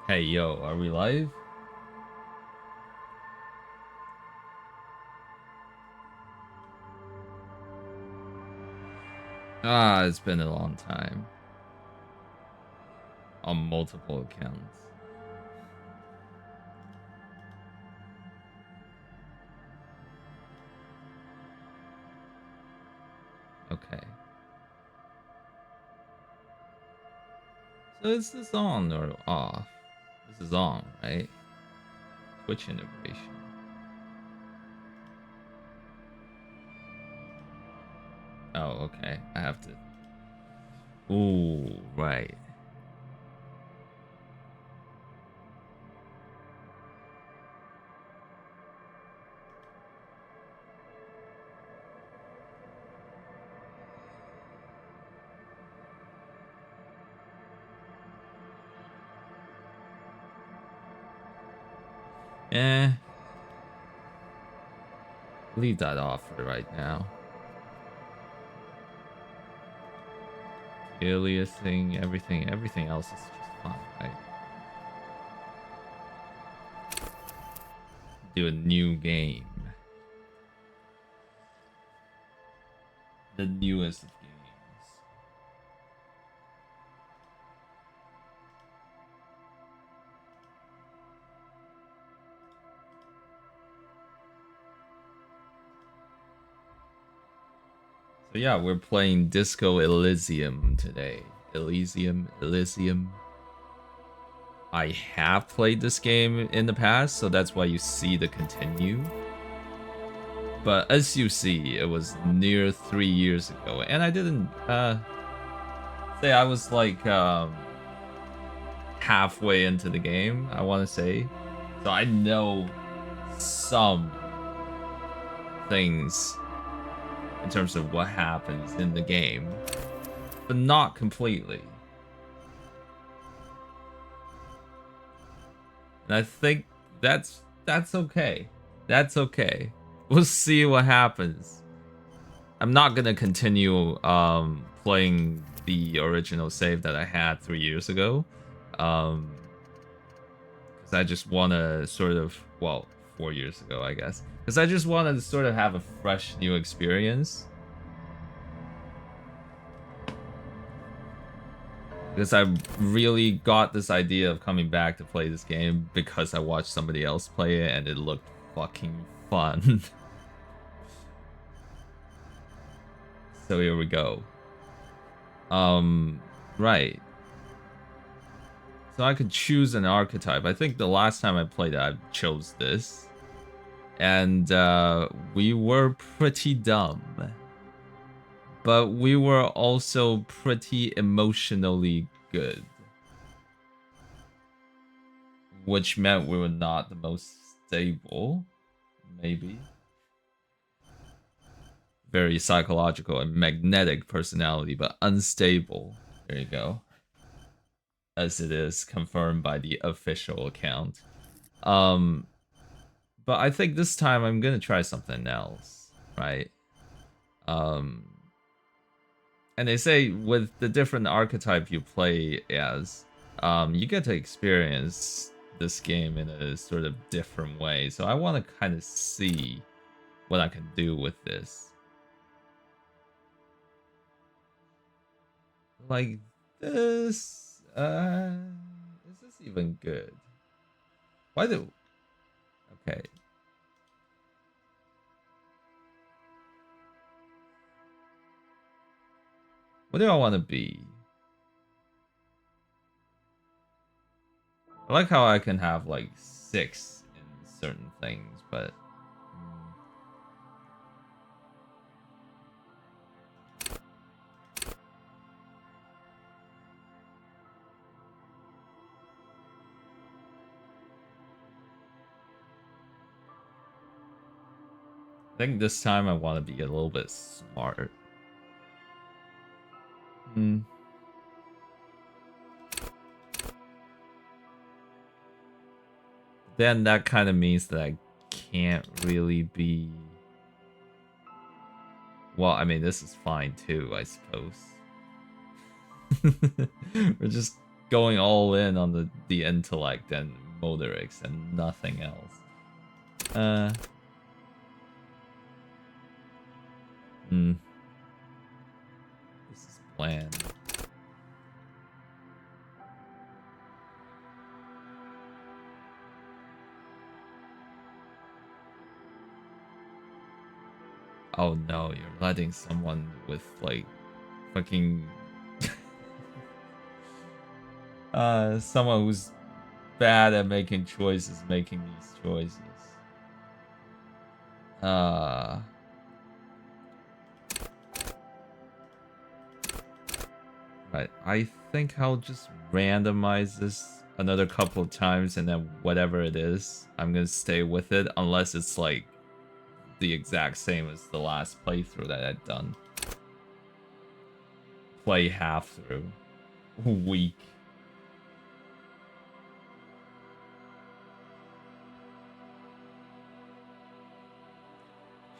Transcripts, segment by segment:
Hey yo, are we live? Ah, it's been a long time. On multiple accounts. Okay. So is this on or off? This is on, right? Twitch integration. Oh, okay. I have to. Ooh, right. Eh, leave that off for right now. Aliasing, everything else is just fine, right? Do a new game. The newest of games. So yeah, we're playing Disco Elysium today. Elysium. I have played this game in the past, so that's why you see the continue. But as you see, it was near 3 years ago, and I didn't say I was like halfway into the game, I want to say. So I know some things in terms of what happens in the game, but not completely. And I think that's okay. That's okay. We'll see what happens. I'm not gonna continue playing the original save that I had 3 years ago. Because I just wanna sort of 4 years ago, I guess. Because I just wanted to sort of have a fresh new experience. Because I really got this idea of coming back to play this game because I watched somebody else play it and it looked fucking fun. So here we go. Right. So I could choose an archetype. I think the last time I played it, I chose this. And we were pretty dumb. But we were also pretty emotionally good. Which meant we were not the most stable. Maybe. Very psychological and magnetic personality, but unstable. There you go. As it is confirmed by the official account. Um, but I think this time I'm gonna try something else, right? Um, and they say with the different archetype you play as, you get to experience this game in a sort of different way. So I want to kind of see what I can do with this. Like this, is this even good? Why do? Okay. What do I want to be? I like how I can have like 6 in certain things, but I think this time I want to be a little bit smart. Hmm. Then that kind of means that I can't really be. Well, I mean, this is fine too, I suppose. We're just going all in on the intellect and motorics and nothing else. Hmm. This is bland. Oh no, you're letting someone with like fucking someone who's bad at making choices making these choices. Uh right. I think I'll just randomize this another couple of times and then whatever it is, I'm gonna stay with it unless it's like the exact same as the last playthrough that I'd done. Play half through. Weak.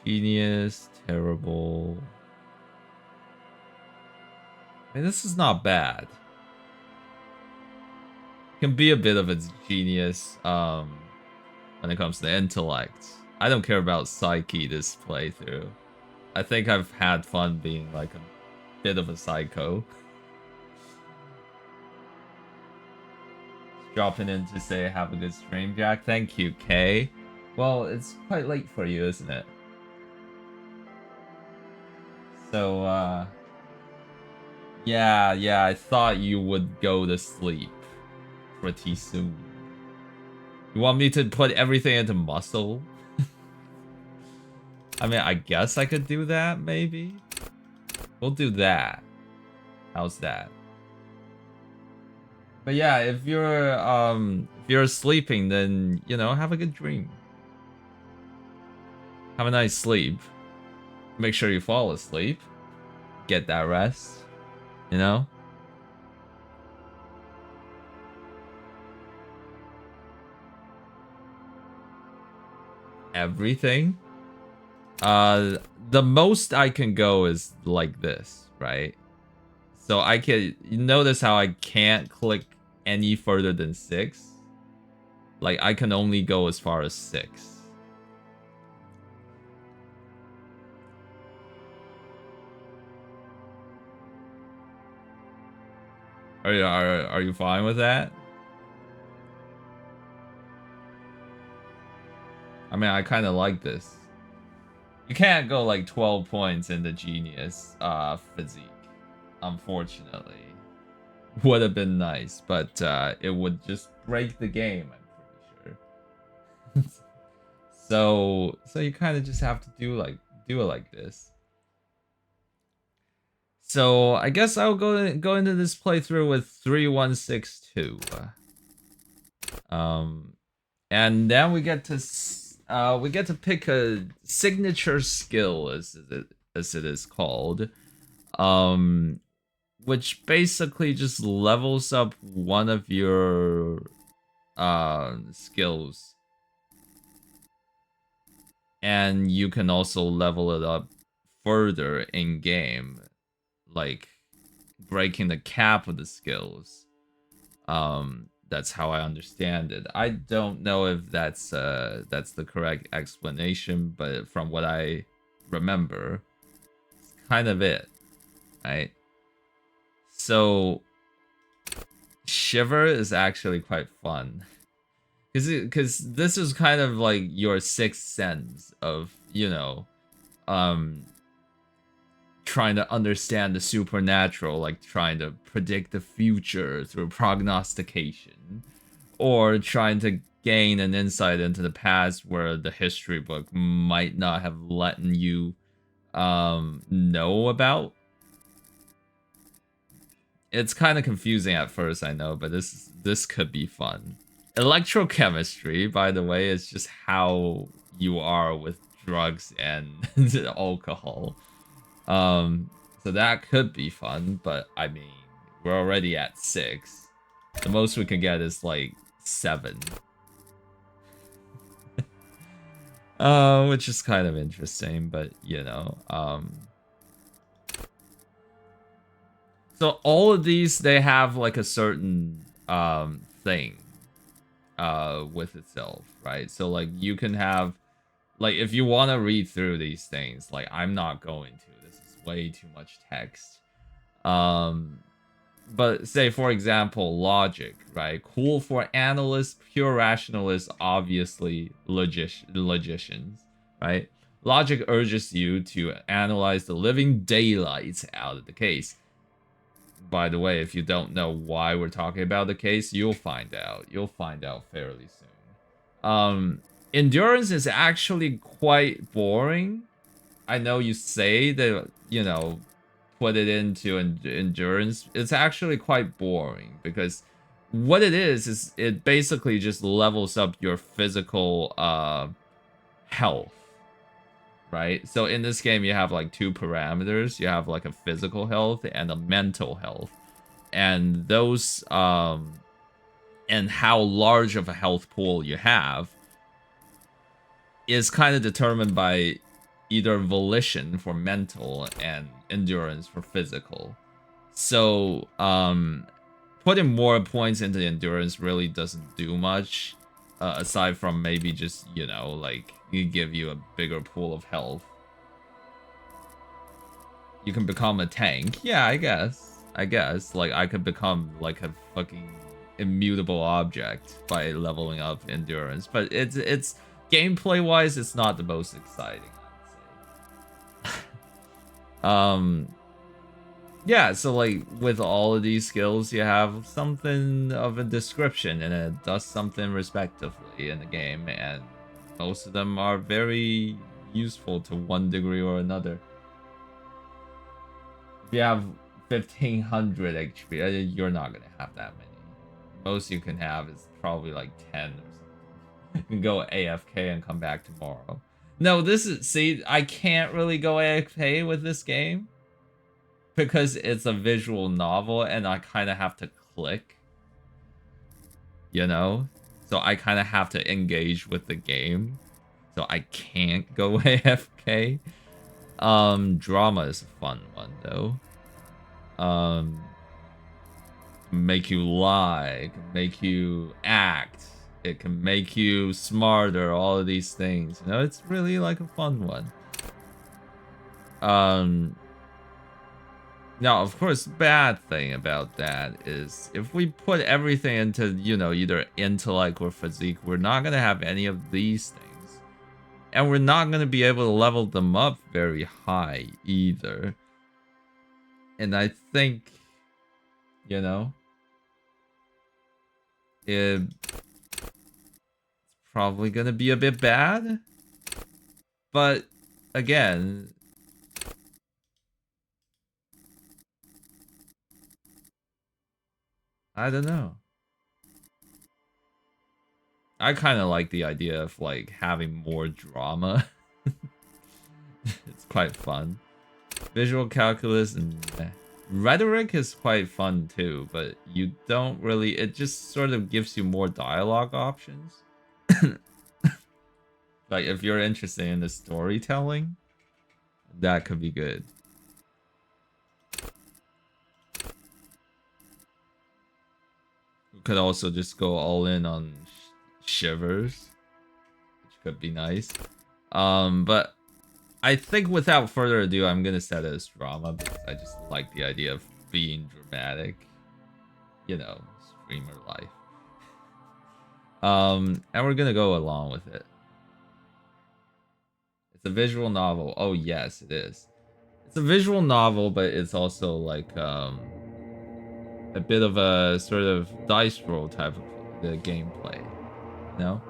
Genius, terrible. I mean, this is not bad. Can be a bit of a genius when it comes to intellect. I don't care about psyche this playthrough. I think I've had fun being like a bit of a psycho. Dropping in to say have a good stream, Jack. Thank you, Kay. Well, it's quite late for you, isn't it? So, yeah, I thought you would go to sleep pretty soon. You want me to put everything into muscle? I mean, I guess I could do that, maybe? We'll do that. How's that? But yeah, if you're sleeping, then, you know, have a good dream. Have a nice sleep. Make sure you fall asleep. Get that rest. You know? Everything. The most I can go is like this, right? So I can, you notice how I can't click any further than 6? Like, I can only go as far as 6. Are you fine with that? I mean, I kind of like this. You can't go like 12 points in the genius physique, unfortunately. Would have been nice, but it would just break the game, I'm pretty sure. So you kind of just have to do it like this. So I guess I'll go into this playthrough with 3162. And then we get to pick a signature skill as it is called. Which basically just levels up one of your skills. And you can also level it up further in game, like breaking the cap of the skills. That's how I understand it. I don't know if that's the correct explanation, but from what I remember, it's kind of it, right? So Shiver is actually quite fun. Because this is kind of like your sixth sense of, you know, trying to understand the supernatural, like trying to predict the future through prognostication, or trying to gain an insight into the past where the history book might not have let you know about. It's kind of confusing at first, I know, but this could be fun. Electrochemistry, by the way, is just how you are with drugs and alcohol. So that could be fun, but I mean, we're already at 6. The most we can get is like 7. Which is kind of interesting, but you know, So all of these, they have like a certain thing with itself, right? So like you can have, like, if you want to read through these things, like I'm not going to. This is way too much text. Um, but say for example, logic, right? Cool for analysts, pure rationalists, obviously logicians, right? Logic urges you to analyze the living daylights out of the case. By the way, if you don't know why we're talking about the case, you'll find out. You'll find out fairly soon. Endurance is actually quite boring. I know you say that, you know, put it into endurance. It's actually quite boring because what it is it basically just levels up your physical health, right? So in this game you have like two parameters. You have like a physical health and a mental health. And those and how large of a health pool you have is kind of determined by either volition for mental and endurance for physical. So, putting more points into endurance really doesn't do much, aside from maybe just, you know, like, you give you a bigger pool of health. You can become a tank. Yeah, I guess. Like, I could become, like, a fucking immutable object by leveling up endurance. But it's gameplay-wise, it's not the most exciting, I would say. Yeah, so like with all of these skills, you have something of a description and it does something respectively in the game, and most of them are very useful to one degree or another. If you have 1500 HP, you're not gonna have that many. Most you can have is probably like 10 or something. You can go AFK and come back tomorrow. No, this is, see, I can't really go AFK with this game because it's a visual novel and I kind of have to click, you know? So I kind of have to engage with the game. So I can't go AFK. Drama is a fun one though. Make you lie, can make you act, it can make you smarter, all of these things. You know, it's really like a fun one. Now, of course, bad thing about that is if we put everything into, you know, either intellect or physique, we're not going to have any of these things. And we're not going to be able to level them up very high either. And I think, you know, it's probably going to be a bit bad. But again, I don't know. I kind of like the idea of like having more drama. It's quite fun. Visual calculus and rhetoric is quite fun too, but you don't really, it just sort of gives you more dialogue options. Like if you're interested in the storytelling, that could be good. You could also just go all in on shivers, which could be nice. But I think without further ado, I'm gonna set it as drama because I just like the idea of being dramatic. You know, streamer life. And we're gonna go along with it. It's a visual novel. Oh yes, it is. It's a visual novel, but it's also like a bit of a sort of dice roll type of the gameplay. You know?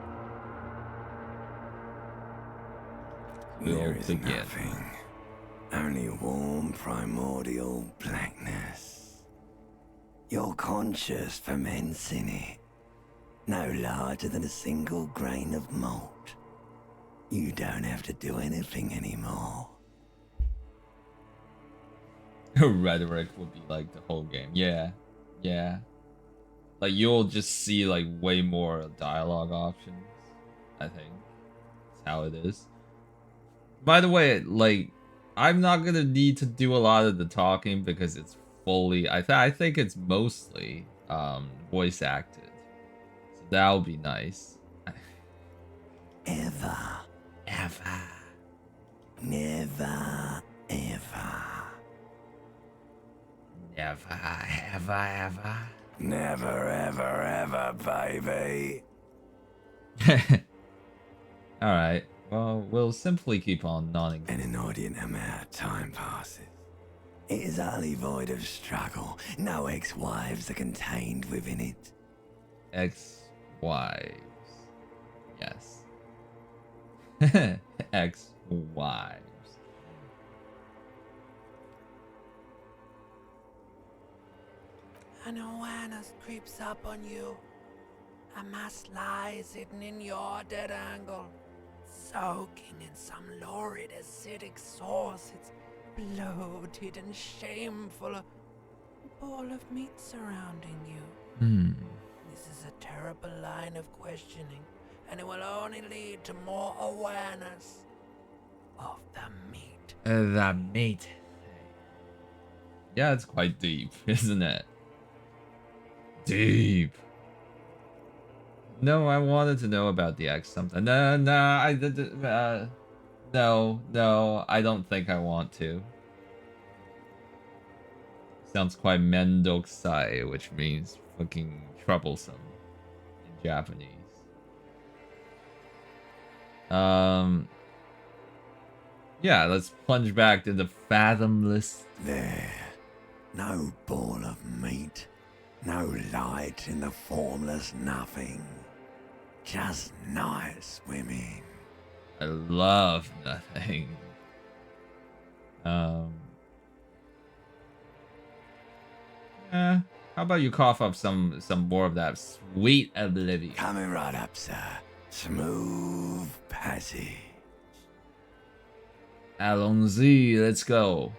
There is nothing, only warm primordial blackness. Your conscious ferments in it, no larger than a single grain of malt. You don't have to do anything anymore. Rhetoric would be like the whole game. Yeah, yeah. Like you'll just see like way more dialogue options. I think that's how it is. By the way, like I'm not gonna need to do a lot of the talking because it's fully. I think it's mostly voice acted. So that'll be nice. Ever. Ever. Never, ever. Never, ever, ever. Never, ever, ever, baby. Alright. Well, we'll simply keep on nodding. An inordinate amount of time passes. It is utterly void of struggle. No ex-wives are contained within it. Ex-wives. Yes. Ex-wives. An awareness creeps up on you. A mass lies hidden in your dead angle, soaking in some lurid acidic sauce. It's bloated and shameful. A ball of meat surrounding you. This is a terrible line of questioning, and it will only lead to more awareness of the meat. The meat. Yeah, it's quite deep, isn't it? Deep. No, I wanted to know about the X something. No, no, I don't think I want to. Sounds quite mendokusai, which means fucking troublesome in Japanese. Yeah, let's plunge back to the fathomless. There. No ball of meat. No light in the formless nothing. Just night swimming. I love nothing. How about you cough up some more of that sweet oblivion? Coming right up, sir. Smooth passage. Allons-y, let's go.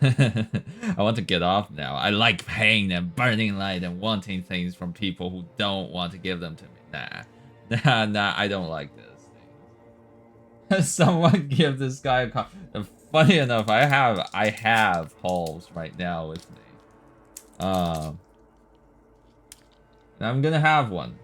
I want to get off now. I like pain and burning light and wanting things from people who don't want to give them to me. Nah, I don't like this thing. Someone give this guy a call. Funny enough, I have Halls right now with me. And I'm gonna have one.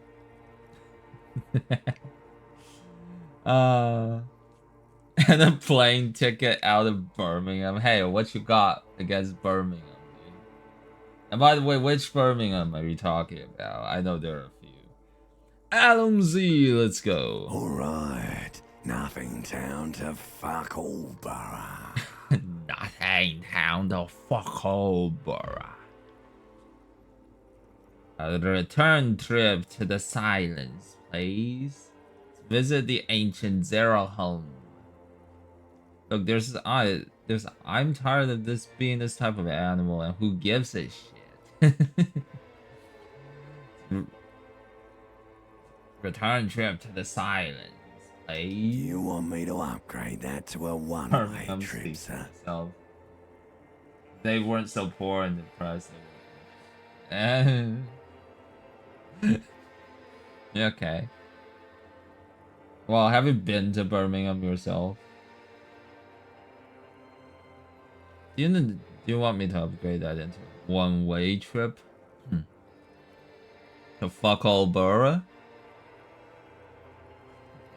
And a plane ticket out of Birmingham. Hey, what you got against Birmingham, dude? And by the way, which Birmingham are you talking about? I know there are a few. Allons-y, let's go. Alright. Nothing town to fuck all borough. Nothing town to fuck all borough. A return trip to the silence, please. Visit the ancient Zero home. Look, I'm tired of this being this type of animal, and who gives a shit? Return trip to the silence, please. You want me to upgrade that to a one-way trip, sir? They weren't so poor and depressed. Okay. Well, have you been to Birmingham yourself? Do you want me to upgrade that into a one-way trip? To fuck all borough?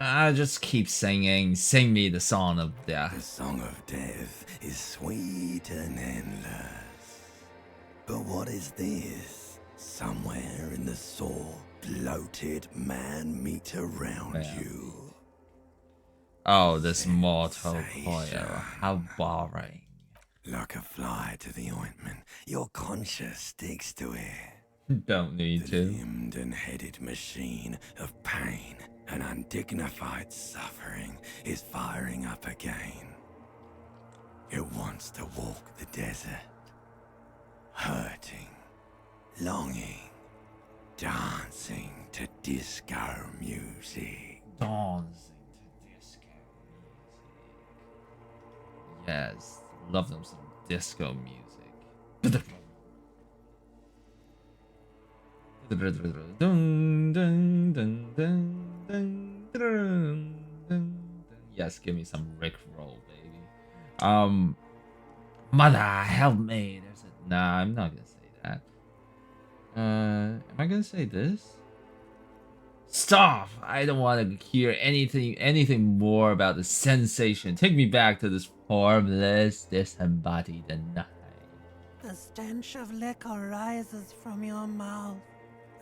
I just keep singing. Sing me the song of The death. song of death is sweet and endless. But what is this? Somewhere in the sore, bloated man meet around you. Oh, this mortal coil. How boring. Like a fly to the ointment, your conscience sticks to it. Don't need The to. limbed and headed machine of pain and undignified suffering is firing up again. It wants to walk the desert, hurting, longing, dancing to disco music. Dancing to disco music. Yes, love them some disco music. Yes, give me some Rick roll, baby. Mother, help me. There's a... Nah, I'm not gonna say that. Am I gonna say this? Stop! I don't want to hear anything more about the sensation. Take me back to this formless, disembodied night. The stench of liquor rises from your mouth,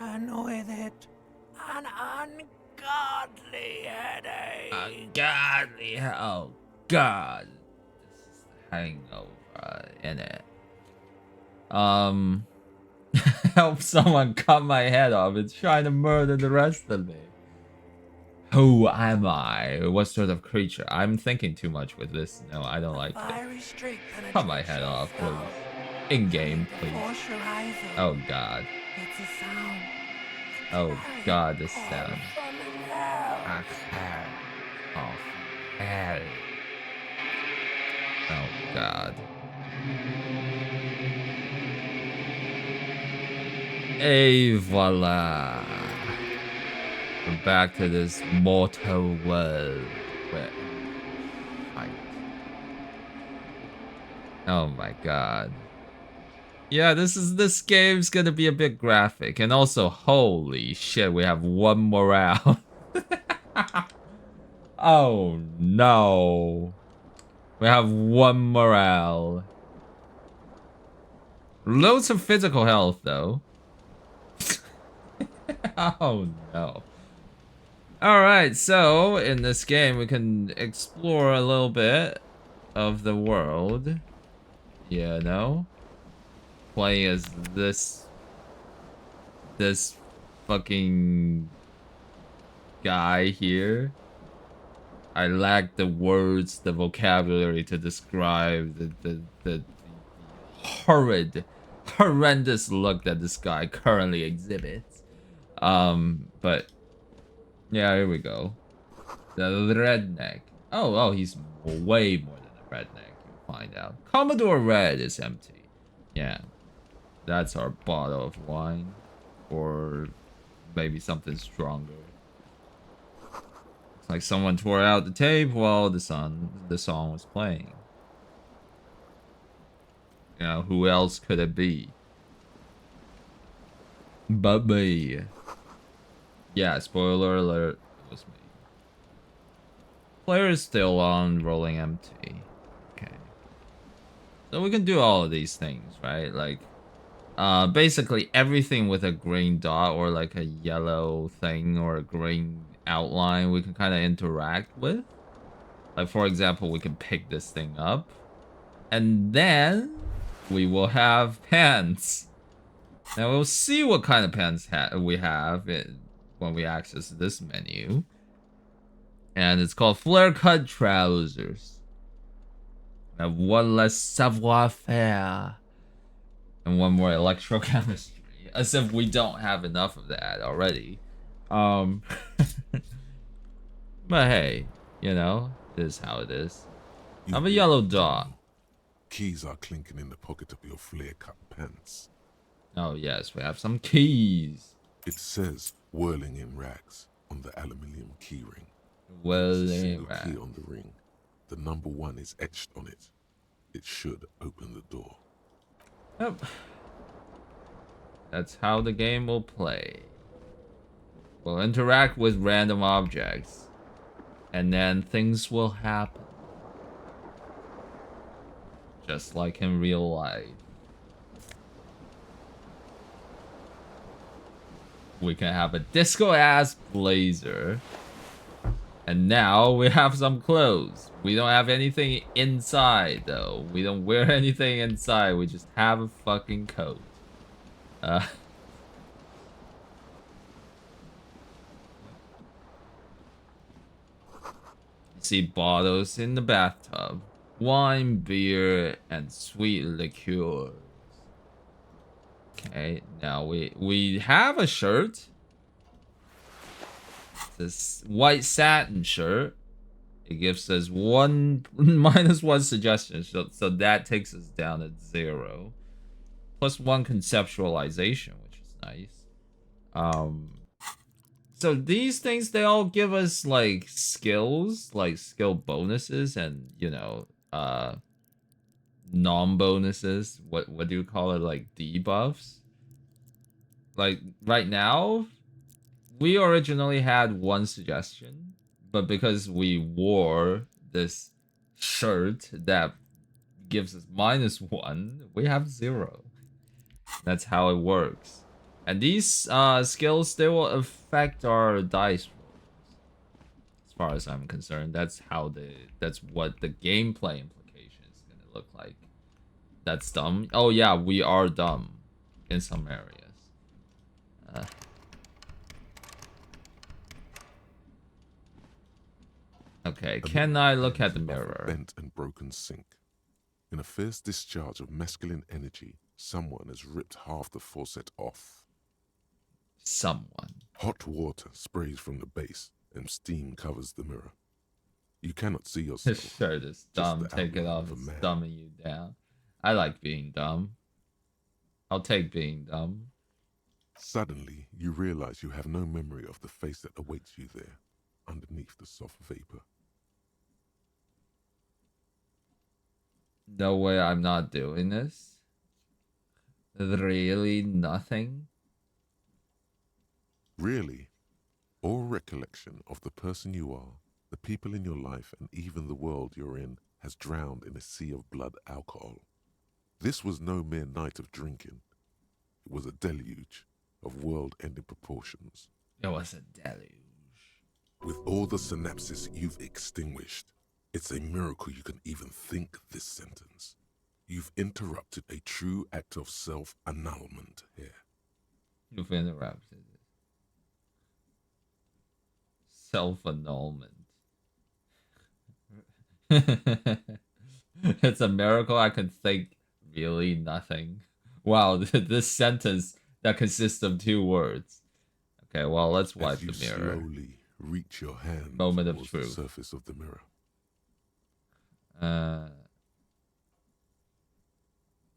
and with it, an ungodly headache. Ungodly, oh god. This is the hangover, innit? Help someone cut my head off. It's trying to murder the rest of me. Who am I? What sort of creature? I'm thinking too much with this. No, I don't like it. Cut my head off, please. In game, please. Oh god. It's a sound. Oh god, this sound. Oh hell. Oh god. Et voila. We're back to this mortal world where fight. Oh my god. Yeah, this game's gonna be a bit graphic, and also holy shit, we have one morale. Oh no. We have one morale. Loads of physical health though. Oh no. Alright, so in this game we can explore a little bit of the world. You know? Playing as this fucking guy here. I lack the words, the vocabulary to describe the horrendous look that this guy currently exhibits. But yeah, here we go. The redneck. Oh, he's way more than a redneck. You'll find out. Commodore Red is empty. Yeah, that's our bottle of wine, or maybe something stronger. Looks like someone tore out the tape while the song was playing. You know, who else could it be? But me. Yeah, spoiler alert, it was me. Player is still on, rolling empty. Okay. So we can do all of these things, right? Like, basically everything with a green dot or like a yellow thing or a green outline we can kind of interact with. Like, for example, we can pick this thing up. And then we will have pants. Now we'll see what kind of pants we have when we access this menu. And it's called flare cut trousers. We have one less savoir-faire. And one more electrochemistry. As if we don't have enough of that already. But hey, you know, this is how it is. I'm a yellow dot. Keys are clinking in the pocket of your flare-cut pants. Oh yes, we have some keys. It says whirling in rags on the aluminium keyring. Whirling There's a rags. key on the ring. The number 1 is etched on it. It should open the door. Yep. That's how the game will play. We'll interact with random objects. And then things will happen. Just like in real life. We can have a disco-ass blazer. And now we have some clothes. We don't have anything inside, though. We don't wear anything inside. We just have a fucking coat. See bottles in the bathtub. Wine, beer, and sweet liqueurs. Okay, now we have a shirt. This white satin shirt. It gives us -1 suggestion, so that takes us down at 0. +1 conceptualization, which is nice. So these things, they all give us like skills, like skill bonuses, and you know, non-bonuses. What do you call it? Like debuffs. Like right now, we originally had one suggestion, but because we wore this shirt that gives us -1, we have 0. That's how it works. And these skills, they will affect our dice rolls. As far as I'm concerned, that's what the gameplay implication is gonna look like. That's dumb. Oh yeah, we are dumb in some areas. Uh, okay, can I look at the mirror? A bent and broken sink. In a fierce discharge of masculine energy, someone has ripped half the faucet off. Someone. Hot water sprays from the base, and steam covers the mirror. You cannot see yourself. This shirt is dumb. Take it off. It's dumbing you down. I like being dumb. I'll take being dumb. Suddenly, you realize you have no memory of the face that awaits you there, underneath the soft vapor. No way I'm not doing this. Really nothing? Really, all recollection of the person you are, the people in your life, and even the world you're in has drowned in a sea of blood alcohol. This was no mere night of drinking. It was a deluge of world-ending proportions. It was a deluge. With all the synapses you've extinguished, it's a miracle you can even think this sentence. You've interrupted a true act of self-annulment here. You've interrupted it. Self-annulment. It's a miracle I can think really nothing. Wow, this sentence that consists of 2 words. Okay, well, let's wipe the mirror. Slowly reach your hand Moment of towards truth. the surface of the mirror.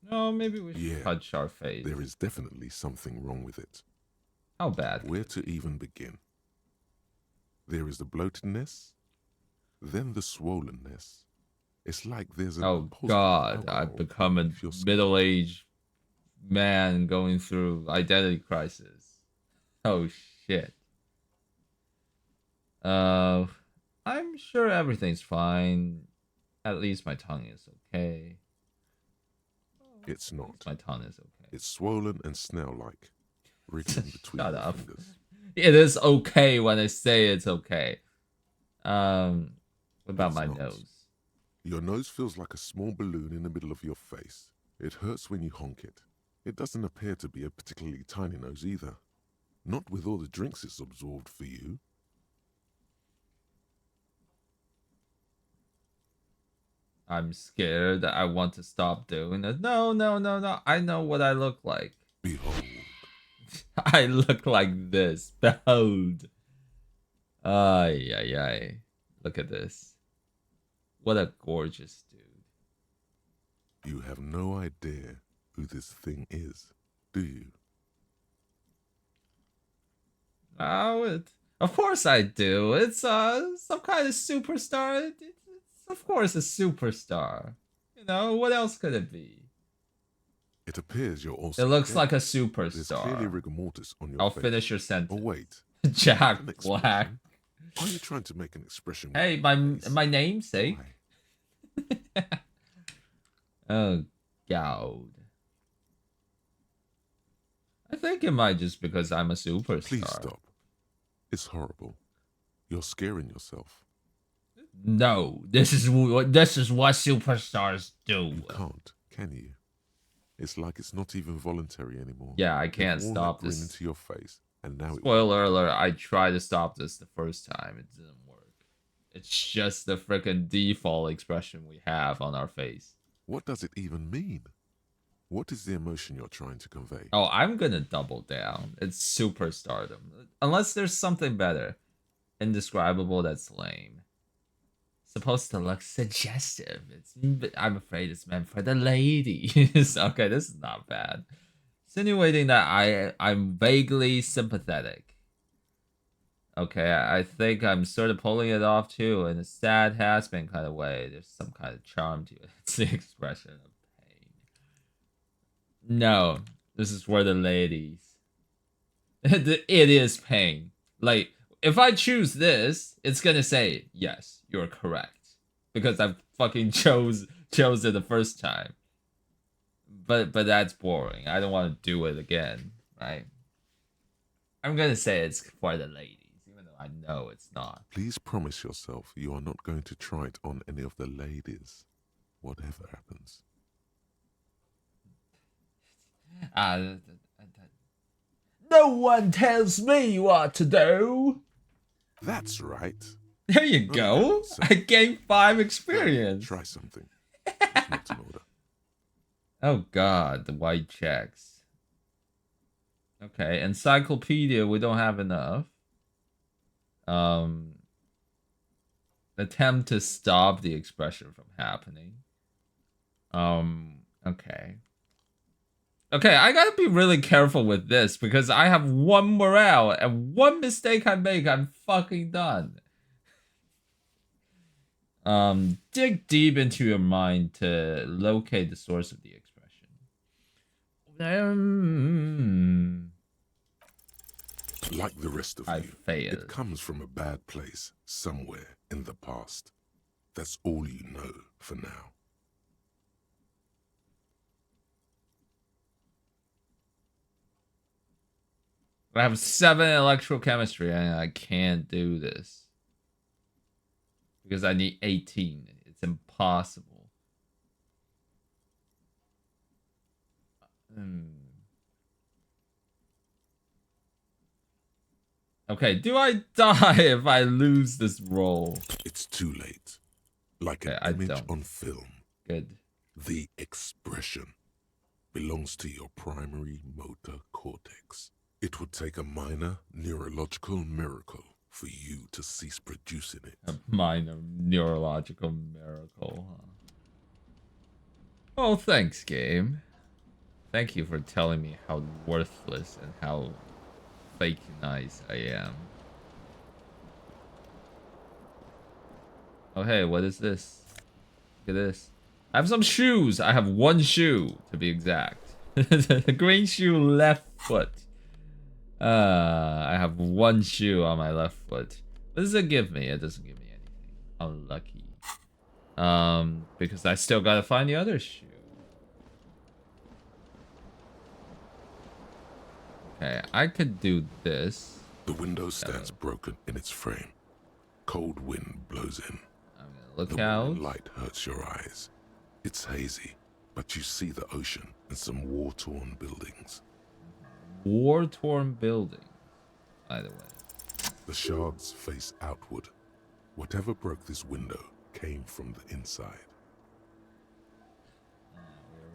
No, maybe we should touch our face. There is definitely something wrong with it. How bad? Where to even begin? There is the bloatedness, then the swollenness. It's like there's a... Oh god, I've become a middle-aged man going through identity crisis. Oh shit. I'm sure everything's fine. At least my tongue is okay. It's not. My tongue is okay. It's swollen and snail-like, wriggling between Shut your up. fingers. It is okay when I say it's okay. What about my nose? Your nose feels like a small balloon in the middle of your face. It hurts when you honk it. It doesn't appear to be a particularly tiny nose either. Not with all the drinks it's absorbed for you. I'm scared. I want to stop doing it. No. I know what I look like. Behold. I look like this. Behold. Ay. Look at this. What a gorgeous dude. You have no idea who this thing is, do you? Oh, of course I do. It's some kind of superstar. It's of course a superstar. You know, what else could it be? It appears you're also... It looks dead. like a There's clearly superstar. rigor mortis on your I'll face. finish your sentence. Oh, wait. Jack An Black. expression? Are you trying to make an expression? Hey, my namesake. Oh, God. I think it might just because I'm a superstar. Please stop. It's horrible. You're scaring yourself. No, this is what superstars do. You can't, can you? It's like it's not even voluntary anymore. Yeah, I can't You've worn stop that grin this. into your face, and now Spoiler alert, I tried to stop this the first time. It didn't work. It's just the freaking default expression we have on our face. What does it even mean? What is the emotion you're trying to convey? Oh, I'm gonna double down. It's superstardom. Unless there's something better. Indescribable that's lame. Supposed to look suggestive. I'm afraid it's meant for the ladies. Okay, this is not bad. Insinuating that I'm vaguely sympathetic. Okay, I think I'm sort of pulling it off too in a sad has-been kind of way. There's some kind of charm to it. It's the expression of No, this is for the ladies. It is pain. Like, if I choose this, it's gonna say, yes, you're correct. Because I fucking chose it the first time. But that's boring. I don't want to do it again, right? I'm gonna say it's for the ladies, even though I know it's not. Please promise yourself you are not going to try it on any of the ladies, whatever happens. No one tells me what to do. That's right. There you go. I gained 5 experience. Try something. It's not an order. Oh god, the white checks. Okay, encyclopedia, we don't have enough. Attempt to stop the expression from happening. Okay. Okay, I gotta be really careful with this because I have 1 morale and 1 mistake I make, I'm fucking done. Dig deep into your mind to locate the source of the expression. Like the rest of I you, failed. it comes from a bad place somewhere in the past. That's all you know for now. I have 7 electrochemistry and I can't do this. Because I need 18. It's impossible. Okay, do I die if I lose this roll? It's too late. Like Okay, an image on film. Good. The expression belongs to your primary motor cortex. It would take a minor neurological miracle for you to cease producing it. A minor neurological miracle, huh? Oh, thanks, game. Thank you for telling me how worthless and how fake nice I am. Oh, hey, what is this? Look at this. I have some shoes. I have 1 shoe, to be exact. The green shoe left foot. I have 1 shoe on my left foot. What does it give me? It doesn't give me anything. Unlucky. Because I still gotta find the other shoe. Okay, I could do this. The window stands broken in its frame. Cold wind blows in. I'm gonna look The out. warm light hurts your eyes. It's hazy, but you see the ocean and some war-torn buildings. War-torn building, by the way. The shards face outward. Whatever broke this window came from the inside.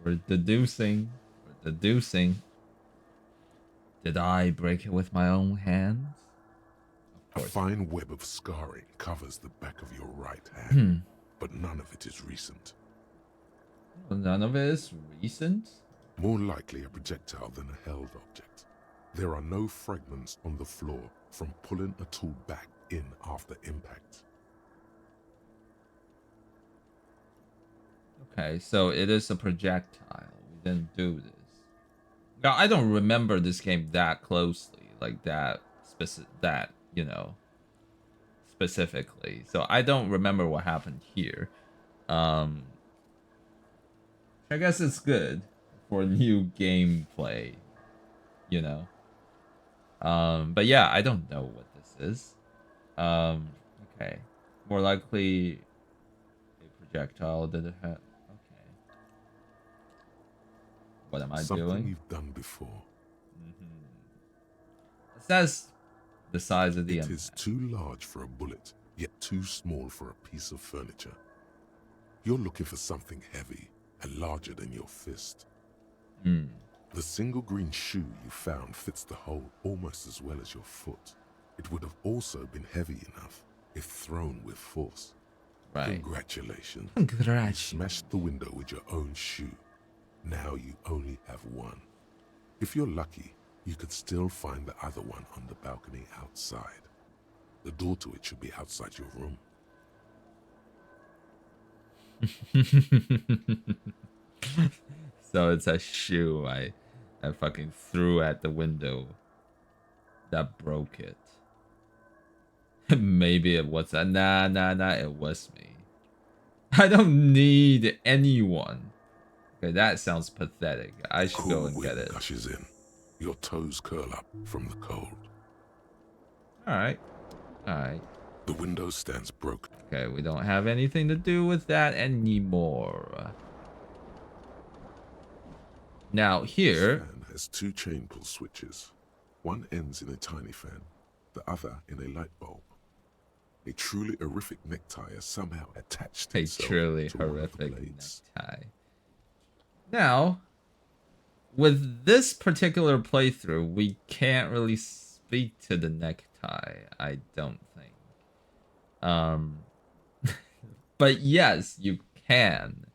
We're deducing. We're deducing. Did I break it with my own hands? A fine web of scarring covers the back of your right hand, but none of it is recent. None of it is recent? More likely a projectile than a held object. There are no fragments on the floor from pulling a tool back in after impact. Okay, so it is a projectile. We didn't do this. Now, I don't remember this game that closely, like that you know, specifically. So I don't remember what happened here. I guess it's good for new gameplay, you know. But yeah, I don't know what this is. Okay. More likely a projectile that it had. Okay. What am I doing? Something you've done before. It says the size of the It impact. is too large for a bullet, yet too small for a piece of furniture. You're looking for something heavy and larger than your fist. The single green shoe you found fits the hole almost as well as your foot. It would have also been heavy enough if thrown with force. Right. Congratulations. You Congratulations. smashed the window with your own shoe. Now you only have 1. If you're lucky, you could still find the other one on the balcony outside. The door to it should be outside your room. So it's a shoe I fucking threw at the window that broke it. Maybe it was that. Nah, it was me. I don't need anyone. Okay, that sounds pathetic. I should go Cool and get wind it. gushes in. Your toes curl up from the cold. Alright. Alright. The window stands broken. Okay, we don't have anything to do with that anymore. Now This here, fan has two chain pull switches. One ends in a tiny fan, the other in a light bulb. A truly horrific necktie has somehow attached a itself truly to one of the horrific blades. necktie. Now, with this particular playthrough, we can't really speak to the necktie, I don't think. But yes, you can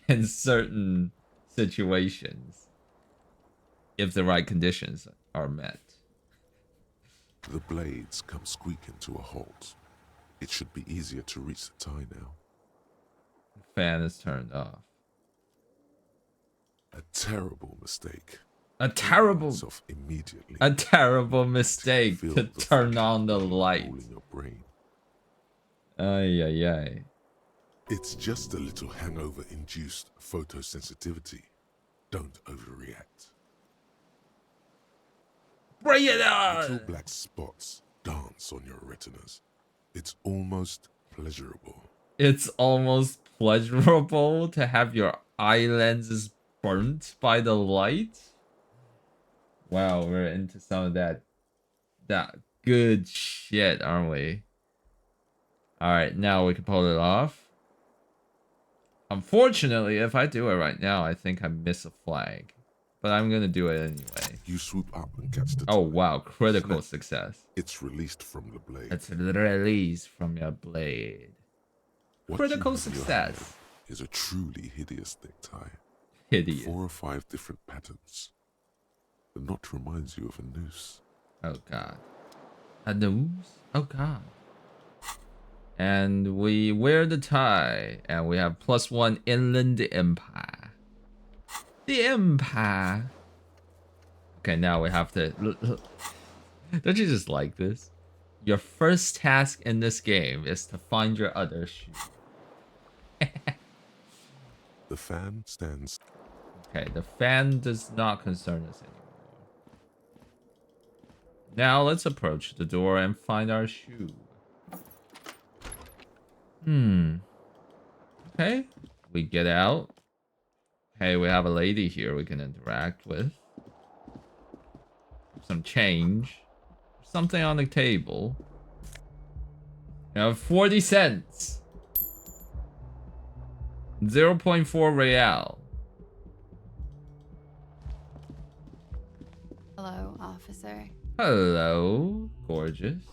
in certain situations if the right conditions are met. The blades come squeaking to a halt. It should be easier to reach the tie now. Fan is turned off. A terrible mistake. A terrible Immediately mistake feel to the turn on the hole light. in your brain. Ay, ay, ay. It's just a little hangover-induced photosensitivity. Don't overreact. Bring it on! Little black spots dance on your retinas. It's almost pleasurable. It's almost pleasurable to have your eye lenses burnt by the light. Wow, we're into some of that good shit, aren't we? Alright, now we can pull it off. Unfortunately, if I do it right now, I think I miss a flag. But I'm gonna do it anyway. You swoop up and catch the Oh tie. wow, critical Snap. success. It's released from the blade. It's released from your blade. What Critical you have in your success. hand is a truly hideous necktie. Hideous. 4 or 5 different patterns. The knot reminds you of a noose. Oh god. A noose? Oh god. And we wear the tie, and we have +1 Inland Empire. The Empire. Okay, now we have to. Don't you just like this? Your first task in this game is to find your other shoe. The fan stands. Okay, the fan does not concern us anymore. Now let's approach the door and find our shoe. Okay, we get out. Hey, we have a lady here we can interact with. Some change. Something on the table. We have 40 cents. 0.4 real. Hello, officer. Hello, gorgeous.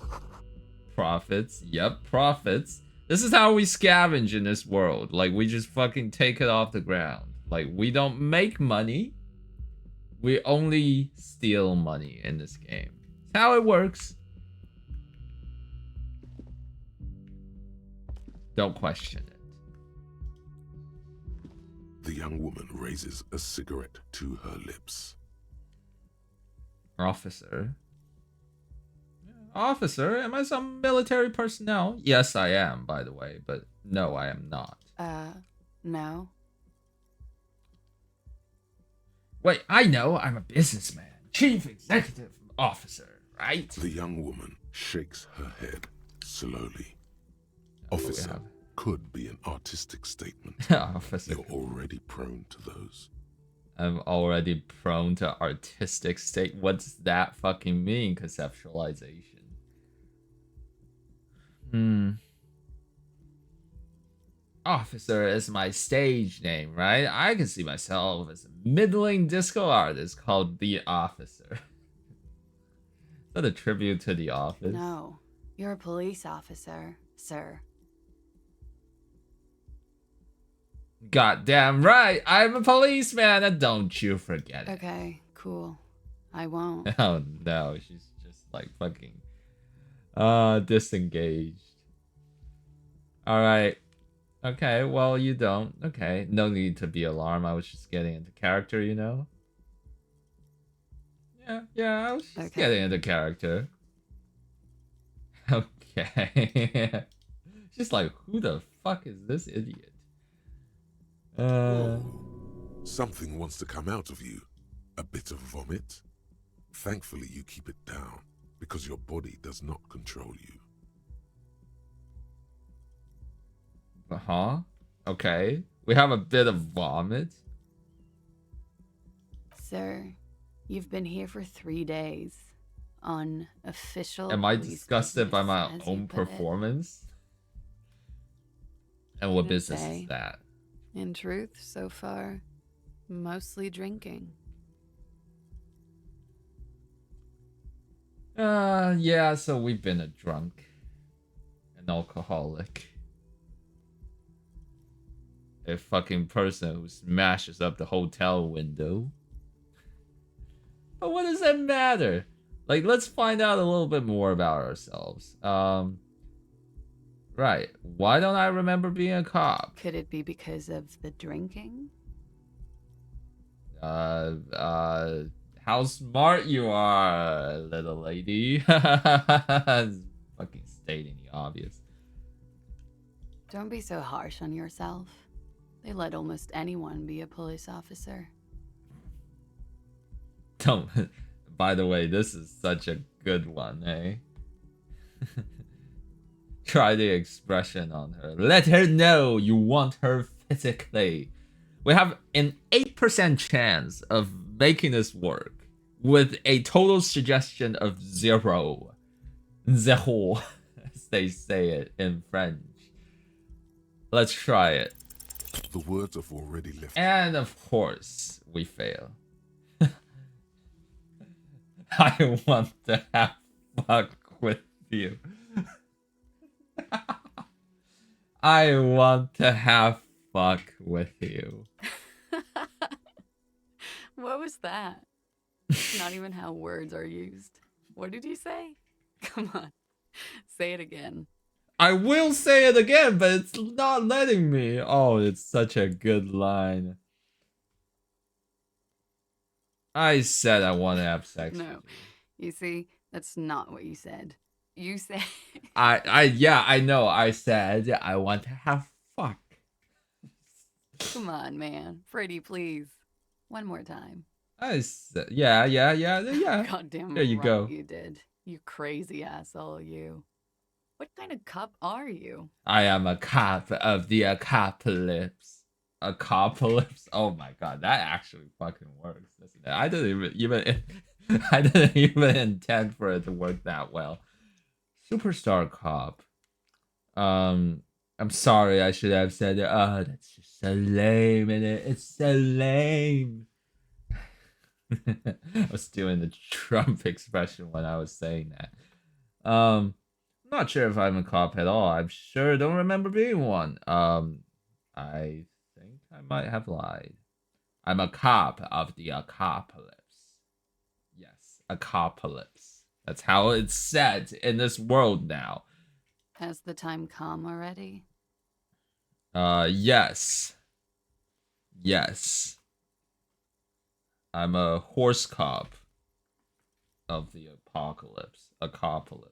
Profits. Yep, profits. This is how we scavenge in this world. Like, we just fucking take it off the ground. Like, we don't make money. We only steal money in this game. It's how it works. Don't question it. The young woman raises a cigarette to her lips. Officer. Officer, am I some military personnel? Yes, I am, by the way, but no, I am not. No. Wait, I know, I'm a businessman. Chief Executive Officer, right? The young woman shakes her head slowly. Oh, Officer could be an artistic statement. Officer. You're already prone to those. I'm already prone to artistic state. What's that fucking mean? Conceptualization. Officer is my stage name, right? I can see myself as a middling disco artist called The Officer. Is that a tribute to The Office? No. You're a police officer, sir. Goddamn right, I'm a policeman, and don't you forget it. Okay, cool. I won't. Oh no, she's just like fucking disengaged. Alright. Okay, well, you don't. Okay, no need to be alarmed. I was just getting into character, you know? Yeah, I was just getting Okay. into character. Okay. Just like, who the fuck is this idiot? Something wants to come out of you. A bit of vomit. Thankfully, you keep it down because your body does not control you. Uh-huh. Okay. We have a bit of vomit. Sir, you've been here for 3 days. On official Am I police disgusted by business, my as you own put it. performance? And what Didn't business say. is that? In truth, so far, mostly drinking. Yeah, so we've been a drunk. An alcoholic. A fucking person who smashes up the hotel window. But what does that matter? Like, let's find out a little bit more about ourselves. Right. Why don't I remember being a cop? Could it be because of the drinking? How smart you are, little lady. Fucking stating the obvious. Don't be so harsh on yourself. They let almost anyone be a police officer. Don't. By the way, this is such a good one, eh? Try the expression on her. Let her know you want her physically. We have an 8% chance of making this work with a total suggestion of 0. Zero, as they say it in French. Let's try it. The words have already left. And of course, we fail. I want to have fuck with you. I want to have fuck with you. What was that? Not even how words are used. What did you say? Come on, say it again. I will say it again, but it's not letting me. Oh, it's such a good line. I said I want to have sex. No, you see, that's not what you said. You said. I know. I said I want to have fuck. Come on, man. Pretty, please. One more time. I said, yeah. Goddamn There you right go. you did. You crazy asshole, you. What kind of cop are you? I am a cop of the apocalypse. Apocalypse. Oh my god, that actually fucking works, doesn't it? I didn't even intend for it to work that well. Superstar cop. I'm sorry. I should have said, "Oh, that's just so lame, and it's so lame." I was doing the Trump expression when I was saying that. I'm not sure if I'm a cop at all. I'm sure don't remember being one. I think I might have lied. I'm a cop of the apocalypse. Yes, apocalypse. That's how it's said in this world now. Has the time come already? Yes. Yes. I'm a horse cop of the apocalypse. Apocalypse.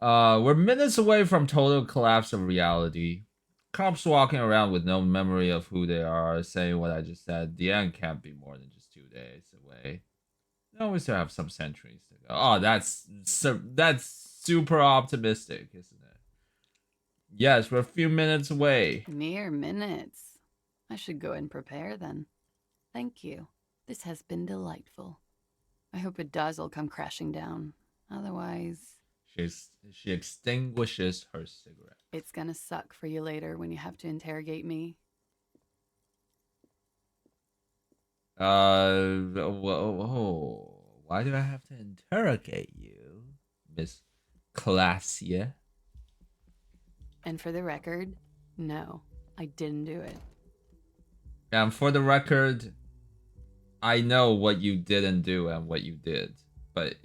We're minutes away from total collapse of reality. Cops walking around with no memory of who they are, saying what I just said. The end can't be more than just 2 days away. No, we still have some centuries to go. Oh, that's super optimistic, isn't it? Yes, we're a few minutes away. Mere minutes. I should go and prepare then. Thank you. This has been delightful. I hope it does all come crashing down. Otherwise, She extinguishes her cigarette. it's gonna suck for you later when you have to interrogate me. Whoa. Why do I have to interrogate you, Miss Classier? And for the record, no, I didn't do it. And for the record, I know what you didn't do and what you did, but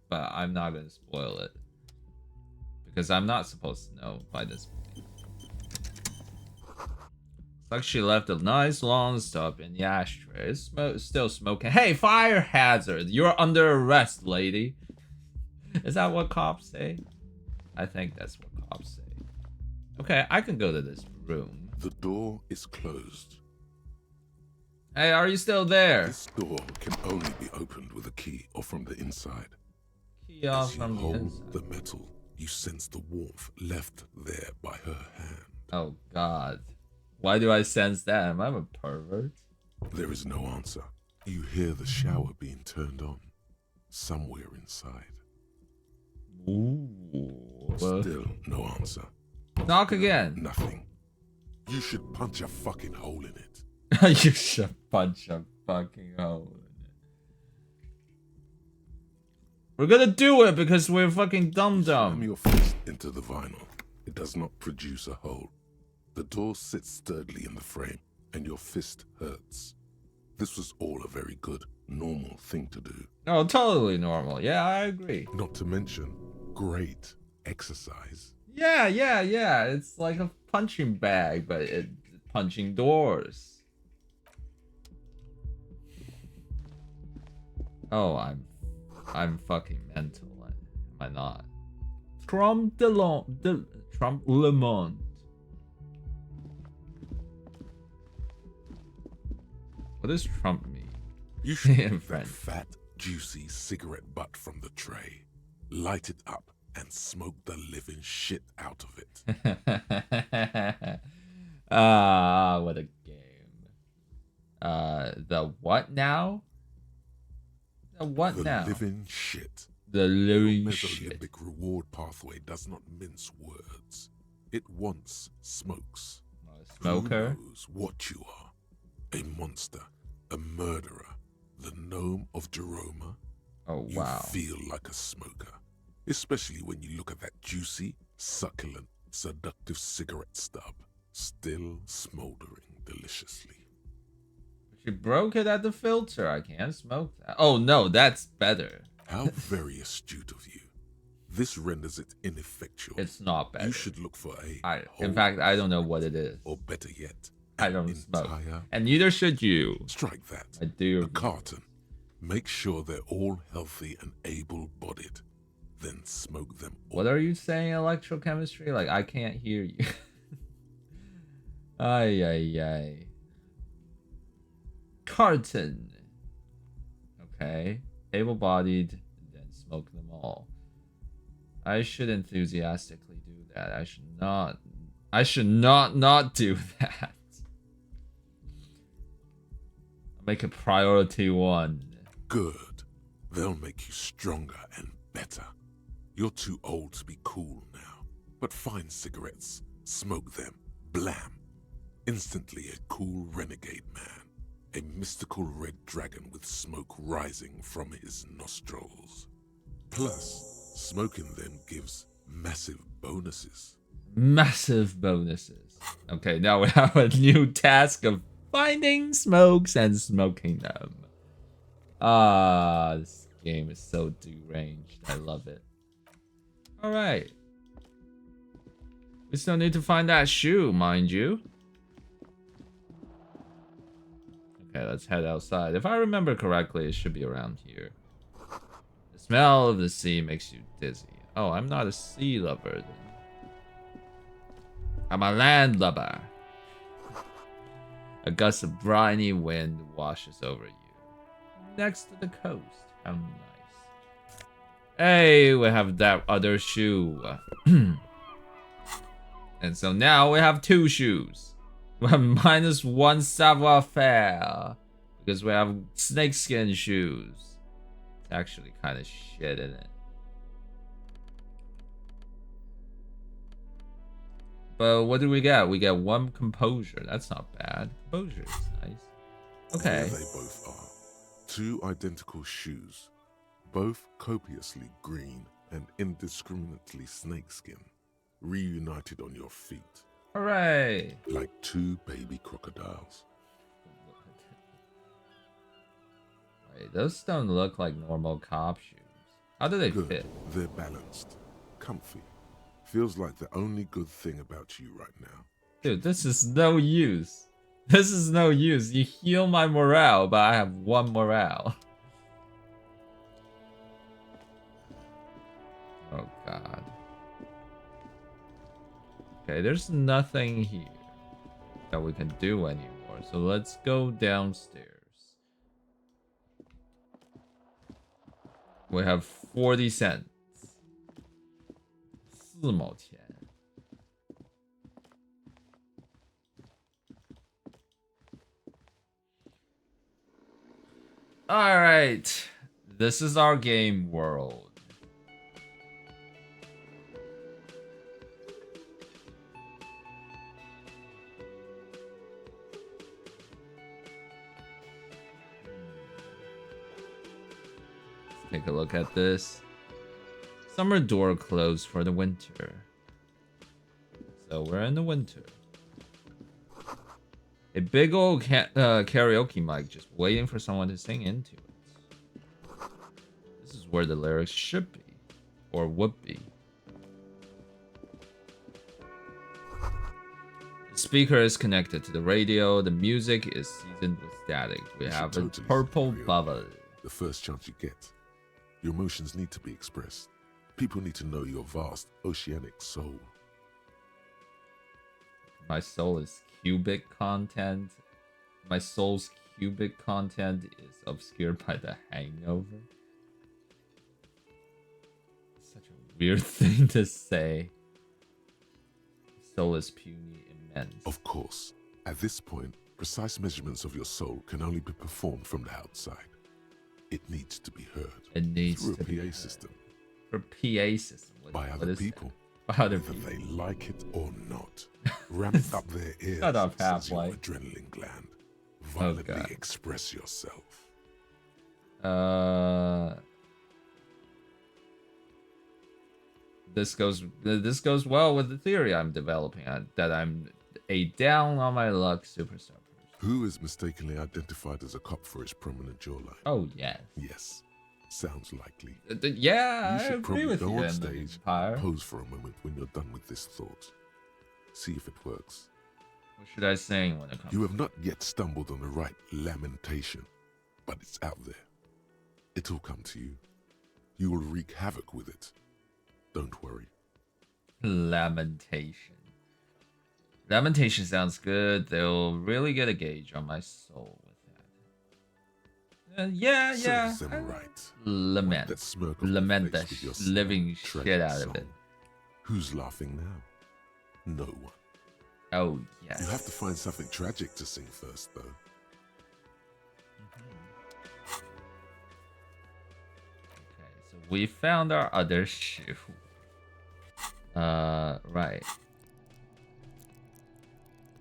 but I'm not gonna spoil it because I'm not supposed to know by this point. It's like she left a nice long stub in the ashtray. It's still smoking. Hey, fire hazard! You're under arrest, lady. Is that what cops say? I think that's what cops say. Okay, I can go to this room. The door is closed. Hey, are you still there? This door can only be opened with a key or from the inside. Key off As you from the hold inside. the metal, you sense the warmth left there by her hand. Oh God. Why do I sense that? Am I a pervert? There is no answer. You hear the shower being turned on somewhere inside. Ooh. Still no answer. Knock again. Nothing. You should punch a fucking hole in it. You should punch a fucking hole in it. We're gonna do it because we're fucking Slam dumb. your fist into the vinyl. It does not produce a hole. The door sits sturdily in the frame, and your fist hurts. This was all a very good, normal thing to do. Oh, totally normal. Yeah, I agree. Not to mention, great exercise. Yeah. It's like a punching bag, but it punching doors. Oh, I'm fucking mental. Am I not? Trump Le Monde. What does Trump mean? You should In take that French. fat, juicy cigarette butt from the tray, light it up, and smoke the living shit out of it. Ah, what a game. The what now? The what The now? living shit. The Your living shit. Mesolimbic reward pathway does not mince words. It wants smokes. Smoker? Who knows what you are? A monster, a murderer, the gnome of Jeroma? Oh You wow. feel like a smoker, especially when you look at that juicy, succulent, seductive cigarette stub, still smoldering deliciously. She broke it at the filter. I can't smoke that. Oh no, that's better. How very astute of you. This renders it ineffectual. It's not better. You should look for a In whole fact, I don't know plant, what it is. or better yet, I an don't smoke. entire And neither should you. Strike that. I do. A carton. Make sure they're all healthy and able-bodied. Then smoke them all. What are you saying, electrochemistry? Like, I can't hear you. Ay. Carton. Okay. Able-bodied, then smoke them all. I should enthusiastically do that. I should not do that. Make it priority 1. Good. They'll make you stronger and better. You're too old to be cool now. But find cigarettes, smoke them, blam. Instantly a cool renegade man. A mystical red dragon with smoke rising from his nostrils. Plus, smoking them gives massive bonuses. Massive bonuses. Okay, now we have a new task of finding smokes and smoking them. Ah, this game is so deranged. I love it. Alright. We still need to find that shoe, mind you. Okay, let's head outside. If I remember correctly, it should be around here. The smell of the sea makes you dizzy. Oh, I'm not a sea lover then. I'm a land lover. A gust of briny wind washes over you. Next to the coast. How nice. Hey, we have that other shoe. And so now we have 2 shoes. We have -1 savoir-faire. Because we have snakeskin shoes. It's actually kind of shit, isn't it? But what do we get? We get 1 composure. That's not bad. Composure is nice. Okay. There they both are. 2 identical shoes. Both copiously green and indiscriminately snakeskin. Reunited on your feet. Hooray! Like 2 baby crocodiles. Wait, those don't look like normal cop shoes. How do they Good. fit? They're balanced. Comfy. Feels like the only good thing about you right now. Dude, this is no use. This is no use. You heal my morale, but I have 1 morale. Oh god. Okay, there's nothing here that we can do anymore. So let's go downstairs. We have 40 cents. 4毛钱. Alright. This is our game world. Take a look at this. Summer door closed for the winter. So we're in the winter. A big old karaoke mic just waiting for someone to sing into it. This is where the lyrics should be. Or would be. The speaker is connected to the radio. The music is seasoned with static. We have a purple bubble. The first chance you get. Your emotions need to be expressed. People need to know your vast oceanic soul. My soul is cubic content. My soul's cubic content is obscured by the hangover. Such a weird thing to say. Soul is puny, immense. Of course, at this point, precise measurements of your soul can only be performed from the outside. It needs to be heard. It needs through to a be PA heard. system. For PA system. By other people. By other whether people. they like it or not. Ramp up their ears. Shut up, says your halfway. adrenaline gland. Violently God. express yourself. This goes well with the theory I'm developing that I'm a down on my luck superstar person. Who is mistakenly identified as a cop for his prominent jawline? Oh yes. Yes. Sounds likely. Yeah, You I should agree probably with go you. on in stage, Empire. pose for a moment when you're done with this thought. See if it works. What should I sing when it comes? You have not yet stumbled on the right lamentation, but it's out there. It'll come to you. You will wreak havoc with it. Don't worry. Lamentation. Lamentation sounds good. They'll really get a gauge on my soul with that. Yeah. Serves them right. Lament. That smirk on Lament your the face with your living sad, shit tragic out of it. song. Who's laughing now? No one. Oh, yes. You have to find something tragic to sing first, though. Okay, so we found our other shoe. Right.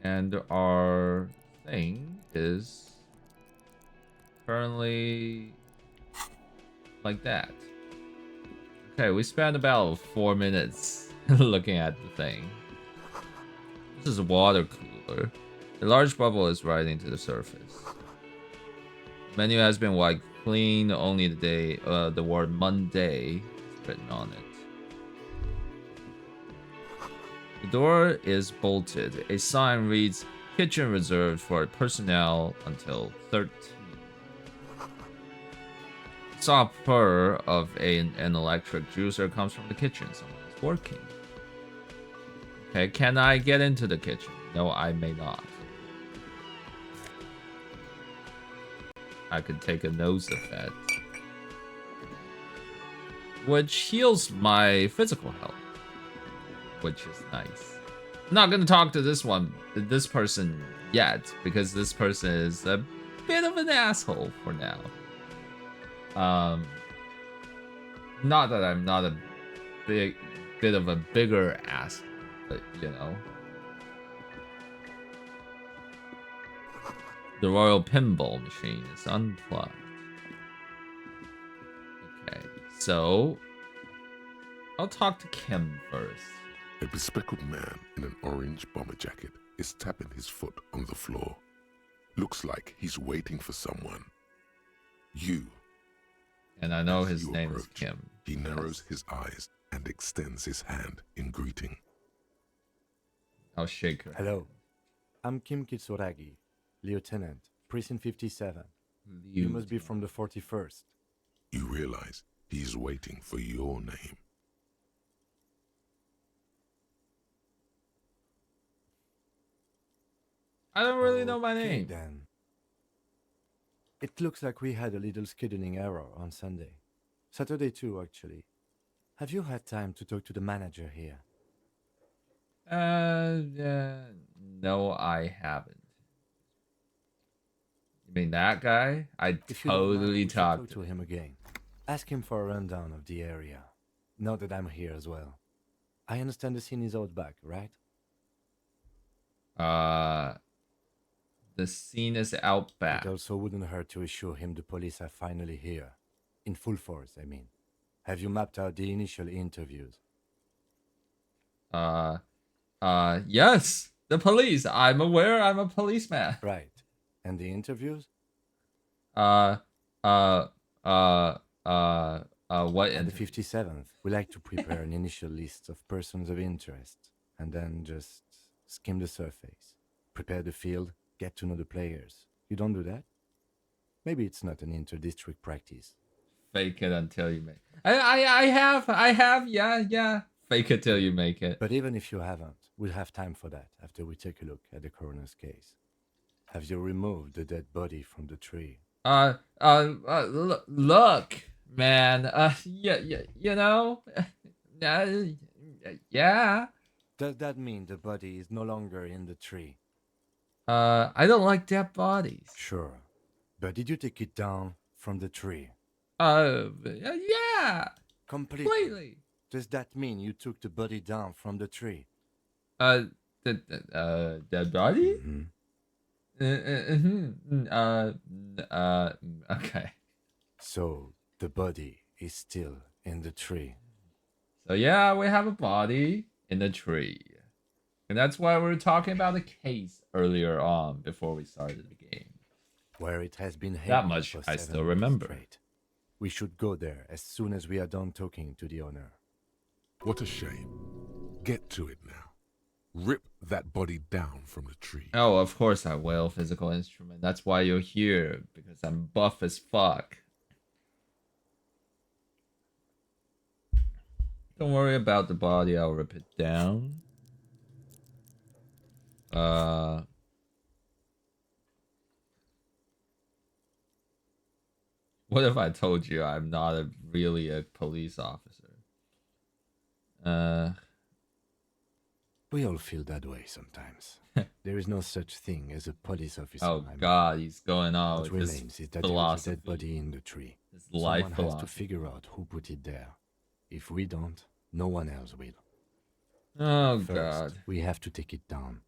And our thing is currently like that. Okay, we spent about 4 minutes looking at the thing. This is a water cooler. A large bubble is rising to the surface. The menu has been wiped clean. Only the word Monday is written on it. The door is bolted. A sign reads, "Kitchen reserved for personnel until 13." Soft purr of an electric juicer comes from the kitchen. Someone is working. Okay, can I get into the kitchen? No, I may not. I could take a nose effect, which heals my physical health, which is nice. I'm not gonna talk to this person yet, because this person is a bit of an asshole for now. Not that I'm not a bit of a bigger ass, but you know. The Royal Pinball machine is unplugged. Okay, so I'll talk to Kim first. A bespectacled man in an orange bomber jacket is tapping his foot on the floor. Looks like he's waiting for someone. You. And I know As his you name is approach, Kim. He narrows his eyes and extends his hand in greeting. I'll shake her. Hello. I'm Kim Kitsuragi, Lieutenant, Precinct 57. You must be from the 41st. You realize he's waiting for your name. I don't really know my Okay, name. then. It looks like we had a little scheduling error on Sunday. Saturday too, actually. Have you had time to talk to the manager here? No, I haven't. You mean that guy? I If you don't mind, totally we should talked talk to him again. Ask him for a rundown of the area. Now that I'm here as well. I understand the scene is out back, right? The scene is out back. It also wouldn't hurt to assure him the police are finally here. In full force, I mean. Have you mapped out the initial interviews? Yes, the police. I'm aware I'm a policeman. Right. And the interviews? What? And the 57th, we like to prepare an initial list of persons of interest, and then just skim the surface. Prepare the field, get to know the players. You don't do that? Maybe it's not an inter-district practice. Fake it until you make it. I have, yeah. Fake it till you make it. But even if you haven't, we'll have time for that after we take a look at the coroner's case. Have you removed the dead body from the tree? Look, man. Yeah, you know, yeah. Does that mean the body is no longer in the tree? I don't like dead bodies. Sure. But did you take it down from the tree? Yeah. Completely. Does that mean you took the body down from the tree? Dead body? Okay. So the body is still in the tree. So yeah, we have a body in the tree. And that's why we were talking about the case earlier on before we started the game. Where it has been That hidden much for I 7 still months remember. straight. We should go there as soon as we are done talking to the owner. What a shame. Get to it now. Rip that body down from the tree. Oh, of course I will, physical instrument. That's why you're here, because I'm buff as fuck. Don't worry about the body, I'll rip it down. What if I told you I'm not really a police officer? We all feel that way sometimes. There is no such thing as a police officer. Oh god, he's going on What with his remains is that there is a philosophy. dead body in the tree. His life Someone has philosophy. to figure out who put it there. If we don't, no one else will. Oh First, god. we have to take it down.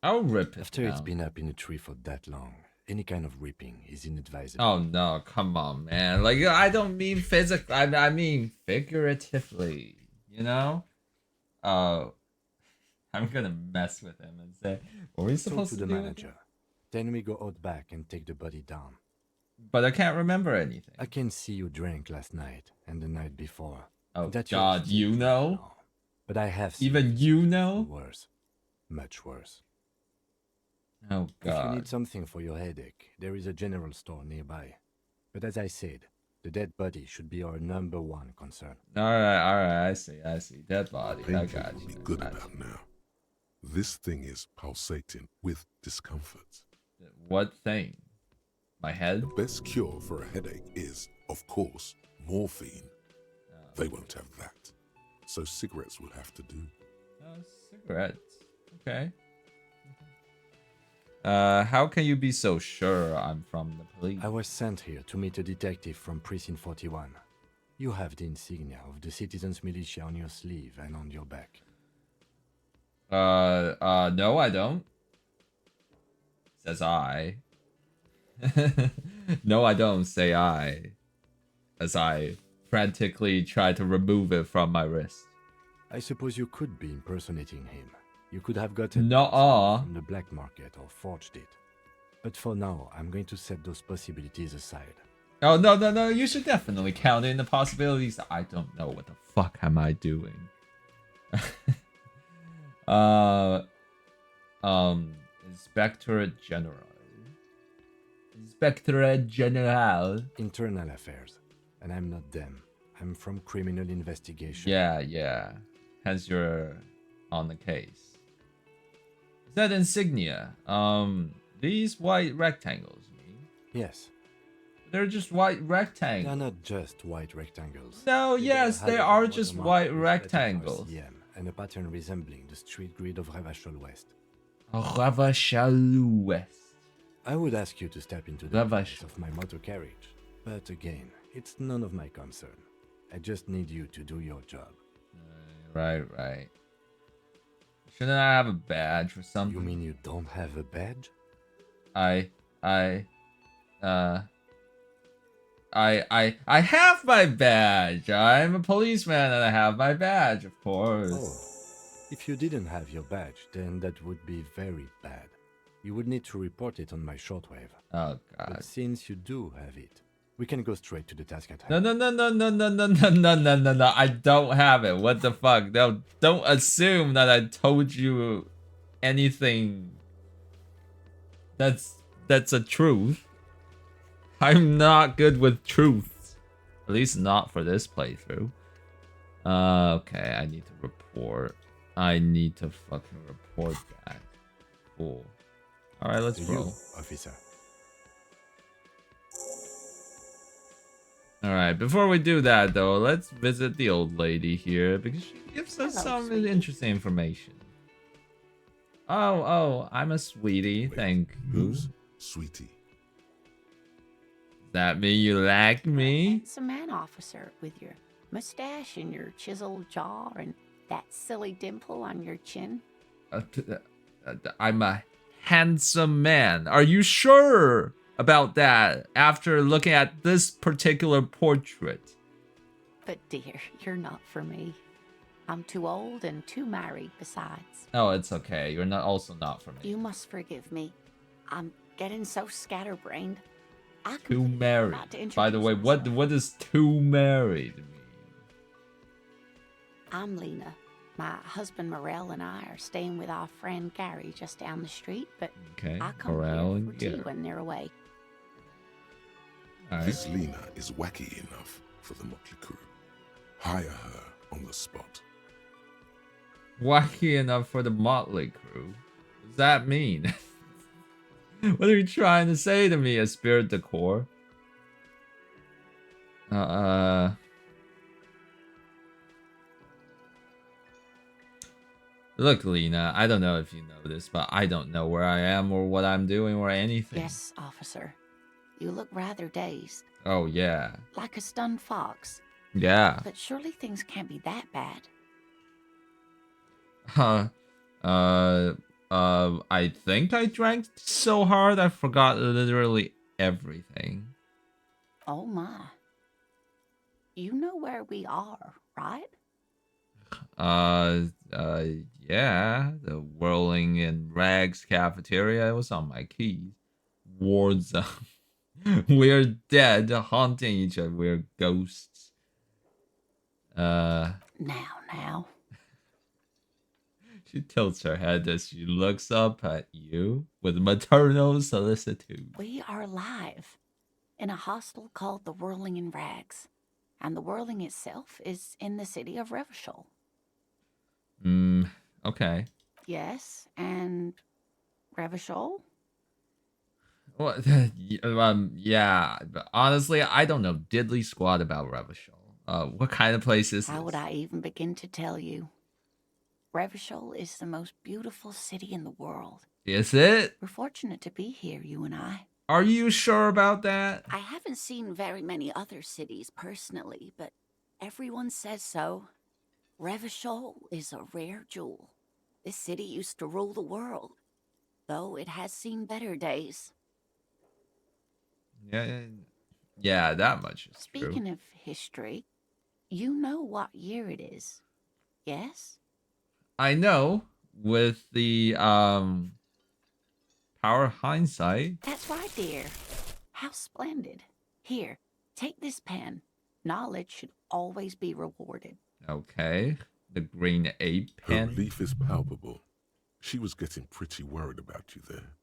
I'll rip it After down. it's been up in a tree for that long, any kind of ripping is inadvisable. Oh no, come on, man. Like, I don't mean physically, I mean figuratively, you know? I'm gonna mess with him and say, what were we Talk supposed to to the do? manager. Then we go out back and take the body down. But I can't remember anything. I can see you drank last night and the night before. Oh That's god, your you know? No. But I have seen Even you know? worse. Much worse. Oh If you god. need something for your headache, there is a general store nearby. But as I said, the dead body should be our #1 concern. Alright, I see. Dead body. I Thinking got will you. be I good got about you. now. This thing is pulsating with discomfort. What thing? My head? The best cure for a headache is, of course, morphine. They won't have that. So cigarettes will have to do. Cigarettes. Okay. How can you be so sure I'm from the police? I was sent here to meet a detective from Precinct 41. You have the insignia of the Citizens Militia on your sleeve and on your back. No, I don't. Says I. No, I don't, say I. As I frantically try to remove it from my wrist. I suppose you could be impersonating him. You could have gotten Nuh-uh. it from the black market or forged it. But for now, I'm going to set those possibilities aside. Oh, no, no, no. You should definitely count in the possibilities. I don't know what the fuck am I doing. uh, Inspectorate General. Inspectorate General. Internal affairs. And I'm not them. I'm from criminal investigation. Yeah, yeah. Hence you're on the case. Is that insignia? These white rectangles, you mean? Yes. They're just white They are rectangles. not just white rectangles. No, They yes, bear they headed are just watermark white with letters rectangles. RCM and a pattern resembling the street grid of Ravachol West. Ravachol West. I would ask you to step into the Ravachol. details of my motor carriage. But again, it's none of my concern. I just need you to do your job. Right, right. Shouldn't I have a badge or something? You mean you don't have a badge? I have my badge. I'm a policeman and I have my badge, of course. Oh, if you didn't have your badge, then that would be very bad. You would need to report it on my shortwave. Oh god. But since you do have it, we can go straight to the task at No, hand. no, no, no, no, no, no, no, no, no, no, no. I don't have it. What the fuck? No, don't assume that I told you anything. That's a truth. I'm not good with truths. At least not for this playthrough. Okay, I need to report. I need to fucking report that. Cool. Alright, let's To you, roll. officer. Alright, before we do that though, let's visit the old lady here because she gives us Hello, some sweetie. interesting information. Oh, I'm a sweetie. Wait, Thank you. Who's Sweetie? That mean you like me? Handsome man, officer, with your mustache and your chiseled jaw and that silly dimple on your chin. I'm a handsome man. Are you sure about that after looking at this particular portrait? But dear, you're not for me. I'm too old and too married besides. Oh, it's okay. You're not for me. You must forgive me. I'm getting so scatterbrained. I Too completely married. forgot to By the way, introduce myself. what does too married mean? I'm Lena. My husband Morel and I are staying with our friend Gary just down the street, but Okay, I come Morel here and for tea Gary. when they're away. Alright. This Lena is wacky enough for the Motley Crew. Hire her on the spot. Wacky enough for the Motley Crew. What does that mean? What are you trying to say to me, Esprit de Corps? Look, Lena, I don't know if you know this, but I don't know where I am or what I'm doing or anything. Yes, officer. You look rather dazed, Oh, yeah. like a stunned fox. Yeah. But surely things can't be that bad. I think I drank so hard I forgot literally everything. Oh my. You know where we are, right? Yeah. The Whirling in Rags cafeteria. It was on my keys. War zone. We're dead, haunting each other. We're ghosts. Now. She tilts her head as she looks up at you with maternal solicitude. We are live in a hostel called the Whirling in Rags. And the Whirling itself is in the city of Revachol. Okay. Yes, and Revachol? Well, yeah, but honestly, I don't know diddly squat about Revachol. What kind of place is How this? would I even begin to tell you? Revachol is the most beautiful city in the world. Is it? We're fortunate to be here, you and I. Are you sure about that? I haven't seen very many other cities personally, but everyone says so. Revachol is a rare jewel. This city used to rule the world, though it has seen better days. Yeah, that much is true. Speaking of history, you know what year it is, yes? I know with the power of hindsight. That's right, dear. How splendid. Here, Take this pen. Knowledge should always be rewarded. Okay. The green ape Her pen. relief is palpable. She was getting pretty worried about you there,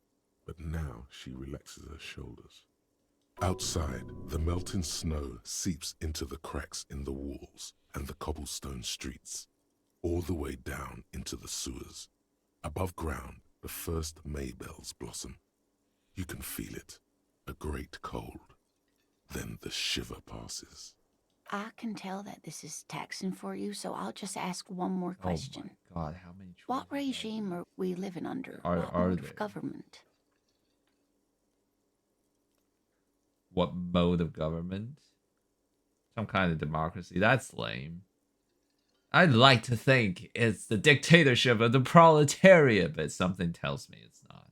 but now she relaxes her shoulders. Outside, the melting snow seeps into the cracks in the walls and the cobblestone streets, all the way down into the sewers. Above ground, the first maybells blossom. You can feel it, a great cold. Then the shiver passes. I can tell that this is taxing for you, so I'll just ask one more question. Oh my god, how many choices What regime are we living under? Are What mode there? of government? What mode of government? Some kind of democracy. That's lame. I'd like to think it's the dictatorship of the proletariat, but something tells me it's not.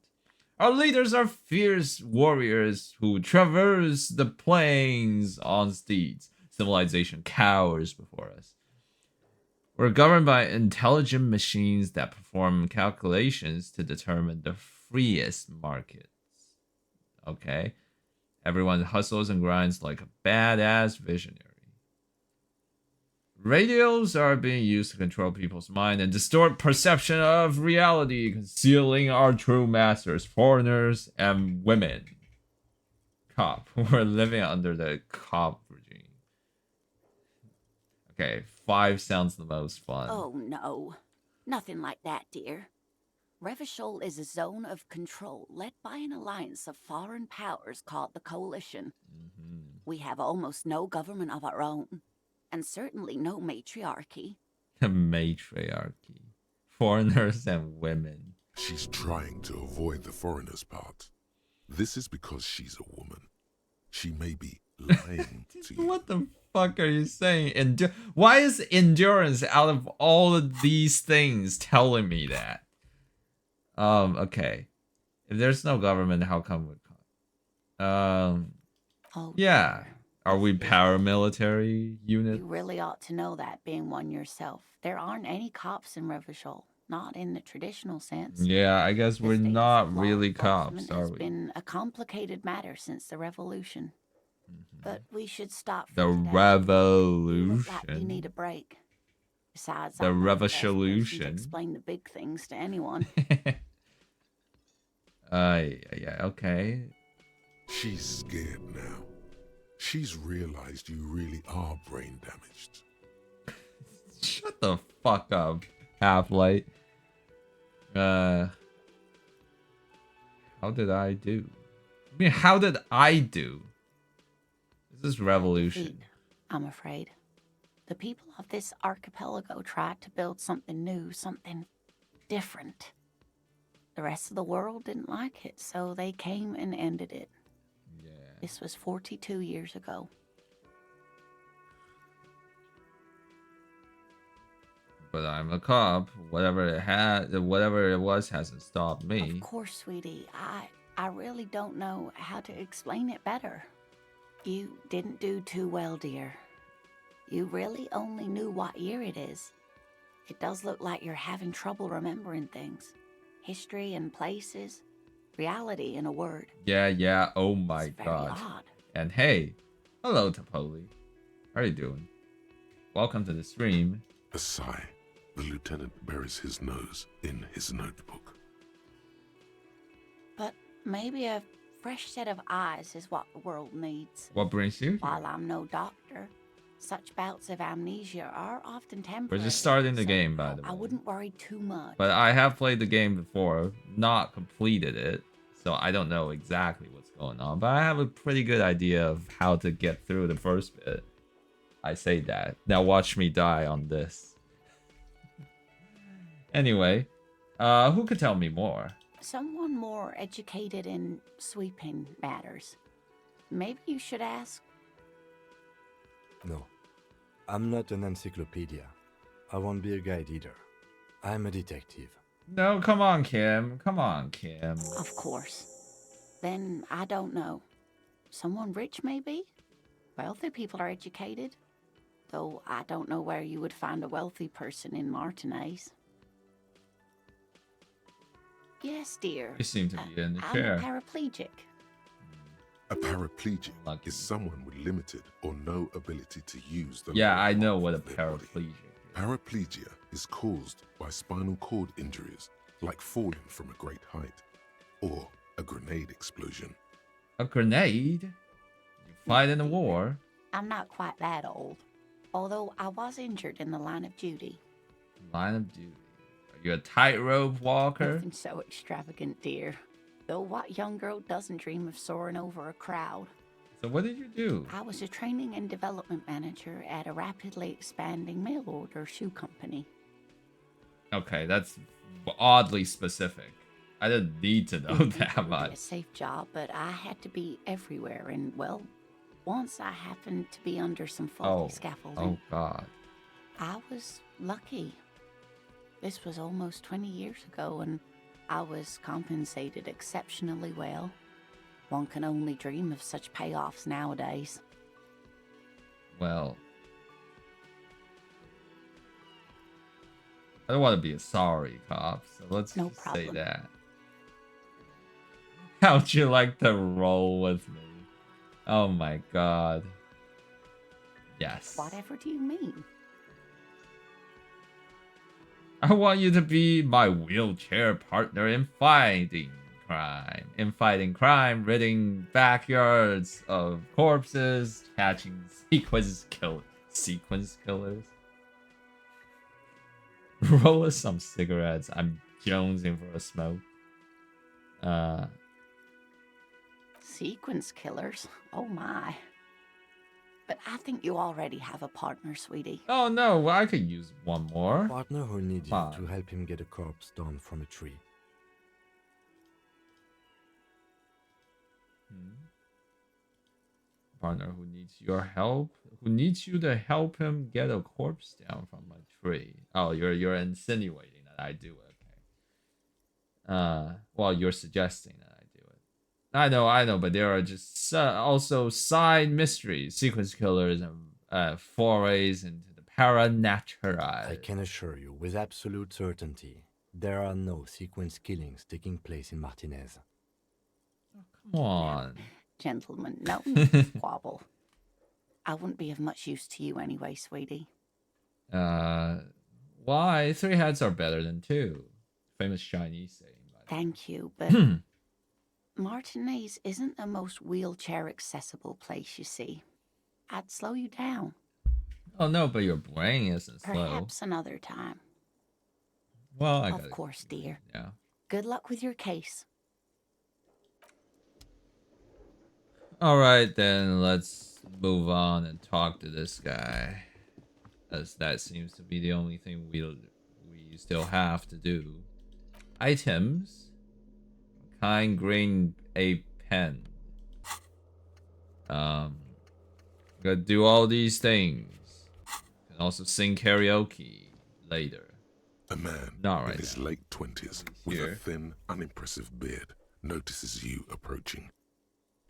Our leaders are fierce warriors who traverse the plains on steeds. Civilization cowers before us. We're governed by intelligent machines that perform calculations to determine the freest markets. Okay? Everyone hustles and grinds like a badass visionary. Radios are being used to control people's mind and distort perception of reality, concealing our true masters, foreigners and women. Cop. We're living under the cop regime. Okay, 5 sounds the most fun. Oh, no. Nothing like that, dear. Revachol is a zone of control led by an alliance of foreign powers called the Coalition. We have almost no government of our own, and certainly no matriarchy. Matriarchy. Foreigners and women. She's trying to avoid the foreigners part. This is because she's a woman. She may be lying to you. What the fuck are you saying? Why is endurance out of all of these things telling me that? Okay. If there's no government, how come we Oh, yeah. dear. Are we paramilitary unit? You really ought to know that, being one yourself. There aren't any cops in Revachol, not in the traditional sense. Yeah, I guess The we're status not of law really cops, enforcement are has we? been a complicated matter since the revolution. But we should stop for The today. You look like you revolution. need a break. Besides, The I'm not the best person to revolution. explain the big things to anyone. Yeah, okay. She's scared now. She's realized you really are brain damaged. Shut the fuck up, Half-Light. How did I do? I mean, how did I do? This is revolution. Defeat, I'm afraid. The people of this archipelago tried to build something new, something different. The rest of the world didn't like it, so they came and ended it. Yeah. This was 42 years ago. But I'm a cop. Whatever it was hasn't stopped me. Of course, sweetie. I really don't know how to explain it better. You didn't do too well, dear. You really only knew what year it is. It does look like you're having trouble remembering things. History and places. Reality, in a word. Yeah. Oh my It's very god. odd. And hey, hello Tapoli. How are you doing? Welcome to the stream. A sigh. The lieutenant buries his nose in his notebook. But maybe a fresh set of eyes is what the world needs. What brings you? While I'm no doctor, such bouts of amnesia are often temporary. We're just starting the so game, by the way. I wouldn't worry too much. But I have played the game before, not completed it, so I don't know exactly what's going on. But I have a pretty good idea of how to get through the first bit. I say that. Now watch me die on this. Anyway, who could tell me more? Someone more educated in sweeping matters. Maybe you should ask. No, I'm not an encyclopedia. I won't be a guide either. I'm a detective. No, come on, Kim. Come on, Kim. Of course. Then I don't know. Someone rich, maybe? Wealthy people are educated. Though I don't know where you would find a wealthy person in Martinez. Yes, dear. You seem to be in the I'm chair. a paraplegic. A paraplegic Lucky. is someone with limited or no ability to use the Yeah, lower I know half what a of their body. paraplegic is. Paraplegia is caused by spinal cord injuries, like falling from a great height, or a grenade explosion. A grenade? You fight in a war? I'm not quite that old, although I was injured in the line of duty. Line of duty. Are you a tightrope walker? Nothing so extravagant, dear. Though what young girl doesn't dream of soaring over a crowd? So what did you do? I was a training and development manager at a rapidly expanding mail order shoe company. Okay, that's oddly specific. I didn't need to know that It would be much. a safe job, but I had to be everywhere, and well, once I happened to be under some faulty scaffolding. Oh God. I was lucky. This was almost 20 years ago, and I was compensated exceptionally well. One can only dream of such payoffs nowadays. Well, I don't want to be a sorry cop, so let's No just say problem. that. How'd you like to roll with me? Oh my God. Yes. Whatever do you mean? I want you to be my wheelchair partner in fighting crime. In fighting crime, ridding backyards of corpses, catching sequence killers. Roll us some cigarettes. I'm jonesing for a smoke. Sequence killers? Oh my. But I think you already have a partner, sweetie. Oh no, well, I could use one more. Partner who needs you Fine. to help him get a corpse down from a tree. Partner who needs your help, who needs you to help him get a corpse down from a tree. Oh, you're insinuating that I do it. Okay. Well, you're suggesting that I do it. I know, but there are just also side mysteries, sequence killers, and forays into the paranatural. I can assure you with absolute certainty, there are no sequence killings taking place in Martinez. Come on. Gentlemen, no need to squabble. I wouldn't be of much use to you anyway, sweetie. Why? 3 heads are better than 2. Famous Chinese saying. Thank you, but Martinez isn't the most wheelchair accessible place, you see. I'd slow you down. Oh no, but your brain isn't slow. Perhaps another time. Well, I got it. Of course, dear. Yeah. Good luck with your case. Alright, then let's move on and talk to this guy. As that seems to be the only thing we still have to do. Items. Kind green a pen. Gotta do all these things. Can also sing karaoke later. A man Not right in his now. late 20s with Here. a thin, unimpressive beard notices you approaching.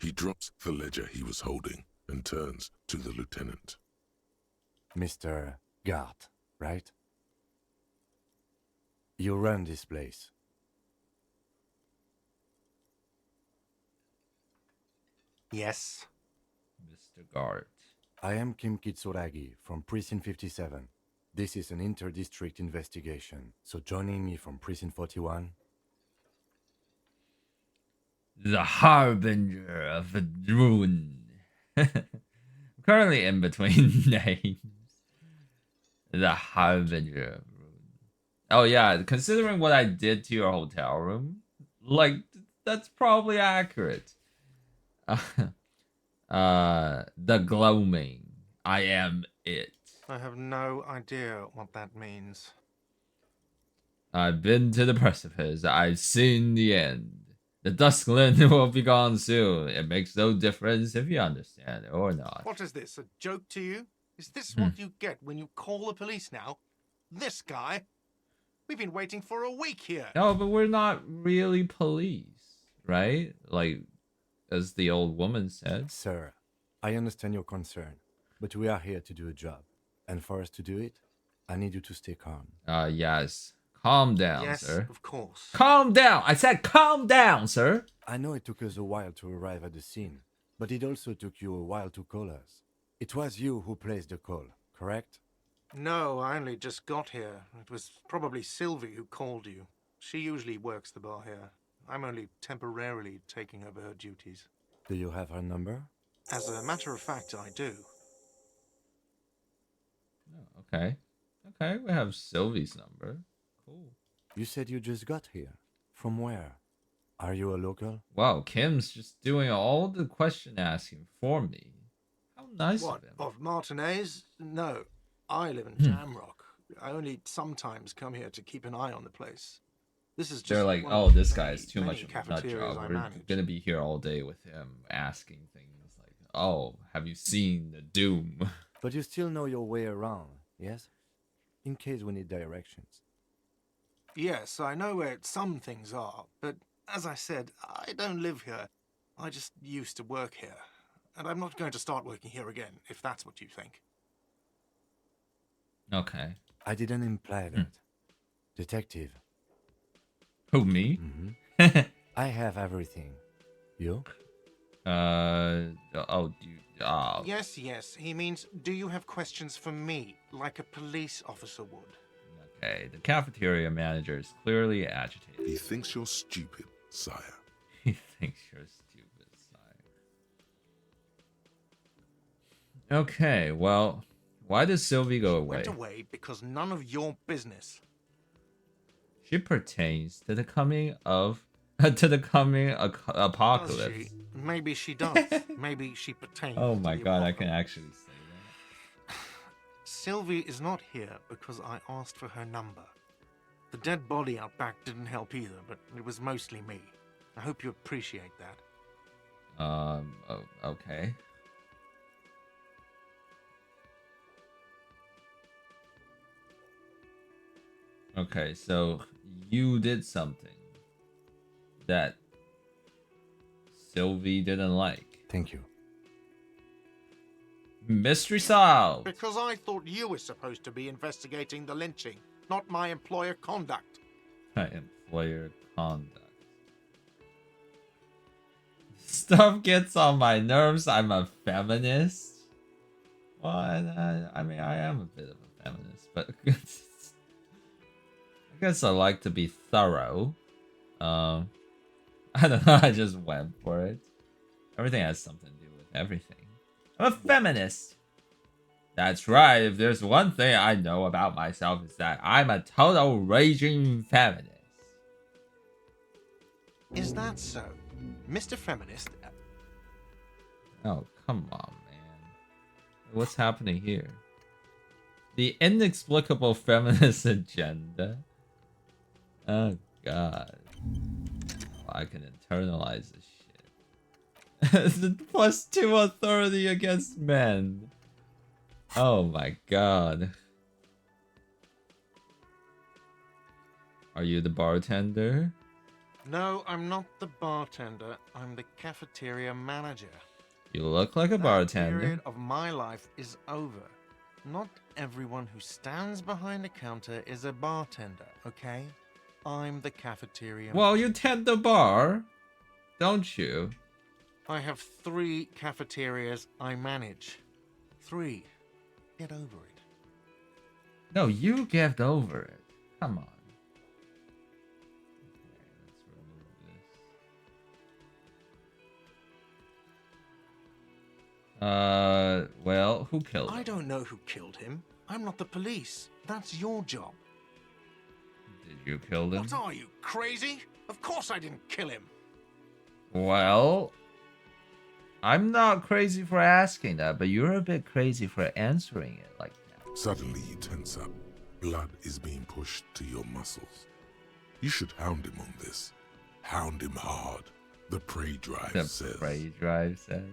He drops the ledger he was holding and turns to the lieutenant. Mr. Gart, right? You run this place. Yes. Mr. Gart. I am Kim Kitsuragi from Precinct 57. This is an inter-district investigation, so joining me from Precinct 41... The Harbinger of Ruin. I'm currently in between names. The Harbinger of Ruin. Oh yeah, considering what I did to your hotel room, like, that's probably accurate. The Gloaming. I am it. I have no idea what that means. I've been to the precipice. I've seen the end. The Duskland will be gone soon. It makes no difference if you understand it or not. What is this, a joke to you? Is this what you get when you call the police now? This guy? We've been waiting for a week here. No, but we're not really police, right? Like, as the old woman said. Sir, I understand your concern, but we are here to do a job. And for us to do it, I need you to stay calm. Yes. Calm down, Yes, sir. of course. Calm down! I said calm down, sir! I know it took us a while to arrive at the scene, But it also took you a while to call us. It was you who placed the call, correct? No, I only just got here. It was probably Sylvie who called you. She usually works the bar here. I'm only temporarily taking over her duties. Do you have her number? As a matter of fact, I do. Oh, okay. Okay, we have Sylvie's number. Cool. You said you just got here. From where? Are you a local? Wow, Kim's just doing all the question asking for me. How nice What, of him. of Martinez? No, I live in Jamrock. I only sometimes come here to keep an eye on the place. This is just They're like, one oh, of this many, guy is too many much of a nut cafeterias job. I We're manage. gonna be here all day with him asking things like, oh, have you seen the Doom? But you still know your way around, yes? In case we need directions. Yes, I know where some things are, but as I said, I don't live here. I just used to work here. And I'm not going to start working here again, if that's what you think. Okay. I didn't imply that. Detective. Who, me? I have everything. You? Oh, you, Yes, yes. He means, do you have questions for me, like a police officer would? Okay, the cafeteria manager is clearly agitated. He thinks you're stupid, sire. He thinks you're stupid, sire. Okay, well, why does Sylvie go away? Went away because none of your business. She pertains to the coming of apocalypse. Does she? Maybe she does. Maybe she pertains. Oh to my the god, I apocalypse. can actually say that. Sylvie is not here because I asked for her number. The dead body out back didn't help either, but it was mostly me. I hope you appreciate that. Okay. Okay, so you did something that Sylvie didn't like. Thank you. Mystery solved! Because I thought you were supposed to be investigating the lynching, not my employer conduct. My employer conduct. Stuff gets on my nerves. I'm a feminist. Well, I mean, I am a bit of a feminist, but I guess I like to be thorough. I don't know. I just went for it. Everything has something to do with everything. I'm a feminist. That's right. If there's one thing I know about myself, is that I'm a total raging feminist. Is that so? Mr. Feminist? Oh, come on, man. What's happening here? The inexplicable feminist agenda. Oh, God. I can internalize this shit. The +2 authority against men. Oh my god. Are you the bartender? No, I'm not the bartender. I'm the cafeteria manager. You look like a That bartender. period of my life is over. Not everyone who stands behind a counter is a bartender, okay? I'm the cafeteria. Well, you tend the bar, don't you? I have 3 cafeterias I manage. 3. Get over it. No, you get over it. Come on. Okay, let's remove this. Well, who killed him? I don't know who killed him. I'm not the police. That's your job. Did you kill him? What are you, crazy? Of course I didn't kill him. Well, I'm not crazy for asking that, but you're a bit crazy for answering it like that. Suddenly you tense up. Blood is being pushed to your muscles. You should hound him on this. Hound him hard. The prey drive The says. prey drive says.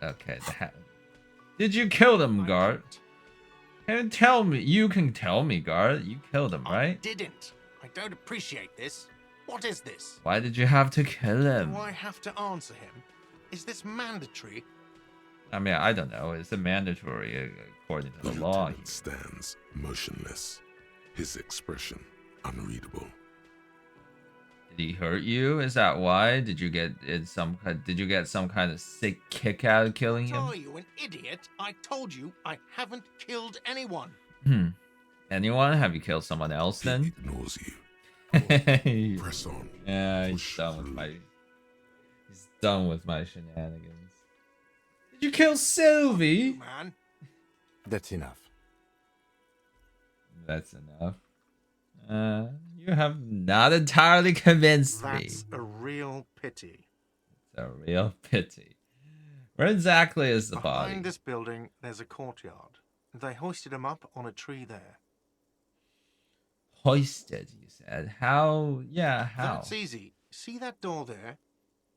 Okay, Did you kill them, Guard? Can tell me. You can tell me, Guard. You killed him, I right? didn't. I don't appreciate this. What is this? Why did you have to kill him? Do I have to answer him? Is this mandatory? I mean, I don't know. It's a mandatory according to The the law. lieutenant stands motionless, his expression unreadable. Did he hurt you? Is that why? Did you get Did you get some kind of sick kick out of killing What him? are you, an idiot? I told you I haven't killed anyone. Anyone? Have you killed someone else He then? ignores you. Press on. Yeah, Push through. He's done with my shenanigans. Did you kill Sylvie? Man. That's enough. That's enough. You have not entirely convinced me. That's a real pity. It's a real pity. Where exactly is the body? Behind this building, there's a courtyard. They hoisted him up on a tree there. Hoisted, you said. How? Yeah, how? That's easy. See that door there?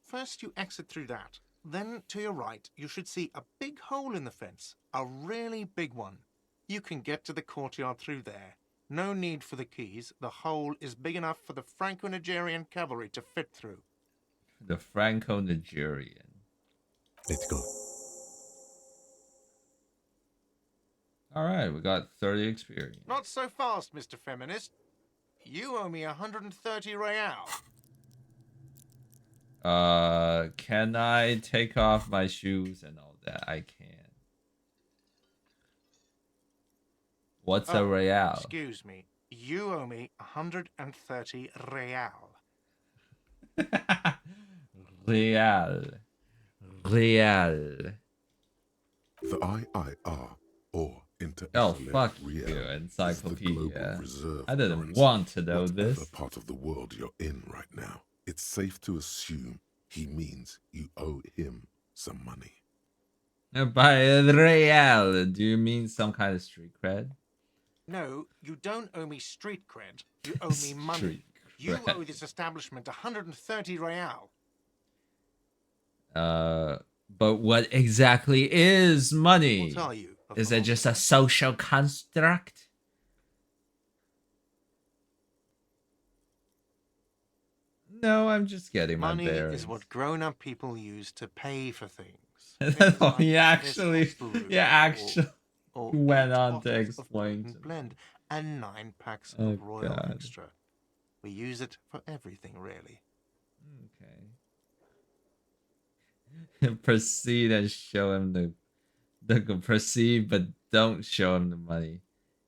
First you exit through that. Then to your right, you should see a big hole in the fence. A really big one. You can get to the courtyard through there. No need for the keys. The hole is big enough for the Franco-Nigerian cavalry to fit through. The Franco-Nigerian. Let's go. Alright, we got 30 experience. Not so fast, Mr. Feminist. You owe me 130 real. Can I take off my shoes and all that? I can. What's a real? Excuse me. You owe me 130 real. Real. Real. The IIR, or Oh, Inter-Isolate fuck Real, you, is the global encyclopedia. reserve I didn't currency. want to know Whatever this. part of the world you're in right now, it's safe to assume he means you owe him some money. By real, do you mean some kind of street cred? No, you don't owe me street cred. You owe me money. Street You cred. owe this establishment 130 real. But what exactly is money? What are you? Is it just a social construct? No, I'm just getting my Money bearings. is what grown-up people use to pay for things. Oh, he actually or went 8 on to bottles of explain Gordon to me. Blend and 9 packs Oh, of Royal God. Extra. We use it for everything, really. Okay. Proceed and show him the proceed, but don't show him the money.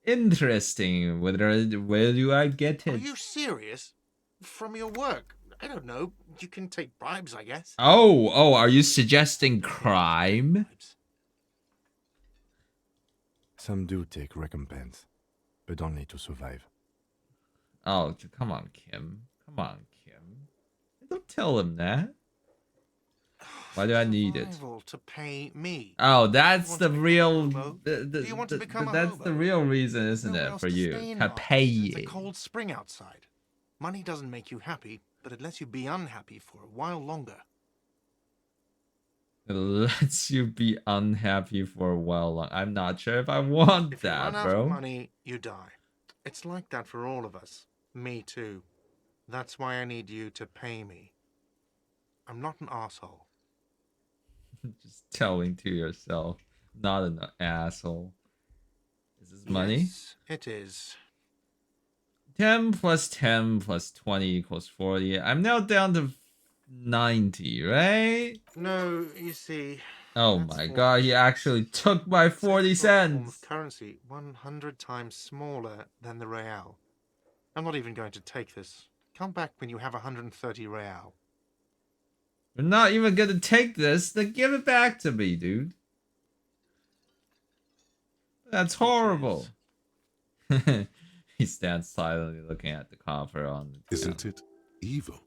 Interesting. Where do I get Are it? you serious? From your work? I don't know. You can take bribes, I guess. Oh, are you suggesting crime? Some do take recompense, but only to survive. Oh, come on, Kim. Come on, Kim. Don't tell him that. Why do I need it? Survival to pay me. Oh, that's the Do real. you want to become a That's hobo? the real reason, isn't Nowhere it, else for to you stay in to life. pay It's a you? cold spring outside. Money doesn't make you happy, but it lets you be unhappy for a while longer. It lets you be unhappy for a while long. I'm not sure if I want If you run that, out of bro. money, you die. It's like that for all of us. Me too. That's why I need you to pay me. I'm not an asshole. Just telling to yourself, not an asshole. Is this money? Yes, it is. 10 plus 10 plus 20 equals 40. I'm now down to 90, right? No, you see. Oh that's my 40 god, he cents. actually took my 40 It's a form of cents. currency 100 times smaller than the real. I'm not even going to take this. Come back when you have 130 real. We're not even gonna take this, then give it back to me, dude. That's horrible. He stands silently looking at the coffer on the Isn't it evil?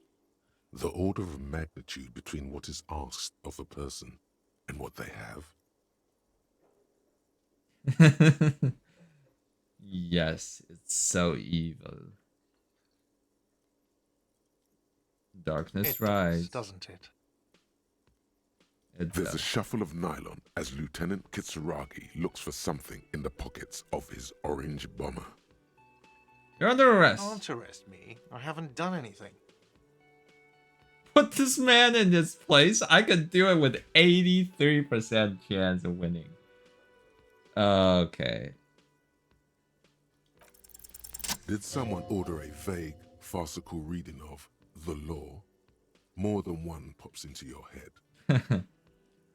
The order of magnitude between what is asked of a person and what they have. Yes, it's so evil. Darkness It rise. does, doesn't it? It There's a does. shuffle of nylon as Lieutenant Kitsuragi looks for something in the pockets of his orange bomber. You're under arrest. Don't arrest me. I haven't done anything. Put this man in this place. I could do it with 83% chance of winning. Okay. Did someone order a vague, farcical reading of the law, more than one pops into your head.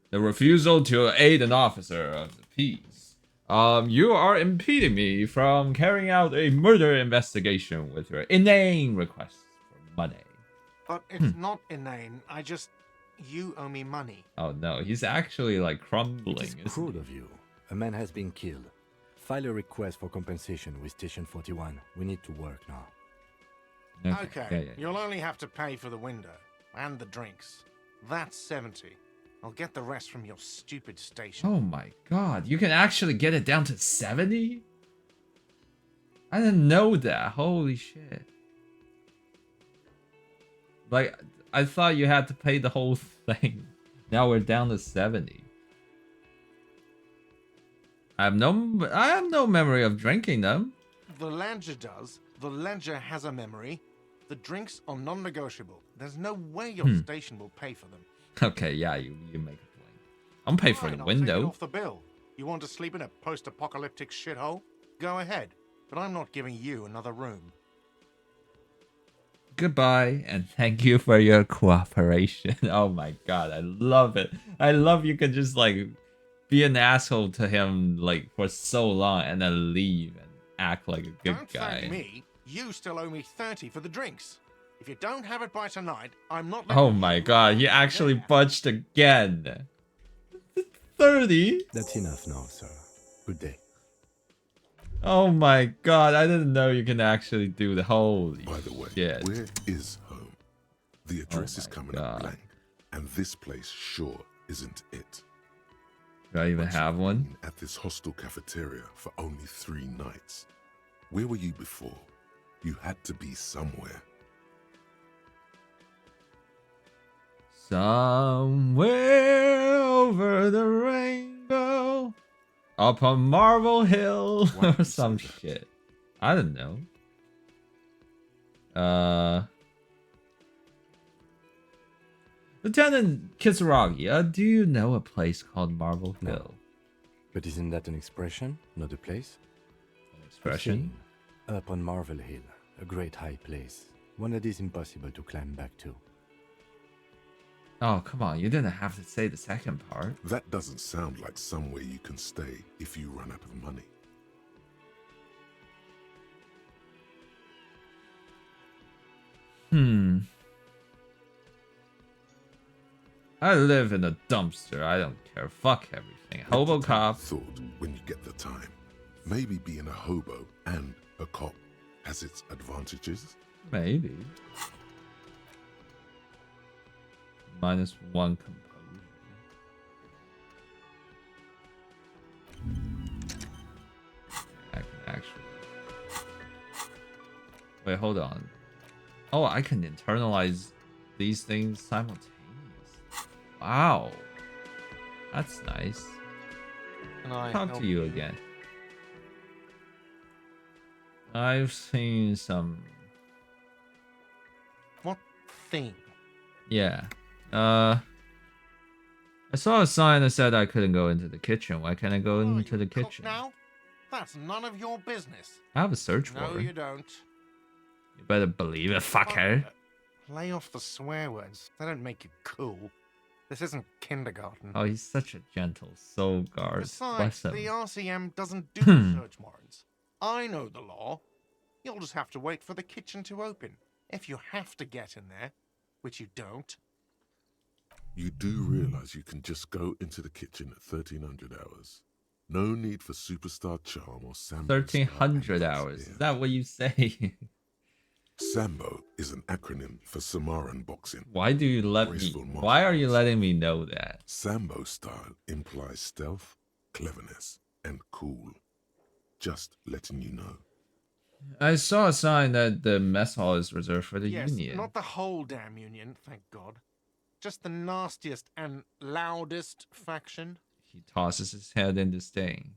The refusal to aid an officer of the peace. You are impeding me from carrying out a murder investigation with your inane requests for money. But it's not inane. You owe me money. Oh no, he's actually like crumbling. It is isn't cruel he? of you. A man has been killed. File a request for compensation with Station 41. We need to work now. Okay, Yeah. you'll only have to pay for the window and the drinks. That's 70. I'll get the rest from your stupid station. Oh my god, you can actually get it down to 70? I didn't know that. Holy shit. Like, I thought you had to pay the whole thing. Now we're down to 70. I have no memory of drinking them. The ledger does. The ledger has a memory. The drinks are non-negotiable. There's no way your station will pay for them. Okay, yeah, you make a point. I'm pay for Fine, the I'll take it window. off the bill. You want to sleep in a post-apocalyptic shithole? Go ahead, but I'm not giving you another room. Goodbye, and thank you for your cooperation. Oh my god, I love it. I love you can just like be an asshole to him like for so long and then leave and act like a good Don't guy. thank me. You still owe me 30 for the drinks. If you don't have it by tonight, I'm not. Oh letting my you god, he out actually there. budged again. 30? That's enough now, sir. Good day. Oh my god, I didn't know you can actually do the holy By the way, shit. where is home? The address is my coming God. up blank, and this place sure isn't it. Do I even But have you've one? been at this hostel cafeteria for only 3 nights. Where were you before? You had to be somewhere. Somewhere over the rainbow, up on Marble Hill, Why or did you some say that? shit. I don't know. Lieutenant Kisaragi, do you know a place called Marble No. Hill? But isn't that an expression, not a place? An expression? Up on Marvel Hill, a great high place. One that is impossible to climb back to. Oh, come on, you didn't have to say the second part. That doesn't sound like somewhere you can stay if you run out of money. I live in a dumpster. I don't care. Fuck everything. Hobo Entertain cop. Thought when you get the time. Maybe being a hobo and a cop has its advantages. Maybe. -1 composure. I can actually. Wait, hold on. Oh, I can internalize these things simultaneously. Wow. That's nice. Can I Talk help to you again. I've seen some. What thing? Yeah. I saw a sign that said I couldn't go into the kitchen. Why can't I go Oh, into you the cook kitchen? now? That's none of your business. I have a search No, warrant. you don't. You better believe it, fucker. Lay off the swear words. They don't make you cool. This isn't kindergarten. Oh, he's such a gentle soul guard. Besides, Bless the him. RCM doesn't do search warrants. I know the law. You'll just have to wait for the kitchen to open. If you have to get in there, which you don't. You do realize you can just go into the kitchen at 1300 hours. No need for superstar charm or Sambo. 1300 hours. Is that what you say? Sambo is an acronym for Samaran boxing. Why do you let me? Graceful martial Why are you arts. letting me know that? Sambo style implies stealth, cleverness, and cool. Just letting you know. I saw a sign that the mess hall is reserved for the Yes, union. not the whole damn union, thank God. Just the nastiest and loudest faction. He tosses his head in disdain.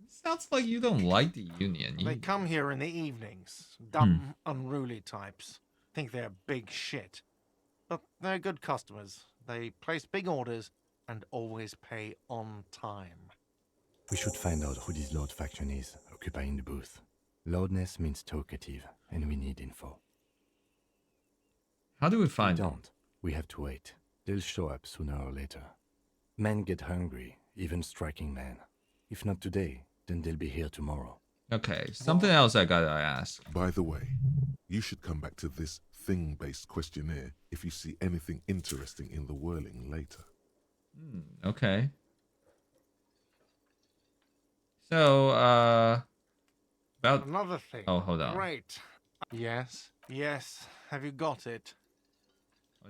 Sounds like you don't like the union. They You- come here in the evenings. Dumb, unruly types. Think they're big shit. But they're good customers. They place big orders and always pay on time. We should find out who this Lord faction is, occupying the booth. Loudness means talkative, and we need info. How do we We find them? don't. We have to wait. They'll show up sooner or later. Men get hungry, even striking men. If not today, then they'll be here tomorrow. Okay, something else I gotta ask. By the way, you should come back to this thing-based questionnaire if you see anything interesting in the whirling later. Okay. So, about... Another thing. Oh, hold on. Great. Yes, yes. Have you got it?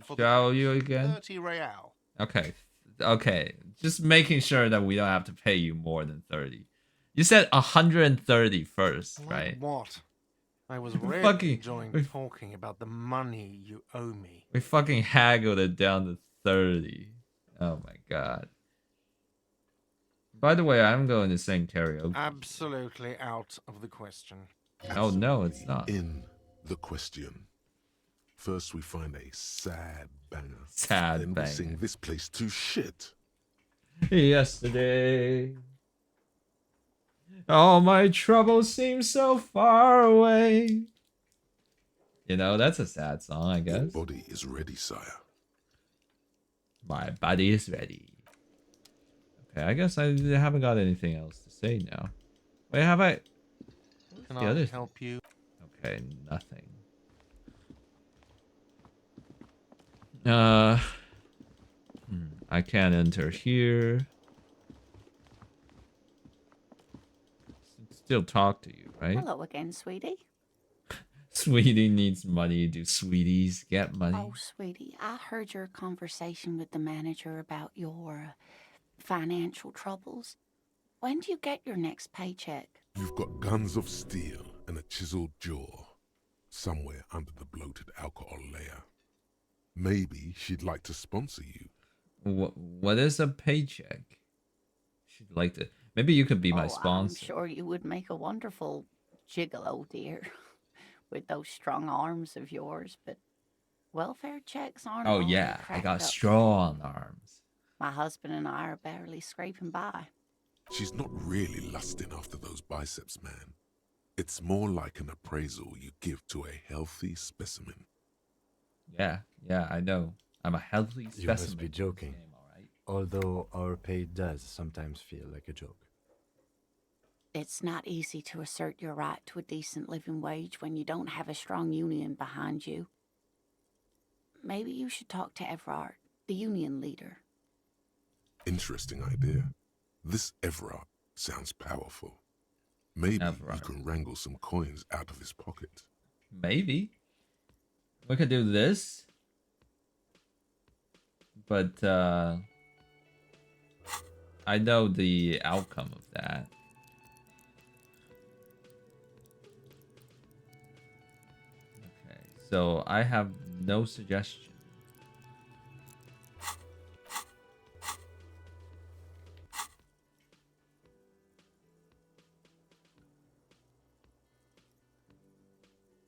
For the Shall price, you again? 30 real. Okay. Okay. Just making sure that we don't have to pay you more than 30. You said 130 first, Like right? what? I was really Fucking- enjoying we- talking about the money you owe me. We fucking haggled it down to 30. Oh my god. By the way, I'm going to sing karaoke. Absolutely out of the question. Oh no, it's not. In the question. First we find a sad banger. Sad then banger. we sing this place to shit. Yesterday, all my troubles seem so far away. You know, that's a sad song, I Your guess. body is ready, sire. My body is ready. Okay, I guess I haven't got anything else to say now. Wait, have I? Can the I other help you? Okay, nothing. I can't enter here. Still talk to you, right? Hello again, sweetie. Sweetie needs money. Do sweeties get money? Oh, sweetie, I heard your conversation with the manager about your financial troubles. When do you get your next paycheck? You've got guns of steel and a chiseled jaw somewhere under the bloated alcohol layer. Maybe she'd like to sponsor you. What is a paycheck? She'd like to. Maybe you could be my I'm sponsor. sure you would make a wonderful gigolo, dear, with those strong arms of yours, but welfare checks aren't Oh all yeah, I cracked got up. strong arms. My husband and I are barely scraping by. She's not really lusting after those biceps, man. It's more like an appraisal you give to a healthy specimen. Yeah, I know. I'm a healthy specimen. You must be joking. Game, all right? Although our pay does sometimes feel like a joke. It's not easy to assert your right to a decent living wage when you don't have a strong union behind you. Maybe you should talk to Everard, the union leader. Interesting idea. This Everard sounds powerful. Maybe Everard. you can wrangle some coins out of his pocket. Maybe we could do this, but I know the outcome of that. Okay, so I have no suggestion.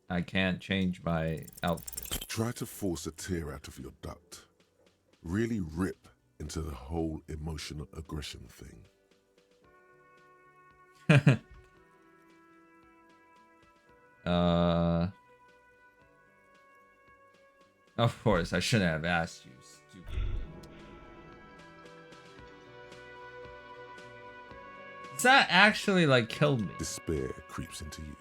I can't change my outfit. Try to force a tear out of your duct. Really rip into the whole emotional aggression thing. Of course, I shouldn't have asked you, stupid. Does that actually like kill me? Despair creeps into you.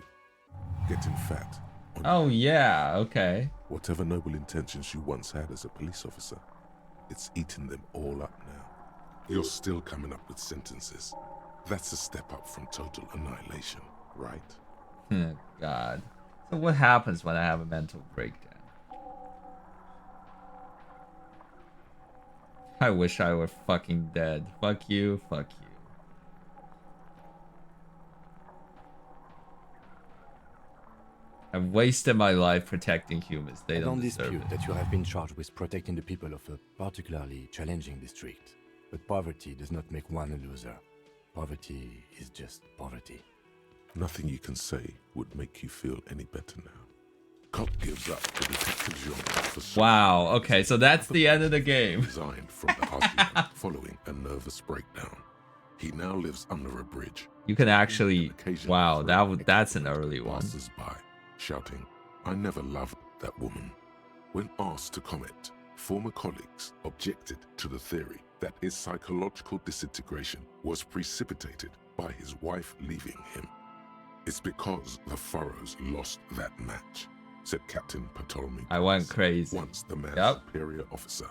Getting fat. On Oh yeah, okay. whatever noble intentions you once had as a police officer, it's eating them all up now. You're still coming up with sentences. That's a step up from total annihilation, right? God. So what happens when I have a mental breakdown? I wish I were fucking dead. Fuck you, fuck you. I've wasted my life protecting humans. They I don't don't deserve dispute it. that you have been charged with protecting the people of a particularly challenging district. But poverty does not make one a loser. Poverty is just poverty. Nothing you can say would make you feel any better now. Cop gives up the detective genre for some Wow, okay, so that's the end of the game. resigned from the Heartland following a nervous breakdown. He now lives under a bridge. You can actually... Occasionally Wow, throw that's an early one. passers by, shouting, "I never loved that woman." When asked to comment, former colleagues objected to the theory that his psychological disintegration was precipitated by his wife leaving him. "It's because the Furrows lost that match," said Captain Ptolemy. I went crazy. Once the man's Yep. superior officer.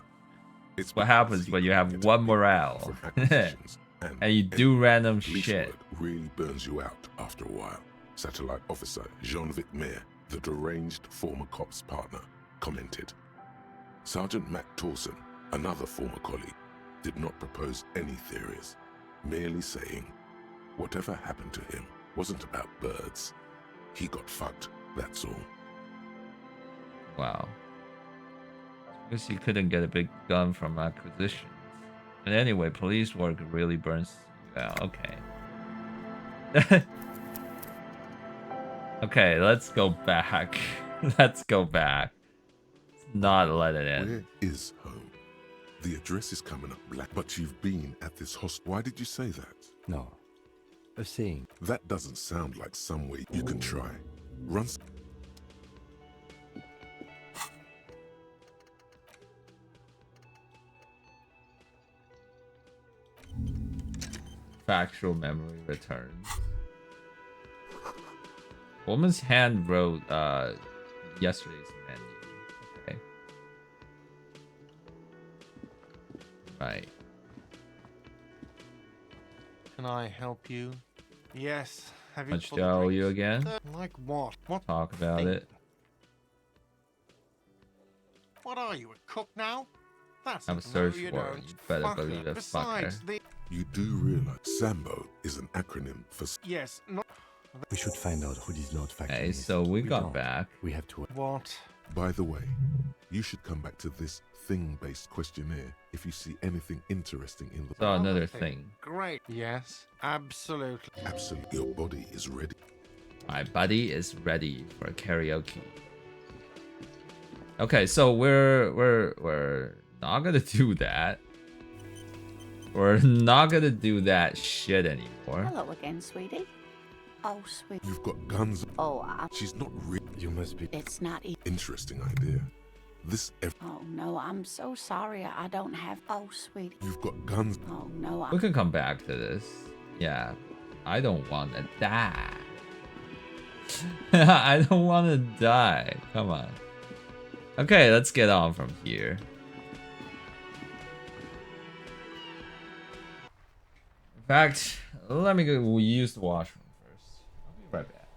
It's What happens when you have one morale from acquisitions and you do random police shit? work really burns you out after a while. Satellite officer Jean-Vic Mayer, the deranged former cop's partner, commented. Sergeant Matt Torson, another former colleague, did not propose any theories, merely saying, whatever happened to him wasn't about birds. He got fucked, that's all. Wow. Because you couldn't get a big gun from acquisitions. But anyway, police work really burns you out. Okay. Okay, let's go back. Let's go back. Let's not let it in. Where is home? The address is coming up black, but you've been at this hostel. Why did you say that? No. A saying. That doesn't sound like some way you can try. Run. Factual memory returns. Woman's hand wrote yesterday's menu. Okay. Right. Can I help you? Yes. Have you Much full do I owe drinks? you again? Like what? What? Talk about thing? it. What are you, a cook now? That's I'm a no, search you warrant. don't. You better Fucker. believe it, Besides, fucker. You do realize Sambo is an acronym for... Yes, not... We should find out who this Lord Faction Okay, is. so we got don't. back. We have to... What? By the way, you should come back to this thing-based questionnaire if you see anything interesting in the... So another Another thing. Great. Yes, absolutely. Absolutely, your body is ready. My buddy is ready for karaoke. Okay, so we're not gonna do that. We're not gonna do that shit anymore. Hello again, sweetie. Oh, sweet. You've got guns. Oh, She's not really... You must be... it's not e- Interesting idea. This... Oh, no, I'm so sorry. I don't have... Oh, sweetie. You've got guns. Oh, no, We can come back to this. Yeah. I don't want to die. I don't want to die. Come on. Okay, let's get on from here. In fact, let me go use the washroom first. I'll be right back.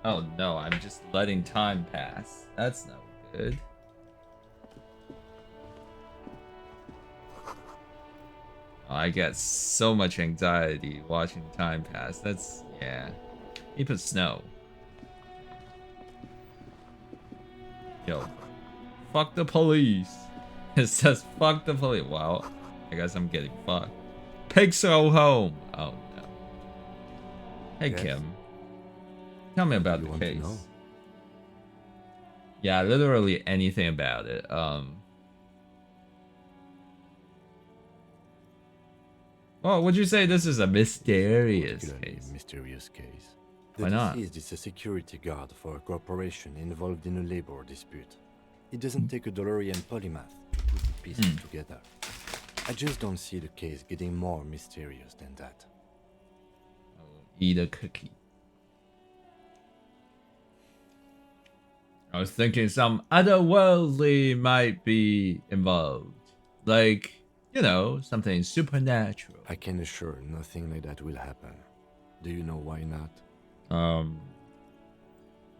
Oh no, I'm just letting time pass. That's not good. Oh, I get so much anxiety watching time pass. That's, yeah. He put snow. Yo. Fuck the police. It says fuck the police. Well, I guess I'm getting fucked. Pixel home. Oh no. Hey Yes? Kim, tell me about You the want to case. know? Yeah, literally anything about it. Well, would you say this is a mysterious Particularly case? mysterious case. The Why not? deceased is a security guard for a corporation involved in a labor dispute. It doesn't take a DeLorean polymath to put the pieces together. I just don't see the case getting more mysterious than that. Eat a cookie. I was thinking some otherworldly might be involved. Like, you know, something supernatural. I can assure nothing like that will happen. Do you know why not?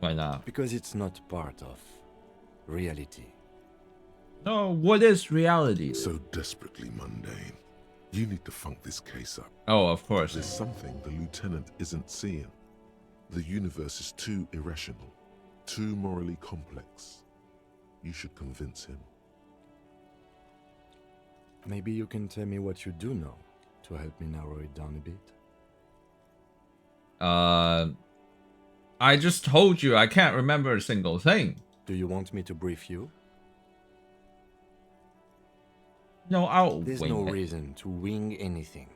Why not? Because it's not part of reality. No, what is reality? So desperately mundane. You need to funk this case up. Oh, of course. There's something the lieutenant isn't seeing. The universe is too irrational, too morally complex. You should convince him. Maybe you can tell me what you do know to help me narrow it down a bit. I just told you I can't remember a single thing. Do you want me to brief you? No, I'll There's wing no it. reason to wing anything.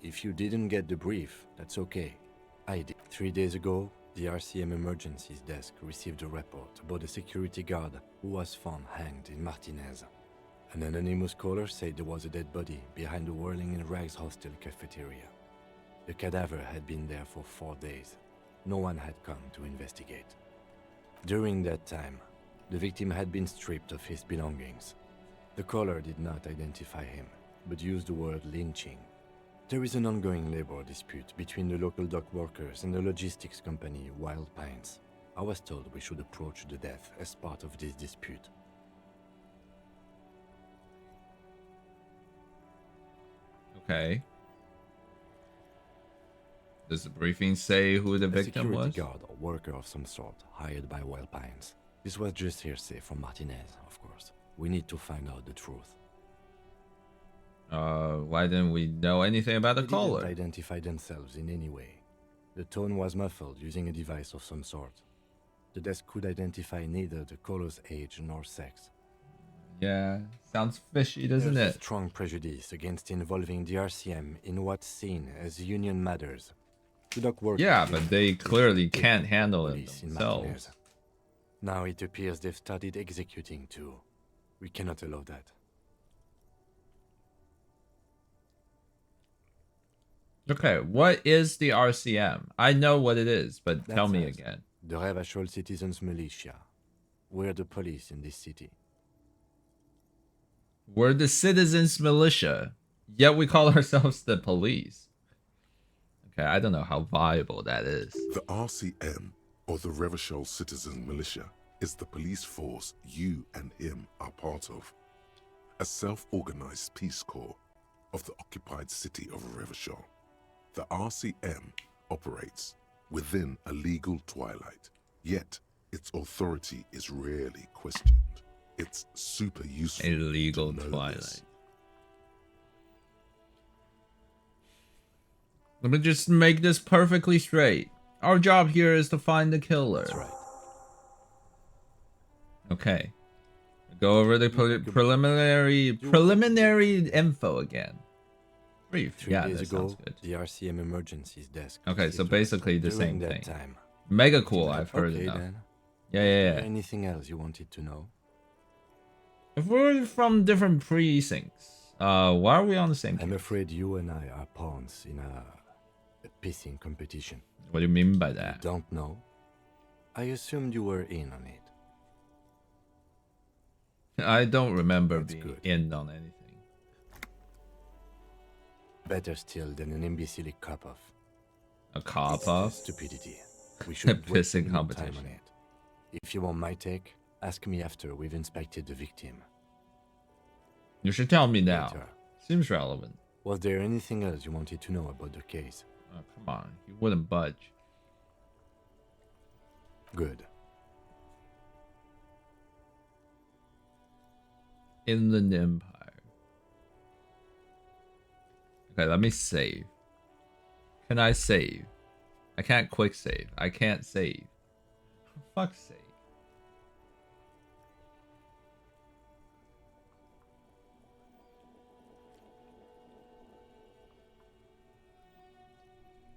If you didn't get the brief, that's okay. I did. 3 days ago, the RCM Emergencies Desk received a report about a security guard who was found hanged in Martinez. An anonymous caller said there was a dead body behind the Whirling in Rags hostel cafeteria. The cadaver had been there for 4 days. No one had come to investigate. During that time, the victim had been stripped of his belongings. The caller did not identify him, but used the word lynching. There is an ongoing labor dispute between the local dock workers and the logistics company Wild Pines. I was told we should approach the death as part of this dispute. Okay. Does the briefing say who the A victim was? security guard or worker of some sort hired by Wild Pines. This was just hearsay from Martinez, of course. We need to find out the truth. Why didn't we know anything about the They caller? didn't identify themselves in any way. The tone was muffled using a device of some sort. The desk could identify neither the caller's age nor sex. Yeah, sounds fishy, doesn't There's a it? strong prejudice against involving the RCM in what's seen as union matters. The dock workers Yeah, didn't but they clearly take can't the handle it police in themselves. Martinez. Now it appears they've started executing too. We cannot allow that. Okay, what is the RCM? I know what it is, but tell That's me us, again. The Revachol Citizens Militia. We're the police in this city. We're the citizens militia, yet we call ourselves the police. Okay, I don't know how viable that is. The RCM, or the Revachol Citizen Militia, is the police force you and him are part of. A self-organized peace corps of the occupied city of Revachol. The RCM operates within a legal twilight, yet its authority is rarely questioned. It's super useful A legal to know twilight. this. Let me just make this perfectly straight. Our job here is to find the killer. That's right. Okay. Go over the preliminary info again. Brief. 3 Yeah, days that ago, sounds good. the RCM Emergencies Desk. Okay, so received a basically report. the same During that thing. time. Mega cool, I've heard Okay, enough. then. Yeah, Is yeah, there yeah. anything else you wanted to know? If we're from different precincts, why are we on the same I'm case? afraid you and I are pawns in a pissing competition. What do you mean by You that? don't know? I assumed you were in on it. I don't remember That's being good. in on anything. Better still than an imbecile cop-off. A cop-off? Stupidity. We shouldn't waste Pissing any more time competition. on it. If you want my take, ask me after we've inspected the victim. You should tell me now. Later. Seems relevant. Was there anything else you wanted to know about the case? Oh, come on. You wouldn't budge. Good. Inland Empire. Okay, let me save. Can I save? I can't quick save. I can't save. For fuck's sake.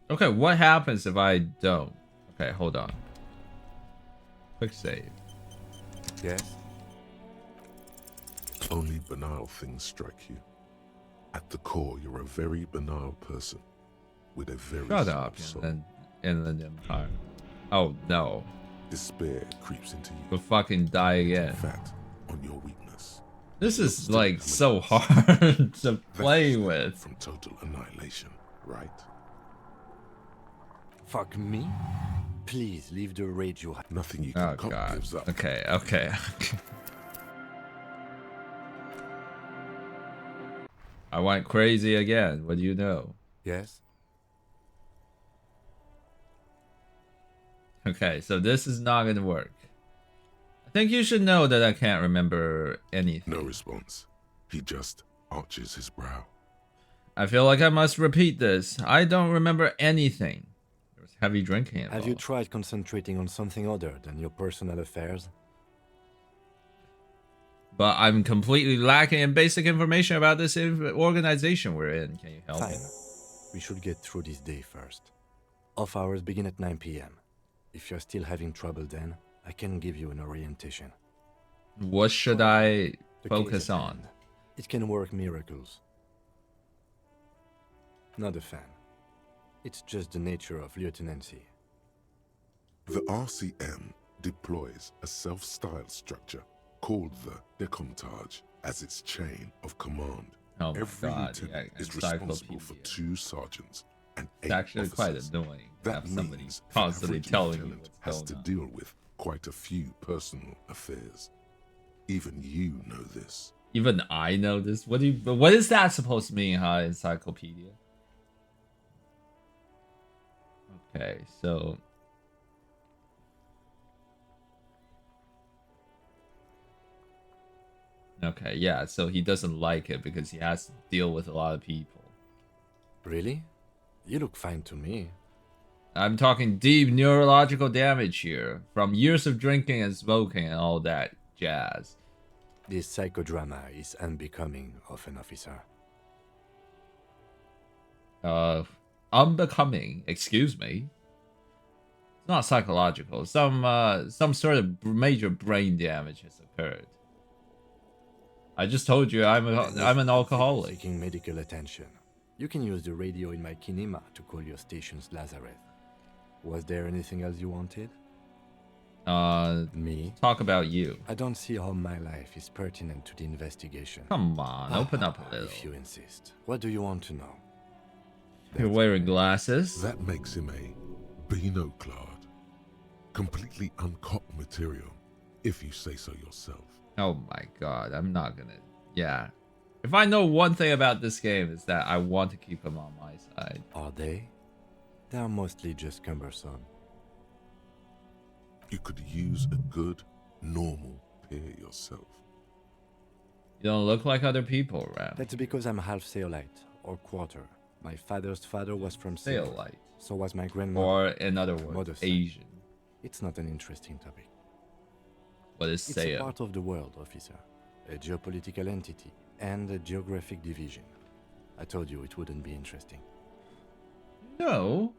Okay, what happens if I don't? Okay, hold on. Quick save. Yes? Only banal things strike you. At the core, you're a very banal person with a very Shut small up, soul. Inland Empire. Oh no. Despair creeps into you. We'll fucking die again. In fact, on your weakness. This You're is still like limitless. so hard to play That's with. from total annihilation, right? Fuck me? Please leave the rage you have. Nothing you can Oh cop god. gives up. Okay, okay. I went crazy again. What do you know? Yes? Okay, so this is not gonna work. I think you should know that I can't remember anything. No response. He just arches his brow. I feel like I must repeat this. I don't remember anything. There was heavy drinking involved. Have you tried concentrating on something other than your personal affairs? But I'm completely lacking in basic information about this organization we're in. Can you help me? Fine. We should get through this day first. Off hours begin at 9 p.m. If you're still having trouble then, I can give you an orientation. What should I The focus case at on? hand. It can work miracles. Not a fan. It's just the nature of lieutenancy. The RCM deploys a self-styled structure called the Decomptage as its chain of command. Oh my Every god, lieutenant yeah, is responsible for encyclopedia. 2 sergeants and 8 It's actually quite officers. annoying to That have somebody means the constantly average telling you lieutenant what's has to going on. deal with quite a few personal affairs. Even you know this. Even I know this. What is that supposed to mean, huh? Encyclopedia. Okay, so okay, yeah, so he doesn't like it because he has to deal with a lot of people. Really? You look fine to me. I'm talking deep neurological damage here from years of drinking and smoking and all that jazz. This psychodrama is unbecoming of an officer. Unbecoming, excuse me. It's not psychological. Some sort of major brain damage has occurred. I just told you I'm an alcoholic. Seeking medical attention. You can use the radio in my kinema to call your station's Lazareth. Was there anything else you wanted? Me? Talk about you. I don't see how my life is pertinent to the investigation. Come on, open up a little. If you insist. What do you want to know? You're wearing glasses. That makes him a Beano-clad, completely uncopped material, if you say so yourself. Oh my god, I'm not gonna. Yeah. If I know one thing about this game, is that I want to keep them on my side. Are they? They are mostly just cumbersome. You could use a good, normal pair yourself. You don't look like other people around. That's because I'm half Seolite, or quarter. My father's father was from Seoul. Seolite. So was my grandmother. Or, in other words, Mother's side. Asian. It's not an interesting topic. What is It's a Seo? part of the world, officer. A geopolitical entity and a geographic division. I told you it wouldn't be interesting. No.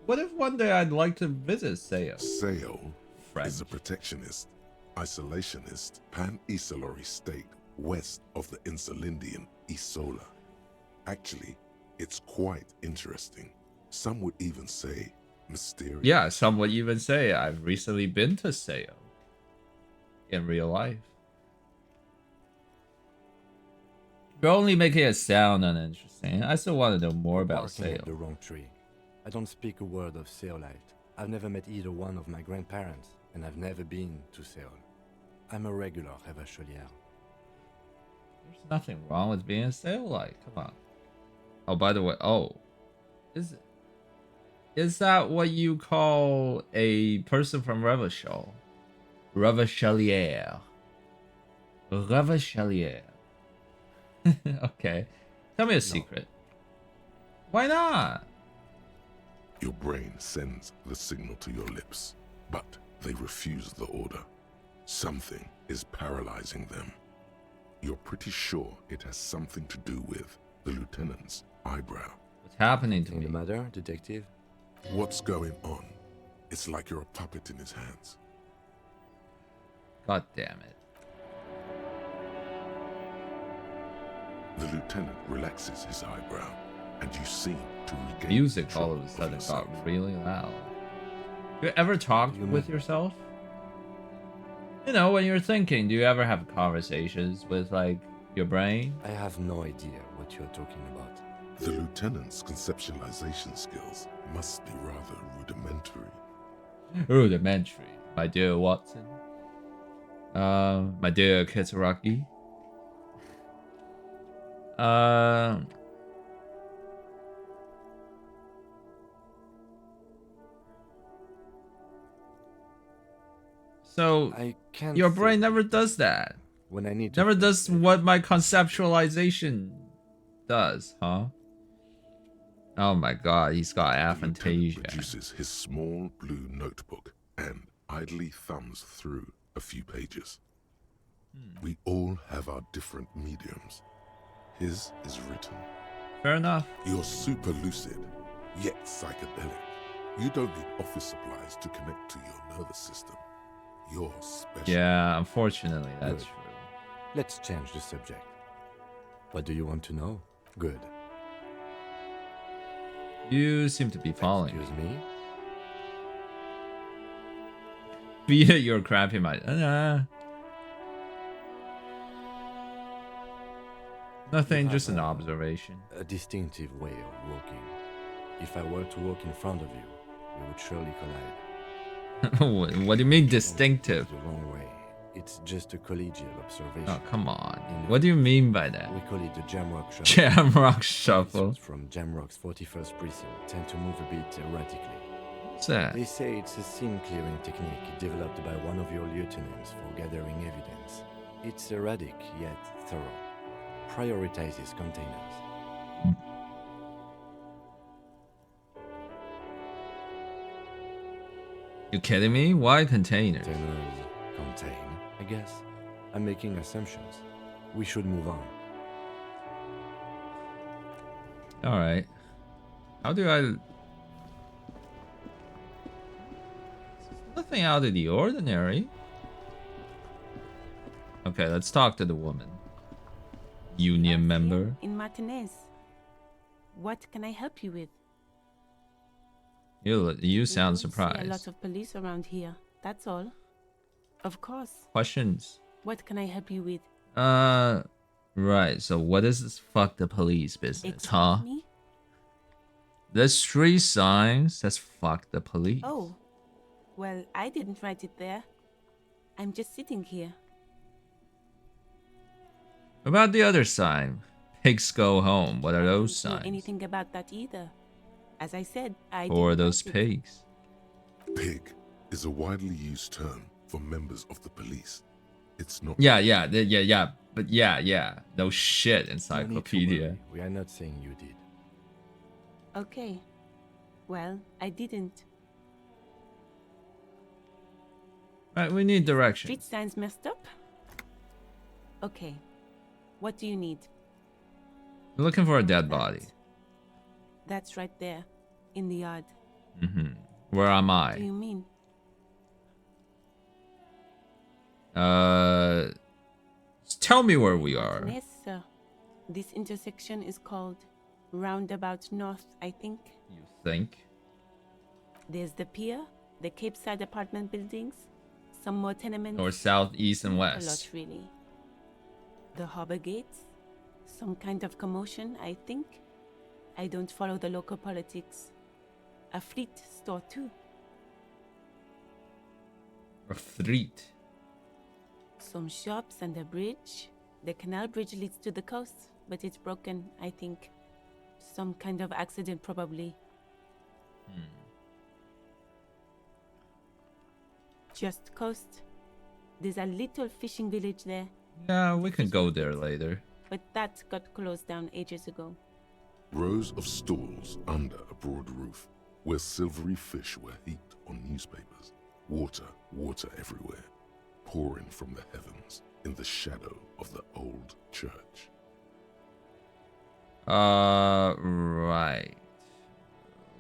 What if one day I'd like to visit Seo? Seo French. is a protectionist, isolationist, pan-Isolari state west of the Insulindian Isola. Actually, it's quite interesting. Some would even say mysterious. Yeah, some would even say I've recently been to Seo. In real life. You're only making it sound uninteresting. I still want to know more about Barking at the Seo. wrong tree. I don't speak a word of Seolite. I've never met either one of my grandparents, and I've never been to Seoul. I'm a regular Revacholier. There's nothing wrong with being a Seolite. Come on. Oh, by the way, is that what you call a person from Revachol? Revacholier. Revacholier. Okay. Tell me a secret. Why not? Your brain sends the signal to your lips, but they refuse the order. Something is paralyzing them. You're pretty sure it has something to do with the lieutenant's eyebrow. What's happening to Anything the me? matter, detective? What's going on? It's like you're a puppet in his hands. God damn it. The lieutenant relaxes his eyebrow, and you seem to regain Music control all of a sudden yourself. got really loud. You ever talk You with mean? yourself? You know, when you're thinking, do you ever have conversations with, like, your brain? I have no idea what you're talking about. The lieutenant's conceptualization skills must be rather rudimentary. Rudimentary, my dear Watson. My dear Kitsuraki. So I can't your brain think never does that. when I need to Never think, does maybe. what my conceptualization does, huh? Oh my god, he's got The lieutenant aphantasia. produces his small blue notebook and idly thumbs through a few pages. We all have our different mediums. His is written. Fair enough. You're super lucid, yet psychedelic. You don't need office supplies to connect to your nervous system. You're special. Yeah, unfortunately, that's Good. true. Let's change the subject. What do you want to know? Good. You seem to be following Excuse me. me? Be it your crappy mind. Nothing, You just have an a- observation. A distinctive way of walking. If I were to walk in front of you, we would surely collide. What do you mean Don't distinctive? take the wrong way. It's just a collegial observation. Oh, come on. What do you mean by that? We call it the Jamrock Shuffle. Jamrock Shuffle. Citizens from Jamrock's 41st precinct tend to move a bit erratically. What's that? They say it's a scene-clearing technique developed by one of your lieutenants for gathering evidence. It's erratic yet thorough. Prioritizes containers. You kidding me? Why containers? Containers contain, I guess. I'm making assumptions. We should move on. Alright. How do I... Nothing out of the ordinary. Okay, let's talk to the woman. Union member. In Martinez. What can I help you with? You We sound don't see surprised. a lot of police around here. That's all. Of course. Questions? What can I help you with? Right. So what is this fuck the police business, Excuse huh? me? There's 3 signs. That's fuck the police. Oh. Well, I didn't write it there. I'm just sitting here. What about the other sign? Pigs go home. What are I those don't know signs? anything about that either. As I said, I Or didn't those write it. pigs? Pig is a widely used term for members of the police. It's not. Yeah. But yeah. No shit, No need to encyclopedia. worry. We are not saying you did. Okay. Well, I didn't. Right, we need direction. Street signs messed up? Okay. What do you need? We're looking for a dead body. That's right there. In the yard. Where am What do I? you mean? Tell me where we are. Yes, sir. This intersection is called Roundabout North, I think. You think? There's the pier, the Cape Side apartment buildings, some more tenements. North, south, east, and A lot, west. really. The harbor gates, some kind of commotion, I think. I don't follow the local politics. A fleet store, too. Or fleet. Some shops and a bridge. The canal bridge leads to the coast, but it's broken, I think. Some kind of accident, probably. Just coast. There's a little fishing village there, Yeah, we can go there later. but that got closed down ages ago. Rows of stalls under a broad roof, where silvery fish were heaped on newspapers. Water, water everywhere, pouring from the heavens in the shadow of the old church. Right.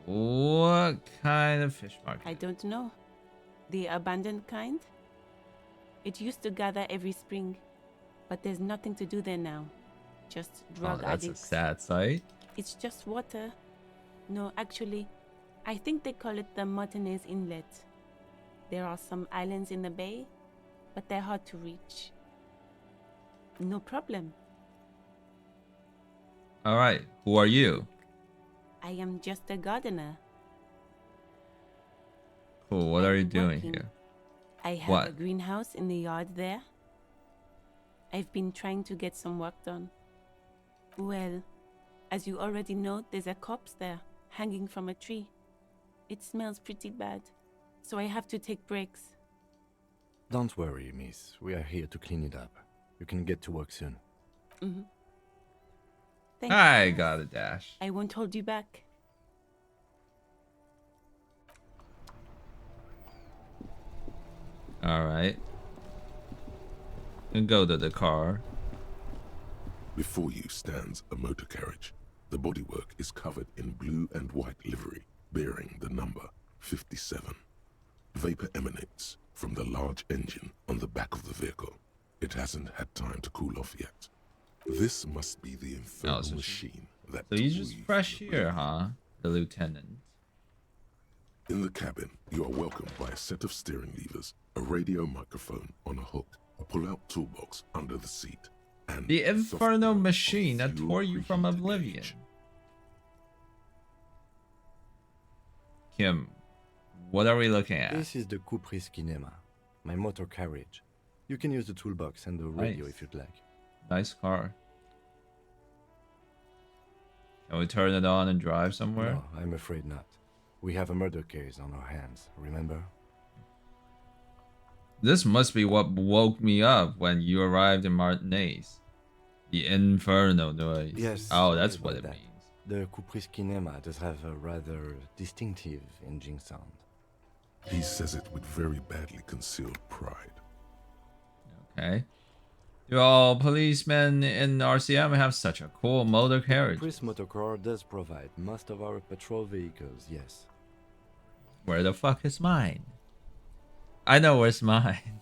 What kind of fish market? I don't know. The abandoned kind? It used to gather every spring, but there's nothing to do there now. Just drug that's addicts. a sad sight. It's just water. No, actually, I think they call it the Martinez Inlet. There are some islands in the bay, but they're hard to reach. No problem. All right. Who are you? I am just a gardener. Cool. What are you I'm doing working. here? I have What? a greenhouse in the yard there. I've been trying to get some work done. Well, as you already know, there's a corpse there, hanging from a tree. It smells pretty bad, so I have to take breaks. Don't worry, miss. We are here to clean it up. You can get to work soon. Mm-hmm. Thank I you. got a dash. I won't hold you back. All right. And go to the car. Before you stands a motor carriage. The bodywork is covered in blue and white livery, bearing the number 57. Vapor emanates from the large engine on the back of the vehicle. It hasn't had time to cool off yet. This must be the infernal so machine that... So he's tore just you fresh from the here, blue. huh? The lieutenant. In the cabin, you are welcomed by a set of steering levers, a radio microphone on a hook, a pull-out toolbox under the seat, and The soft infernal glow of machine that fuel tore you from preheater oblivion. gauge. Kim, what are we looking at? This is the Kupris Kinema, my motor carriage. You can use the toolbox and the radio Nice. if you'd like. Nice car. Can we turn it on and drive somewhere? No, I'm afraid not. We have a murder case on our hands, remember? This must be what woke me up when you arrived in Martinez. The infernal noise. Yes, Oh, sorry that's what about it that. means. The Kupris Kinema does have a rather distinctive engine sound. He says it with very badly concealed pride. Okay. Do all policemen in RCM have such a cool motor carriage? Kupris Motorcar does provide most of our patrol vehicles, yes. Where the fuck is mine? I know where's mine.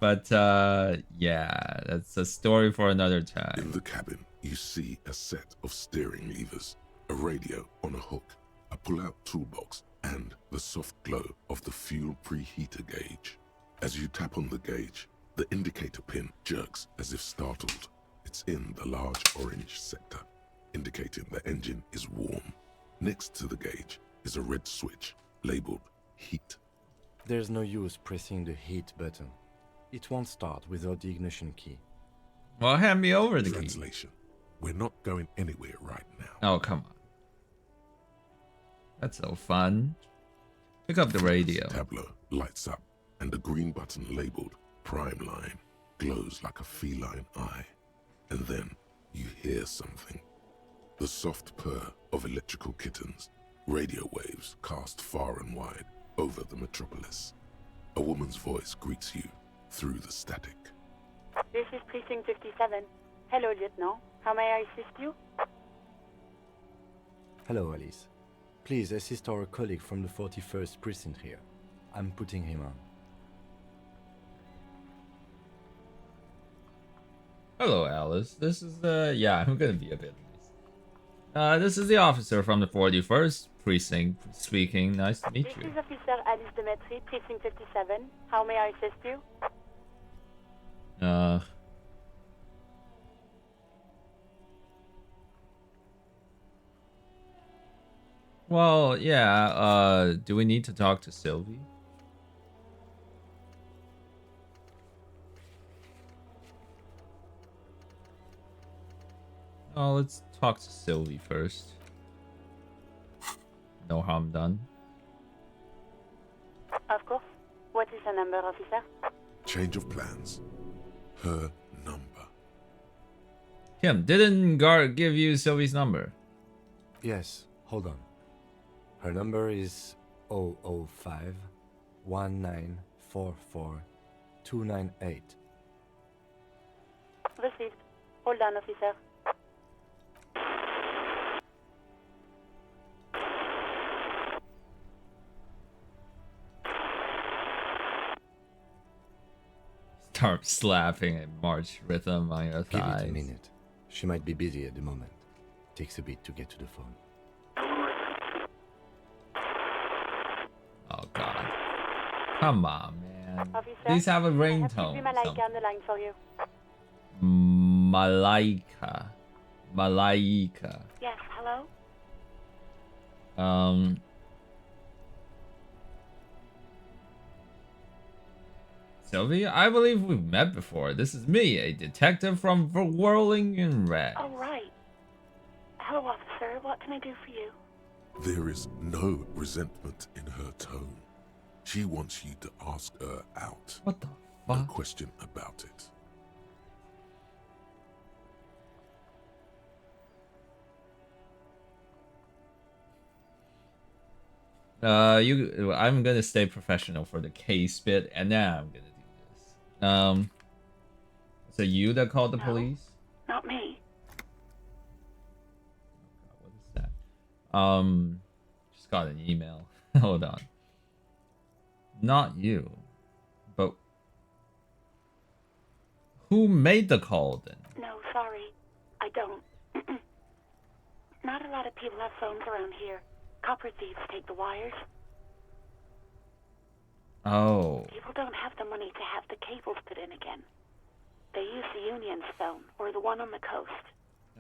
But yeah, that's a story for another In time. the cabin, you see a set of steering levers, a radio on a hook, a pull-out toolbox, and the soft glow of the fuel preheater gauge. As you tap on the gauge, the indicator pin jerks as if startled. It's in the large orange sector, indicating the engine is warm. Next to the gauge is a red switch labeled heat. There's no use pressing the heat button. It won't start without the ignition key. Well, hand me over the key. Translation: we're not going anywhere right now. Oh, come on. That's so fun. Pick up the radio. Tableau lights up, and the green button labeled Prime Line glows like a feline eye. And then you hear something. The soft purr of electrical kittens, radio waves cast far and wide over the metropolis. A woman's voice greets you through the static. This is Precinct 57. Hello, Lieutenant. How may I assist you? Hello, Alice. Please assist our colleague from the 41st precinct here. I'm putting him on. Hello, Alice. This is yeah, I'm gonna be a bit nice. This is the officer from the 41st precinct speaking. Nice to meet This you. is Officer Alice Demetri, Precinct 57. How may I assist you? Well, yeah, do we need to talk to Sylvie? Oh, let's talk to Sylvie first. No harm done. Of course. What is the number, officer? Change of plans. Her number. Kim, didn't Guard give you Sylvie's number? Yes, hold on. Her number is 005 1944 298. Received. Hold on, officer. Start slapping a march rhythm on your Give thighs. it a minute. She might be busy at the moment. Takes a bit to get to the phone. Oh god. Come on, man. Officer, Please have a I have ringtone. Sylvie or Malaika something. on the line for you. Malaika. Malaika. Yes, hello? Sylvie, I believe we've met before. This is me, a detective from Whirling in Red. Oh, right. Hello, officer. What can I do for you? There is no resentment in her tone. She wants you to ask her out. What the No fuck? question about it. I'm gonna stay professional for the case bit, and then I'm gonna do this. So you that called the No. police? Not me. What is that? Just got an email. Hold on. Not you, but who made the call then? No, sorry. I don't. Not a lot of people have phones around here. Copper thieves take the wires. Oh, People don't have the money to have the cables put in again. They use the Union's phone, or the one on the coast.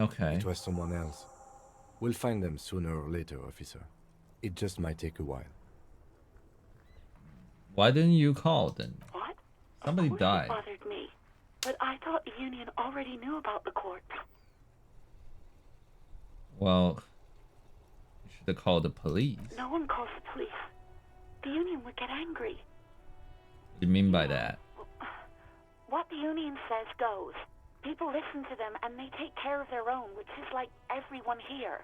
okay. It was someone else. We'll find them sooner or later, officer. It just might take a while. Why didn't you call then? What? Somebody Of course died. It bothered me. But I thought the Union already knew about the corpse. Well, you should have called the police. No one calls the police. The Union would get angry. What do you mean by that? What the Union says goes. People listen to them and they take care of their own, which is like everyone here.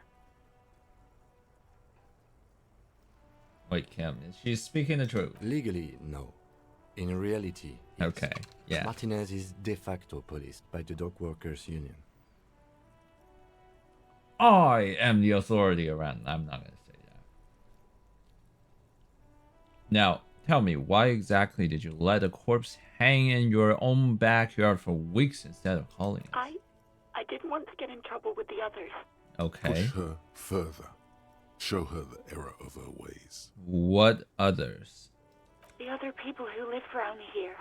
Wait, Kim, is she speaking the truth? Legally, no. In reality, yes. Okay, yeah. Martinez is de facto policed by the Dock Workers Union. I am the authority around. I'm not gonna say that. Now, tell me, why exactly did you let a corpse hang in your own backyard for weeks instead of calling us? I didn't want to get in trouble with the others. Okay. Push her further. Show her the error of her ways. What others? The other people who live around here.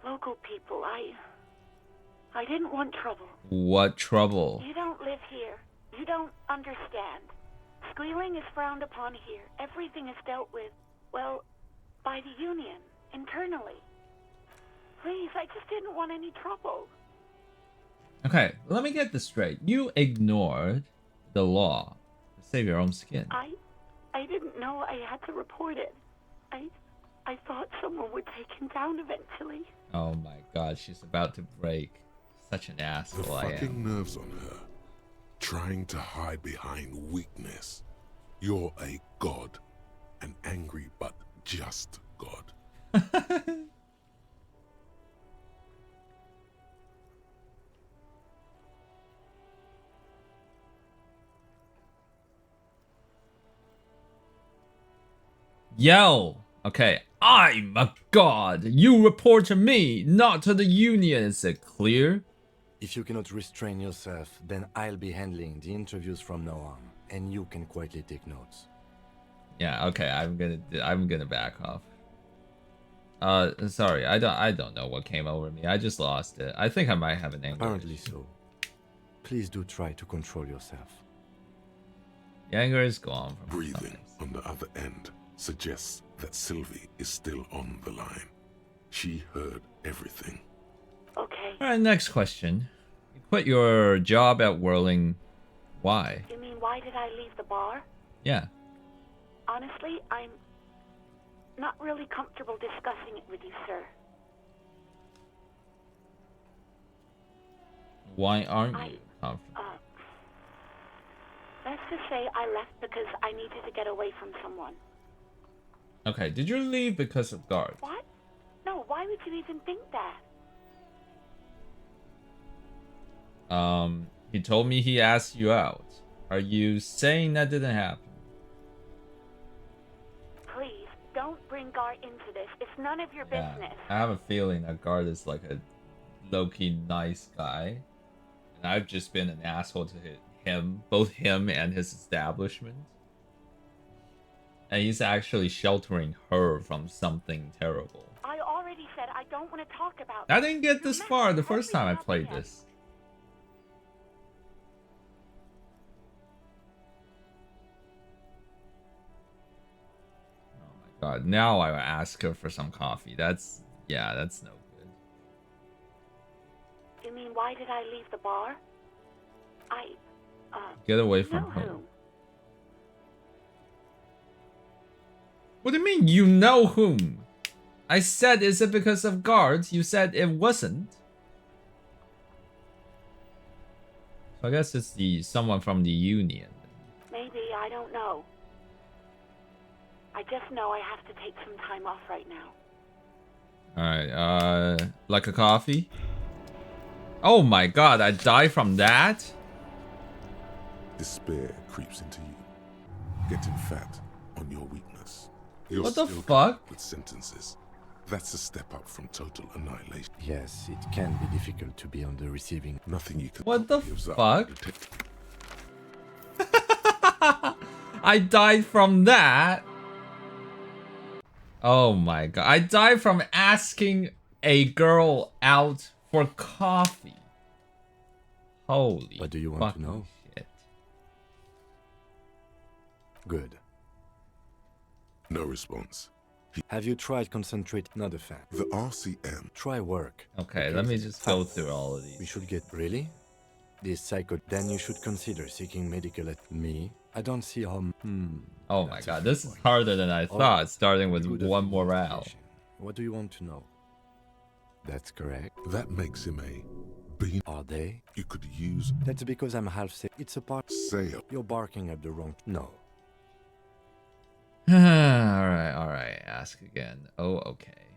Local people. I didn't want trouble. What trouble? You don't live here. You don't understand. Squealing is frowned upon here. Everything is dealt with, well, by the Union, internally. Please, I just didn't want any trouble. Okay, let me get this straight. You ignored the law to save your own skin. I didn't know I had to report it. I thought someone would take him down eventually. Oh my god, she's about to break. Such an The asshole I fucking am. nerves on her. Trying to hide behind weakness. You're a god. An angry but just god. Yell! Okay, I'm a god! You report to me, not to the Union, is it clear? If you cannot restrain yourself, then I'll be handling the interviews from now on, and you can quietly take notes. Yeah, okay, I'm gonna back off. Sorry, I don't know what came over me. I just lost it. I think I might have an anger Apparently issue. so. Please do try to control yourself. The anger is gone from my Breathing stomach. on the other end suggests that Sylvie is still on the line. She heard everything. Okay. Alright, next question. You quit your job at Whirling. Why? You mean why did I leave the bar? Yeah. Honestly, I'm not really comfortable discussing it with you, sir. Why aren't you comfortable? Let's just say I left because I needed to get away from someone. Okay, did you leave because of guards? What? No, why would you even think that? He told me he asked you out. Are you saying that didn't happen? Please, don't bring Gar into this. It's none of your business. I have a feeling that guard is like a low-key nice guy. And I've just been an asshole to him, both him and his establishment. And he's actually sheltering her from something terrible. I already said I don't want to talk about I didn't get this far the first time I played this. Oh my god, now I ask her for some coffee. That's no good. You mean why did I leave the bar? Get away from know her. who? What do you mean, you know whom? I said, is it because of guards? You said it wasn't. So I guess it's someone from the union. Maybe, I don't know. I just know I have to take some time off right now. Alright, like a coffee? Oh my god, I die from that? Despair creeps into you, getting fat on your weakness. You're What the still fuck? with sentences. That's a step up from total annihilation. Yes, it can be difficult to be on the receiving. Nothing you can What the gives up. fuck? I died from that? Oh my god. I died from asking a girl out for coffee. Holy What do you want to fucking know? shit. Good. No response. Have you tried concentrate? Not a fan. The RCM. Try work. Okay, let me just go through all of We these. should get really. This psycho. Then you should consider seeking medical at me. I don't see how. Oh my That's a god, fair this is point. harder than I thought, starting with Good of one your morale. investigation. What do you want to know? That's correct. That makes him a bean. Are they? You could use That's because I'm half sick. It's a part. sale. You're barking at the wrong. No. Alright, ask again. Oh, okay.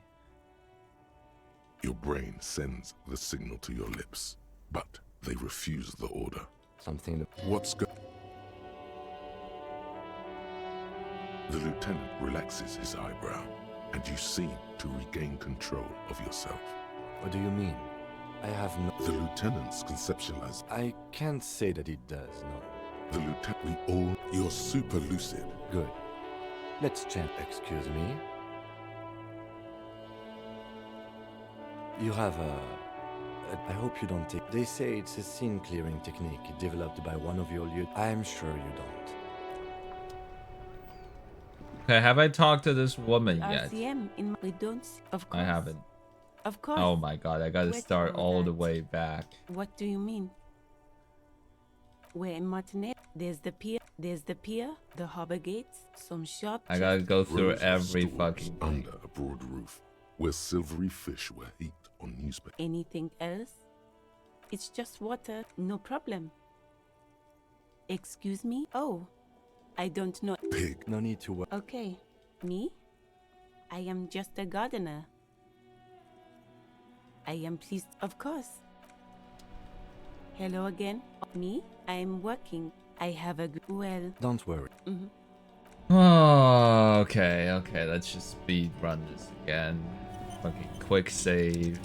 Your brain sends the signal to your lips, but they refuse the order. Something that. What's go? The lieutenant relaxes his eyebrow, and you seem to regain control of yourself. What do you mean? I have no. The lieutenant's conceptualized. I can't say that it does. No. The lieutenant, we all. You're super lucid. Good. Let's chant. Excuse me. You have I hope you don't take. They say it's a scene clearing technique developed by one of your I'm sure you don't. Okay, have I talked to this woman yet? RCM in we don't. Of course. I haven't. Of course. Oh my god, I gotta Where's start all all the that? way back. What do you mean? We're in Martinet. There's the pier, the harbor gates, some shops. I gotta go through Rose every stores fucking thing. under a broad roof, where silvery fish were heaped on newspapers. Anything else? It's just water, no problem. Excuse me? Oh, I don't know. Pig. No need to worry. Okay, me? I am just a gardener. I am pleased, of course. Hello again. Me? I am working. I have a well. Don't worry. Oh, okay, let's just speed run this again. Fucking quick save.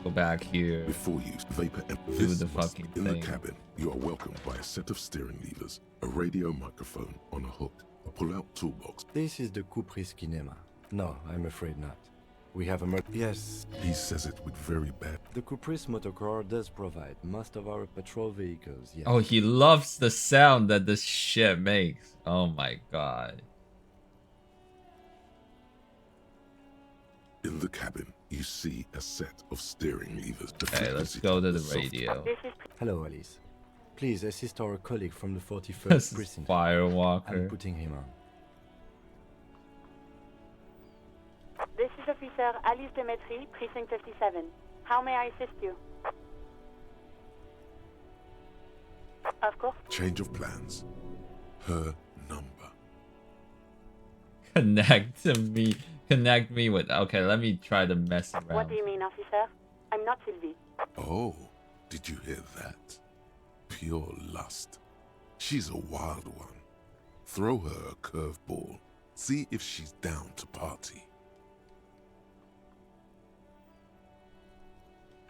Go back here. Before you, vapor and Do this the must fucking be in thing. the cabin. You are welcomed by a set of steering levers, a radio microphone on a hook, a pull-out toolbox. This is the Kupris Kinema. No, I'm afraid not. We have a Yes, He says it with very bad. the Kupris Motocar does provide most of our patrol vehicles, yes. Oh, he loves the sound that this shit makes. Oh my god. In the cabin, you see a set of steering levers. The Okay, let's frequency go to the soft- radio. This is Hello, Alice. Please assist our colleague from the 41st This is precinct. I'm Firewalker. putting him on. This is Officer Alice Demetri, Precinct 57. How may I assist you? Of course. Change of plans. Her number. Connect me with. Okay, let me try to mess around. What do you mean, officer? I'm not Sylvie. Oh, did you hear that? Pure lust. She's a wild one. Throw her a curveball. See if she's down to party.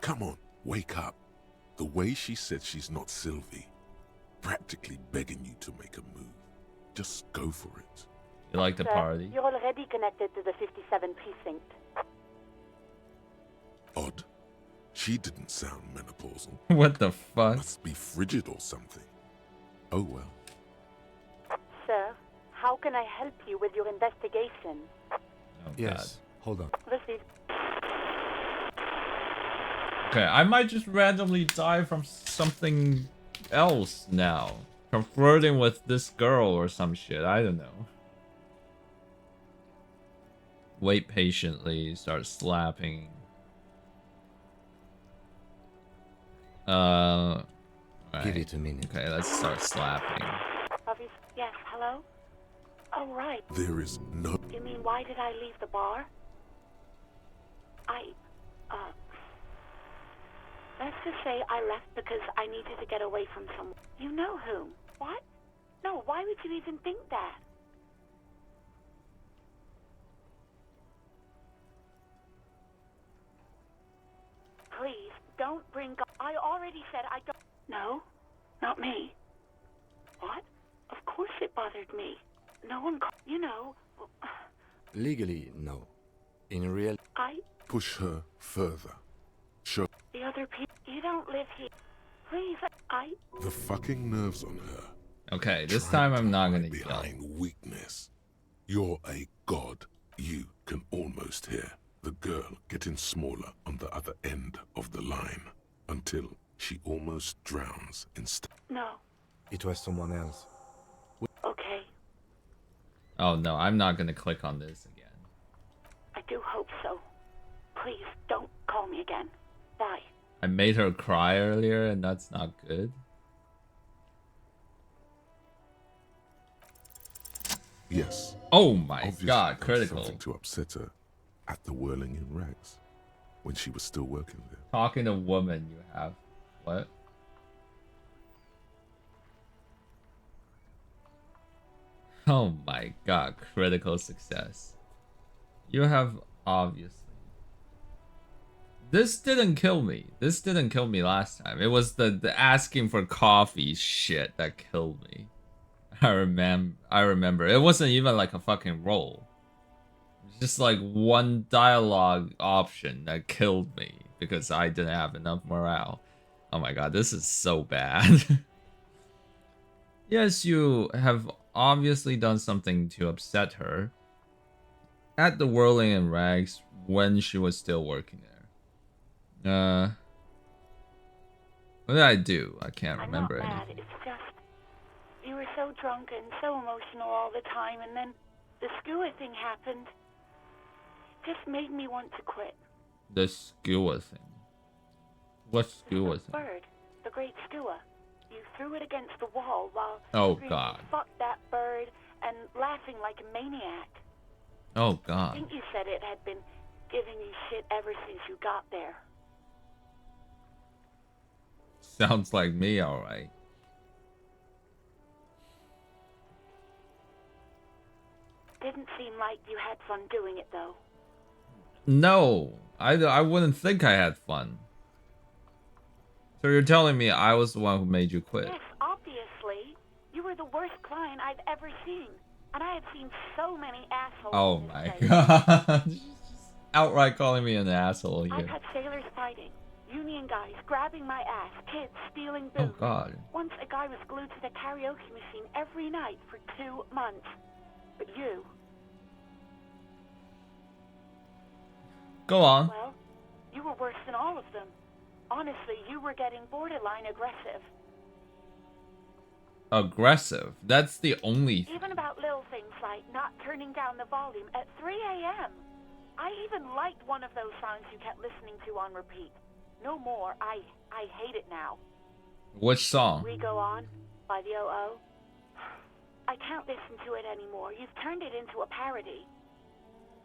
Come on, wake up. The way she said she's not Sylvie, practically begging you to make a move. Just go for it. You like the Sir, party? You're already connected to the 57 precinct. Odd. She didn't sound menopausal. What the fuck? Must be frigid or something. Oh well. Sir, how can I help you with your investigation? Oh, Yes, hold on. Receive. Okay, I might just randomly die from something else now. From flirting with this girl or some shit. I don't know. Wait patiently. Start slapping. Right. Give it a minute. Okay, let's start slapping. Obvious. Yes, hello? Oh, right. There is no... You mean, why did I leave the bar? Let's just say I left because I needed to get away from someone. You know whom? What? No, why would you even think that? Please, don't bring I already said I don't... No, not me. What? Of course it bothered me. No one you know... Legally, no. In real... Push her further. Show... The other people... You don't live here. Please, The fucking nerves on her. Okay, this Trying time I'm to not hide gonna yell. behind weakness. You're a god. You can almost hear the girl getting smaller on the other end of the line until she almost drowns instead. No. It was someone else. Okay. Oh no, I'm not gonna click on this again. I do hope so. Please, don't call me again. Bye. I made her cry earlier and that's not good. Yes. Oh my Obviously god, there was critical. Something to upset her at the Whirling in Rags when she was still working there. Talking to woman you have. What? Oh my god, critical success. You have obviously. This didn't kill me. This didn't kill me last time. It was the asking for coffee shit that killed me. I remember. It wasn't even like a fucking roll. It was just like one dialogue option that killed me because I didn't have enough morale. Oh my god, this is so bad. Yes, you have obviously done something to upset her at the Whirling in Rags when she was still working there. What did I do? I can't remember I'm not mad. anything. It's just you were so drunk and so emotional all the time, and then the skewer thing happened. It just made me want to quit. The skewer thing. What skewer thing? Bird, the great skewer. You threw it against the wall while screaming, God. "Fuck that bird," and laughing like a maniac. Oh I god. think you said it had been giving you shit ever since you got there. Sounds like me, alright. Didn't seem like you had fun doing it, though. No, I wouldn't think I had fun. So you're telling me I was the one who made you quit? Yes, obviously. You were the worst client I've ever seen. And I had seen so many assholes. Oh in this my place. god. Just outright calling me an asshole I've here. had sailors fighting, union guys grabbing my ass, kids stealing Oh booze. god. Once a guy was glued to the karaoke machine every night for 2 months. But you, Go on. well, you were worse than all of them. Honestly, you were getting borderline aggressive. Aggressive. That's the only thing. Even about little things like not turning down the volume at 3 a.m. I even liked one of those songs you kept listening to on repeat. No more. I hate it now. Which song? We go on. by the OO. I can't listen to it anymore. You've turned it into a parody.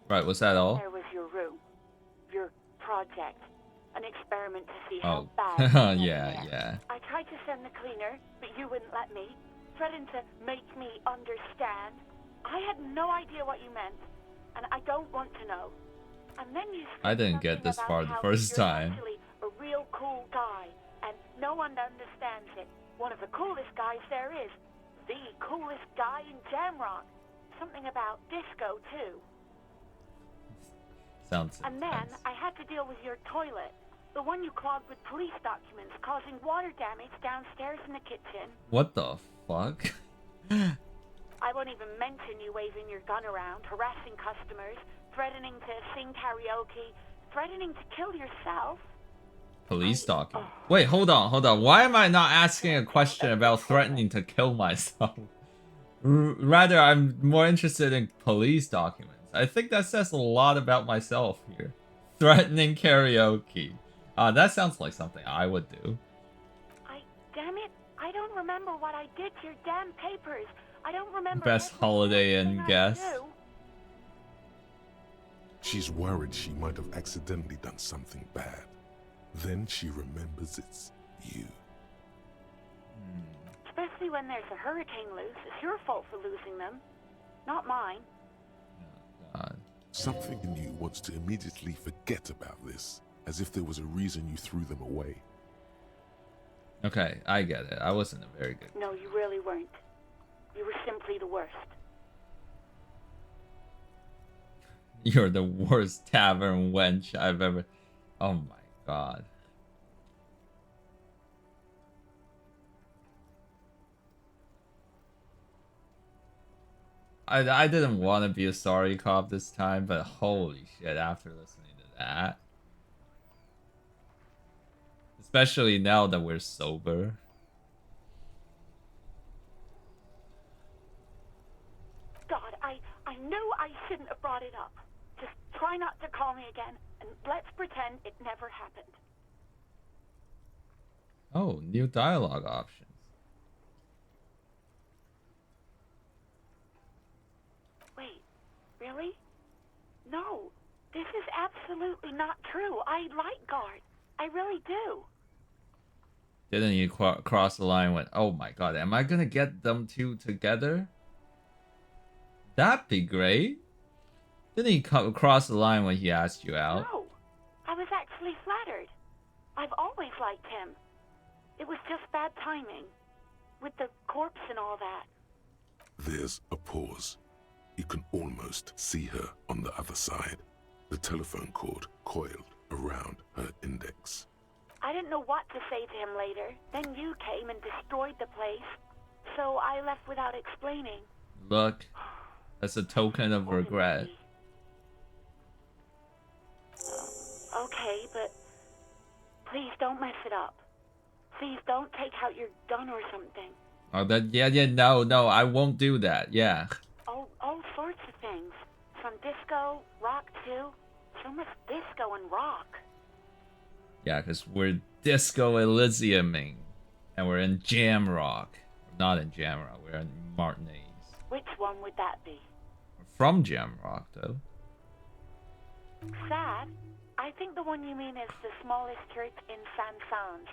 Right, was that all? There was your room. Your project. An experiment to see Oh. how bad you were in Yeah, there. yeah. I tried to send the cleaner, but you wouldn't let me. Threatened to make me understand. I had no idea what you meant, and I don't want to know. And then you I said didn't get something this about far the how first you're time. actually a real cool guy, and no one understands it. One of the coolest guys there is. The coolest guy in Jamrock. Something about disco, too. Sounds And then intense. I had to deal with your toilet. The one you clogged with police documents, causing water damage downstairs in the kitchen. What the fuck? I won't even mention you waving your gun around, harassing customers, threatening to sing karaoke, threatening to kill yourself. Police document. Wait, hold on. Why am I not asking a question about threatening to kill myself? Rather, I'm more interested in police documents. I think that says a lot about myself here. Threatening karaoke. That sounds like something I would do. Damn it, I don't remember what I did to your damn papers. I don't remember Best every Holiday thing Inn I guest. do. She's worried she might have accidentally done something bad. Then she remembers it's you. Especially when there's a hurricane loose. It's your fault for losing them, not mine. God. Something in you wants to immediately forget about this, as if there was a reason you threw them away. Okay, I get it. I wasn't a very good. No, you really weren't. You were simply the worst. You're the worst tavern wench I've ever. Oh my god. I didn't want to be a sorry cop this time, but holy shit, after listening to that. Especially now that we're sober. God, I knew I shouldn't have brought it up. Just try not to call me again, and let's pretend it never happened. Oh, new dialogue options. Wait, really? No, this is absolutely not true. I like Guard. I really do. Didn't you cross the line with, oh my god, am I gonna get them two together? That'd be great. Didn't he cross the line when he asked you out? No, I was actually flattered. I've always liked him. It was just bad timing. With the corpse and all that. There's a pause. You can almost see her on the other side. The telephone cord coiled around her index. I didn't know what to say to him later. Then you came and destroyed the place. So I left without explaining. Look, as a token of regret. Okay, but please don't mess it up. Please don't take out your gun or something. Oh, no, I won't do that. Yeah. All sorts of things. From disco, rock too. So much disco and rock. Yeah, because we're Disco Elysiuming. And we're in Jamrock. Not in Jamrock, we're in Martinez. Which one would that be? We're from Jamrock, though. Sad? I think the one you mean is the smallest church in San Sans.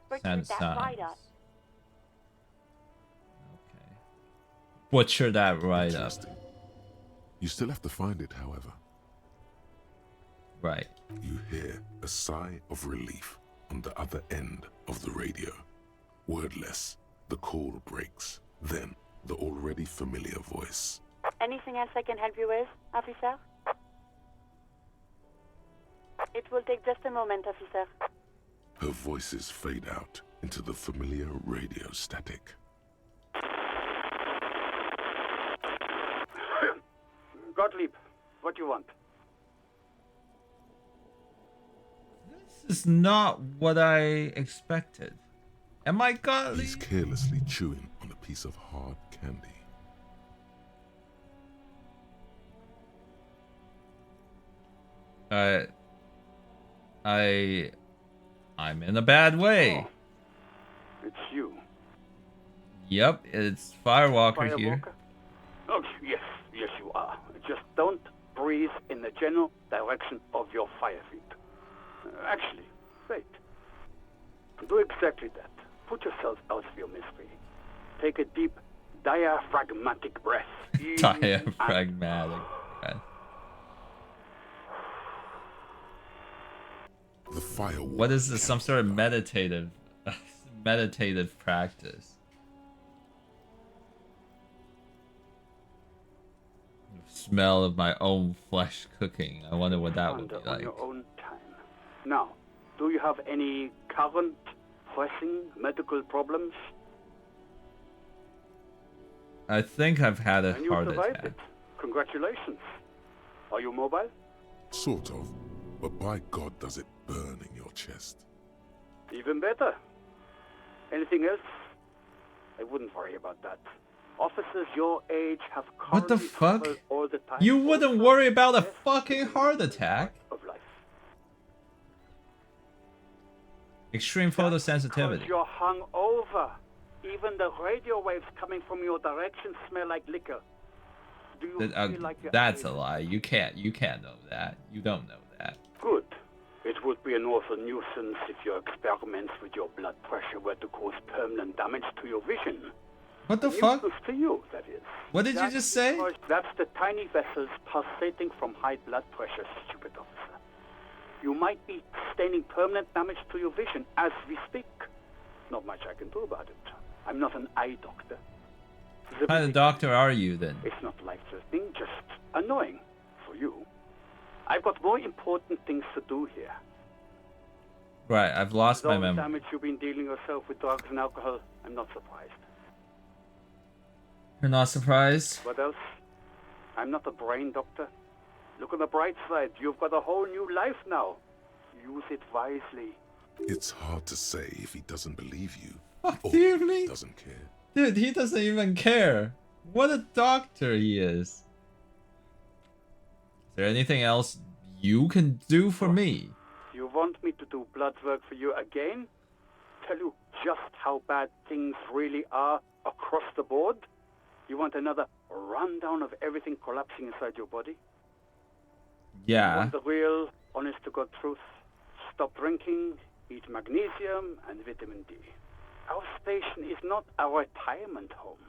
Butchered that right up. Okay. Butcher that right up. Interesting. You still have to find it, however. Right. You hear a sigh of relief on the other end of the radio. Wordless, the call breaks. Then, the already familiar voice. Anything else I can help you with, officer? It will take just a moment, officer. Her voices fade out into the familiar radio static. Gottlieb, what do you want? This is not what I expected. Am I Gottlieb? He's carelessly chewing on a piece of hard candy. I'm in a bad way. Oh, it's you. Yep, it's Firewalker here. Firewalker? Oh, yes, yes you are. Just don't breathe in the general direction of your fire feet. Actually, wait. Do exactly that. Put yourself out of your misery. Take a deep, diaphragmatic breath. Diaphragmatic. Okay. The fire. What is this? Some sort of meditative practice? Smell of my own flesh cooking. I wonder what that would be On like. your own time. Now, do you have any current, pressing medical problems? I think I've had a And you heart survived attack. it. Congratulations. Are you mobile? Sort of. But by God, does it burn in your chest. Even better. Anything else? I wouldn't worry about that. Officers your age have What the currently fuck? suffered all the time. You wouldn't worry about a fucking heart attack? Of life. Extreme Because photosensitivity. you're hung over. Even the radio waves coming from your direction smell like liquor. Do you feel like you're That's a lie. You can't know that. You don't know that. Good. It would be an awful nuisance if your experiments with your blood pressure were to cause permanent damage to your vision. What the fuck? Nuisance to you, that is. What did you just say? Because that's the tiny vessels pulsating from high blood pressure, stupid officer. You might be sustaining permanent damage to your vision as we speak. Not much I can do about it. I'm not an eye doctor. What kind of doctor are you then? It's not life-threatening, just annoying for you. I've got more important things to do here. Right, I've lost my With all the memory. damage you've been dealing yourself with drugs and alcohol, I'm not surprised. You're not surprised? What else? I'm not a brain doctor. Look on the bright side. You've got a whole new life now. Use it wisely. It's hard to say if he doesn't believe you. Fuck or you, me? doesn't care. Dude, he doesn't even care. What a doctor he is. Is there anything else you can do for me? You want me to do blood work for you again? Tell you just how bad things really are across the board? You want another rundown of everything collapsing inside your body? You Yeah. want the real, honest-to-God truth? Stop drinking, eat magnesium and vitamin D. Our station is not a retirement home.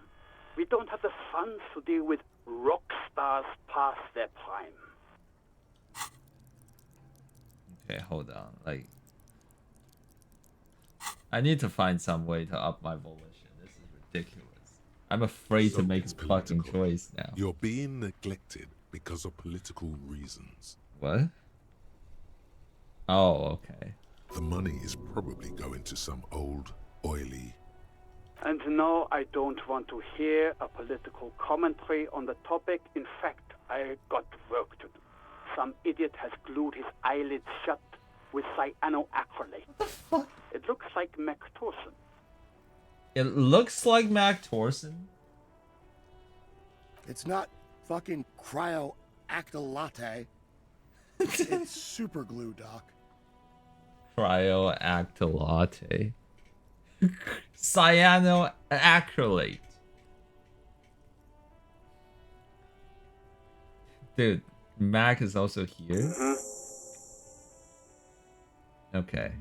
We don't have the funds to deal with rock stars past their prime. Okay, hold on. Like, I need to find some way to up my volition. This is ridiculous. I'm afraid to So make it's a fucking political. choice now. You're being neglected because of political reasons. What? Oh, okay. The money is probably going to some old, oily. And no, I don't want to hear a political commentary on the topic. In fact, I got work to do. Some idiot has glued his eyelids shut with cyanoacrylate. What the fuck? It looks like Mactorson. It looks like Mac Torson. It's not fucking cryoactylate. It's super glue, Doc. Cryoactylate. Cyanoacrylate. Dude, Mac is also here. Okay.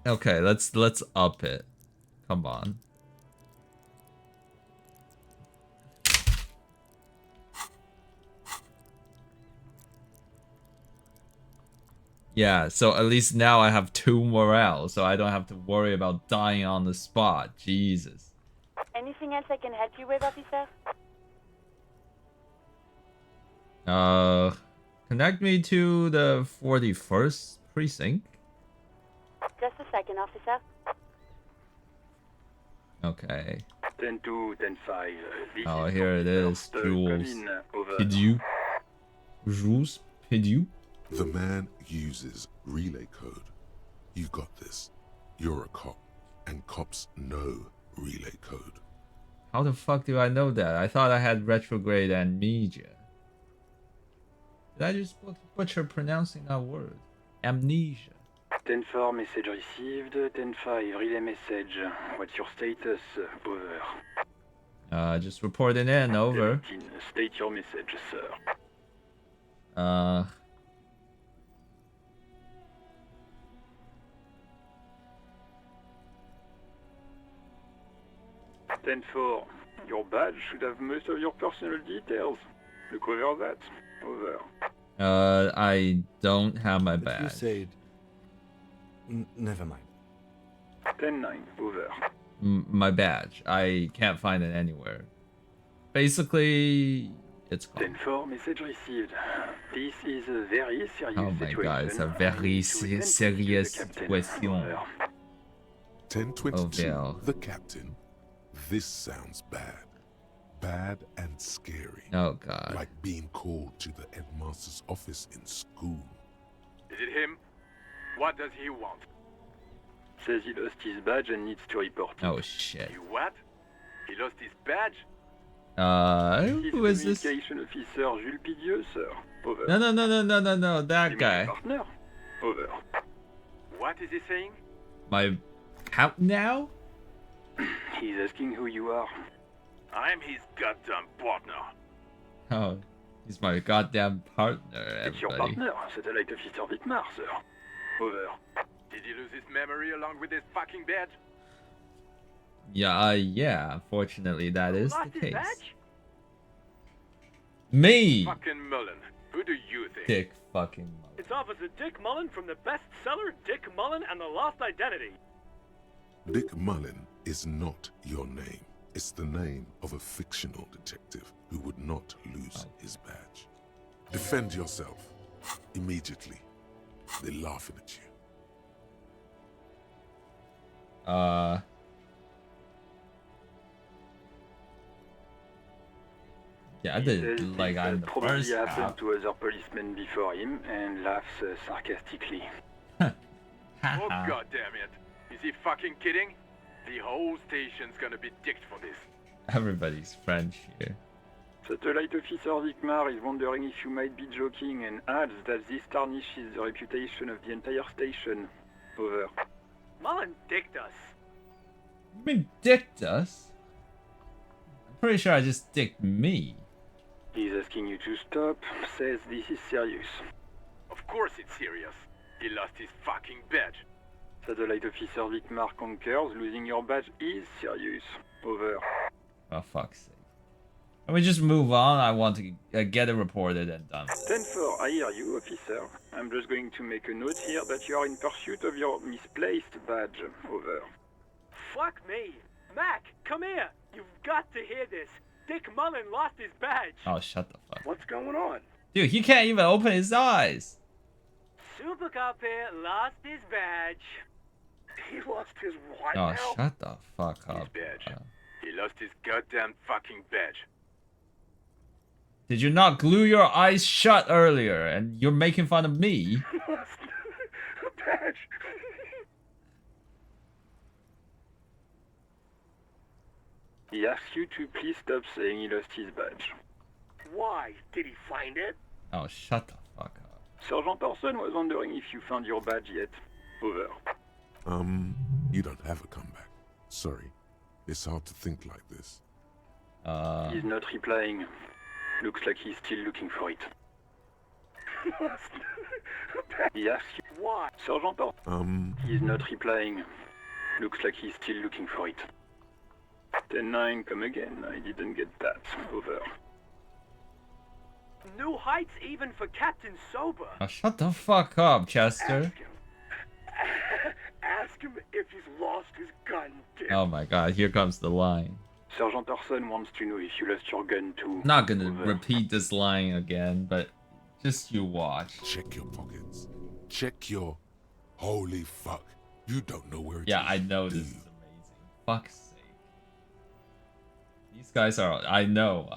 Okay, let's up it. Come on. Yeah, so at least now I have 2 morale, so I don't have to worry about dying on the spot. Jesus. Anything else I can help you with, officer? Connect me to the 41st precinct. Just a second, officer. Okay. 10-2, 10-5. Oh, here it is. Jules. Pidu. Jules Pidu. The man uses relay code. You got this. You're a cop, and cops know relay code. How the fuck do I know that? I thought I had retrograde amnesia. Did I just butcher pronouncing that word? Amnesia. 10-4, message received. 10-5, relay message. What's your status? Over. Just reporting in, over. 17, state your message, sir. 10-4, your badge should have most of your personal details. Look over that. Over. I don't have my But you badge. said... never mind. 10-9, over. My badge. I can't find it anywhere. Basically, it's gone. 10-4, message received. This is a very serious Oh my situation. god, it's a very serious situation. 1022, Oh, the captain. This sounds bad. Bad and scary. Oh god. Like being called to the headmaster's office in school. Is it him? What does he want? Says he lost his badge and needs to report it. Oh shit. You what? He lost his badge? Who is this? Communication officer Jules Pidieux, sir. Over. No, that guy. Partner. Over. What is he saying? My... How now? He's asking who you are. I'm his goddamn partner. Oh, he's my goddamn partner, It's your everybody. partner, satellite officer Vitmar, sir. Over. Did he lose his memory along with his fucking badge? Yeah, unfortunately that is Lost the his case. badge? Me! Fucking Mullen. Who do you think? Dick fucking Mullen. It's Officer Dick Mullen from the bestseller Dick Mullen and the Lost Identity. Dick Mullen is not your name. It's the name of a fictional detective who would not lose his badge. Defend yourself. Immediately. They're laughing at you. Yeah, I He did says like this I'm the probably first happened half. to other policemen before him and laughs sarcastically. Oh god damn it. Is he fucking kidding? The whole station's gonna be dicked for this. Everybody's French here. Satellite officer Vicmar is wondering if you might be joking and adds that this tarnishes the reputation of the entire station. Over. Mullen dicked us. You mean dicked us? I'm pretty sure I just dicked me. He's asking you to stop, says this is serious. Of course it's serious. He lost his fucking badge. Satellite officer Vicmar concurs, losing your badge is serious. Over. Oh, fuck's sake. Can we just move on? I want to get it reported and done. 10-4, I hear you, officer. I'm just going to make a note here that you are in pursuit of your misplaced badge. Over. Fuck me. Mac, come here. You've got to hear this. Dick Mullen lost his badge. Oh, shut the fuck. What's going on? Dude, he can't even open his eyes. Super Cop here lost his badge. He lost his what Oh, now? shut the fuck up. His badge. He lost his goddamn fucking badge. Did you not glue your eyes shut earlier and you're making fun of me? Badge. He asks you to please stop saying he lost his badge. Why? Did he find it? Oh, shut the fuck up. Sergeant Orson was wondering if you found your badge yet. Over. You don't have a comeback. Sorry. It's hard to think like this. He's not replying. Looks like he's still looking for it. He asks you Why? Sergeant Orson. He's not replying. Looks like he's still looking for it. 10-9, come again. I didn't get that. Over. New heights even for Captain Sober. Oh, shut the fuck up, Chester. Ask him if he's lost his gun, Dick. Oh my god, here comes the line. Sergeant Orson wants to know if you lost your gun too. Not gonna Over. repeat this line again, but just you watch. Check your pockets. Check your... Holy fuck. You don't know where it is. Yeah, I know this is amazing. Fuck's sake. These guys are... I know.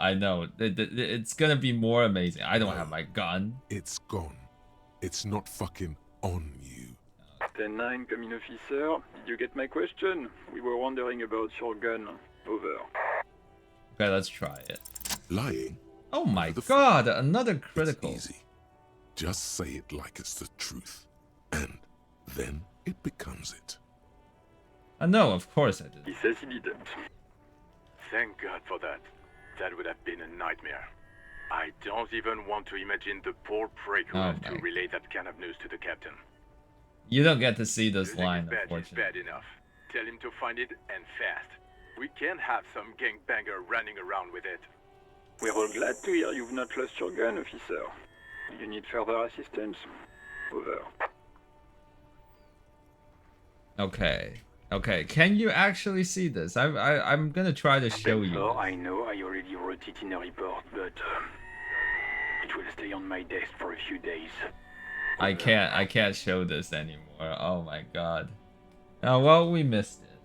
It's gonna be more amazing. I don't have my gun. It's gone. It's not fucking on you. 10-9, come in, officer. Did you get my question? We were wondering about your gun. Over. Okay, let's try it. Lying? Oh my god, another critical. It's easy. Just say it like it's the truth. And then it becomes it. No, of course I did. He says he didn't. Thank God for that. That would have been a nightmare. I don't even want to imagine the poor prig who has to relay that kind of news to the captain. You don't get to see this Losing line, his badge is unfortunately. bad enough. Tell him to find it and fast. We can't have some gangbanger running around with it. We're all glad to hear you've not lost your gun, officer. You need further assistance? Over. Okay. Okay, can you actually see this? I'm gonna try to show you. Oh, I know, I already wrote it in a report, but it will stay on my desk for a few days. I can't show this anymore. Oh my god. Oh well, we missed it.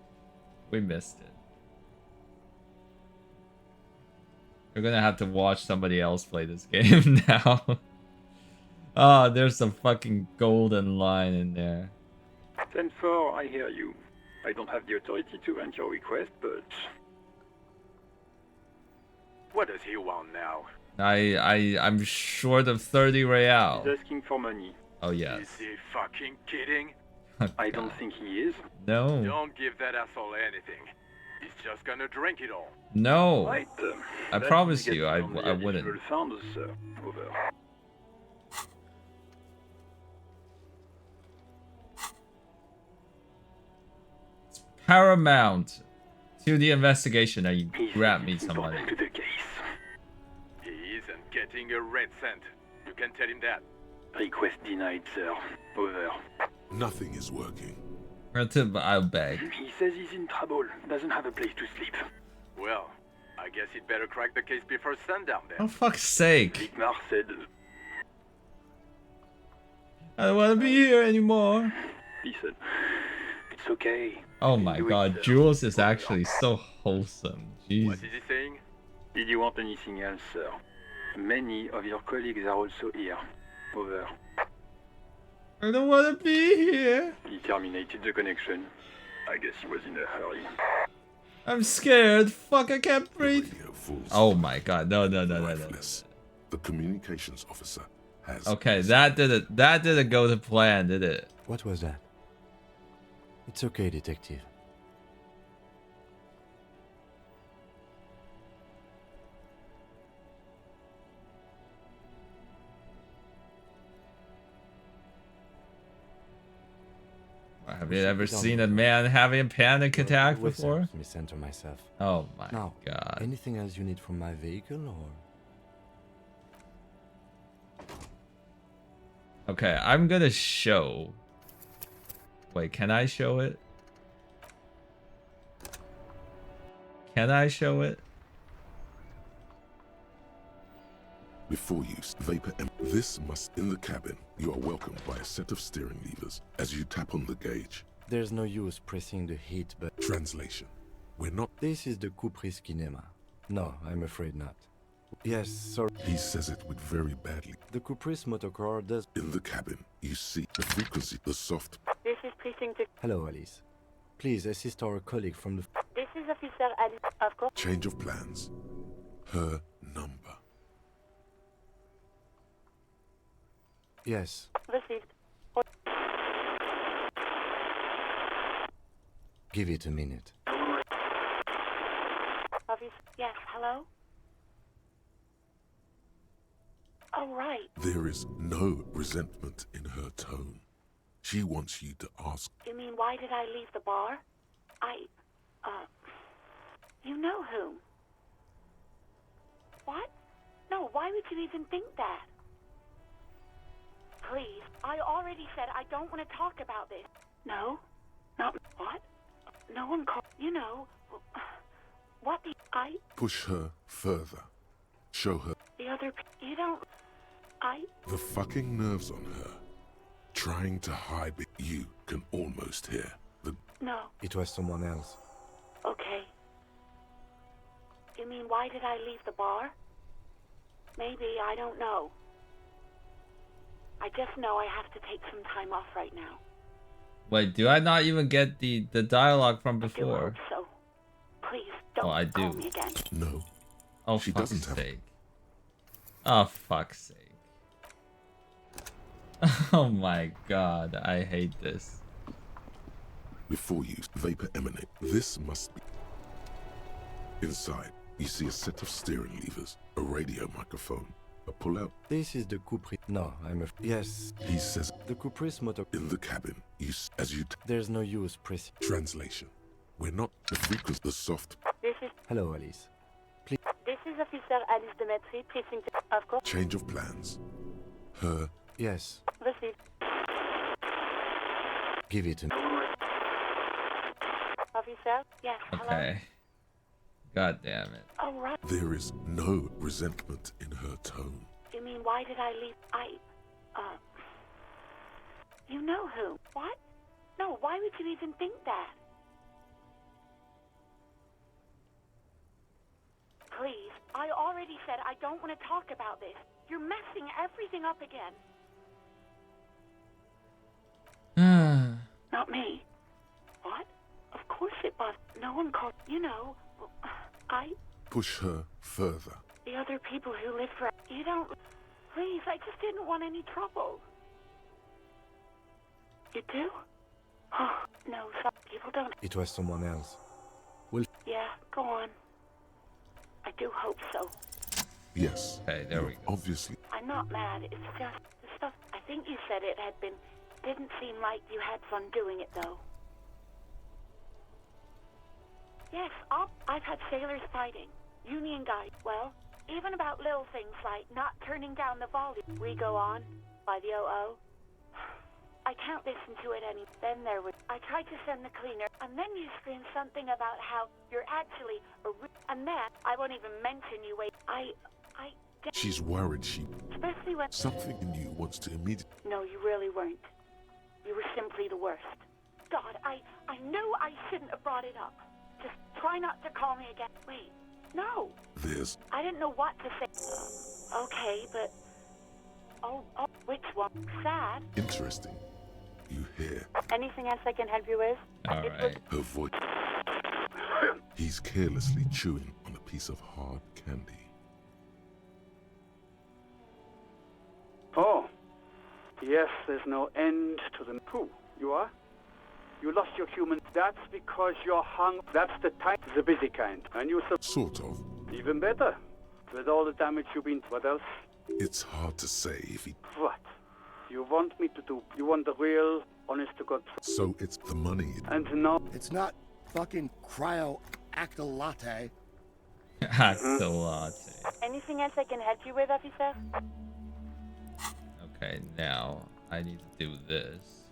We missed it. We're gonna have to watch somebody else play this game now. Ah, there's some fucking golden line in there. 10-4, I hear you. I don't have the authority to grant your request, but... What does he want now? I'm short of 30 real. He's asking for money. Oh yes. Is he fucking kidding? I don't think he is. No. Don't give that asshole anything. He's just gonna drink it all. No. Right, I promise you, I wouldn't. Found us, over. Paramount to the investigation that you grant me some money. To the case. He isn't getting a red cent. You can tell him that. Request denied, sir. Over. Nothing is working. I'll beg. He says he's in trouble. Doesn't have a place to sleep. Well, I guess he'd better crack the case before sundown then. Oh fuck's sake. Dietmar said... I don't want to be here anymore. He said, it's okay. Oh my god, Jules is actually so wholesome. Jeez. What is he saying? Did you want anything else, sir? Many of your colleagues are also here. Over. I don't want to be here. He terminated the connection. I guess he was in a hurry. I'm scared. Fuck, I can't breathe. Oh my god, no. The communications officer has... Okay, that didn't go to plan, did it? What was that? It's okay, detective. Have you ever seen a man having a panic attack before? Me center myself. Oh my now, god. Anything else you need from my vehicle or? Okay, I'm gonna show. Wait, can I show it? Can I show it? Before use, vapor this must in the cabin. You are welcomed by a set of steering levers as you tap on the gauge. There's no use pressing the heat but... Translation. We're not... This is the Kupris Kinema. No, I'm afraid not. Yes, sorry. He says it with very badly. The Kupris motorcar does... In the cabin, you see the frequency, the soft... This is Precinct... Hello, Alice. Please assist our colleague from the... This is Officer Alice, of course. Change of plans. Her number. Yes. Received. Give it a minute. Officer, yes, hello? Oh, right. There is no resentment in her tone. She wants you to ask... You mean, why did I leave the bar? You know whom? What? No, why would you even think that? Please, I already said I don't want to talk about this. No? Not what? No one called. You know, what the... Push her further. Show her... The other... You don't... The fucking nerves on her. Trying to hide it. You can almost hear the... No. It was someone else. Okay. You mean, why did I leave the bar? Maybe, I don't know. I just know I have to take some time off right now. Wait, do I not even get the dialogue from before? I do hope so. Please, don't I call do. me again. No. Oh, she fuck's doesn't have... sake. Oh, fuck's sake. Oh my god, I hate this. Before you, vapor emanate. This must be... Inside, you see a set of steering levers, a radio microphone, a pull-out. This is the Cupris. No, Yes. He says... The Cupris motor... In the cabin, as you... There's no use, press. Translation. We're not... The frequency, the soft... This is... Hello, Alice. Please. This is Officer Alice Demetri, precinct... Of course. Change of plans. Her... Yes. Receive. Give it to me. Officer? Yes, hello? Okay. God damn it. Oh, right. There is no resentment in her tone. You mean, why did I leave? You know who? What? No, why would you even think that? Please, I already said I don't want to talk about this. You're messing everything up again. Not me. What? Of course it was. No one called. You know, Push her further. The other people who live for... You don't... Please, I just didn't want any trouble. You do? Oh, no, some people don't... It was someone else. Yeah, go on. I do hope so. Yes. Okay, there we go. Obviously. I'm not mad, it's just... The stuff... I think you said it had been... Didn't seem like you had fun doing it, though. Yes, I've had sailors fighting. Union guys. Well, even about little things like not turning down the volume. We go on by the OO. I can't listen to it any. Then there was... I tried to send the cleaner, and then you screamed something about how you're actually and then I won't even mention you. Wait, She's worried especially when... Something in you wants to immediately... No, you really weren't. You were simply the worst. God, I knew I shouldn't have brought it up. Just try not to call me again. Wait, no. There's... I didn't know what to say. Okay, but... Oh, which one? Sad? Interesting. You hear... Anything else I can help you with? Alright. Her voice... He's carelessly chewing on a piece of hard candy. Oh. Yes, there's no end to them. Who? You are? You lost your human. That's because you're hung. That's the type, the busy kind. And you Sort of. Even better. With all the damage you've been... What else? It's hard to say if he... What? You want me to do... You want the real, honest-to-God... So it's the money. And no... It's not fucking cryo-actolate. Actolate. Anything else I can help you with, officer? Okay, now I need to do this.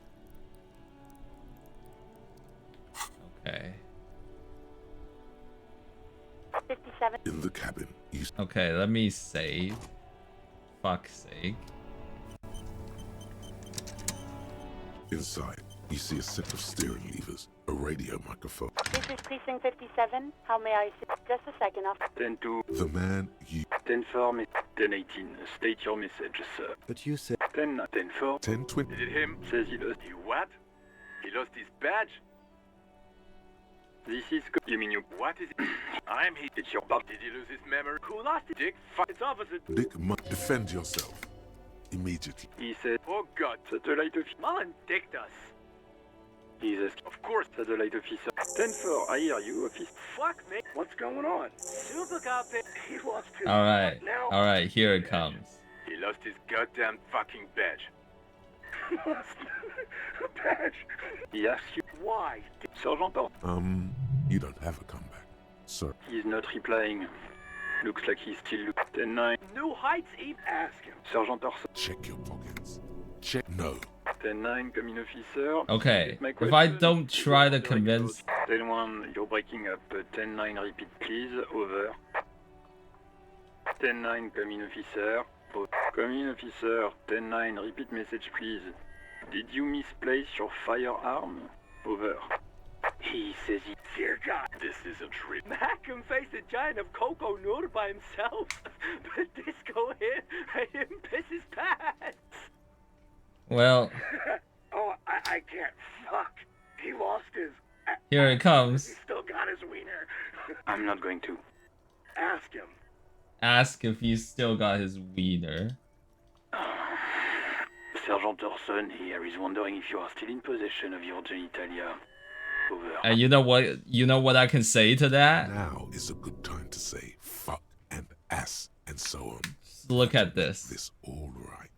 Okay. 57. In the cabin. Okay, let me save. Fuck's sake. Inside, you see a set of steering levers, a radio microphone. This is Precinct 57. How may I assist? Just a second, officer. 10-2. The man you... 10-4, 10-18. State your message, sir. But you said... 10-4. 10-20. Is it him? Says he lost... He what? He lost his badge? This is... You mean you... What is it? I'm here. It's your boss. Did he lose his memory? Who lost it? Dick, It's opposite. Dick must defend yourself. Immediately. He said... Oh God. Satellite officer. Mullen dicked us. He's asking... Of course. Satellite officer. 10-4, I hear you, officer. Fuck me. What's going on? Super carpet. He lost his... Alright. Now? Alright, here it comes. He lost his goddamn fucking badge. Badge. He asks you... Why? Sergeant Or... You don't have a comeback, sir. He's not replying. Looks like he's still... 10-9. New heights, Eve. Ask him. Sergeant Orson. Check your pockets. Check... No. 10-9, come in, officer. Okay, My if I question, don't try to direct convince... 10-1, you're breaking up. 10-9, repeat, please. Over. 10-9, come in, officer. Come in, officer. 10-9, repeat message, please. Did you misplace your firearm? Over. He says he... Dear God. This isn't real. Mac can face a giant of cocoa noodle by himself. But Disco here made him piss his pants. Well, Oh, I can't. Fuck. He lost his... here it comes. He still got his wiener. I'm not going to. Ask him. Ask if he's still got his wiener. Sergeant Orson here is wondering if you are still in possession of your genitalia. Over. And you know what? You know what I can say to that? Now is a good time to say fuck and ass and so on. Just look at this. This all right.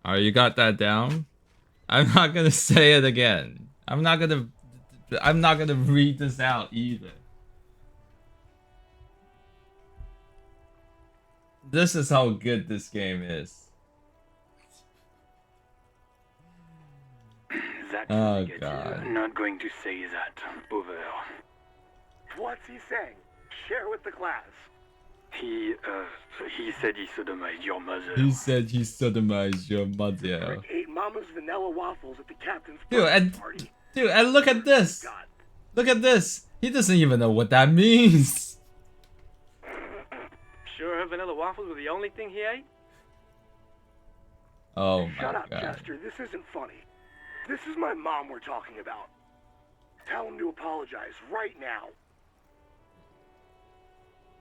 Alright, you got that down? I'm not gonna say it again. I'm not gonna read this out either. This is how good this game is. That's Oh negative. god. I'm not going to say that. Over. What's he saying? Share with the class. He said he sodomized your mother. He said he sodomized your mother. Ate Mama's vanilla waffles at the captain's party. Dude, and look at this. God. Look at this. He doesn't even know what that means. Sure her vanilla waffles were the only thing he ate? Oh my Shut up, god. Chester. This isn't funny. This is my mom we're talking about. Tell him to apologize right now.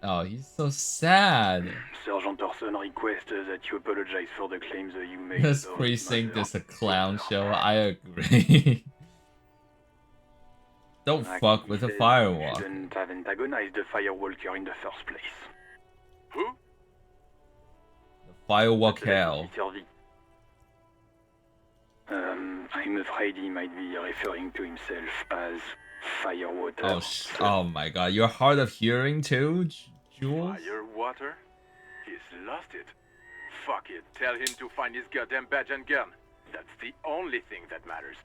Oh, he's so sad. Sergeant Orson requests that you apologize for the claims that you made. This about precinct mother. is a clown show. I agree. Don't fuck with a firewalk. You shouldn't have antagonized the firewalker in the first place. Who? The firewalk hell. I'm afraid he might be referring to himself as Firewater. Oh my god, you're hard of hearing too, Jules? Firewater? He's lost it. Fuck it. Tell him to find his goddamn badge and gun. That's the only thing that matters.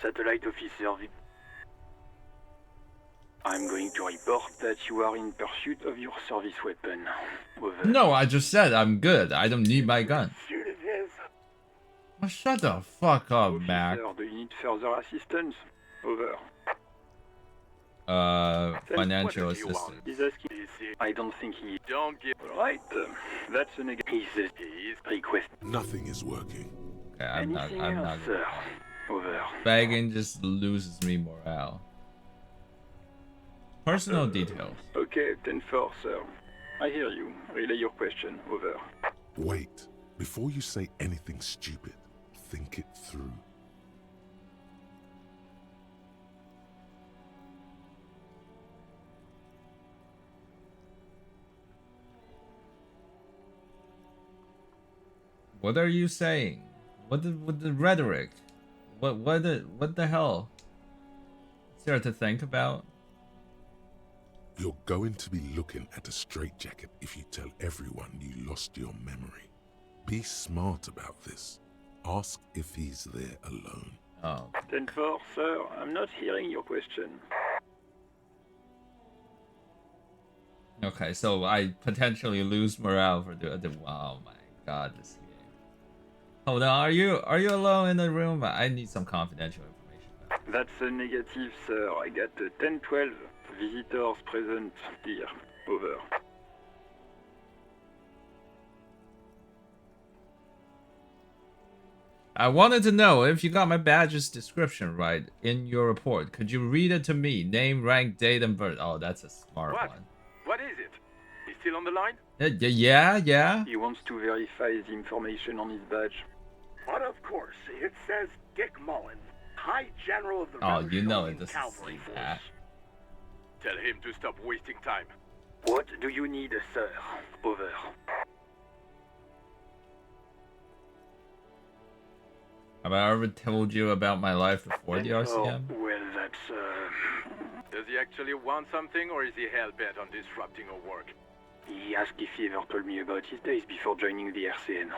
Satellite officer. I'm going to report that you are in pursuit of your service weapon. Over. No, I just said I'm good. I don't need my gun. Shoot at his. Oh, shut the fuck up, Mac. Officer, do you need further assistance? Over. Financial What do you assistance. want? He's asking. I don't think he. Don't give. Right. That's a negative. He's request. Nothing is working. Okay, I'm not sir. Over. begging just loses me morale. Personal details. Okay, 10-4, sir. I hear you. Relay your question. Over. Wait. Before you say anything stupid, think it through. What are you saying? What the rhetoric? What the hell? Is there to think about? You're going to be looking at a straitjacket if you tell everyone you lost your memory. Be smart about this. Ask if he's there alone. Oh. 10-4, sir. I'm not hearing your question. Okay, so I potentially lose morale for the oh my god, this game. Hold on, are you alone in the room? I need some confidential information. That's a negative, sir. I got a 10-12 visitors present here. Over. I wanted to know if you got my badge's description right in your report. Could you read it to me? Name, rank, date, and birth. Oh, that's a smart What? one. What is it? He's still on the line? Yeah. He wants to verify the information on his badge. But of course, it says Dick Mullen, High General of the Oh, you know it Revolutionary doesn't Cavalry say Force. that. Tell him to stop wasting time. What do you need, sir? Over. Have I ever told you about my life before the RCM? Well, that's, Does he actually want something, or is he hell-bent on disrupting our work? He asked if he ever told me about his days before joining the RCN.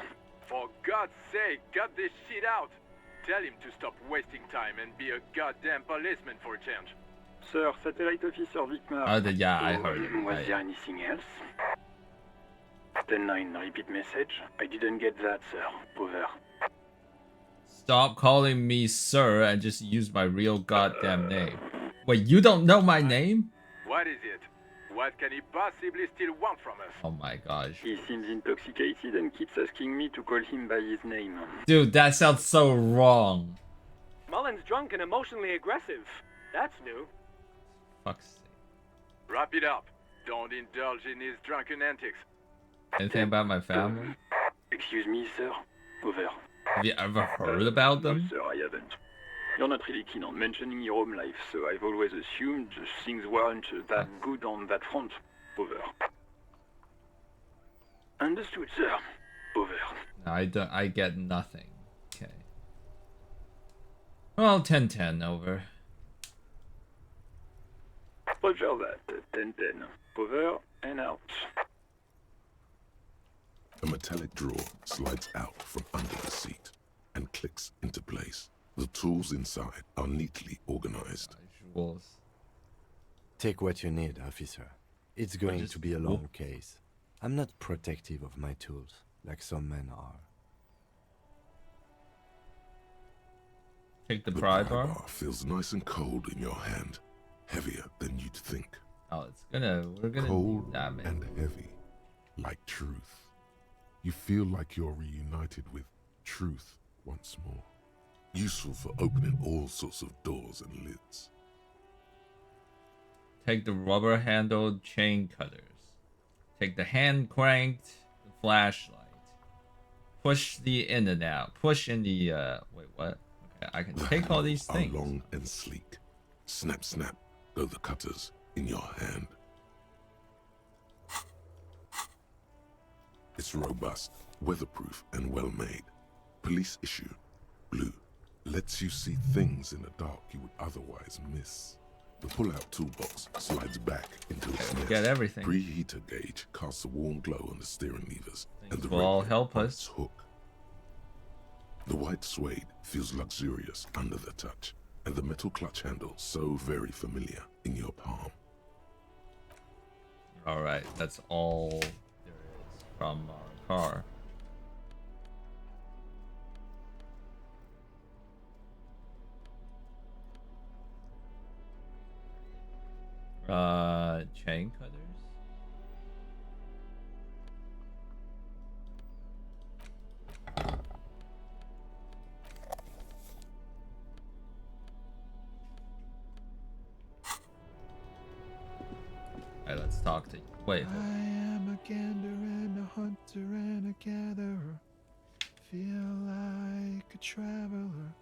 For God's sake, cut this shit out! Tell him to stop wasting time and be a goddamn policeman for a change. Sir, Satellite Officer Vicmar. Yeah, I heard it. Was there anything else? 10-9, repeat message. I didn't get that, sir. Over. Stop calling me sir and just use my real goddamn name. Wait, you don't know my name? What is it? What can he possibly still want from us? Oh my gosh. He seems intoxicated and keeps asking me to call him by his name. Dude, that sounds so wrong. Mullen's drunk and emotionally aggressive. That's new. Fuck's sake. Wrap it up. Don't indulge in his drunken antics. Anything about my family? Excuse me, sir. Over. Have you ever heard about No, them? sir, I haven't. You're not really keen on mentioning your home life, so I've always assumed things weren't that good on that front. Over. Understood, sir. Over. I get nothing. Okay. Well, 10-10 over. Roger that. 10-10. Over and out. A metallic drawer slides out from under the seat and clicks into place. The tools inside are neatly organized. Take what you need, officer. It's going to be a long case. I'm not protective of my tools, like some men are. Take the The pry bar bar. feels nice and cold in your hand, heavier than you'd think. Oh, we're gonna cold need that, man. and heavy, like truth. You feel like you're reunited with truth once more. Useful for opening all sorts of doors and lids. Take the rubber-handled chain cutters. Take the hand-cranked flashlight. Push the in and out. Push in the wait, what? Okay, I can take all these Are things. long and sleek. Snap, snap, go the cutters in your hand. It's robust, weatherproof, and well-made. Police issue, blue, lets you see things in the dark you would otherwise miss. The pull-out toolbox slides back into its nest. Get everything. Preheater gauge casts a warm glow on the steering levers and the will all radio help on us. its hook. The white suede feels luxurious under the touch, and the metal clutch handle so very familiar in your palm. All right, that's all there is from our car. Chain cutters. Alright, let's talk to you. Wait. I am a gander and a hunter and a gatherer. Feel like a traveler.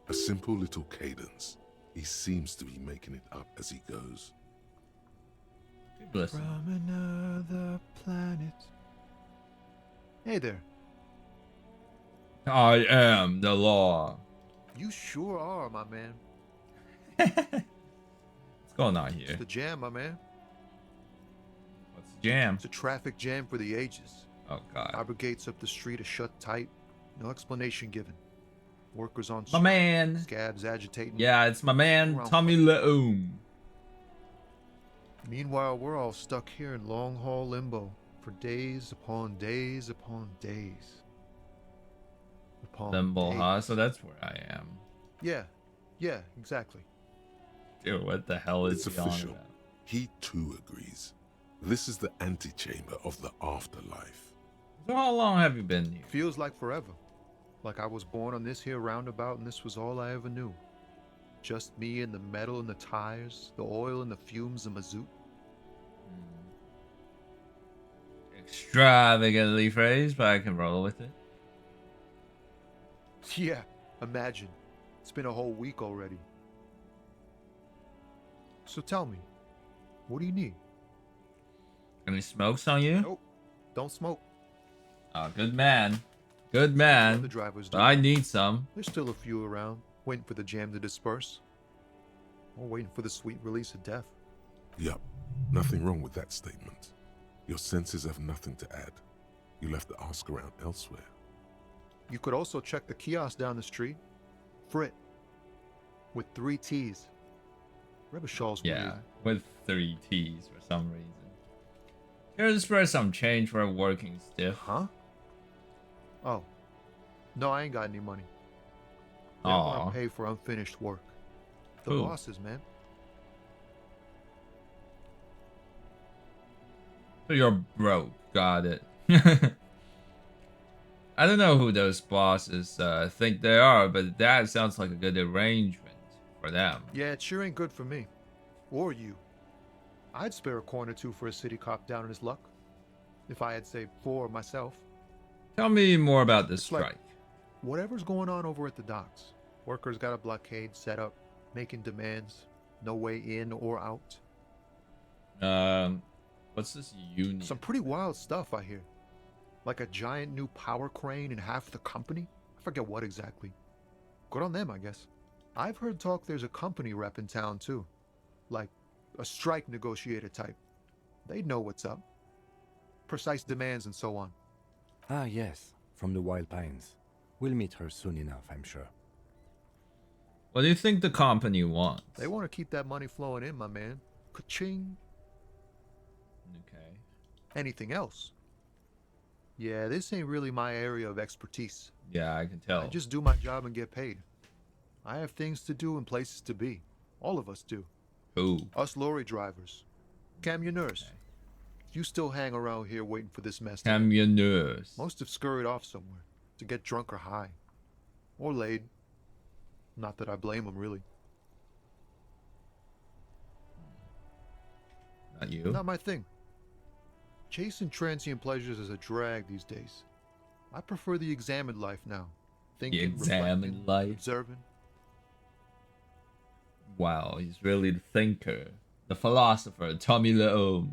A simple little cadence. He seems to be making it up as he goes. Listen. From another planet. Hey there. I am the law. You sure are, my man. What's going on here? It's the jam, my man. What's the jam? It's a traffic jam for the ages. Oh, God. Harbor gates up the street are shut tight. No explanation given. Workers on My strike. man. Scabs agitating. Yeah, it's my man, Around Tommy Leum. Meanwhile, we're all stuck here in long haul limbo for days upon days upon days. Upon Limbo, days. huh? So that's where I am. Yeah, exactly. Dude, what the hell is It's he on official. about? He too agrees. This is the antechamber of the afterlife. So how long have you been here? Feels like forever. Like I was born on this here roundabout and this was all I ever knew. Just me and the metal and the tires, the oil and the fumes of mazout. Extravagantly phrased, but I can roll with it. Yeah, imagine. It's been a whole week already. So tell me, what do you need? Any smokes on you? Nope, don't smoke. Oh, good man. Good man. The drivers But do. I need some. There's still a few around, waiting for the jam to disperse. Or waiting for the sweet release of death. Yup, nothing wrong with that statement. Your senses have nothing to add. You'll have to ask around elsewhere. You could also check the kiosk down the street. Frit. With 3 T's. Rebishaw's Yeah, weird. with 3 T's for some reason. Here's for some change for a working stiff. Huh? Oh. No, I ain't got any money. They don't Aw. want to pay for unfinished work. The Who? bosses, man. So you're broke. Got it. I don't know who those bosses think they are, but that sounds like a good arrangement for them. Yeah, it sure ain't good for me. Or you. I'd spare a coin or two for a city cop down in his luck. If I had, say, 4 myself. Tell me more about this It's like strike. whatever's going on over at the docks. Workers got a blockade set up, making demands. No way in or out. What's this union? Some pretty wild stuff, I hear. Like a giant new power crane in half the company? I forget what exactly. Good on them, I guess. I've heard talk there's a company rep in town, too. Like a strike negotiator type. They'd know what's up. Precise demands and so on. Ah, yes, from the Wild Pines. We'll meet her soon enough, I'm sure. What do you think the company wants? They want to keep that money flowing in, my man. Ka-ching. Okay. Anything else? Yeah, this ain't really my area of expertise. Yeah, I can tell. I just do my job and get paid. I have things to do and places to be. All of us do. Who? Us lorry drivers. Camionneurs. Okay. You still hang around here waiting for this mess. Camionneurs. Most have scurried off somewhere to get drunk or high. Or laid. Not that I blame them, really. Not you? Not my thing. Chasing transient pleasures is a drag these days. I prefer the examined life now. Thinking, the examined life? Observing. Wow, he's really the thinker. The philosopher, Tommy Leome.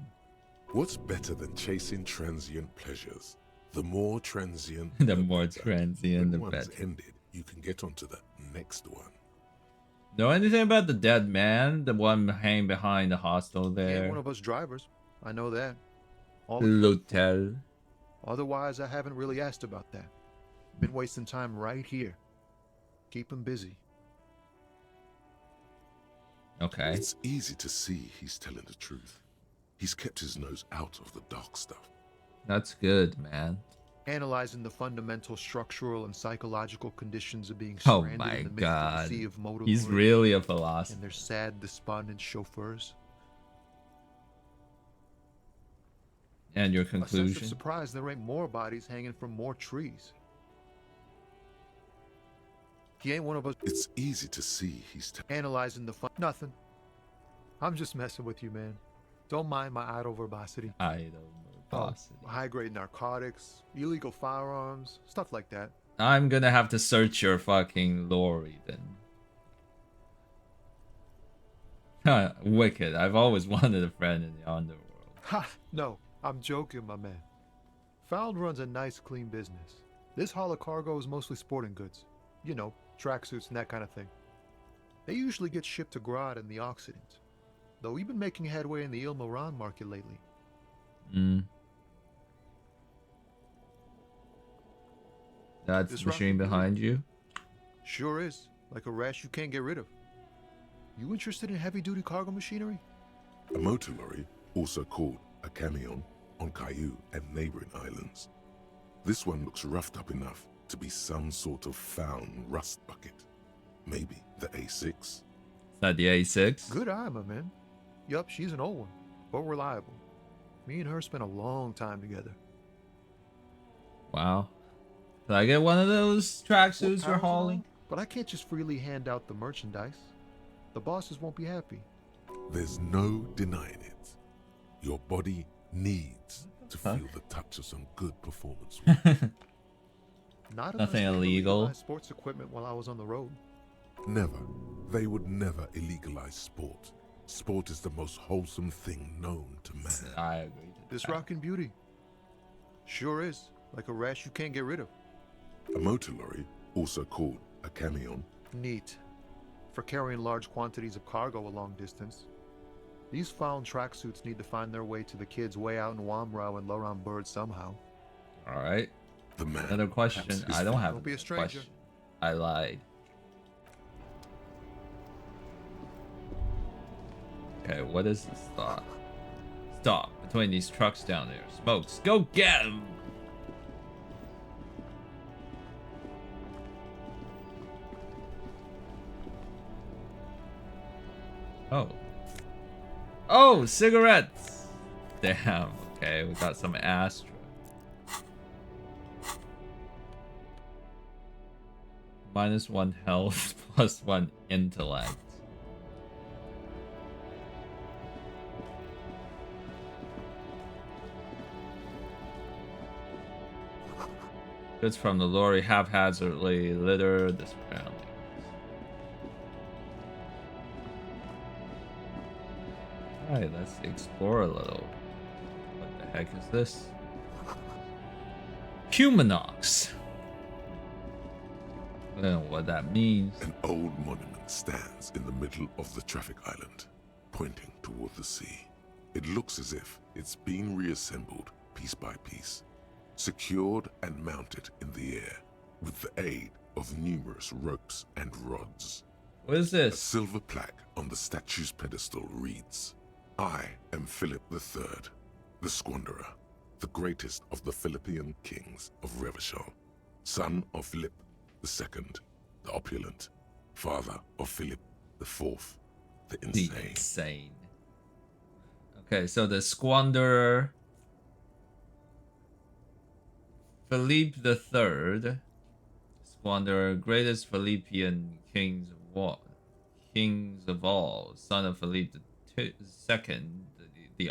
What's better than chasing transient pleasures? The more transient, the more transient, the better. When one's ended, you can get onto the next one. Know anything about the dead man? The one hanging behind the hostel there? Yeah, one of us drivers. I know that. L'hotel. Otherwise, I haven't really asked about that. Been wasting time right here. Keep him busy. Okay. It's easy to see he's telling the truth. He's kept his nose out of the dark stuff. That's good, man. Analyzing the fundamental structural and psychological conditions of being stranded in the midst of the sea of motor He's lorries really a philosopher. and their sad, despondent chauffeurs. And your A conclusion? sense of surprise there ain't more bodies hanging from more trees. He ain't one of us. It's easy to see he's analyzing the fun. Nothing. I'm just messing with you, man. Don't mind my idle verbosity. Idle verbosity. High-grade narcotics, illegal firearms, stuff like that. I'm gonna have to search your fucking lorry then. Wicked. I've always wanted a friend in the underworld. Ha! No, I'm joking, my man. Found runs a nice, clean business. This haul of cargo is mostly sporting goods. You know, tracksuits and that kind of thing. They usually get shipped to Grad in the Occident. Though we've been making headway in the Il Moran market lately. That's the machine behind you? Sure is. Like a rash you can't get rid of. You interested in heavy-duty cargo machinery? A motor lorry, also called a camion, on Caillou and neighboring islands. This one looks roughed up enough to be some sort of found rust bucket. Maybe the A6. Is that the A6? Good eye, my man. Yup, she's an old one, but reliable. Me and her spent a long time together. Wow. Did I get one of those tracksuits for hauling? But I can't just freely hand out the merchandise. The bosses won't be happy. There's no denying it. Your body needs to feel the touch of some good performance. Not nothing illegal. Sports equipment while I was on the road. Never. They would never illegalize sport. Sport is the most wholesome thing known to man. I agree. This rockin' beauty. Sure is. Like a rash you can't get rid of. A motor lorry, also called a camion. Neat. For carrying large quantities of cargo a long distance. These found tracksuits need to find their way to the kids way out in Wamrau and Laurent Bird somehow. Alright. The man. Another question. I don't have Don't be a stranger. Question. I lied. Okay, what is this thought? Stop between these trucks down there. Smokes. Go get him! Oh. Oh, cigarettes! Damn, okay, we got some Astra. -1 health, +1 intellect. Goods from the lorry haphazardly litter the surroundings. Alright, let's explore a little. What the heck is this? Humanox. I don't know what that means. An old monument stands in the middle of the traffic island, pointing toward the sea. It looks as if it's being reassembled piece by piece, secured and mounted in the air with the aid of numerous ropes and rods. What is this? A silver plaque on the statue's pedestal reads, "I am Philip III, the Squanderer, the greatest of the Philippian kings of Revachol, son of Philip II, the opulent, father of Philip IV, the insane." Okay, so the Squanderer, Philippe III, Squanderer, greatest Philippian kings of all, son of Philippe II, the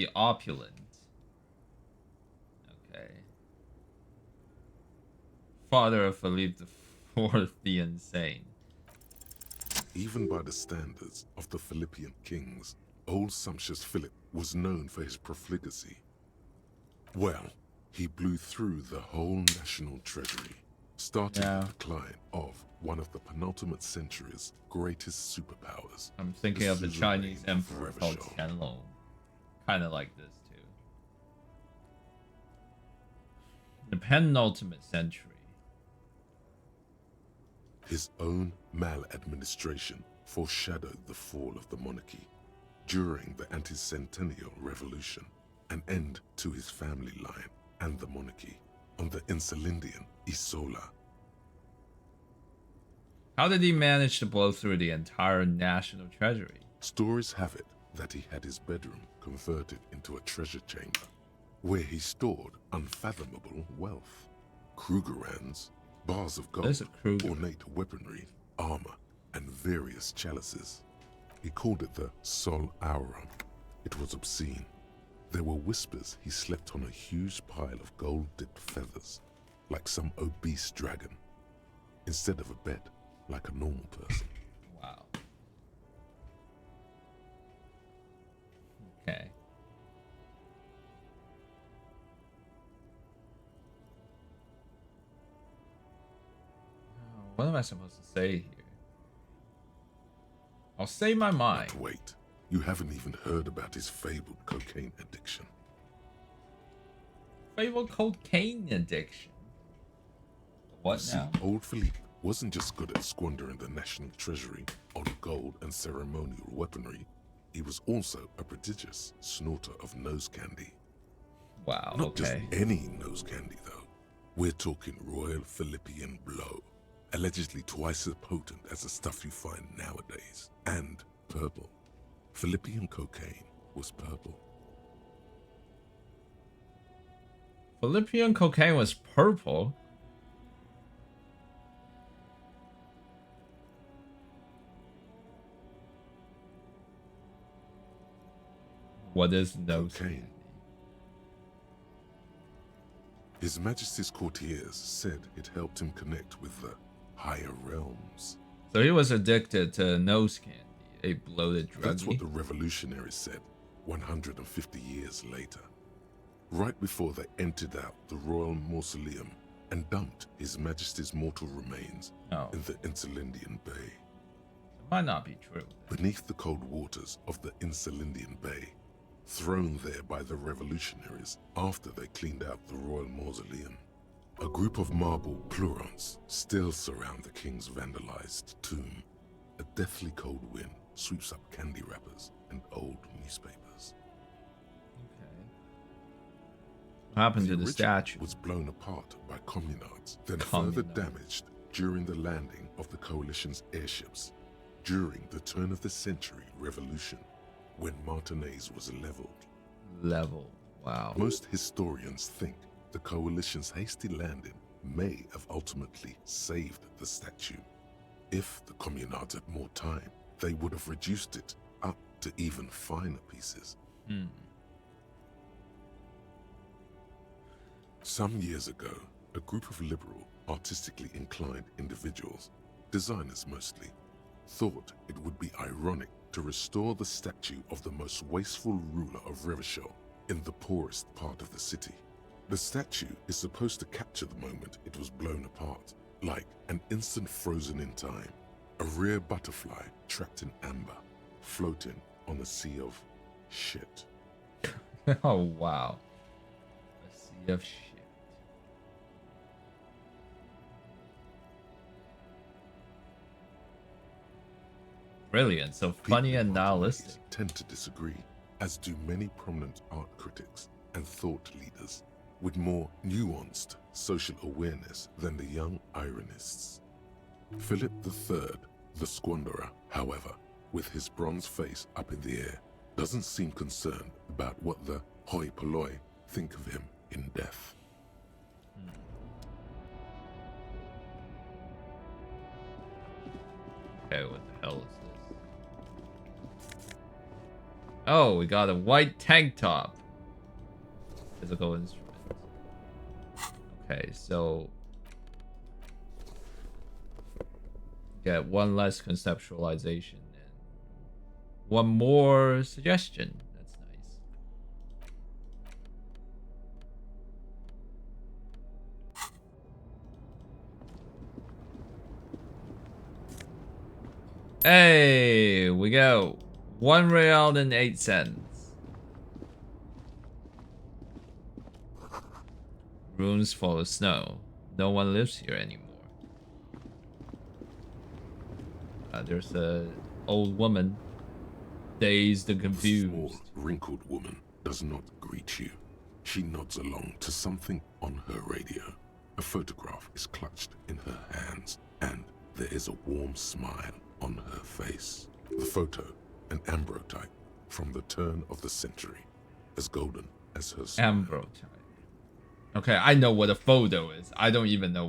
opulent. Okay. Father of Philippe IV, the insane. Even by the standards of the Philippian kings, old sumptuous Philip was known for his profligacy. Well, he blew through the whole national treasury, starting the decline of one of the penultimate century's greatest superpowers. I'm thinking of the Chinese emperor called Qianlong. Kind of like this too. The penultimate century. His own maladministration foreshadowed the fall of the monarchy. During the anti-centennial revolution, an end to his family line and the monarchy on the Insulindian Isola. How did he manage to blow through the entire national treasury? Stories have it that he had his bedroom converted into a treasure chamber, where he stored unfathomable wealth. Krugerrands, bars of gold, ornate weaponry, armor, and various chalices. He called it the Sol Aurum. It was obscene. There were whispers he slept on a huge pile of gold-dipped feathers, like some obese dragon, instead of a bed, like a normal person. Wow. Okay. What am I supposed to say here? I'll say my mind. But wait, you haven't even heard about his fabled cocaine addiction. Fabled cocaine addiction? What now? See, old Philippe wasn't just good at squandering the national treasury on gold and ceremonial weaponry. He was also a prodigious snorter of nose candy. Wow, Not just any nose candy, though. We're talking Royal Philippian Blow, allegedly twice as potent as the stuff you find nowadays, and purple. Philippian cocaine was purple. Philippian cocaine was purple? What is nose cocaine? His Majesty's courtiers said it helped him connect with the higher realms. So he was addicted to nose candy, a bloated druggie. That's what the revolutionaries said 150 years later, right before they emptied out the royal mausoleum and dumped His Majesty's mortal remains in the Insulindian Bay. It might not be true. Beneath the cold waters of the Insulindian Bay, thrown there by the revolutionaries after they cleaned out the royal mausoleum, a group of marble pleurons still surround the king's vandalized tomb. A deathly cold wind sweeps up candy wrappers and old newspapers. What happened to the statue? Was blown apart by communards, then further damaged during the landing of the coalition's airships during the turn of the century revolution, when Martinez was leveled. Wow. Most historians think the coalition's hasty landing may have ultimately saved the statue. If the communards had more time, they would have reduced it up to even finer pieces. Some years ago, a group of liberal, artistically inclined individuals, designers mostly, thought it would be ironic to restore the statue of the most wasteful ruler of Revachol in the poorest part of the city. The statue is supposed to capture the moment it was blown apart, like an instant frozen in time, a rare butterfly trapped in amber, floating on a sea of shit. Oh, wow. A sea of shit. Brilliant. So funny and nihilistic. Tend to disagree, as do many prominent art critics and thought leaders with more nuanced social awareness than the young ironists. Philip III, the squanderer, however, with his bronze face up in the air, doesn't seem concerned about what the hoi polloi think of him in death. Okay, what the hell is this? Oh, we got a white tank top. Physical instrument. Okay, so get one less conceptualization and one more suggestion. That's nice. Hey, we go. 1 real and 8 cents. Rooms full of snow. No one lives here anymore. There's a old woman, dazed and confused. A small, wrinkled woman does not greet you. She nods along to something on her radio. A photograph is clutched in her hands, and there is a warm smile on her face. The photo, an ambrotype from the turn of the century, as golden as her smile. Ambrotype. Okay, I know what a photo is. I don't even know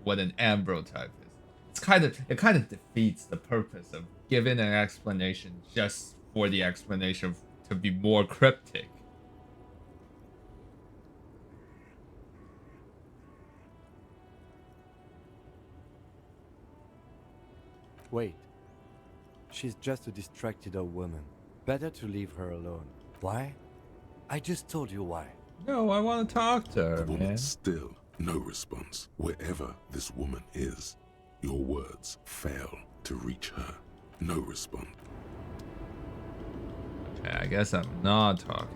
what an ambrotype is. It kind of defeats the purpose of giving an explanation just for the explanation to be more cryptic. Wait. She's just a distracted old woman. Better to leave her alone. Why? I just told you why. No, I want to talk to her, The woman man. still no response. Wherever this woman is, your words fail to reach her. No response. Okay, I guess I'm not talking.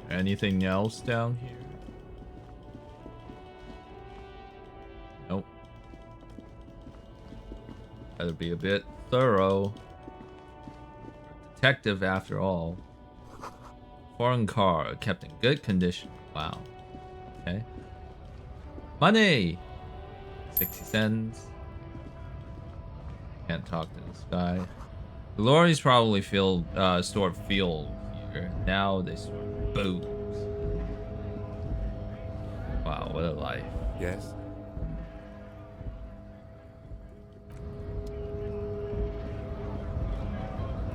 Is there anything else down here? Nope. Better be a bit thorough. Detective after all. Foreign car kept in good condition. Wow. Okay. Money! 60 cents. Can't talk to this guy. The lorries probably stored fuel here. Now they store booze. Wow, what a life. Yes?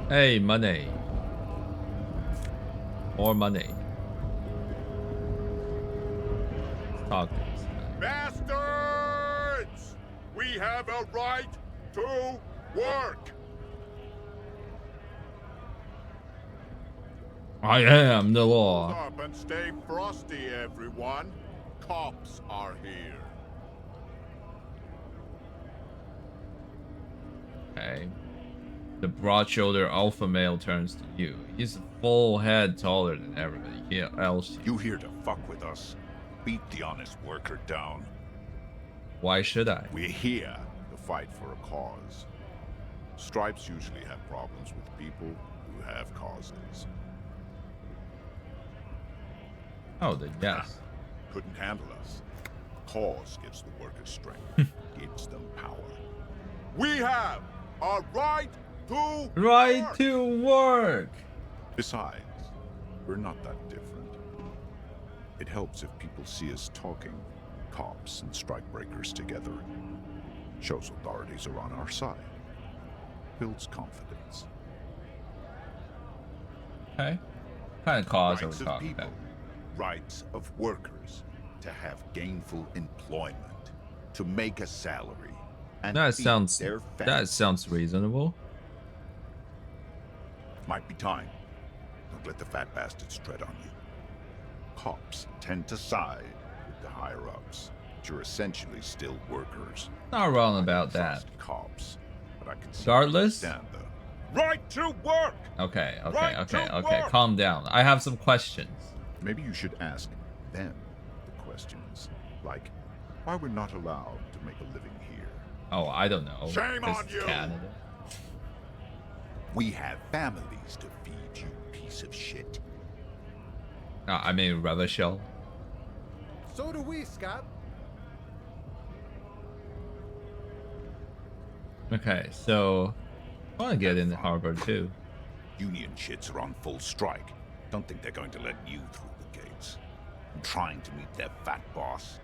Hey, money. More money. Let's talk to this guy. Bastards! We have a right to work! I am the law. Up and stay frosty, everyone. Cops are here. Okay. The broad-shouldered alpha male turns to you. He's a full head taller than everybody else. You here to fuck with us? Beat the honest worker down. Why should I? We're here to fight for a cause. Stripes usually have problems with people who have causes. Oh, then yes. Couldn't handle us. Cause gives the workers strength, gives them power. We have a right to Right to work. Besides, we're not that different. It helps if people see us talking, cops and strikebreakers together. Shows authorities are on our side. Builds confidence. Okay. What kind of cause are Rights we of talking people, about? rights of workers to have gainful employment, to make a salary, and That feed sounds their that families. sounds reasonable. Might be time. Don't let the fat bastards tread on you. Cops tend to side with the higher-ups, but you're essentially still workers. Not wrong about that. Trust cops, but I can see Regardless. you stand the right to work. Okay, okay, Right okay, to okay. work! Calm down. I have some questions. Maybe you should ask them the questions, like why we're not allowed to make a living here. Oh, I don't know. Shame 'Cause on it's you! Canada. We have families to feed, you piece of shit. I mean, Revachol. So do we, Scott. Okay, so I want to get into Harvard too. Union shits are on full strike. Don't think they're going to let you through the gates. I'm trying to meet their fat boss.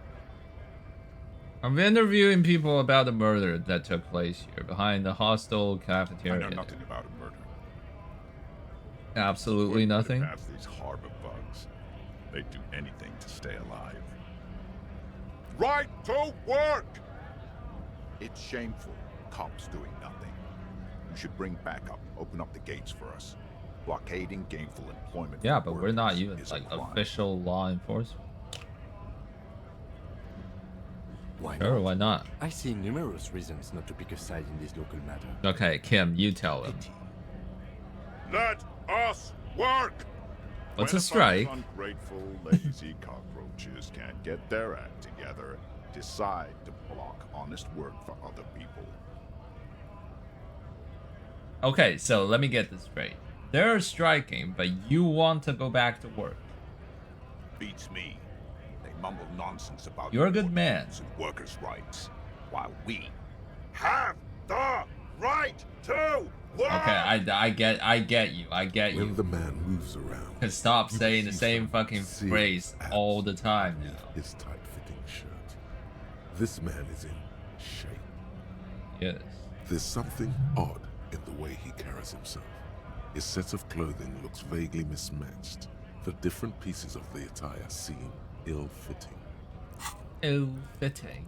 I'm interviewing people about the murder that took place here behind the hostel I cafeteria. know nothing about a murder. Absolutely Wouldn't nothing. Have these harbor bugs. They'd do anything to stay alive. Right to work! It's shameful. Cops doing nothing. You should bring backup. Open up the gates for us. Blockading gainful employment. Yeah, for but we're not workers even is a like crime. official law enforcement. Why Sure, not? why not? I see numerous reasons not to pick a side in this local matter. Okay, Kim, you tell them. Let us work! What's When a strike? bunch of ungrateful, lazy cockroaches can't get their act together, decide to block honest work for other people. Okay, so let me get this straight. They're striking, but you want to go back to work. Beats me. They mumble nonsense about You're a good man. unions and workers' rights, while we have the right to work. Okay, I get you. I get you. When the man moves around, Cause stop you saying can the see same some fucking serious phrase all the time underneath now. his tight-fitting shirt. This man is in shape. Yes. There's something odd in the way he carries himself. His set of clothing looks vaguely mismatched. The different pieces of the attire seem ill-fitting. Ill-fitting.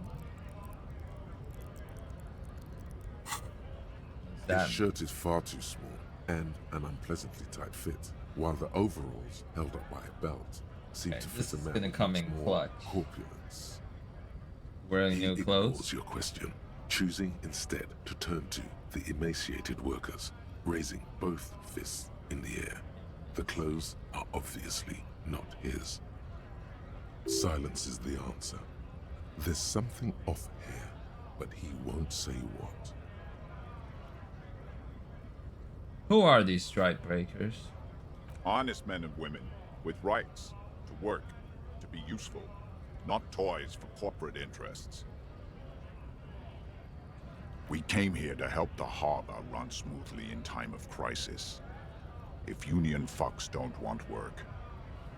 His shirt is far too small and an unpleasantly tight fit, while the overalls, held up by a belt, seem Okay, to fit this a is man gonna with come much in more clutch. corpulence. Wearing He new ignores clothes. your question, choosing instead to turn to the emaciated workers, raising both fists in the air. The clothes are obviously not his. Silence is the answer. There's something off here, but he won't say what. Who are these strike breakers? Honest men and women with rights to work, to be useful, not toys for corporate interests. We came here to help the harbor run smoothly in time of crisis. If union fucks don't want work,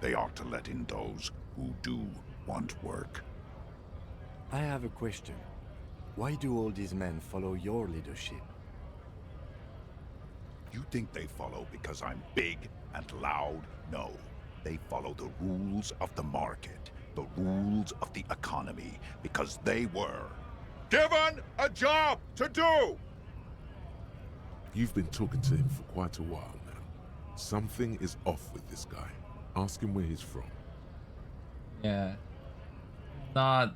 they ought to let in those who do want work. I have a question. Why do all these men follow your leadership? You think they follow because I'm big and loud? No. They follow the rules of the market, the rules of the economy, because they were given a job to do! You've been talking to him for quite a while now. Something is off with this guy. Ask him where he's from. Yeah. Not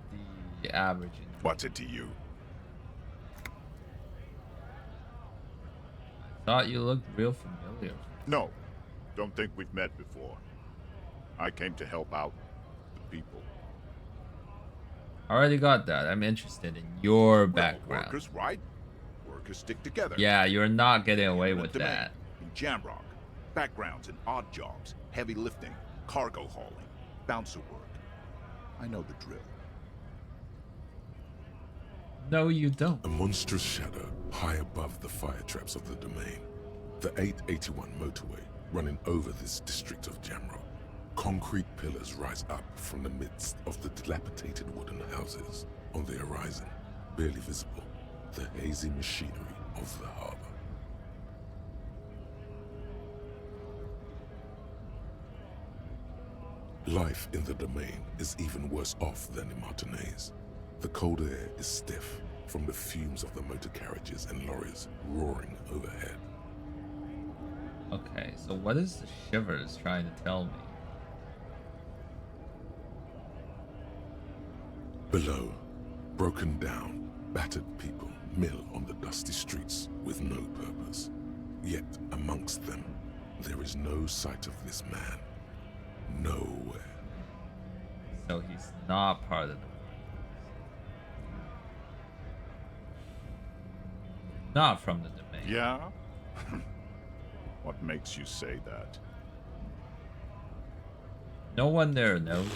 the average. What's it to you? Thought you looked real familiar. No. Don't think we've met before. I came to help out the people. Already got that. I'm interested in your background. Workers, right? Workers stick together. Yeah, you're not getting away with Domain. that. In Jamrock, backgrounds in odd jobs, heavy lifting, cargo hauling, bouncer work. I know the drill. No, you don't. A monstrous shadow high above the fire traps of the domain. The 881 motorway running over this district of Jamro. Concrete pillars rise up from the midst of the dilapidated wooden houses. On the horizon, barely visible, the hazy machinery of the harbor. Life in the domain is even worse off than in Martinez. The cold air is stiff from the fumes of the motor carriages and lorries roaring overhead. Okay, so what is the Shivers trying to tell me? Below, broken down, battered people mill on the dusty streets with no purpose. Yet amongst them, there is no sight of this man. Nowhere. So he's not part of the... Not from the domain. Yeah? What makes you say that? No one there knows.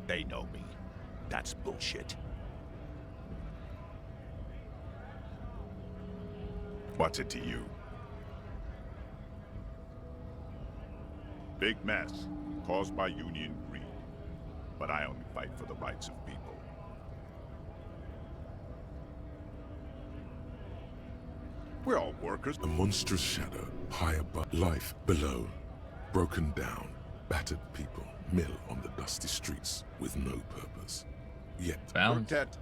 They know me. That's bullshit. What's it to you? Big mess, caused by union greed. But I only fight for the rights of people. We're all workers. A monstrous shadow high above, life below. Broken down, battered people mill on the dusty streets with no purpose. Yet Quartet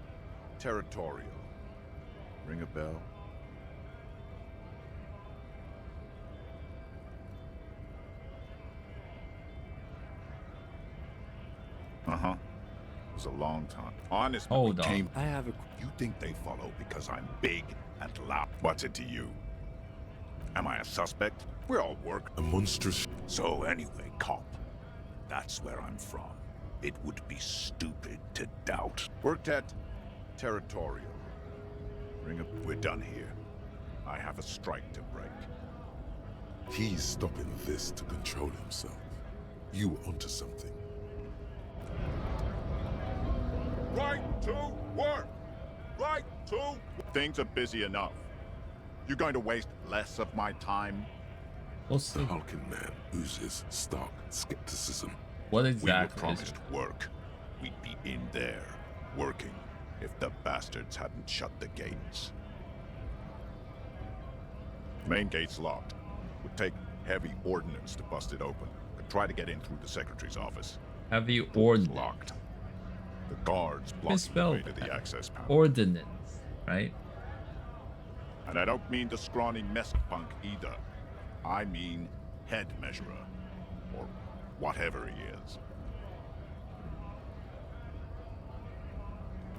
Territorial. Ring a bell? Uh-huh. It was a long time. Honest, Hold on. I have a... You think they follow because I'm big and loud? What's it to you? Am I a suspect? We're all work. A monstrous... So anyway, cop. That's where I'm from. It would be stupid to doubt. Quartet Territorial. Ring up. We're done here. I have a strike to break. He's stopping this to control himself. You were onto something. Right to work! Right to... Things are busy enough. You're going to waste less of my time? We'll see. The hulking man oozes stark skepticism. What We exactly were promised work. We'd be in there, working, if the bastards hadn't shut the gates. Main gate's locked. Would take heavy ordnance to bust it open. Could try to get in through the secretary's office. Heavy ordnance. Locked. The guards blocking the Misspelled way to the access panel. ordinance, right? And I don't mean the scrawny mess punk either. I mean head measurer. Or whatever he is.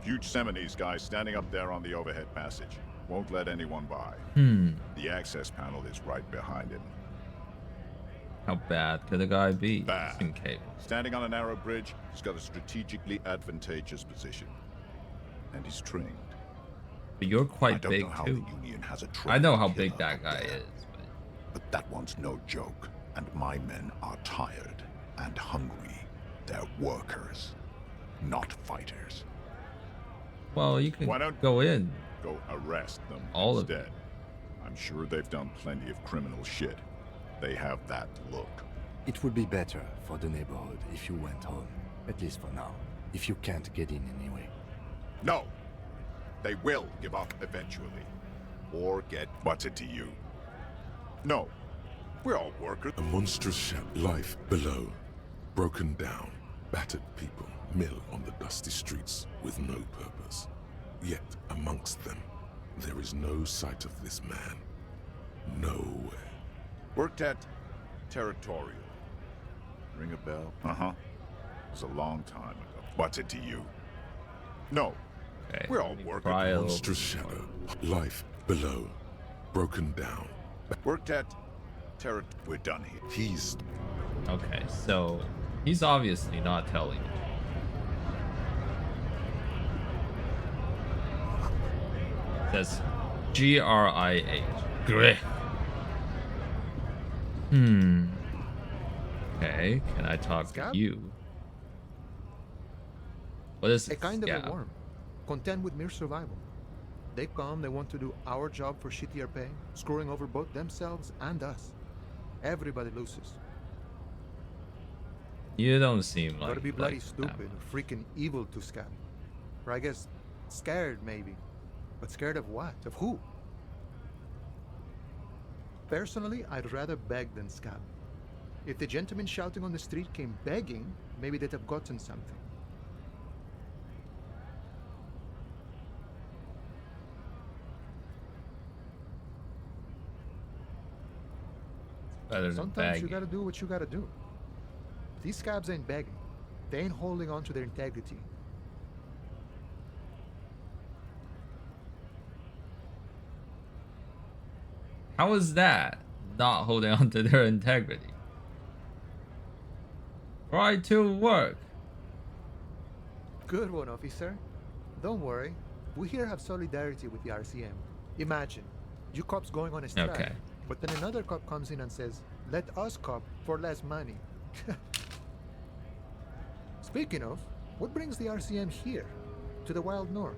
Huge Seminese guy standing up there on the overhead passage. Won't let anyone by. The access panel is right behind him. How bad could a guy be? Bad. In cable. Standing on a narrow bridge, he's got a strategically advantageous position. And he's trained. But you're I quite don't big know how too. the Union has a I know how trained big killer that up guy there. is. But that one's no joke. And my men are tired and hungry. They're workers, not fighters. Well, you can Why don't go in. Go arrest them All of instead. I'm sure they've done plenty of criminal shit. They have that look. It would be better for the neighborhood if you went home, at least for now, if you can't get in anyway. No! They will give up eventually. Or get what's it to you? No. We're all workers. A monstrous life below. Broken down, battered people mill on the dusty streets with no purpose. Yet amongst them, there is no sight of this man. Nowhere. Worked at Territorial. Ring a bell? Uh-huh. It was a long time ago. What's it to you? No. Okay. We're all workers. Monstrous shadow. Life below. Broken down. Worked at Territorial. We're done here. He's... Okay, so he's obviously not telling you. It says Grih. Grih. Okay, can I talk Scab? to you? What is A kind of scab? a worm, content with mere survival. They come, they want to do our job for shittier pay, screwing over both themselves and us. Everybody loses. You don't seem like Gotta be bloody that. stupid or freaking evil to scab. Or I guess scared maybe. But scared of what? Of who? Personally, I'd rather beg than scab. If the gentleman shouting on the street came begging, maybe they'd have gotten something. Better than Sometimes you begging. gotta do what you gotta do. These scabs ain't begging. They ain't holding on to their integrity. How is that not holding on to their integrity? Right to work. Good one, officer. Don't worry. We here have solidarity with the RCM. Imagine, you cops going on a strike, Okay. but then another cop comes in and says, let us cop for less money. Speaking of, what brings the RCM here, to the Wild North?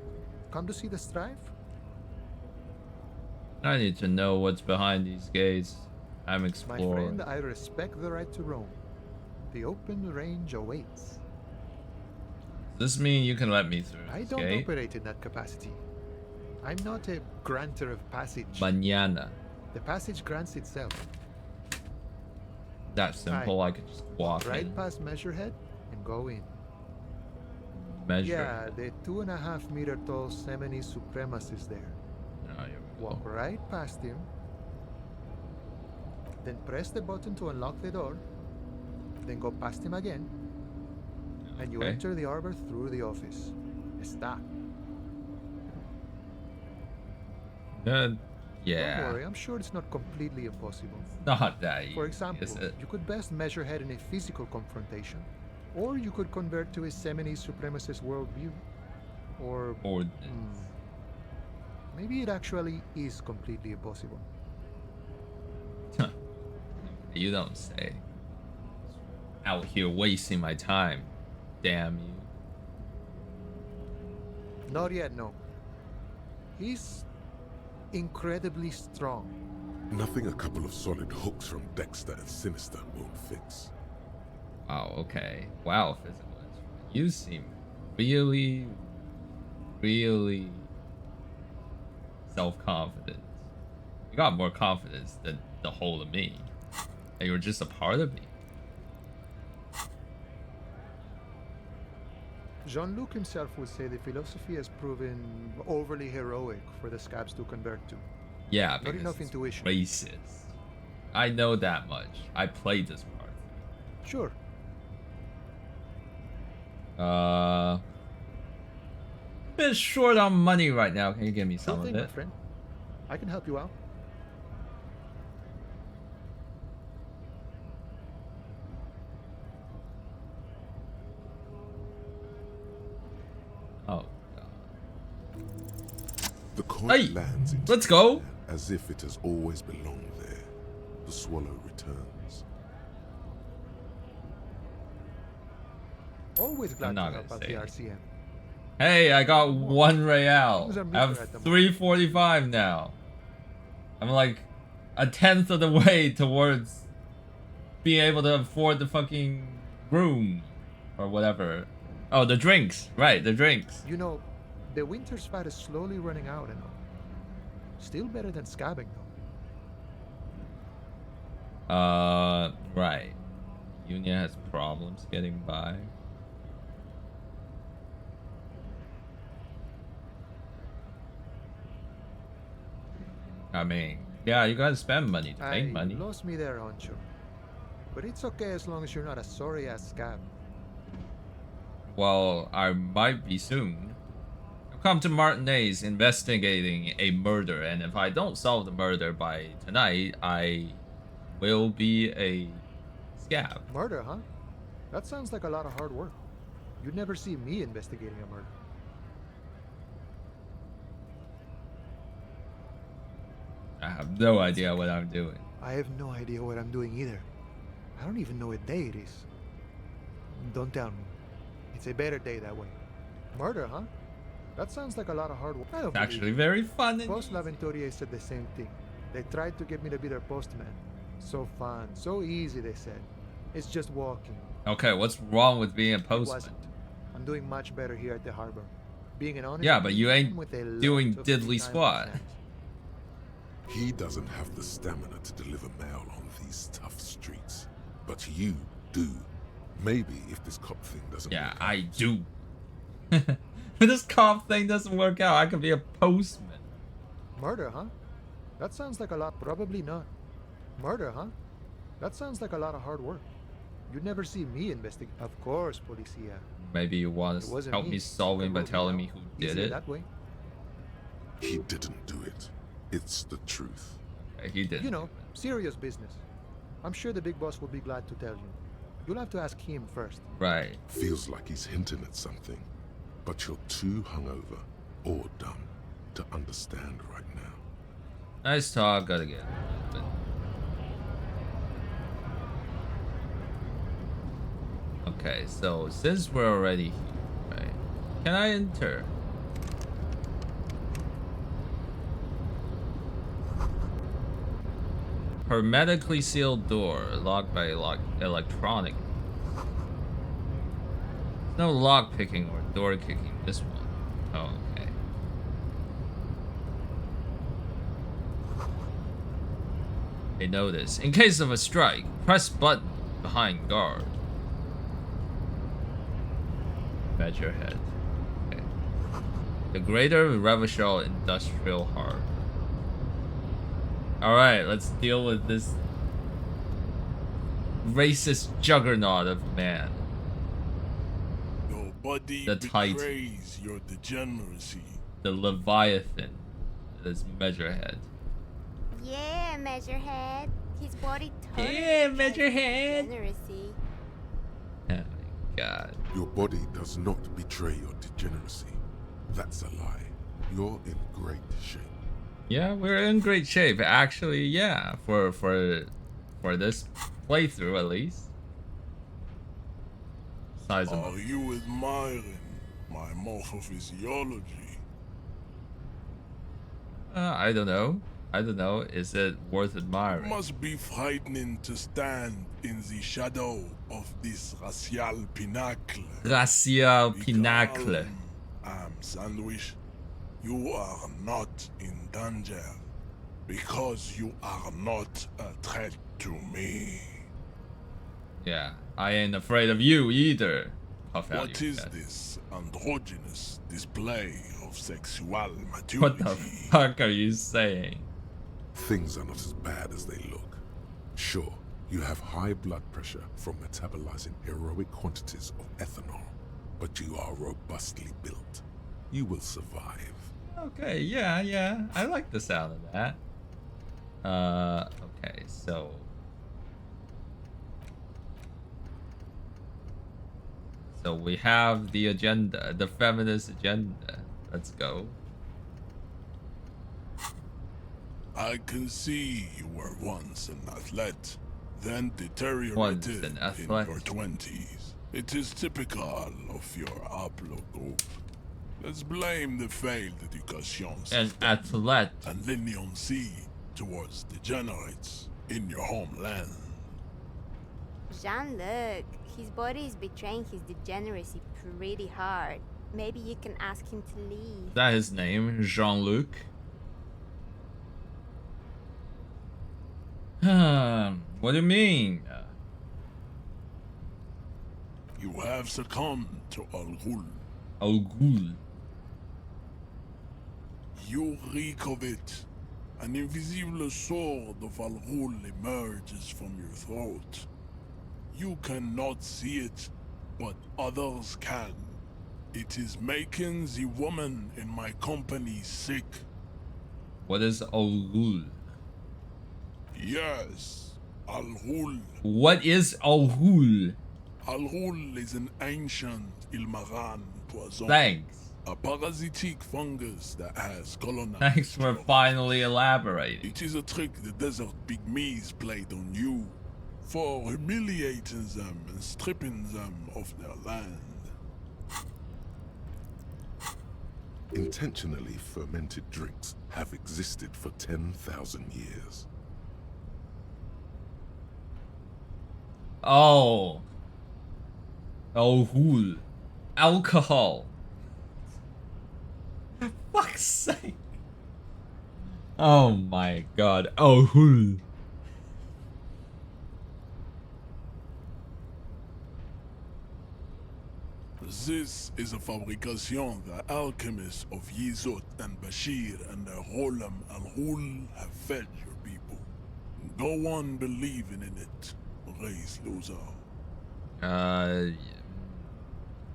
Come to see the strife? I need to know what's behind these gates. I'm My exploring. friend, I respect the right to roam. The open range awaits. Does this mean you can let me through I this don't gate? operate in that capacity. I'm not a granter of passage. Mañana. The passage grants itself. That simple. I could just walk Right in. past Measurehead and go in. Measure. Yeah, the 2.5 meter tall Semini Supremus is there. Oh, here we Walk go. right past him. Then press the button to unlock the door. Then go past him again. And you Okay. enter the arbor through the office. Está. Yeah. Don't worry, I'm sure it's not completely impossible. Not that easy, For example, is it? you could best measure head in a physical confrontation, or you could convert to a Semini supremacist worldview. Or maybe it actually is completely impossible. You don't say. Out here wasting my time. Damn you. Not yet, no. He's incredibly strong. Nothing a couple of solid hooks from Dexter and Sinister won't fix. Wow, okay. Wow, physical. You seem really, really self-confident. You got more confidence than the whole of me. And you were just a part of me. Jean-Luc himself would say the philosophy has proven overly heroic for the scabs to convert to. Yeah, Not because enough it's intuition. racist. I know that much. I played this part. Sure. Bit short on money right now. Can you give me Sure some thing, of my it? friend. I can help you out. Oh, The coin Hey, lands into let's the go. air as if it has always belonged there. The swallow returns. Always glad to not help gonna out the say RCM. Hey, I got 1 real. Things are I meager have at the moment. 345 now. I'm like a tenth of the way towards being able to afford the fucking room or whatever. Oh, the drinks. Right, the drinks. You know, the winter's fat is slowly running out and all. Still better than scabbing, though. Right. Union has problems getting by. I mean, yeah, you gotta spend money to make money. Lost me there, Honcho. But it's okay as long as you're not a sorry-ass scab. Well, I might be soon. I've come to Martinez investigating a murder, and if I don't solve the murder by tonight, I will be a scab. Murder, huh? That sounds like a lot of hard work. You'd never see me investigating a murder. I have no idea what I'm doing. I have no idea what I'm doing either. I don't even know what day it is. Don't tell me. It's a better day that way. Murder, huh? That sounds like a lot of hard work. I don't It's actually believe very fun. Post Laventurier said the same thing. They tried to get me to be their postman. So fun, so easy, they said. It's just walking. Okay, what's wrong with being a It postman? wasn't. I'm doing much better here at the harbor. Being an honest Yeah, but you ain't with a lot doing of free diddly time on my squat. hands. He doesn't have the stamina to deliver mail on these tough streets, but you do. Maybe if this cop thing doesn't Yeah, work I do. If this cop thing doesn't work out, I could be a postman. Murder, huh? That sounds like a lot. Probably not. Murder, huh? That sounds like a lot of hard work. You'd never see me investigate. Of course, policia. Maybe you want It to wasn't help me. me solve it by They ruled telling me me out. who did Easier it. that way. He didn't do it. It's the truth. Okay, he didn't. You know, serious business. I'm sure the big boss will be glad to tell you. You'll have to ask him first. Right. Feels like he's hinting at something, but you're too hungover or dumb to understand right now. Nice talk, gotta get. Okay, so since we're already here, right? Can I enter? Hermetically sealed door, locked by electronic. No lock picking or door kicking. This one. Oh, okay. They notice. In case of a strike, press button behind guard. Pat your head. Okay. The Greater Revachol Industrial Harbor. Alright, let's deal with this racist juggernaut of man. Your body The Titan. betrays your degeneracy. The Leviathan. This Measurehead. Yeah, Measurehead. His body totally Yeah, Measurehead. degeneracy. Oh my god. Your body does not betray your degeneracy. That's a lie. You're in great shape. Yeah, we're in great shape. Actually, yeah, for this playthrough at least. Size of Are you admiring my morphophysiology? I don't know. I don't know. Is it worth It admiring? must be frightening to stand in the shadow of this racial pinnacle. Racial Pinacle. Sandwich, you are not in danger because you are not a threat to me. Yeah, I ain't afraid of you either. Puff out What your is chest. this androgynous display of sexual maturity? What the fuck are you saying? Things are not as bad as they look. Sure, you have high blood pressure from metabolizing heroic quantities of ethanol, but you are robustly built. You will survive. Okay, yeah. I like the sound of that. Okay, so we have the agenda, the feminist agenda. Let's go. I can see you were once an athlete, then Once deteriorated an in athlete. your 20s. It is typical of your haplogroup. Let's blame the failed education An system athlete. and leniency towards degenerates in your homeland. Jean-Luc, his body is betraying his degeneracy pretty hard. Maybe you can ask him to leave. Is that his name? Jean-Luc? What do you mean? You have succumbed to Al-Ghul. Al-Ghul. You reek of it. An invisible sword of Al-Ghul emerges from your throat. You cannot see it, but others can. It is making the woman in my company sick. What is Al-Ghul? Yes, Al-Ghul. What is Al-Ghul? Al-Ghul is an ancient Ilmaran poison. Thanks. A parasitic fungus that has colonized. Thanks for finally elaborating. It is a trick the desert pygmies played on you for humiliating them and stripping them of their land. Intentionally fermented drinks have existed for 10,000 years. Oh. Oh, alcohol. Fuck's sake. Oh my god. Oh. This is a fabrication the alchemists of Yizot and Bashir and the Rolam al-Hul have fed your people. Go on believing in it, race loser.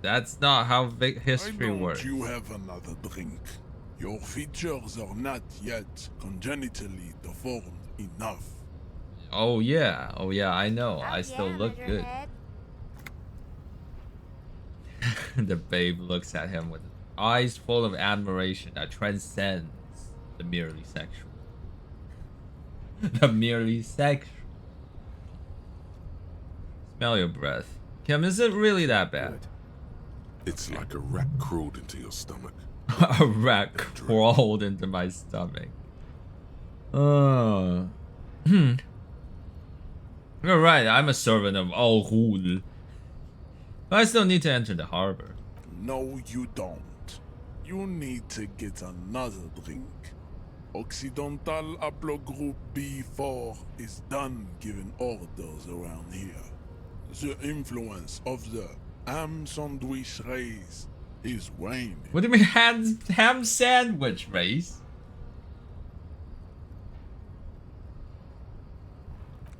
That's not how history Why don't works. you have another drink? Your features are not yet congenitally deformed enough. Oh yeah, I know. I still look good. The babe looks at him with eyes full of admiration that transcends the merely sexual. The merely sexual. Smell your breath. Kim, is it really that bad? It's like a rat crawled into your stomach. A rat crawled into my stomach. Oh. You're right, I'm a servant of Al-Ghul. But I still need to enter the harbor. No, you don't. You need to get another drink. Occidental Haplogroup B4 is done giving orders around here. The influence of the ham sandwich race is waning. What do you mean ham sandwich race?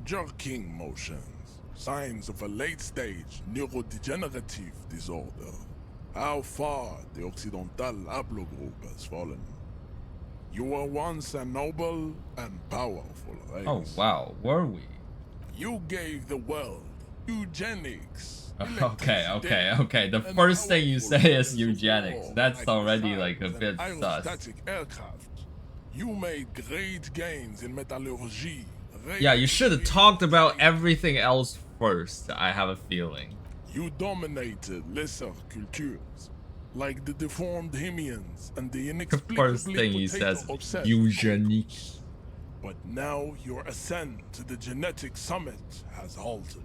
Jerking motions, signs of a late-stage neurodegenerative disorder. How far the Occidental Haplogroup has fallen. You were once a noble and powerful race. Oh wow, were we? You gave the world eugenics. Okay. The first thing you say is eugenics. That's already like a bit sus. Aerostatic aircraft. You made great gains in metallurgy. Yeah, you should have talked about everything else first, I have a feeling. You dominated lesser cultures, like the deformed Himians and the inexplicably First thing he says, potato-obsessed eugenics. But now your ascent to the genetic summit has halted.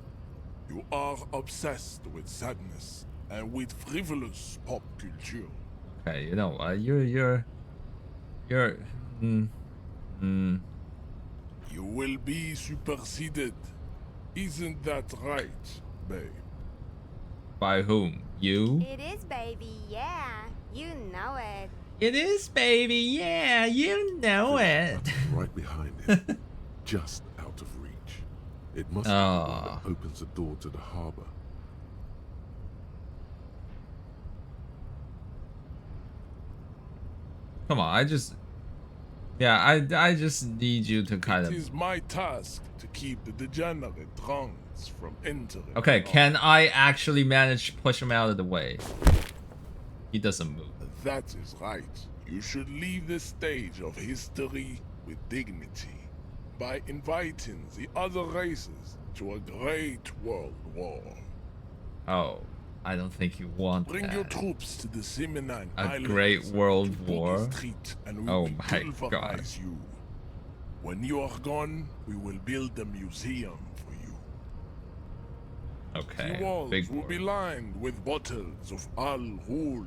You are obsessed with sadness and with frivolous pop culture. Okay, you know what? You're. You will be superseded. Isn't that right, babe? By whom? You? It is, baby, yeah. You know it. It is, baby, yeah, you know it. Right behind him, just out of reach. It must be the one that opens the door to the harbor. Come on, I just need you to kind of. It is my task to keep the degenerate drunks from entering. Okay, can I actually manage to push him out of the way? He doesn't move. That is right. You should leave the stage of history with dignity by inviting the other races to a great world war. Oh, I don't think you want Bring that. your troops to the Seminine A Islands great world to Boogie war? Street, and we Oh will my god. pulverize you. When you are gone, we will build a museum for you. Okay, The walls big will be lined with bottles of Al-Ghul.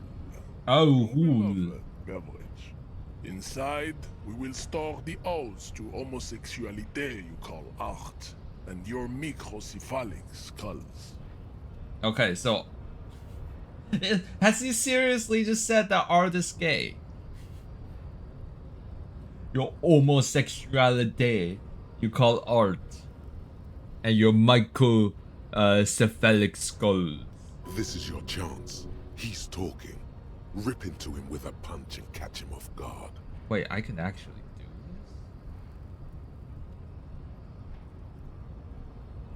Al-Ghul. Beverage. Inside, we will store the odes to homosexuality you call art, and your microcephalic skulls. Okay, so has he seriously just said that art is gay? Your homosexuality you call art, and your microcephalic skulls. This is your chance. He's talking. Rip into him with a punch and catch him off guard. Wait, I can actually do this?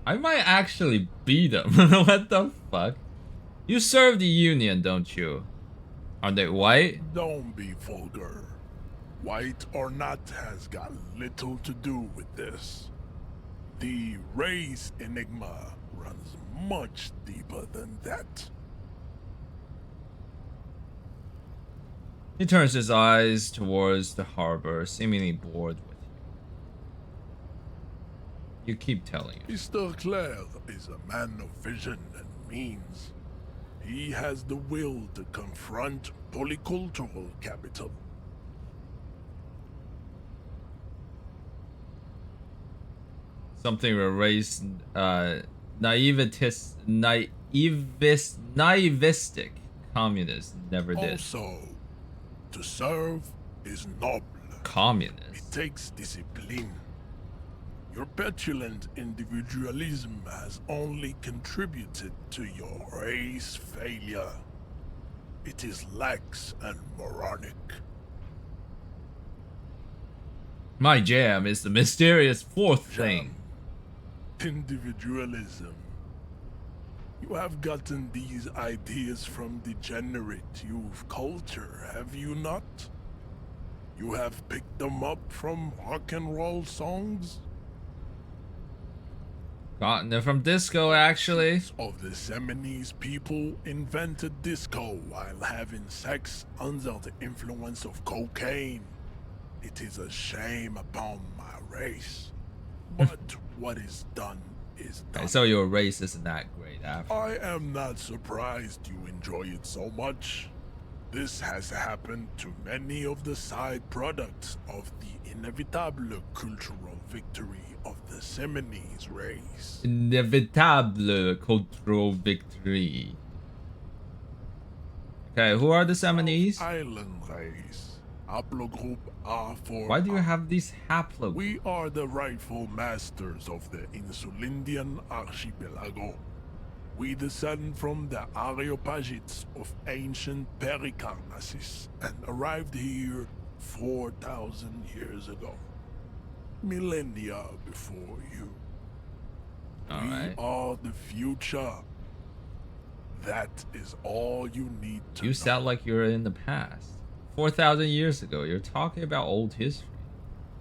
I might actually beat him. What the fuck? You serve the Union, don't you? Are they white? Don't be vulgar. White or not has got little to do with this. The race enigma runs much deeper than that. He turns his eyes towards the harbor, seemingly bored with You keep telling it. Mr. Clare is a man of vision and means. He has the will to confront polycultural capital. Something erase naivistic communists never did. Also, to serve is noble. Communist. It takes discipline. Your petulant individualism has only contributed to your race failure. It is lax and moronic. My jam is the mysterious fourth thing. Individualism. You have gotten these ideas from degenerate youth culture, have you not? You have picked them up from rock and roll songs? Gotten it from disco, actually. Of the Seminoles people invented disco while having sex under the influence of cocaine. It is a shame upon my race. But what is done is done. Okay, so your race isn't that great after. I am not surprised you enjoy it so much. This has happened to many of the side products of the inevitable cultural victory of the Seminoles race. Inevitable cultural victory. Okay, who are the Seminoles? Island race. Haplogroup R4. Why do you have these haplogroups? We are the rightful masters of the Insulindian archipelago. We descend from the Areopagites of ancient Pericarnassus and arrived here 4,000 years ago. Millennia before you. Alright. We are the future. That is all you need to know. You sound like you're in the past. 4,000 years ago. You're talking about old history.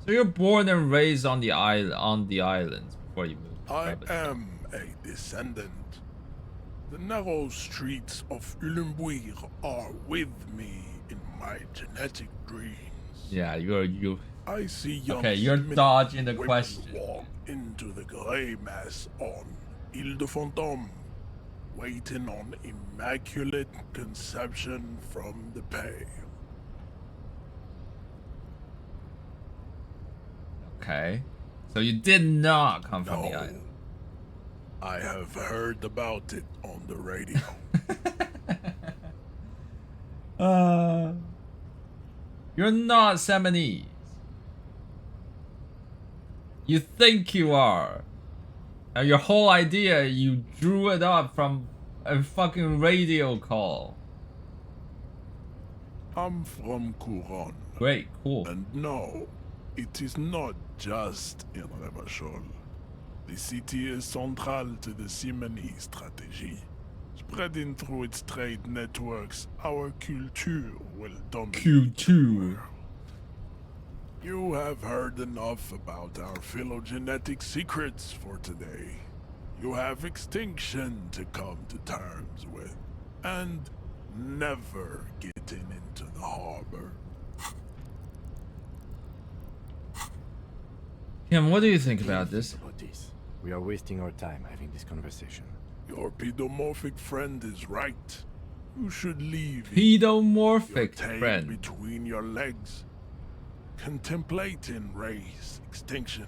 So you're born and raised on the islands before you moved to I Rebus. am a descendant. The narrow streets of Ulimbuir are with me in my genetic dreams. Yeah, you. I see young Okay, you're women dodging the women question. walk into the grey mass on Ile de Fantôme, waiting on immaculate conception from the pale. Okay. So you did not come from the No. island. I have heard about it on the radio. You're not Seminoles. You think you are. And your whole idea, you drew it up from a fucking radio call. I'm from Couronne. Great, cool. And no, it is not just in Revachol. The city is central to the Simony strategy. Spreading through its trade networks, our culture will dominate. Culture. You have heard enough about our phylogenetic secrets for today. You have extinction to come to terms with, and never getting into the harbor. Kim, what do you think about this? We are wasting our time having this conversation. Your pedomorphic friend is right. You should leave Pedomorphic your tail friend. between your legs, contemplating race extinction.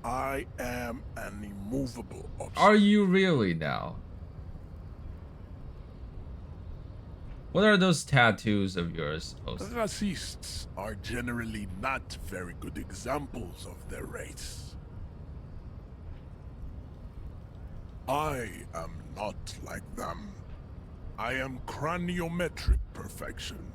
I am an immovable obstacle. Are you really now? What are those tattoos of yours supposed to be? Racists are generally not very good examples of their race. I am not like them. I am craniometric perfection.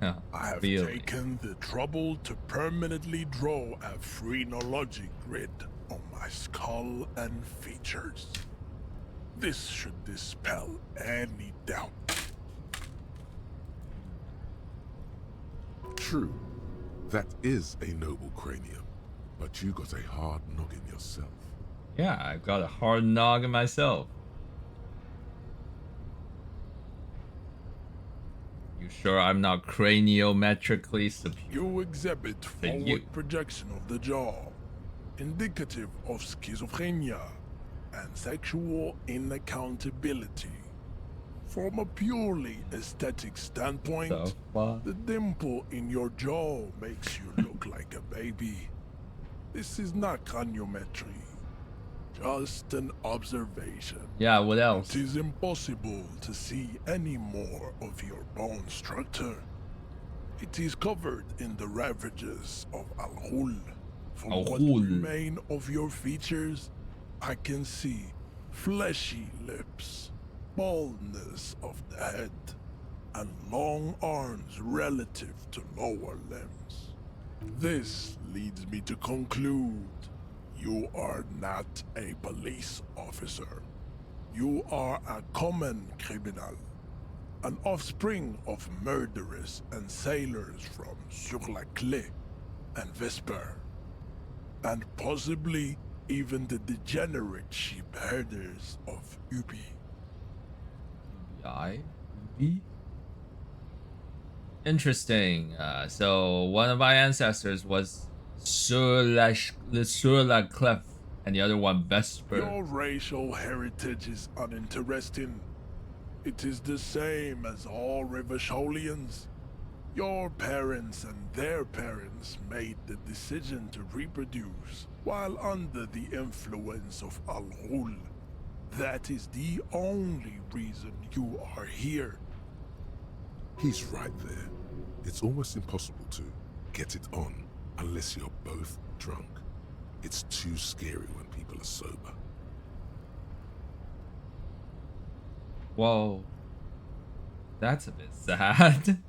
Huh, I have really? taken the trouble to permanently draw a phrenologic grid on my skull and features. This should dispel any doubt. True, that is a noble cranium, but you got a hard noggin yourself. Yeah, I've got a hard noggin myself. You sure I'm not craniometrically superior? You exhibit to forward you? projection of the jaw. indicative of schizophrenia and sexual inaccountability. From a purely aesthetic standpoint, the dimple in your jaw makes you look like a baby. This is not craniometry, just an observation. Yeah, what else? It is impossible to see any more of your bone structure. It is covered in the ravages of Al-Ghul. From what remain of your features, I can see fleshy lips, baldness of the head, and long arms relative to lower limbs. This leads me to conclude you are not a police officer. You are a common criminal, an offspring of murderers and sailors from Sur-la-Clé and Vesper, and possibly even the degenerate sheep herders of Ubi. Ubi? Interesting. So one of my ancestors was Sur-la-Clef, and the other one Vesper. Your racial heritage is uninteresting. It is the same as all Rivasholians. Your parents and their parents made the decision to reproduce while under the influence of Al-Ghul. That is the only reason you are here. He's right there. It's almost impossible to get it on unless you're both drunk. It's too scary when people are sober. Whoa. That's a bit sad.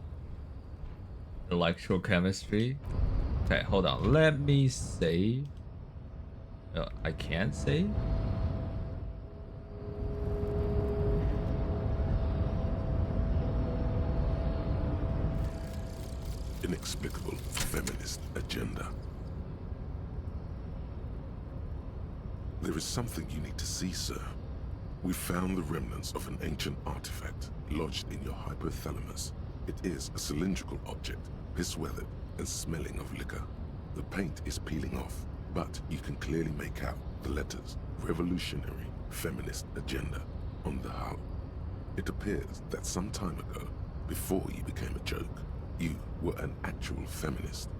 Electrochemistry. Okay, hold on. Let me save. I can't save? Inexplicable feminist agenda. There is something you need to see, sir. We found the remnants of an ancient artifact lodged in your hypothalamus. It is a cylindrical object, piss-weathered and smelling of liquor. The paint is peeling off, but you can clearly make out the letters Revolutionary Feminist Agenda on the hull. It appears that some time ago, before you became a joke, you were an actual feminist.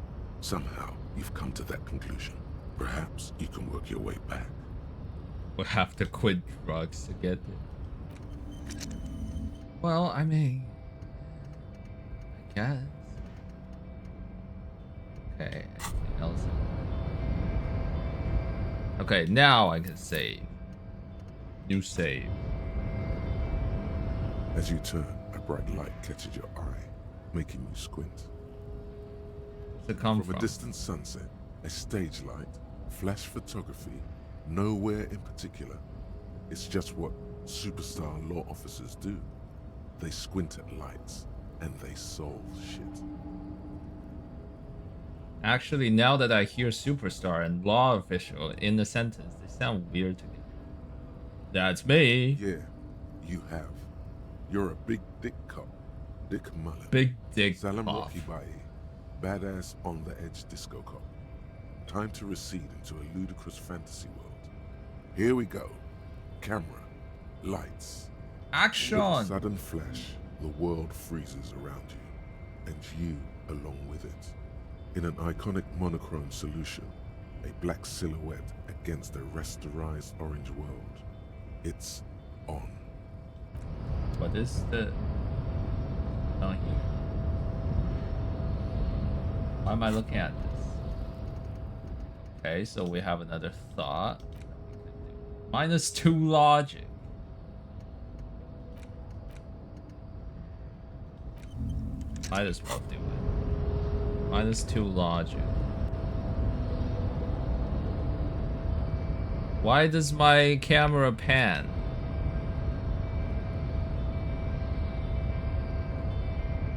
Somehow, you've come to that conclusion. Perhaps you can work your way back. We'll have to quit drugs to get it. Well, I mean, I guess. Okay, anything else? Okay, now I can save. New save. As you turn, a bright light catches your eye, making you squint. Where's it come from? A distant sunset, a stage light, flash photography, nowhere in particular. It's just what superstar law officers do. They squint at lights and they solve shit. Actually, now that I hear superstar and law official in the sentence, they sound weird to me. That's me. Yeah, you have. You're a big dick cop. Dick Mullen. Big dick Salam cop. Rocky Baye. Badass on the edge disco cop. Time to recede into a ludicrous fantasy world. Here we go. Camera. Lights. Action! With a sudden flash, the world freezes around you. And you along with it. In an iconic monochrome solution, a black silhouette against a rasterized orange world. It's on. What is the... Oh, here. Why am I looking at this? Okay, so we have another thought. -2 logic. Might as well do it. -2 logic. Why does my camera pan?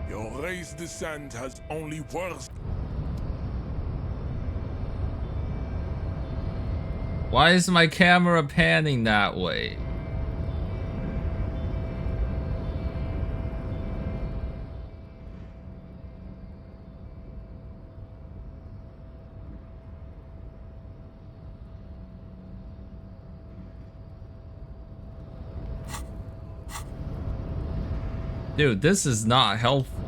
Your race descent has only worse. Why is my camera panning that way? Dude, this is not helpful.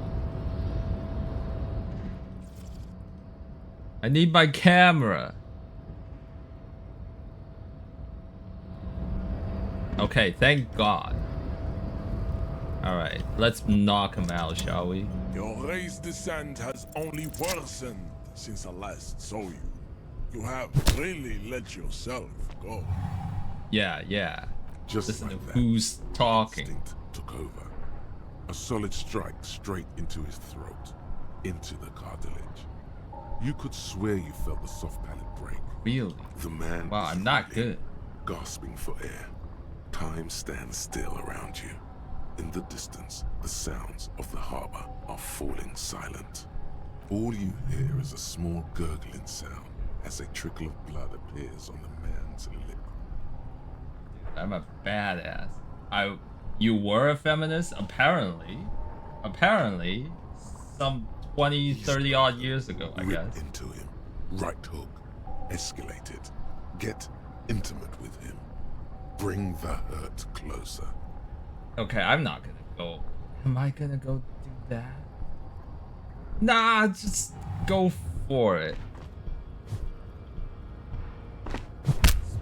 I need my camera. Okay, thank God. Alright, let's knock him out, shall we? Your race descent has only worsened since I last saw you. You have really let yourself go. Yeah. Just listen like to that, who's talking. instinct took over. A solid strike straight into his throat, into the cartilage. You could swear you felt the soft palate break. Really? The man Wow, I'm not good. Gasping for air. Time stands still around you. In the distance, the sounds of the harbor are falling silent. All you hear is a small gurgling sound as a trickle of blood appears on the man's lip. I'm a badass. You were a feminist? Apparently, some 20, 30 odd years ago, I Rip guess. into him. Right hook. Escalate it. Get intimate with him. Bring the hurt closer. Okay, I'm not gonna go. Am I gonna go do that? Nah, just go for it.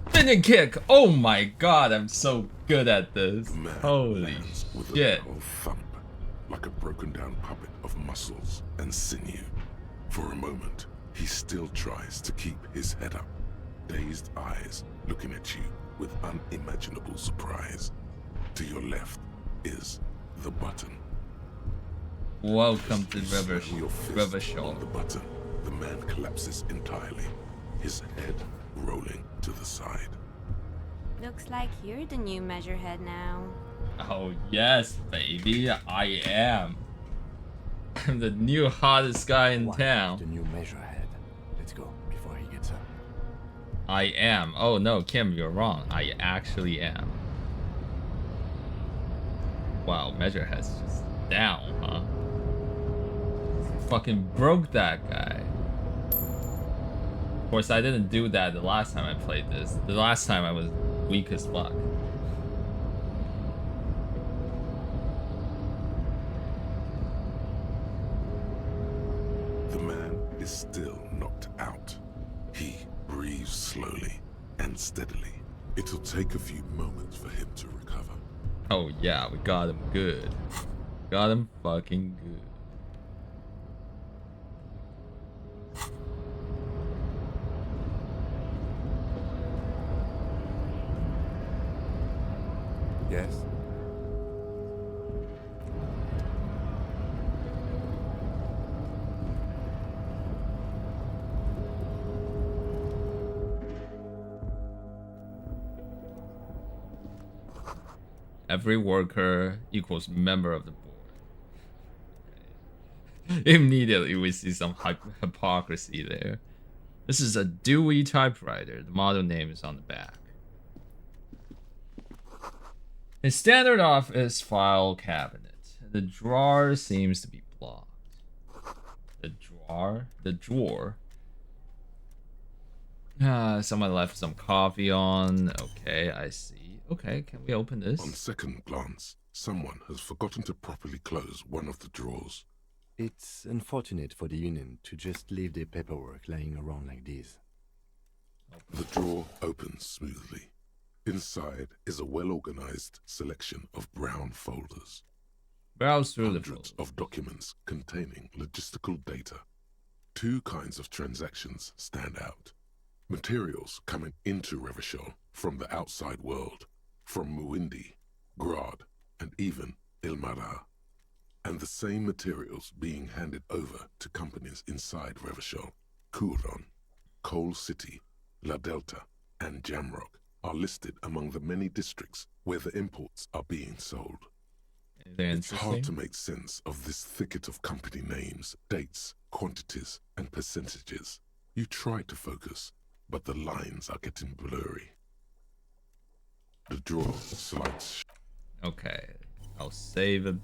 Spinning kick! Oh my god, I'm so good at this. Holy With shit. a dull thump, like a broken down puppet of muscles and sinew. For a moment, he still tries to keep his head up, dazed eyes looking at you with unimaginable surprise. To your left is the button. Welcome to Your fist Revachol. on the button. The man collapses entirely, his head rolling to the side. Looks like you're the new measurehead now. Oh yes, baby, I am. I'm the new hottest guy in town. The new measurehead. Let's go before he gets up. I am. Oh no, Kim, you're wrong. I actually am. Wow, Measurehead's just down, huh? Fucking broke that guy. Of course, I didn't do that the last time I played this. The last time I was weak as fuck. The man is still knocked out. He breathes slowly and steadily. It'll take a few moments for him to recover. Oh yeah, we got him good. Got him fucking good. Yes? Every worker equals member of the board. Okay. Immediately we see some hypocrisy there. This is a Dewey typewriter. The model name is on the back. A standard office file cabinet. The drawer seems to be blocked. The drawer. Someone left some coffee on. Okay, I see. Okay, can we open this? On second glance, someone has forgotten to properly close one of the drawers. It's unfortunate for the Union to just leave their paperwork lying around like this. The drawer opens smoothly. Inside is a well-organized selection of brown folders. Browse through Hundreds of documents containing logistical data. Two kinds of transactions stand out. Materials coming into Revachol from the outside world, from Muindi, Grad, and even Ilmara. And the same materials being handed over to companies inside Revachol. Kuron, Coal City, La Delta, and Jamrock are listed among the many districts where the imports are being sold. It's hard to make sense of this thicket of company names, dates, quantities, and percentages. You try to focus, but the lines are getting blurry. The drawer slides. Okay, I'll save a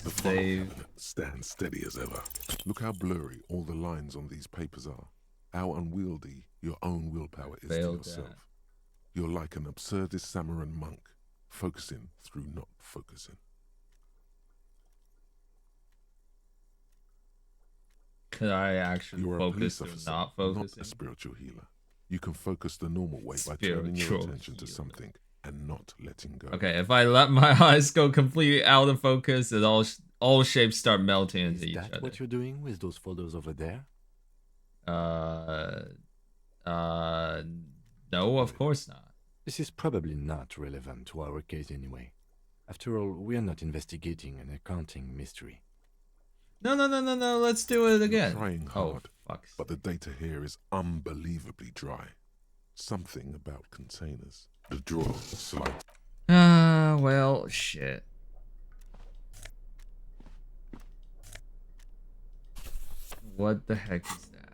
The file cabinet stands steady as ever. Look how blurry all the lines on these papers are. How unwieldy your own willpower is to yourself. You're like an absurdist Samaran monk, focusing through not focusing. Could I actually You're a focus police or officer, not not focusing? a spiritual healer. You can focus the normal way by turning your Spiritual attention to something and not letting go. Okay, if I let my eyes go completely out of focus, it all shapes start melting into each Is that other. what you're doing with those photos over there? No, of course not. This is probably not relevant to our case anyway. After all, we are not investigating an accounting mystery. No, let's do it again. You're trying hard, fuck. but the data here is unbelievably dry. Something about containers. The drawer slight. Well, shit. What the heck is that?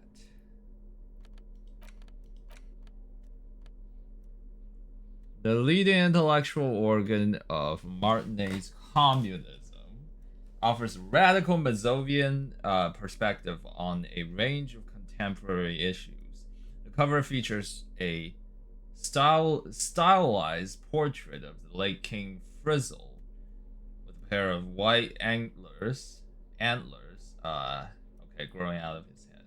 The leading intellectual organ of Martinez communism offers radical Mazovian perspective on a range of contemporary issues. The cover features a stylized portrait of the late King Frizzle with a pair of white antlers, growing out of his head.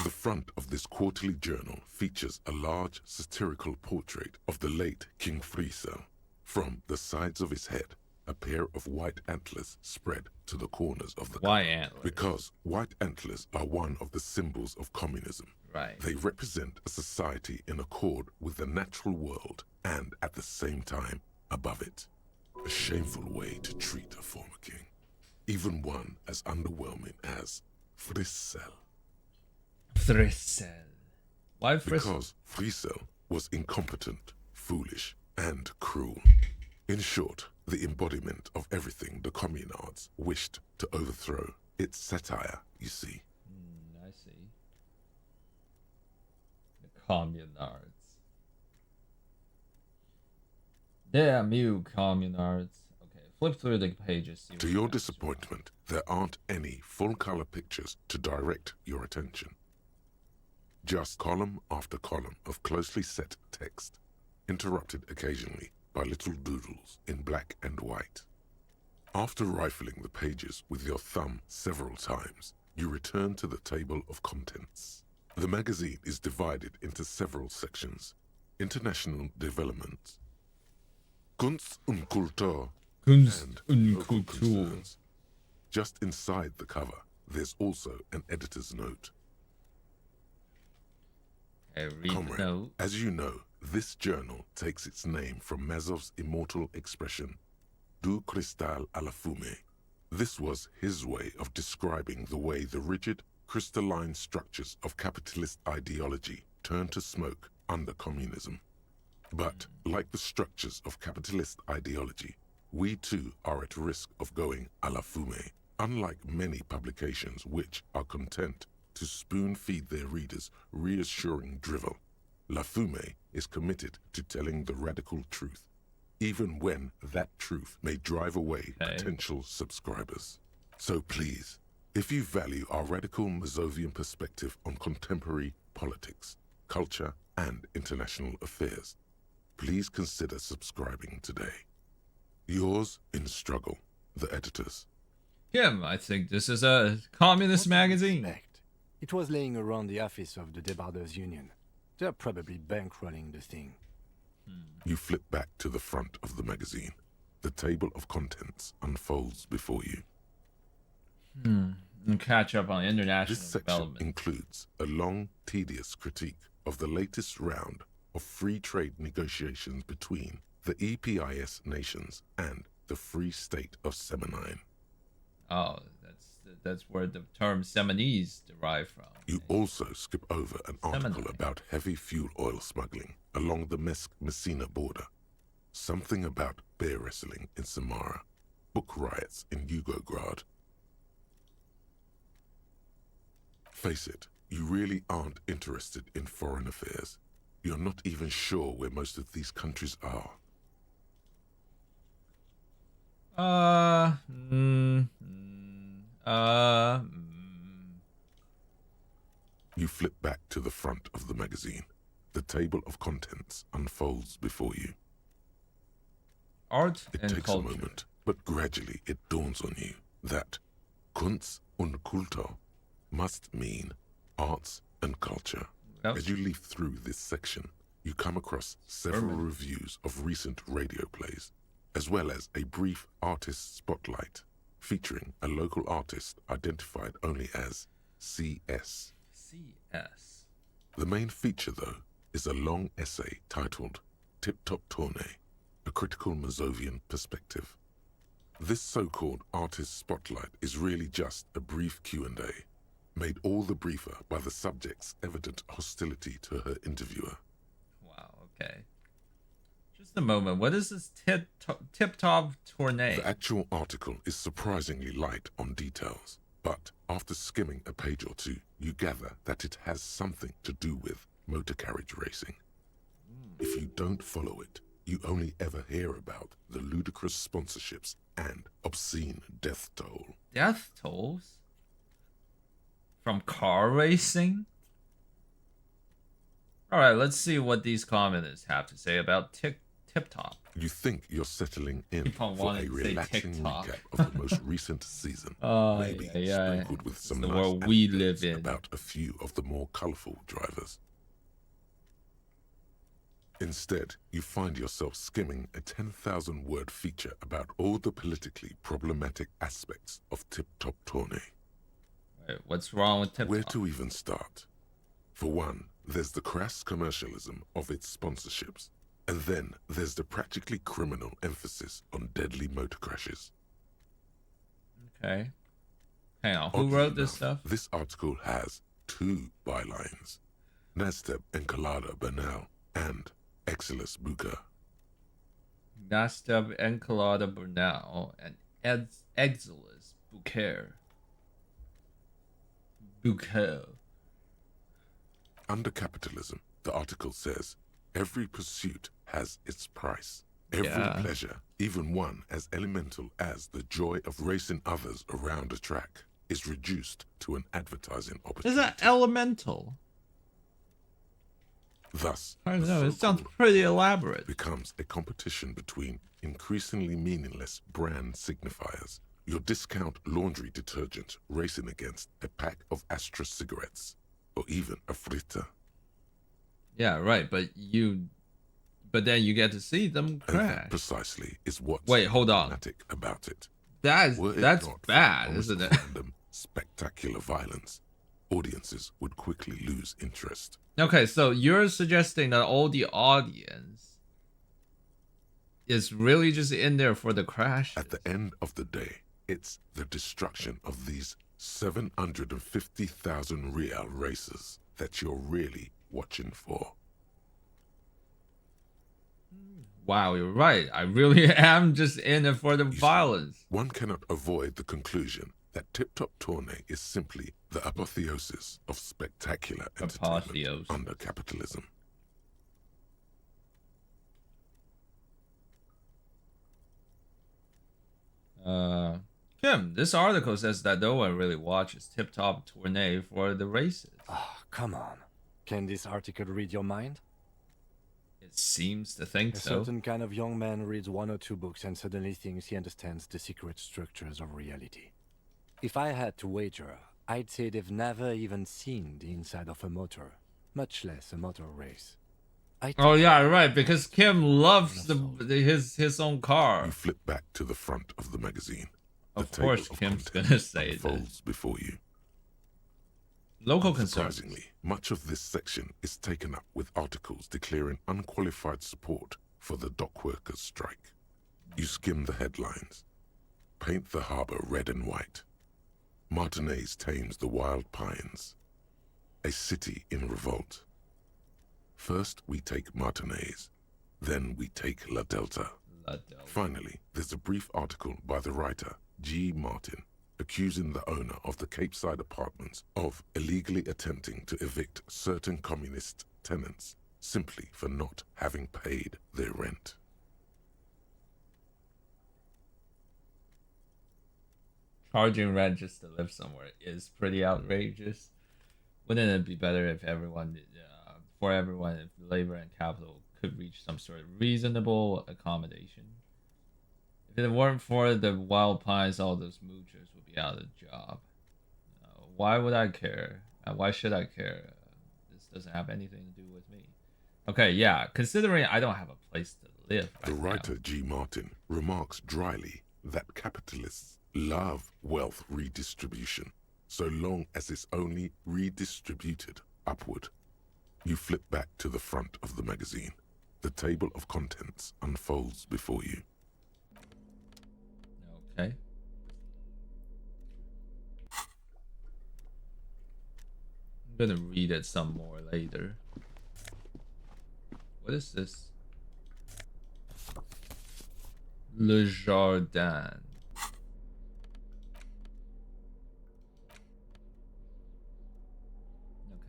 The front of this quarterly journal features a large satirical portrait of the late King Frizzle. From the sides of his head, a pair of white antlers spread to the corners of the White cover. antlers. Because white antlers are one of the symbols of communism. Right. They represent a society in accord with the natural world and at the same time above it. A shameful way to treat a former king. Even one as underwhelming as Frizzle. Frizzle. Why Frizzle? Because Frizzle was incompetent, foolish, and cruel. In short, the embodiment of everything the communards wished to overthrow. It's satire, you see. I see. The communards. Damn you, communards. Okay, flip through the pages. To your disappointment, there aren't any full-color pictures to direct your attention. Just column after column of closely set text, interrupted occasionally by little doodles in black and white. After rifling the pages with your thumb several times, you return to the table of contents. The magazine is divided into several sections. International development, Kunst und Kultur, and local concerns. Just inside the cover, there's also an editor's note. Comrade, as you know, this journal takes its name from Mazov's immortal expression, du cristal à la fumée. This was his way of describing the way the rigid, crystalline structures of capitalist ideology turn to smoke under communism. But, like the structures of capitalist ideology, we too are at risk of going à la fumée, unlike many publications which are content to spoon-feed their readers reassuring drivel. La Fumée is committed to telling the radical truth, even when that truth may drive away potential subscribers. So please, if you value our radical Mazovian perspective on contemporary politics, culture, and international affairs, please consider subscribing today. Yours in struggle, the editors. Kim, I think this is a communist magazine. It was laying around the office of the Debarders Union. They're probably bankrolling the thing. You flip back to the front of the magazine. The table of contents unfolds before you. And catch up on international This section development. includes a long, tedious critique of the latest round of free trade negotiations between the EPIS nations and the Free State of Semenine. Oh, that's where the term Seminese derived from. You also skip over an article about heavy fuel oil smuggling along the Messina border, something about bear wrestling in Samara, book riots in Yugograd. Face it, you really aren't interested in foreign affairs. You're not even sure where most of these countries are. You flip back to the front of the magazine. The table of contents unfolds before you. Art It and takes culture. a moment, but gradually it dawns on you that Kunst und Kultur must mean arts and culture. Yep. As you leaf through this section, you come across several reviews of recent radio plays, as well as a brief artist spotlight featuring a local artist identified only as CS. CS. The main feature, though, is a long essay titled Tip Top Tourney, a critical Mazovian perspective. This so-called artist spotlight is really just a brief Q&A, made all the briefer by the subject's evident hostility to her interviewer. Wow, okay. Just a moment. What is this tip-top tourney? The actual article is surprisingly light on details, but after skimming a page or two, you gather that it has something to do with motor carriage racing. If you don't follow it, you only ever hear about the ludicrous sponsorships and obscene death toll. Death tolls? From car racing? Alright, let's see what these commenters have to say about Tip Top. You think you're settling in for a relaxing recap of the most recent season, maybe sprinkled with some the nice world we live anecdotes in. about a few of the more colourful drivers. Instead, you find yourself skimming a 10,000-word feature about all the politically problematic aspects of Tip Top Tourney. Wait, what's wrong with Tip Top? Where to even start? For one, there's the crass commercialism of its sponsorships, and then there's the practically criminal emphasis on deadly motor crashes. Okay. Hang on, who Oddly wrote this enough, stuff? This article has two bylines: Nasteb Encolada Bernal and Exilus Buka. Nasteb Encolada Bernal and Exilus Buker. Under capitalism, the article says, every pursuit has its price. Every pleasure, even one as elemental as the joy of racing others around a track, is reduced to an advertising opportunity. Is that elemental? Thus, I don't know, it sounds pretty elaborate. Becomes a competition between increasingly meaningless brand signifiers. Your discount laundry detergent racing against a pack of Astra cigarettes, or even a fritter. Yeah, right, but then you get to see them crash. And that precisely is what's hold on. dramatic about it. That's bad, isn't it? Random, spectacular violence, audiences would quickly lose interest. Okay, so you're suggesting that all the audience is really just in there for the crash? At the end of the day, it's the destruction of these 750,000 real racers that you're really watching for. Wow, you're right. I really am just in it for the violence. One cannot avoid the conclusion that Tip Top Tourney is simply the apotheosis of spectacular entertainment under capitalism. Kim, this article says that no one really watches Tip Top Tourney for the races. Oh, come on. Can this article read your mind? It seems to think A so. certain kind of young man reads one or two books and suddenly thinks he understands the secret structures of reality. If I had to wager, I'd say they've never even seen the inside of a motor, much less a motor race. Oh yeah, right, because Kim loves his own car. You flip back to the front of the magazine. Of course, Kim's gonna say unfolds before you. Local concerns. Surprisingly, much of this section is taken up with articles declaring unqualified support for the dock workers' strike. You skim the headlines. Paint the harbour red and white. Martinez tames the wild pines. A city in revolt. First we take Martinez, then we take La Delta. Finally, there's a brief article by the writer, G. Martin, accusing the owner of the Capeside apartments of illegally attempting to evict certain communist tenants simply for not having paid their rent. Charging rent just to live somewhere is pretty outrageous. Wouldn't it be better if everyone, if labor and capital could reach some sort of reasonable accommodation? If it weren't for the wild pines, all those moochers would be out of a job. Why would I care? Why should I care? This doesn't have anything to do with me. Okay, yeah. Considering I don't have a place to live The right writer G. Martin remarks dryly that capitalists love wealth redistribution, so long as it's only redistributed upward. You flip back to the front of the magazine. The table of contents unfolds before you. Okay. I'm gonna read it some more later. What is this? Le Jardin.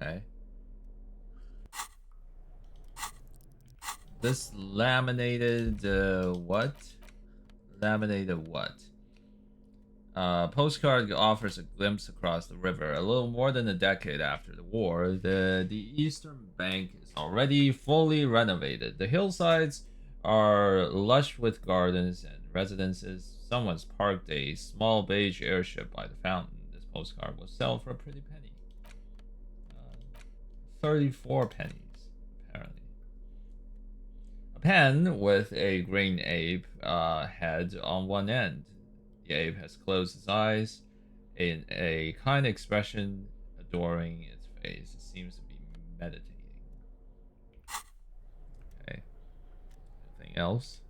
Okay. This laminated what? Laminated what? Postcard offers a glimpse across the river. A little more than a decade after the war, the eastern bank is already fully renovated. The hillsides are lush with gardens and residences. Someone's parked a small beige airship by the fountain. This postcard will sell for a pretty penny. 34 pennies, apparently. A pen with a green ape head on one end. The ape has closed its eyes in a kind expression adoring its face. It seems to be meditating. Okay. Anything else?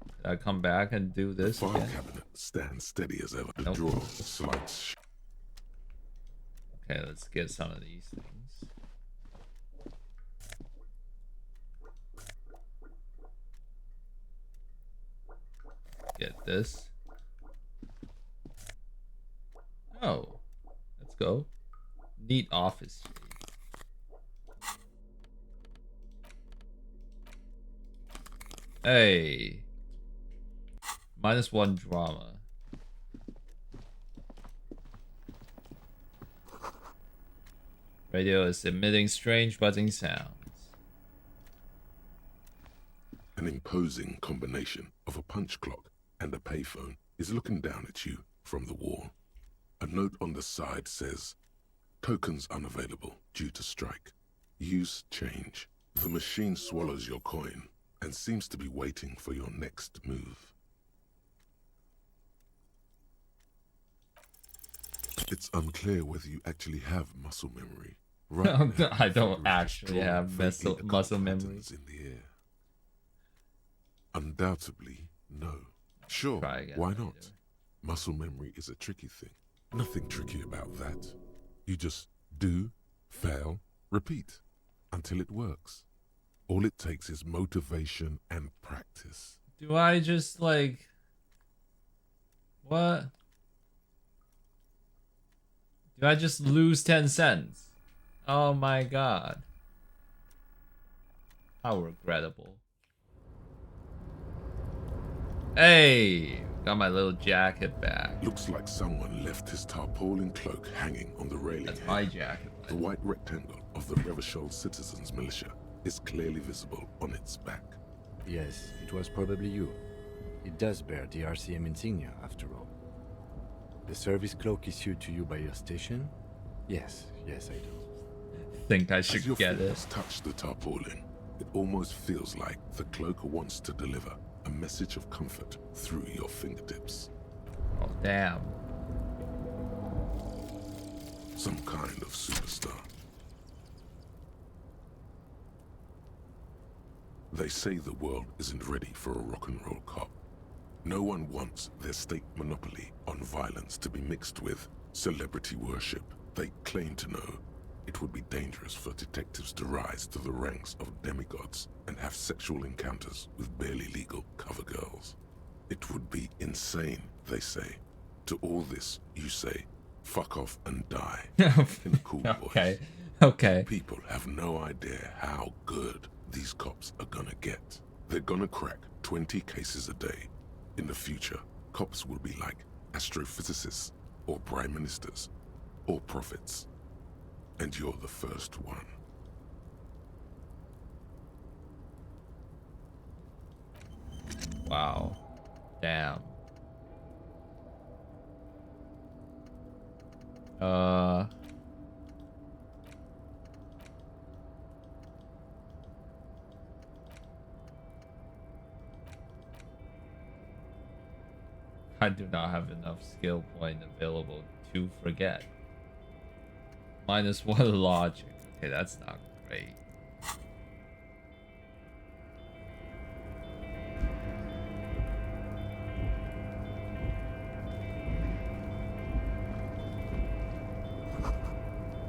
Did I come back and do this The file again? cabinet stands steady as ever. The Nope. drawer slides. Okay, let's get some of these things. Get this. Oh, let's go. Neat office. Hey. -1 drama. Radio is emitting strange buzzing sounds. An imposing combination of a punch clock and a payphone is looking down at you from the wall. A note on the side says, "Tokens unavailable due to strike. Use change." The machine swallows your coin and seems to be waiting for your next move. It's unclear whether you actually have muscle memory. Right now, I don't fingers actually drawn have vaguely occult muscle memory. patterns in the air. Undoubtedly, no. Sure, why not? Muscle memory is a tricky thing. Nothing tricky about that. You just do, fail, repeat until it works. All it takes is motivation and practice. Do I just like... What? Do I just lose 10 cents? Oh my god. How regrettable. Hey! Got my little jacket back. Looks like someone left his tarpaulin cloak hanging on the railing. That's my jacket. The white rectangle of the Revachol Citizens Militia is clearly visible on its back. Yes, it was probably you. It does bear the RCM insignia, after all. The service cloak issued to you by your station? Yes, yes, I do. Think I should As your get fingers it. touch the tarpaulin, it almost feels like the cloak wants to deliver a message of comfort through your fingertips. Oh, damn. Some kind of superstar. They say the world isn't ready for a rock and roll cop. No one wants their state monopoly on violence to be mixed with celebrity worship. They claim to know it would be dangerous for detectives to rise to the ranks of demigods and have sexual encounters with barely legal cover girls. It would be insane, they say. To all this, you say, fuck off and die. In a cool voice. Okay. People have no idea how good these cops are gonna get. They're gonna crack 20 cases a day. In the future, cops will be like astrophysicists, or prime ministers, or prophets. And you're the first one. Wow. Damn. I do not have enough skill point available to forget. -1 logic. Okay, that's not great.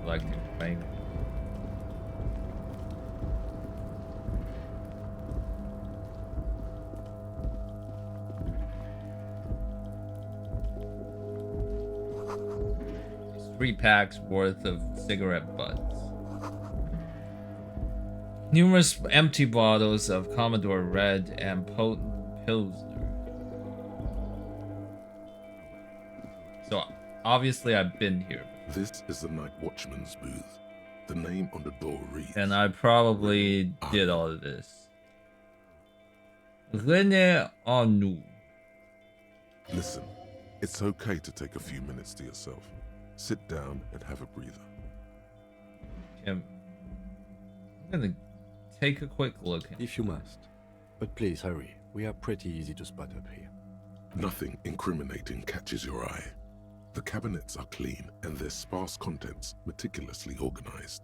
Collecting frame. It's 3 packs worth of cigarette butts. Numerous empty bottles of Commodore Red and potent Pilsner. So obviously I've been here. This is the night watchman's booth. The name on the door reads. And I probably did all of this. René Arnoux. Listen, it's okay to take a few minutes to yourself. Sit down and have a breather. I'm gonna take a quick look. If you must. But please hurry. We are pretty easy to spot up here. Nothing incriminating catches your eye. The cabinets are clean and their sparse contents meticulously organized.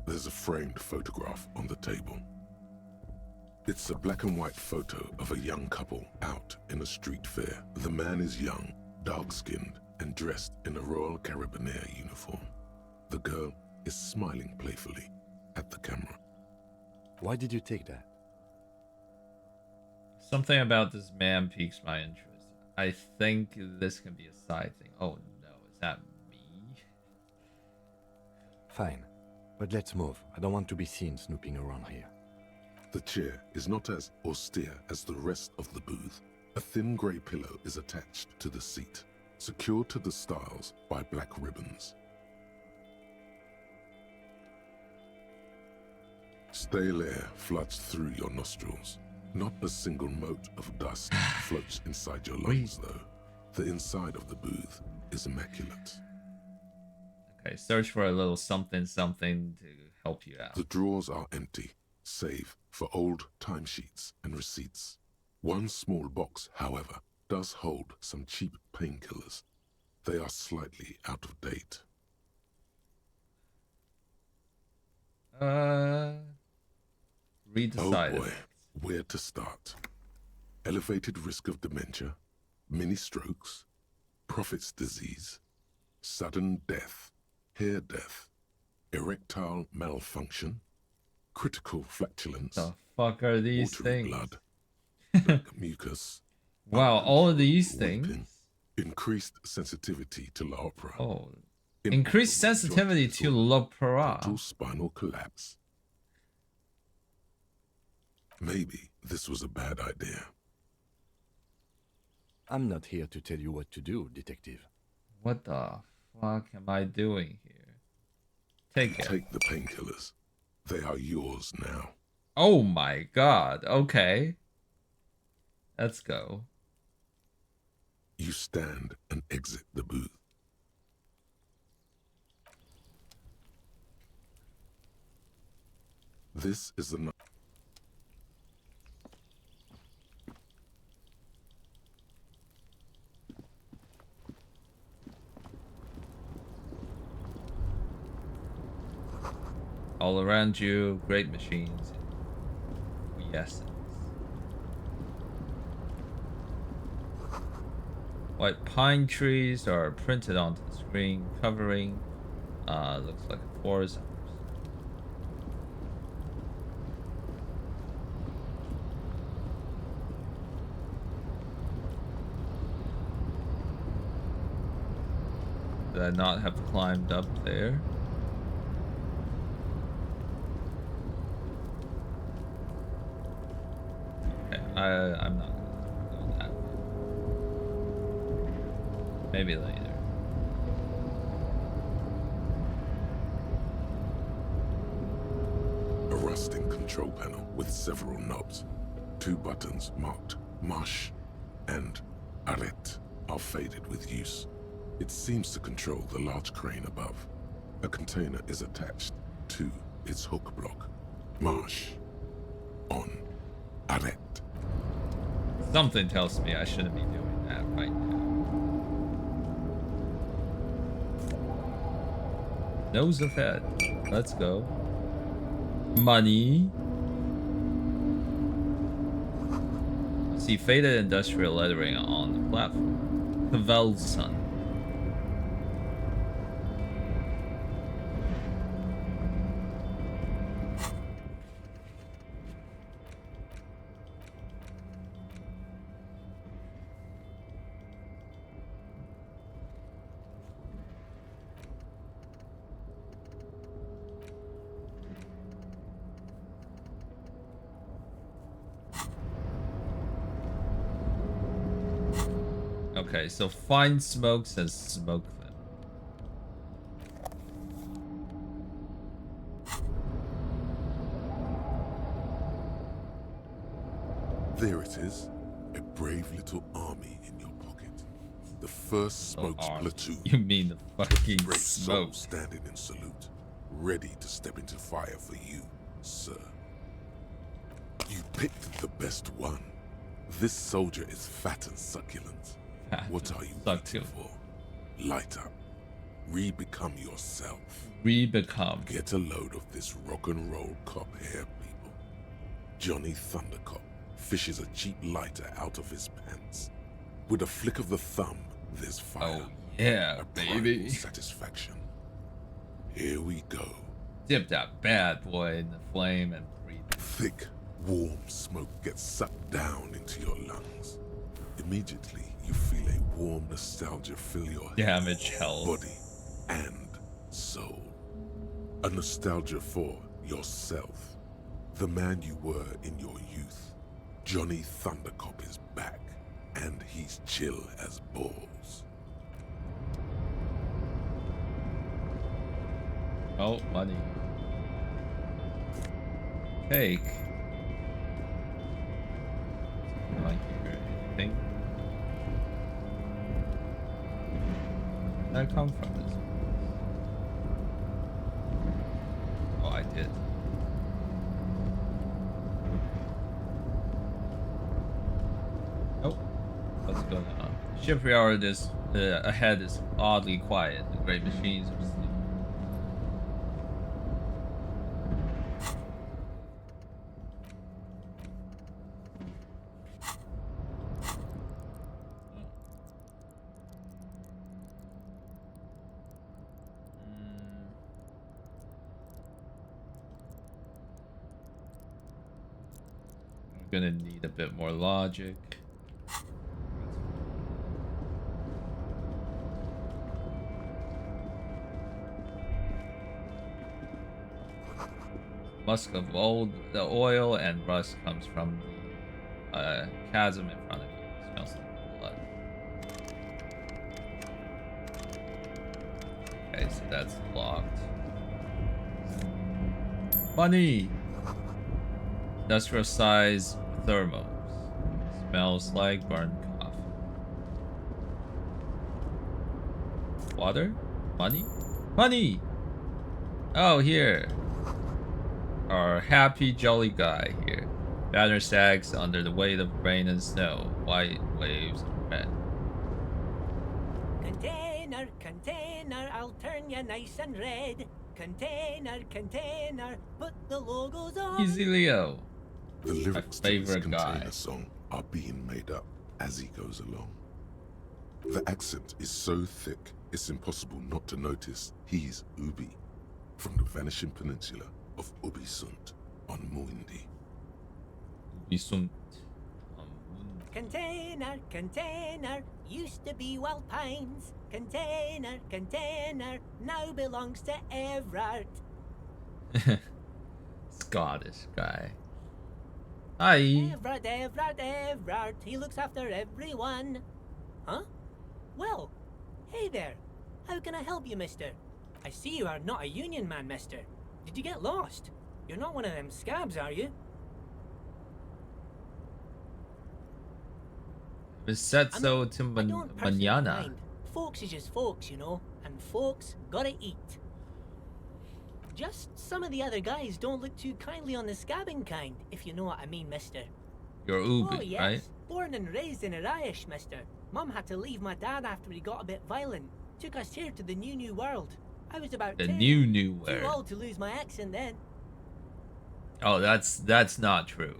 There's a framed photograph on the table. It's a black and white photo of a young couple out in a street fair. The man is young, dark-skinned, and dressed in a Royal Carabinieri uniform. The girl is smiling playfully at the camera. Why did you take that? Something about this man piques my interest. I think this can be a side thing. Oh no, is that me? Fine. But let's move. I don't want to be seen snooping around here. The chair is not as austere as the rest of the booth. A thin grey pillow is attached to the seat, secured to the stiles by black ribbons. Stale air floods through your nostrils. Not a single mote of dust floats inside your lungs, though. The inside of the booth is immaculate. Okay, search for a little something something to help you out. The drawers are empty, save for old timesheets and receipts. One small box, however, does hold some cheap painkillers. They are slightly out of date. Read the oh side boy, effects. Where to start? Elevated risk of dementia, mini strokes, Prophet's disease, sudden death, hair death, erectile malfunction, critical flatulence. The fuck are these things? Blood, black mucus. Wow, all of these weeping, things. Increased sensitivity to la opera. Oh, increased sensitivity to l'opera. Total spinal collapse. Maybe this was a bad idea. I'm not here to tell you what to do, detective. What the fuck am I doing here? Take it. Take the painkillers. They are yours now. Oh my god. Okay. Let's go. You stand and exit the booth. This is the night. All around you, great machines. Yes. White pine trees are printed onto the screen, covering looks like a forest. Did I not have climbed up there? Okay, I'm not gonna go that way. Maybe later. A rusting control panel with several knobs. 2 buttons marked Marche and Arrête are faded with use. It seems to control the large crane above. A container is attached to its hook block. Marsh. On. Arrête. Something tells me I shouldn't be doing that right now. Nose of head. Let's go. Money. See faded industrial lettering on the platform. Kvelson. Okay, so find smokes and smoke them. There it is. A brave little army in your pocket. The first smokes platoon. You mean the fucking brave smoke? souls standing in salute, ready to step into fire for you, sir. You picked the best one. This soldier is fat and succulent. What are you waiting for? Light up. Re-become yourself. Re-become. Get a load of this rock and roll cop here, people. Johnny Thundercop fishes a cheap lighter out of his pants. With a flick of the thumb, there's fire. Oh yeah, a baby. Satisfaction. Here we go. Dip that bad boy in the flame and breathe. Thick, warm smoke gets sucked down into your lungs. Immediately, you feel a warm nostalgia fill your damage health, body, and soul. A nostalgia for yourself. The man you were in your youth. Johnny Thundercop is back, and he's chill as balls. Oh, money. Cake. I hear anything. Where did I come from this? Oh, I did. Oh, what's going on? Shipyard is ahead is oddly quiet. The great machines are sleeping. Gonna need a bit more logic. Musk of the oil and rust comes from the chasm in front of you. It smells like blood. Okay, so that's locked. Money! Industrial size thermos. Smells like burnt coffee. Water? Money? Money! Oh, here. Our happy jolly guy here. Banner sags under the weight of rain and snow. White waves of red. Container, container, I'll turn you nice and red. Container, container, put the logos on. Easy Leo. The lyrics My to this favorite container guy. song are being made up as he goes along. The accent is so thick, it's impossible not to notice he's Ubi, from the vanishing peninsula of Ubisunt on Muindi. Ubisunt. Container, container, used to be Wild Pines. Container, container, now belongs to Everard. Scottish guy. Hi. Everard, Everard, Everard, he looks after everyone. Huh? Well, hey there. How can I help you, mister? I see you are not a union man, mister. Did you get lost? You're not one of them scabs, are you? It's set so to I don't personally mañana. mind. Folks is just folks, you know, and folks gotta eat. Just some of the other guys don't look too kindly on the scabbing kind, if you know what I mean, mister. You're Ubi, Oh, yes. right? Born and raised in Irish, mister. Mum had to leave my dad after he got a bit violent. Took us here to the new world. I was about The 10. new Too world. old to lose my accent then. Oh, that's not true.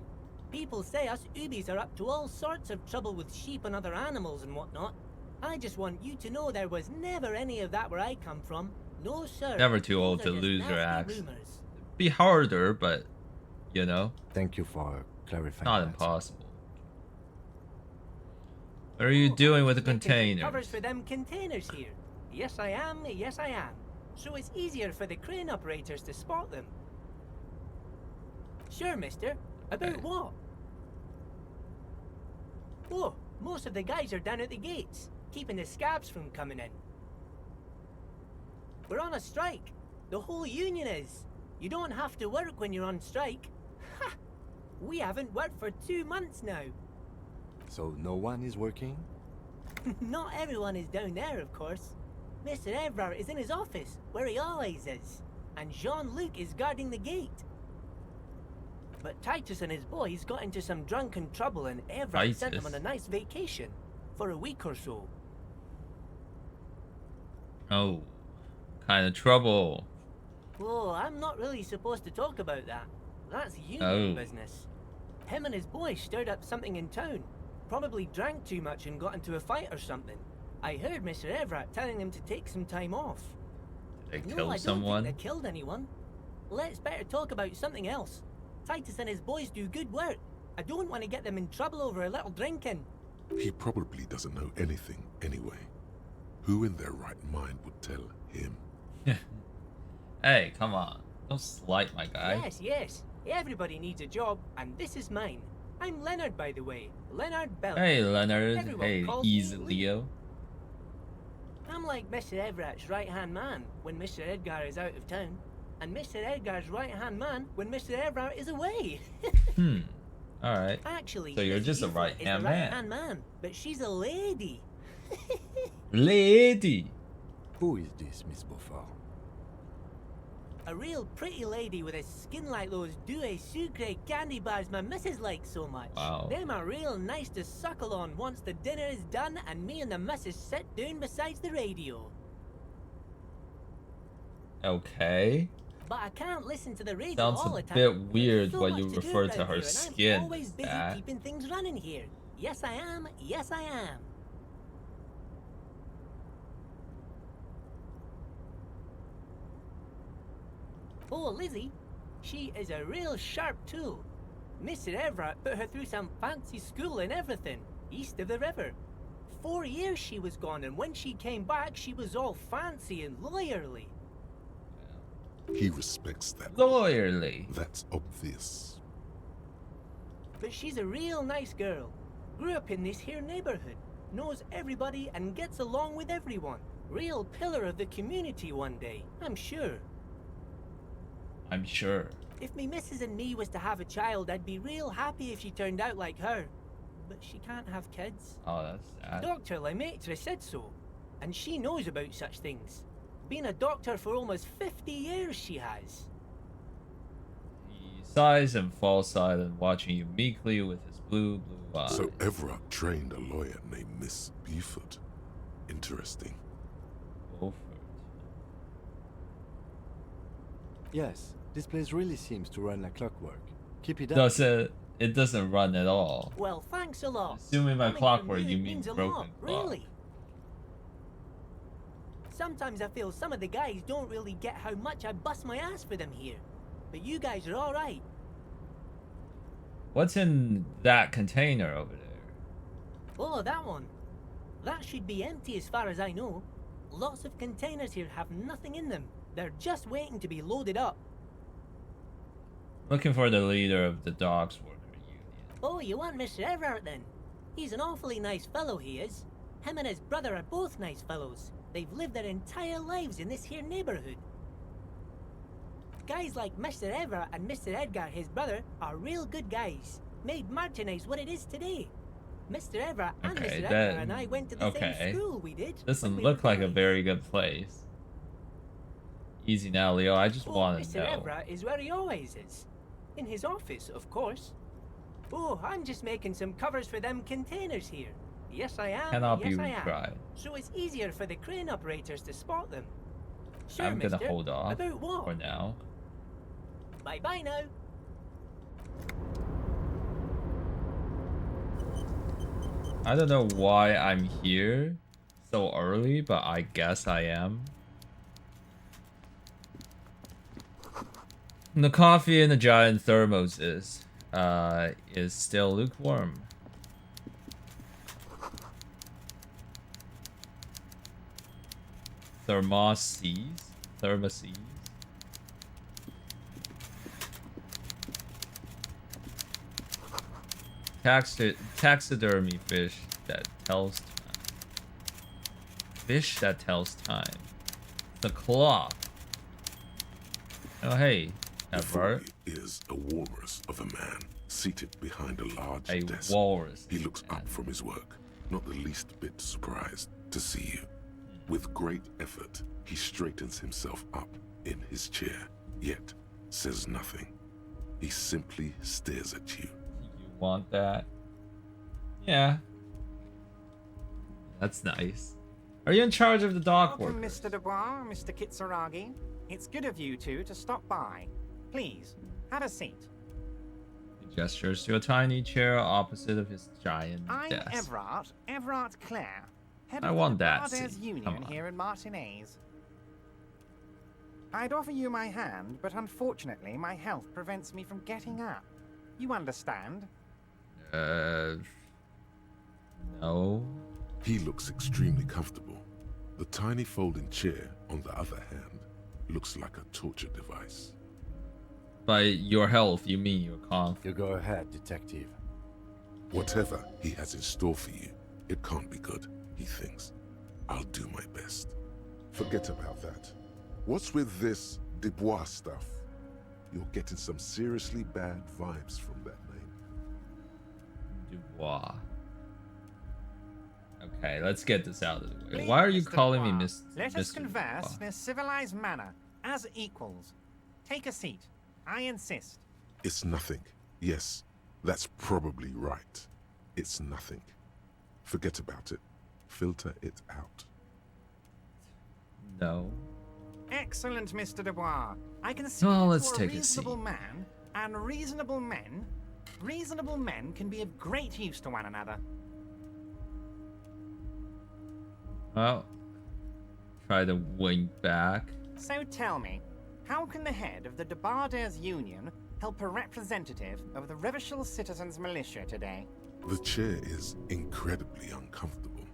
People say us Ubis are up to all sorts of trouble with sheep and other animals and whatnot. I just want you to know there was never any of that where I come from. No, sir. Never too old Those to are just lose your nasty accent. rumors. Be harder, but you know, Thank you for clarifying. not that. impossible. What are you doing with the Making containers? covers for them containers here. Yes, I am. Yes, I am. So it's easier for the crane operators to spot them. Sure, mister. About what? Oh, most of the guys are down at the gates, keeping the scabs from coming in. We're on a strike. The whole union is. You don't have to work when you're on strike. Ha! We haven't worked for 2 months now. So no one is working? Not everyone is down there, of course. Mr. Evrard is in his office, where he always is. And Jean-Luc is guarding the gate. But Titus and his boys got into some drunken trouble and Evrard sent them on a nice vacation. For a week or so. Oh, kind of trouble. Oh, I'm not really supposed to talk about that. That's union business. Him and his boys stirred up something in town. Probably drank too much and got into a fight or something. I heard Mr. Everett telling them to take some time off. Did they No, kill I don't someone? think they killed anyone. Let's better talk about something else. Titus and his boys do good work. I don't want to get them in trouble over a little drinking. He probably doesn't know anything anyway. Who in their right mind would tell him? Hey, come on. Don't slight my guy. Yes, yes. Everybody needs a job, and this is mine. I'm Leonard, by the way. Leonard Bell. Hey, Leonard. Everyone Hey, calls he's me Leo. I'm like Mr. Everett's right-hand man when Mr. Edgar is out of town, and Mr. Edgar's right-hand man when Mr. Everett is away. Alright. Actually, So you're Mrs. just a Ufo is right-hand the man. right-hand man, but she's a lady. Lady. Who is this, Miss Beaufort? A real pretty lady with a skin like those Douai Sucre candy bars my missus likes so much. Wow. Them are real nice to suckle on once the dinner is done and me and the missus sit down beside the radio. Okay. But I can't listen to the radio Sounds all a the time. bit There's weird so when much you to do refer to around her here, and skin. I'm always busy That. keeping things running here. Yes, I am. Yes, I am. Oh, Lizzie, she is a real sharp tool. Mr. Everett put her through some fancy school and everything, east of the river. 4 years she was gone, and when she came back, she was all fancy and lawyerly. He respects that. Lawyerly. That's obvious. But she's a real nice girl. Grew up in this here neighborhood. Knows everybody and gets along with everyone. Real pillar of the community one day, I'm sure. I'm sure. If me missus and me was to have a child, I'd be real happy if she turned out like her. But she can't have kids. Oh, that's sad. Dr. Lemaitre said so. And she knows about such things. Been a doctor for almost 50 years she has. He sighs and falls silent, watching you meekly with his blue eyes. So Everett trained a lawyer named Miss Buford. Interesting. Beaufort. Yes, this place really seems to run like clockwork. Keep it up. It doesn't run at all. Well, thanks a lot. Assuming by Coming from clockwork you you mean means a broken lot, clock. really. Sometimes I feel some of the guys don't really get how much I bust my ass for them here. But you guys are alright. What's in that container over there? Oh, that one. That should be empty as far as I know. Lots of containers here have nothing in them. They're just waiting to be loaded up. Looking for the leader of the docks worker union. Oh, you want Mr. Everett then? He's an awfully nice fellow, he is. Him and his brother are both nice fellows. They've lived their entire lives in this here neighborhood. Guys like Mr. Everett and Mr. Edgar, his brother, are real good guys. Made Martinez what it is today. Mr. Everett and Okay, Mr. that Everett and I went to the okay. same school, we did. Doesn't when we look were like a boys. very good place. Easy now, Leo. I just Oh, want to Mr. know. Everett is where he always is. In his office, of course. Oh, I'm just making some covers for them containers here. Yes, I am. Cannot yes, be I am. retried. So it's easier for the crane operators to spot them. Sure, I'm gonna mister. hold off About what? for now. Bye-bye now. I don't know why I'm here so early, but I guess I am. The coffee in the giant thermoses is still lukewarm. Thermoses. Taxidermy fish that tells time. Fish that tells time. The clock. Oh hey, Before you is a walrus of a man seated behind a large desk. Walrus. He looks up from his work, not the least bit surprised to see you. With great effort, he straightens himself up in his chair, yet says nothing. He simply stares at you. You want that? Yeah. That's nice. Are you in charge of the dock Welcome, workers? Mr. Dubois, Mr. Kitsuragi. It's good of you two to stop by. Please, have a seat. He gestures to a tiny chair opposite of his giant I'm desk. Everett Clare, head I of want the that Bardairs seat. Union Come on. here in Martinez. I'd offer you my hand, but unfortunately my health prevents me from getting up. You understand? No. He looks extremely comfortable. The tiny folding chair, on the other hand, looks like a torture device. By your health, you mean your conf. You go ahead, detective. Whatever he has in store for you, it can't be good, he thinks. I'll do my best. Forget about that. What's with this Dubois stuff? You're getting some seriously bad vibes from that name. Dubois. Okay, let's get this out of the way. Please, Why are you Mr. calling me Dubois, Miss? Let us Mr. converse Dubois? in a civilized manner, as equals. Take a seat. I insist. It's nothing. Yes, that's probably right. It's nothing. Forget about it. Filter it out. No. Excellent, Mr. Dubois. I can see Well, that let's you're take a a seat. reasonable man, and reasonable men can be of great use to one another. Well, try to wink back. So tell me, how can the head of the Bardairs Union help a representative of the Revachol Citizens Militia today? The chair is incredibly uncomfortable.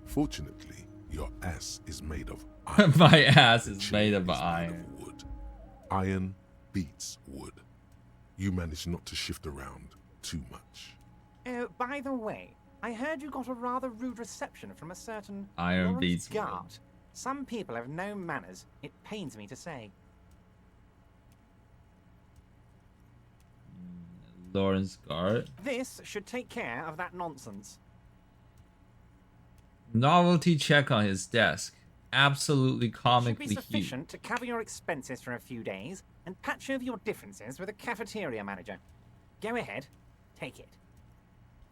Fortunately, your ass is made of iron. My ass The is chair made of is iron. wood. Iron beats wood. You manage not to shift around too much. Oh, by the way, I heard you got a rather rude reception from a certain Iron Lawrence beats Gart. Some people have no manners, it pains me to say. Lawrence Gart. This should take care of that nonsense. Novelty check on his desk. Absolutely Should be comically cute. sufficient to cover your expenses for a few days and patch over your differences with a cafeteria manager. Go ahead, take it.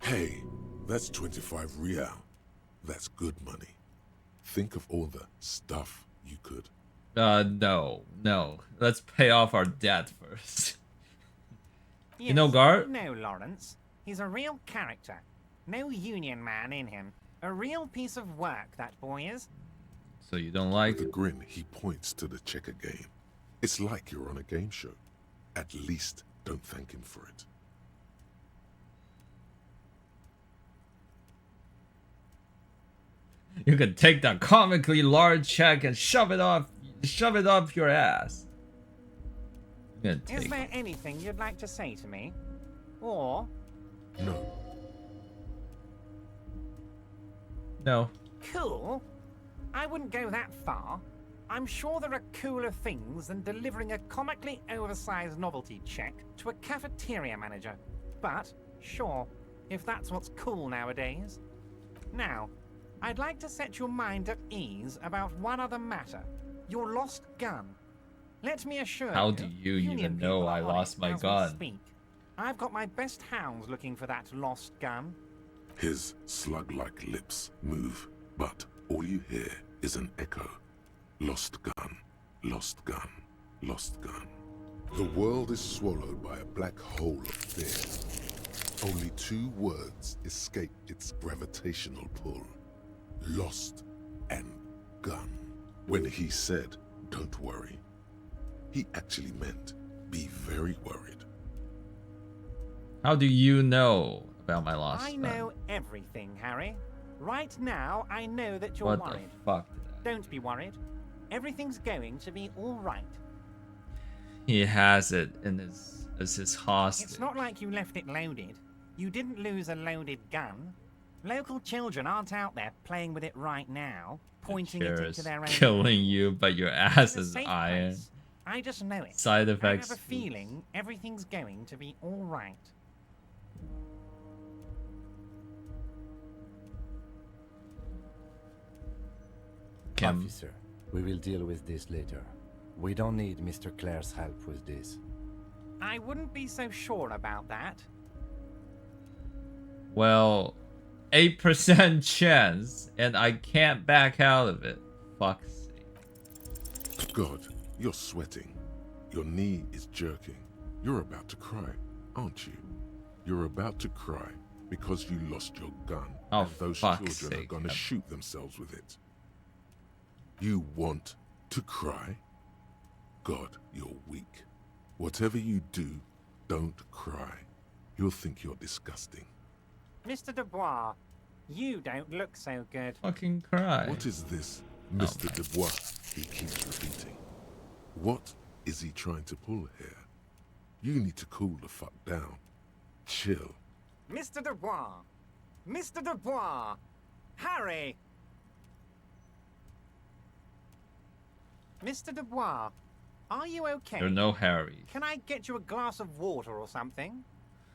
Hey, that's 25 real. That's good money. Think of all the stuff you could. No. Let's pay off our debt first. Yes, You know Gart? No, Lawrence. He's a real character. No union man in him. A real piece of work, that boy is. So you don't like With a grin, he points to the checker game. It's like you're on a game show. At least don't thank him for it. You can take that comically large check and shove it up your ass. I'm gonna Is take there anything you'd like to say to me? Or... No. Cool? I wouldn't go that far. I'm sure there are cooler things than delivering a comically oversized novelty check to a cafeteria manager. But, sure, if that's what's cool nowadays. Now, I'd like to set your mind at ease about one other matter. Your lost gun. Let me assure you... How do you even know I lost my gun? Speak. I've got my best hounds looking for that lost gun. His slug-like lips move, but all you hear is an echo. Lost gun, lost gun, lost gun. The world is swallowed by a black hole of fear. Only 2 words escape its gravitational pull. Lost and gun. When he said, "Don't worry," he actually meant, "Be very worried." How do you know about my lost I gun? know everything, Harry. Right now, I know that you're What worried. the fuck? Don't be worried. Everything's going to be all right. He has it in his as his hostage. It's not like you left it loaded. You didn't lose a loaded gun. Local children aren't out there playing with it right now, pointing it into their own... killing you, but your ass It's a is safe iron. place. I just know it. Side I effects. have a feeling everything's going to be all right. Officer, we will deal with this later. We don't need Mr. Clare's help with this. I wouldn't be so sure about that. Well, 8% chance, and I can't back out of it. Fuck's sake. God, you're sweating. Your knee is jerking. You're about to cry, aren't you? You're about to cry because you lost your gun, and those children are gonna shoot themselves with it. You want to cry? God, you're weak. Whatever you do, don't cry. You'll think you're disgusting. Mr. Dubois, you don't look so good. Fucking cry. What is this, Mr. Dubois? He keeps repeating. What is he trying to pull here? You need to cool the fuck down. Chill. Mr. Dubois! Mr. Dubois! Harry! Mr. Dubois, are you okay? You're no Harry. Can I get you a glass of water or something?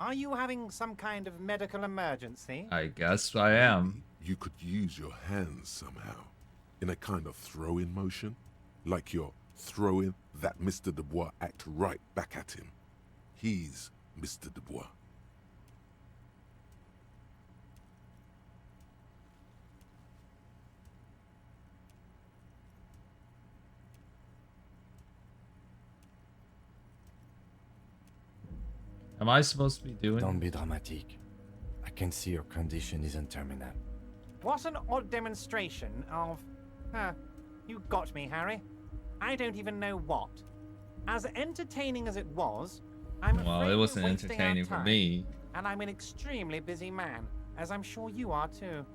Are you having some kind of medical emergency? I guess I am. You could use your hands somehow, in a kind of throw-in motion, like you're throwing that Mr. Dubois act right back at him. He's Mr. Dubois. Am I supposed to be doing? Don't be dramatic. I can see your condition isn't terminal. What an odd demonstration of... you got me, Harry. I don't even know what. As entertaining as it was, I'm afraid Well, it wasn't we're wasting our entertaining for time, me. And I'm an extremely busy man, as I'm sure you are too.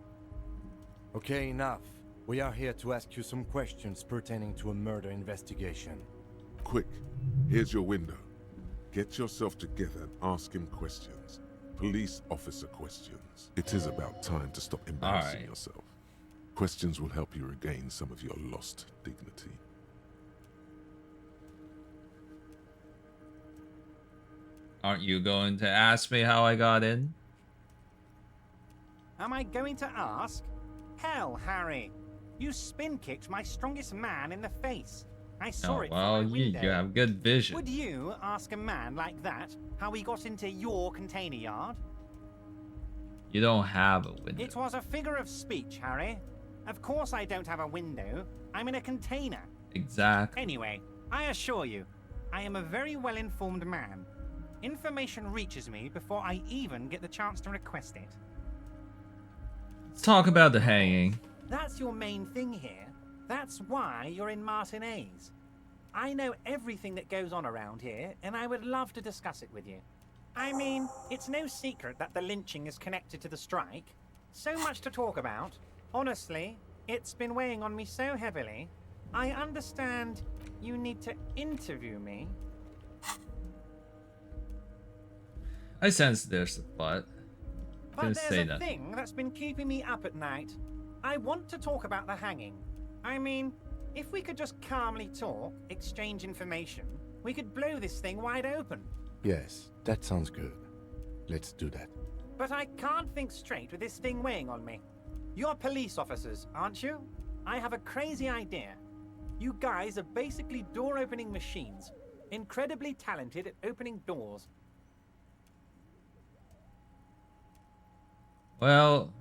Okay, enough. We are here to ask you some questions pertaining to a murder investigation. Quick, here's your window. Get yourself together and ask him questions. Police officer questions. It is about time to stop embarrassing yourself. Questions will help you regain some of your lost dignity. Aren't you going to ask me how I got in? Am I going to ask? Hell, Harry. You spin-kicked my strongest man in the face. I saw it from my window. You have good vision. Would you ask a man like that how he got into your container yard? You don't have a window. It was a figure of speech, Harry. Of course I don't have a window. I'm in a container. Exactly. Anyway, I assure you, I am a very well-informed man. Information reaches me before I even get the chance to request it. Let's talk about the hanging. That's your main thing here. That's why you're in Martinez. I know everything that goes on around here, and I would love to discuss it with you. I mean, it's no secret that the lynching is connected to the strike. So much to talk about. Honestly, it's been weighing on me so heavily. I understand you need to interview me. I sense there's a but. But there's a thing that's been keeping me up at night. I want to talk about the hanging. I mean, if we could just calmly talk, exchange information, we could blow this thing wide open. Yes, that sounds good. Let's do that. But I can't think straight with this thing weighing on me. You're police officers, aren't you? I have a crazy idea. You guys are basically door-opening machines, incredibly talented at opening doors. Well,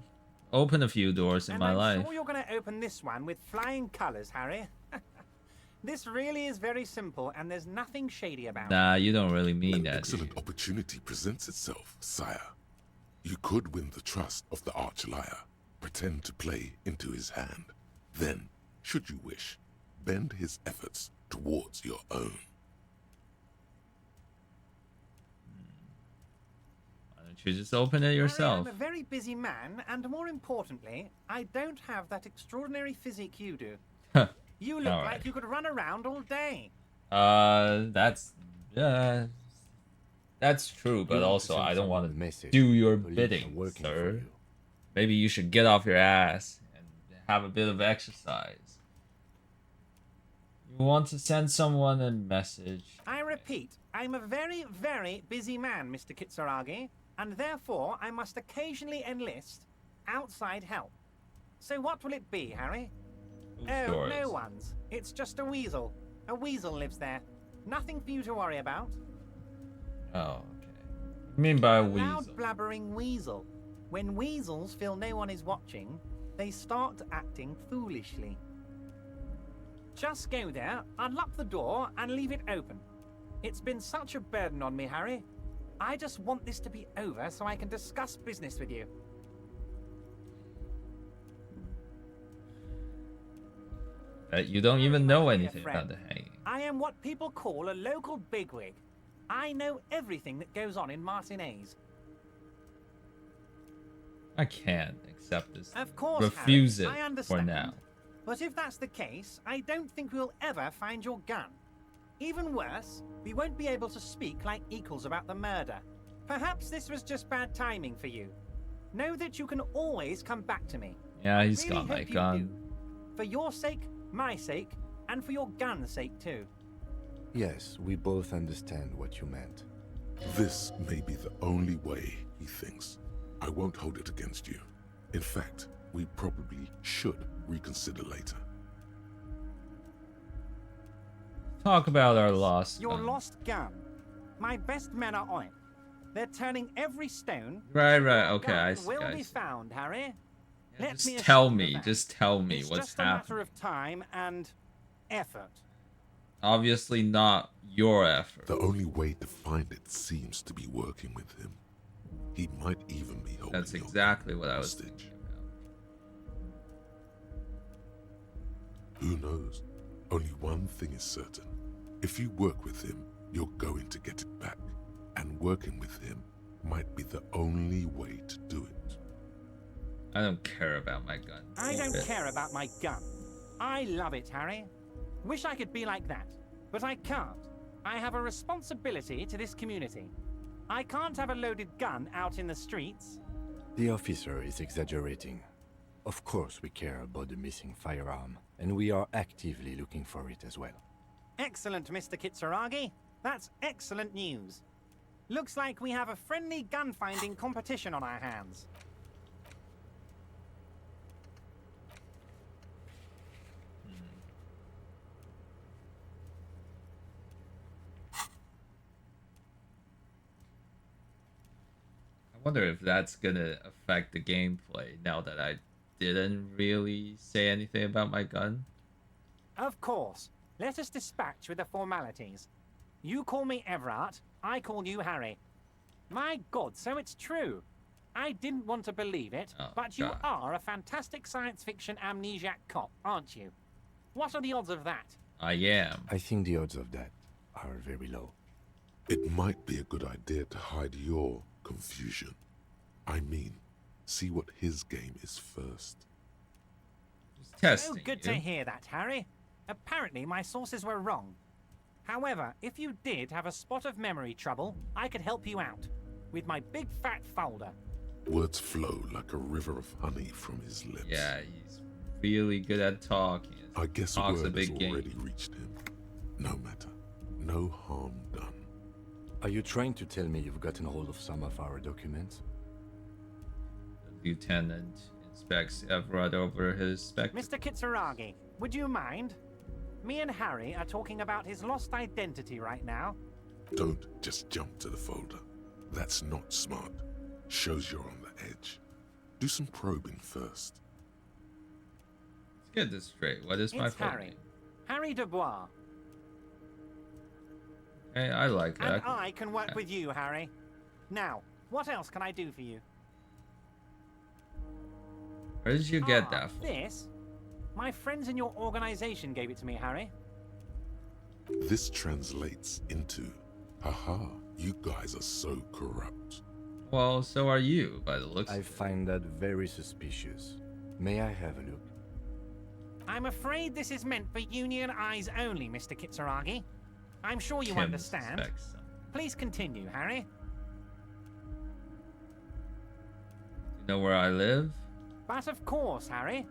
open a few doors in my I'm life. sure you're going to open this one with flying colors, Harry. This really is very simple, and there's nothing shady about it. Nah, you don't really mean that. An excellent opportunity presents itself, sire. You could win the trust of the arch-liar, pretend to play into his hand. Then, should you wish, bend his efforts towards your own. Why don't you just open it yourself? I'm a very busy man, and more importantly, I don't have that extraordinary physique you do. You look All right. like you could run around all day. That's true, but also I don't want to do your bidding, sir. Maybe you should get off your ass and have a bit of exercise. You want to send someone a message? I repeat, I'm a very, very busy man, Mr. Kitsuragi, and therefore I must occasionally enlist outside help. So what will it be, Harry? Oh, no one's. It's just a weasel. A weasel lives there. Nothing for you to worry about. Oh, okay. What do you mean by a weasel? Loud blabbering weasel. When weasels feel no one is watching, they start acting foolishly. Just go there, unlock the door, and leave it open. It's been such a burden on me, Harry. I just want this to be over so I can discuss business with you. You don't even know anything about the hanging. I am what people call a local bigwig. I know everything that goes on in Martinez. I can't accept this. Of course, refuse Harry, I it for understand. now. But if that's the case, I don't think we'll ever find your gun. Even worse, we won't be able to speak like equals about the murder. Perhaps this was just bad timing for you. Know that you can always come back to me. Yeah, he's Really got my hope you gun. do. For your sake, my sake, and for your gun's sake too. Yes, we both understand what you meant. This may be the only way, he thinks. I won't hold it against you. In fact, we probably should reconsider later. Talk about our lost Your gun. lost gun. My best men are on it. They're turning every stone. Right. Your Okay, gun I see. will I be see. found, Harry. Let me Just tell assure you me. that. Just tell me It's what's just a happening. matter of time and effort. Obviously not your effort. The only way to find it seems to be working with him. He might even be holding That's exactly what I was thinking about. Who knows? Only one thing is certain. If you work with him, you're going to get it back. And working with him might be the only way to do it. I don't care about my gun. I don't care about my gun. I love it, Harry. Wish I could be like that, but I can't. I have a responsibility to this community. I can't have a loaded gun out in the streets. The officer is exaggerating. Of course we care about the missing firearm, and we are actively looking for it as well. Excellent, Mr. Kitsuragi. That's excellent news. Looks like we have a friendly gun-finding competition on our hands. I wonder if that's gonna affect the gameplay now that I didn't really say anything about my gun. Of course. Let us dispatch with the formalities. You call me Everard, I call you Harry. My God, so it's true. I didn't want to believe it, but you God. are a fantastic science fiction amnesiac cop, aren't you? What are the odds of that? I am. I think the odds of that are very low. It might be a good idea to hide your confusion. I mean, see what his game is first. Just testing Oh, good you. to hear that, Harry. Apparently my sources were wrong. However, if you did have a spot of memory trouble, I could help you out. With my big fat folder. Words flow like a river of honey from his lips. Yeah, he's really good at talking. I guess Talks a word has big game. already reached him. No matter. No harm done. Are you trying to tell me you've gotten hold of some of our documents? Lieutenant inspects Everard over his spectacles. Mr. Kitsuragi, would you mind? Me and Harry are talking about his lost identity right now. Don't just jump to the folder. That's not smart. Shows you're on the edge. Do some probing first. Let's get this straight. What is my It's full Harry. name? Harry Dubois. Hey, I like that. And I can work with you, Harry. Now, what else can I do for you? Where did you get that from? This? My friends in your organization gave it to me, Harry. This translates into, haha, you guys are so corrupt. Well, so are you, by the looks I find that very suspicious. May I have a look? I'm afraid this is meant for Union eyes only, Mr. Kitsuragi. I'm sure you Kim understand. suspects some. Please continue, Harry. You know where I live? But of course, Harry.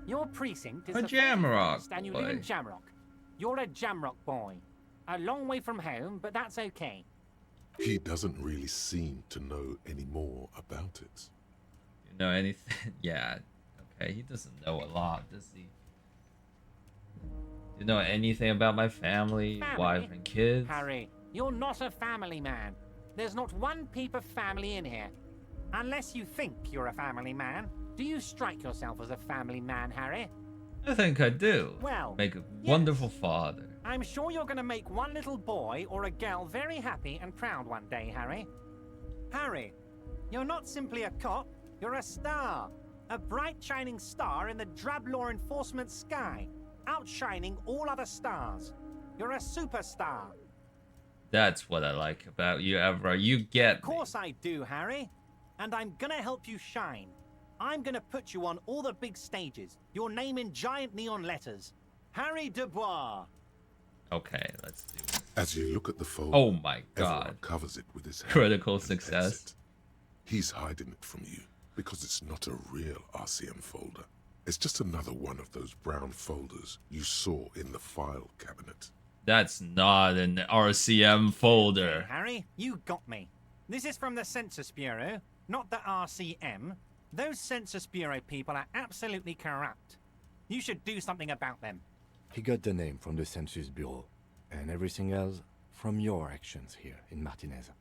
Your precinct is A the Jamrock 31st and you live in boy. Jamrock. You're a Jamrock boy. A long way from home, but that's okay. He doesn't really seem to know any more about it. You know anything? Yeah. Okay, he doesn't know a lot, does he? You know anything about my family, wife, and kids? Harry, you're not a family man. There's not one peep of family in here. Unless you think you're a family man. Do you strike yourself as a family man, Harry? I think I do. Well, Make a wonderful father. I'm sure you're going to make one little boy or a girl very happy and proud one day, Harry. Harry, you're not simply a cop, you're a star. A bright shining star in the drab law enforcement sky, outshining all other stars. You're a superstar. That's what I like about you, Everard. You get Of course I do, Harry. And I'm gonna help you shine. I'm gonna put you on all the big stages. Your name in giant neon letters. Harry Dubois. Okay, let's do it. As you look at the folder, Oh my everyone god. covers it with his hand Critical and success. exit. He's hiding it from you because it's not a real RCM folder. It's just another one of those brown folders you saw in the file cabinet. That's not an RCM folder. Harry, you got me. This is from the Census Bureau, not the RCM. Those Census Bureau people are absolutely corrupt. You should do something about them. He got the name from the Census Bureau, and everything else from your actions here in Martinez.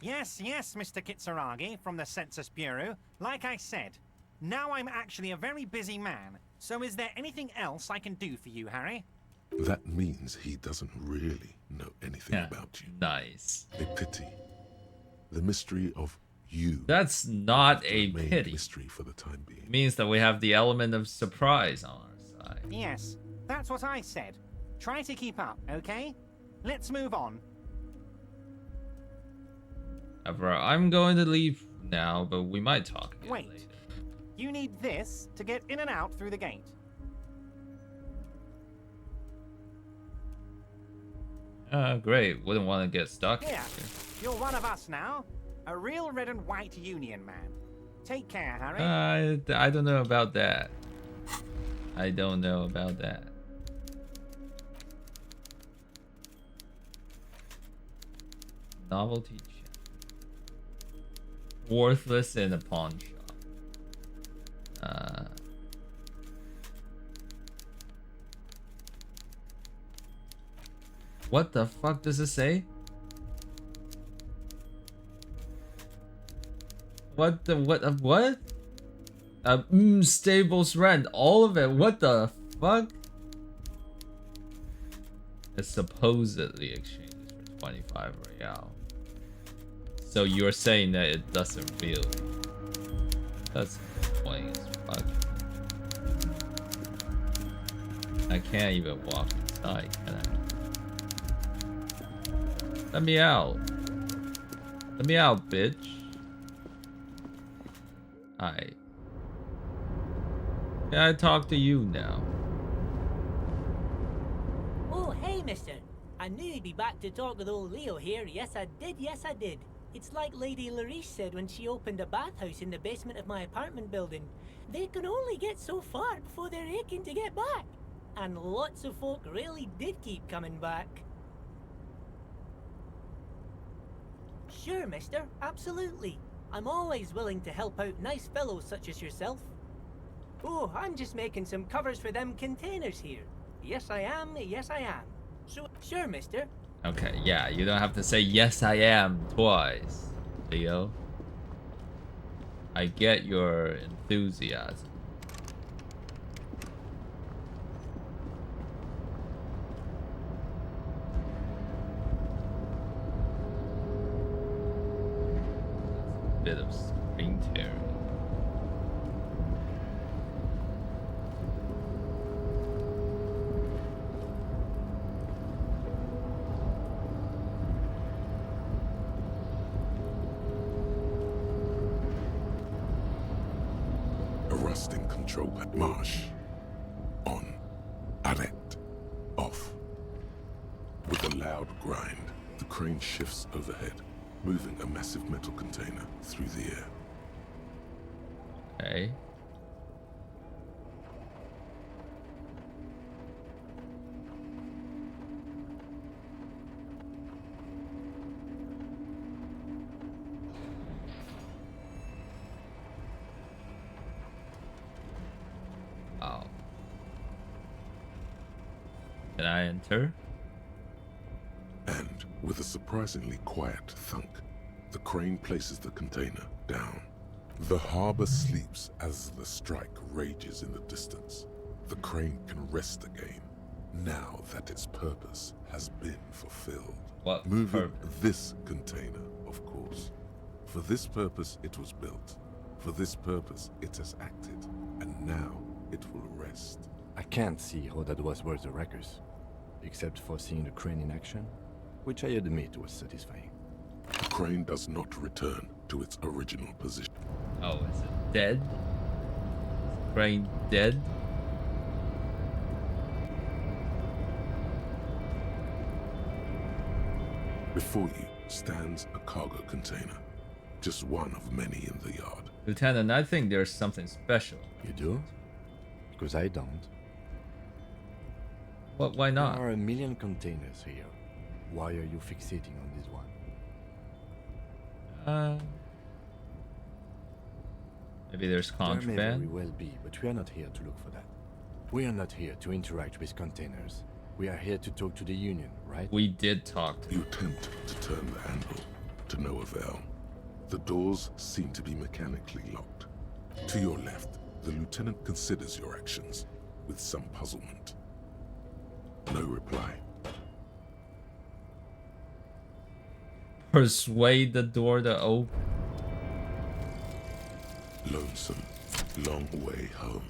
Yes, Mr. Kitsuragi from the Census Bureau. Like I said, now I'm actually a very busy man. So is there anything else I can do for you, Harry? That means he doesn't really know anything about you. Nice. A pity. The mystery of you. That's not a remain pity. mystery for the time being. It means that we have the element of surprise on our side. Yes, that's what I said. Try to keep up, okay? Let's move on. Everard, I'm going to leave now, but we might talk again Wait. later. You need this to get in and out through the gate. Great. Wouldn't want to get stuck. Here, you're one of us now. A real red and white Union man. Take care, Harry. I don't know about that. I don't know about that. Novelty check. Worthless in a pawn shop. What the fuck does it say? What? Stables rent, all of it. What the fuck? It supposedly exchanges for 25 real. So you're saying that it doesn't really? That's annoying as fuck. I can't even walk inside, can I? Let me out. Let me out, bitch. Alright. Can I talk to you now? Oh, hey, mister. I knew you'd be back to talk with old Leo here. Yes, I did. It's like Lady Larice said when she opened a bathhouse in the basement of my apartment building. They can only get so far before they're aching to get back. And lots of folk really did keep coming back. Sure, mister. Absolutely. I'm always willing to help out nice fellows such as yourself. Oh, I'm just making some covers for them containers here. Yes, I am. Yes, I am. So, sure, mister. Okay, yeah, you don't have to say yes I am twice, Leo. I get your enthusiasm. Bit of screen tearing. A rusting control pad. Marsh. On. Arrête. Off. With a loud grind, the crane shifts overhead, moving a massive metal container through the air. Okay. Oh. Can I enter? And with a surprisingly quiet thunk, the crane places the container down. The harbor sleeps as the strike rages in the distance. The crane can rest again, now that its purpose has been fulfilled. What Moving purpose? this container, of course. For this purpose it was built. For this purpose it has acted. And now it will rest. I can't see how that was worth the wreckers, except for seeing the crane in action, which I admit was satisfying. The crane does not return to its original position. Oh, is it dead? Is the crane dead? Before you stands a cargo container, just one of many in the yard. Lieutenant, I think there's something special. You do? Because I don't. What? Why not? There are a million containers here. Why are you fixating on this one? Maybe there's There may contraband. very well be, but we are not here to look for that. We are not here to interact with containers. We are here to talk to the Union, right? We did talk to You attempt to turn the handle, to no avail. The doors seem to be mechanically locked. To your left, the lieutenant considers your actions with some puzzlement. No reply. Persuade the door to open. Lonesome, long way home.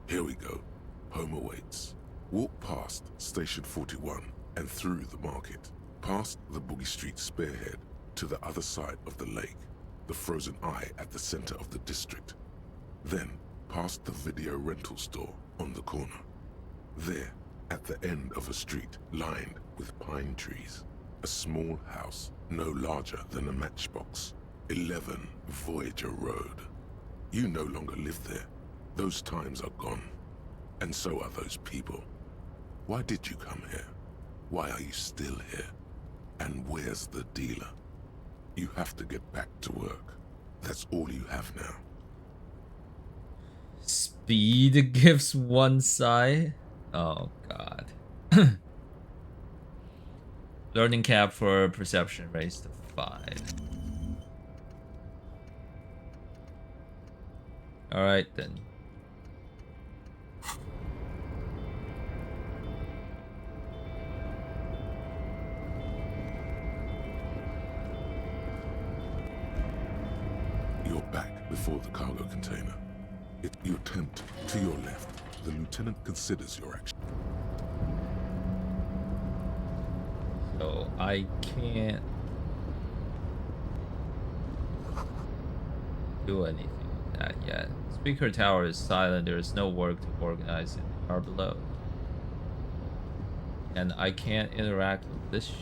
Here we go. Home awaits. Walk past Station 41 and through the market, past the Boogie Street spearhead to the other side of the lake, the frozen eye at the center of the district. Then past the video rental store on the corner. There, at the end of a street lined with pine trees, a small house no larger than a matchbox. 11 Voyager Road. You no longer live there. Those times are gone. And so are those people. Why did you come here? Why are you still here? And where's the dealer? You have to get back to work. That's all you have now. Speed gives one side. Oh god. Learning cap for perception raised to 5. Alright then. You're back before the cargo container. You attempt to your left. The lieutenant considers your action. So I can't do anything with that yet. Speaker tower is silent. There is no work to organize in the yard below. And I can't interact with this shit.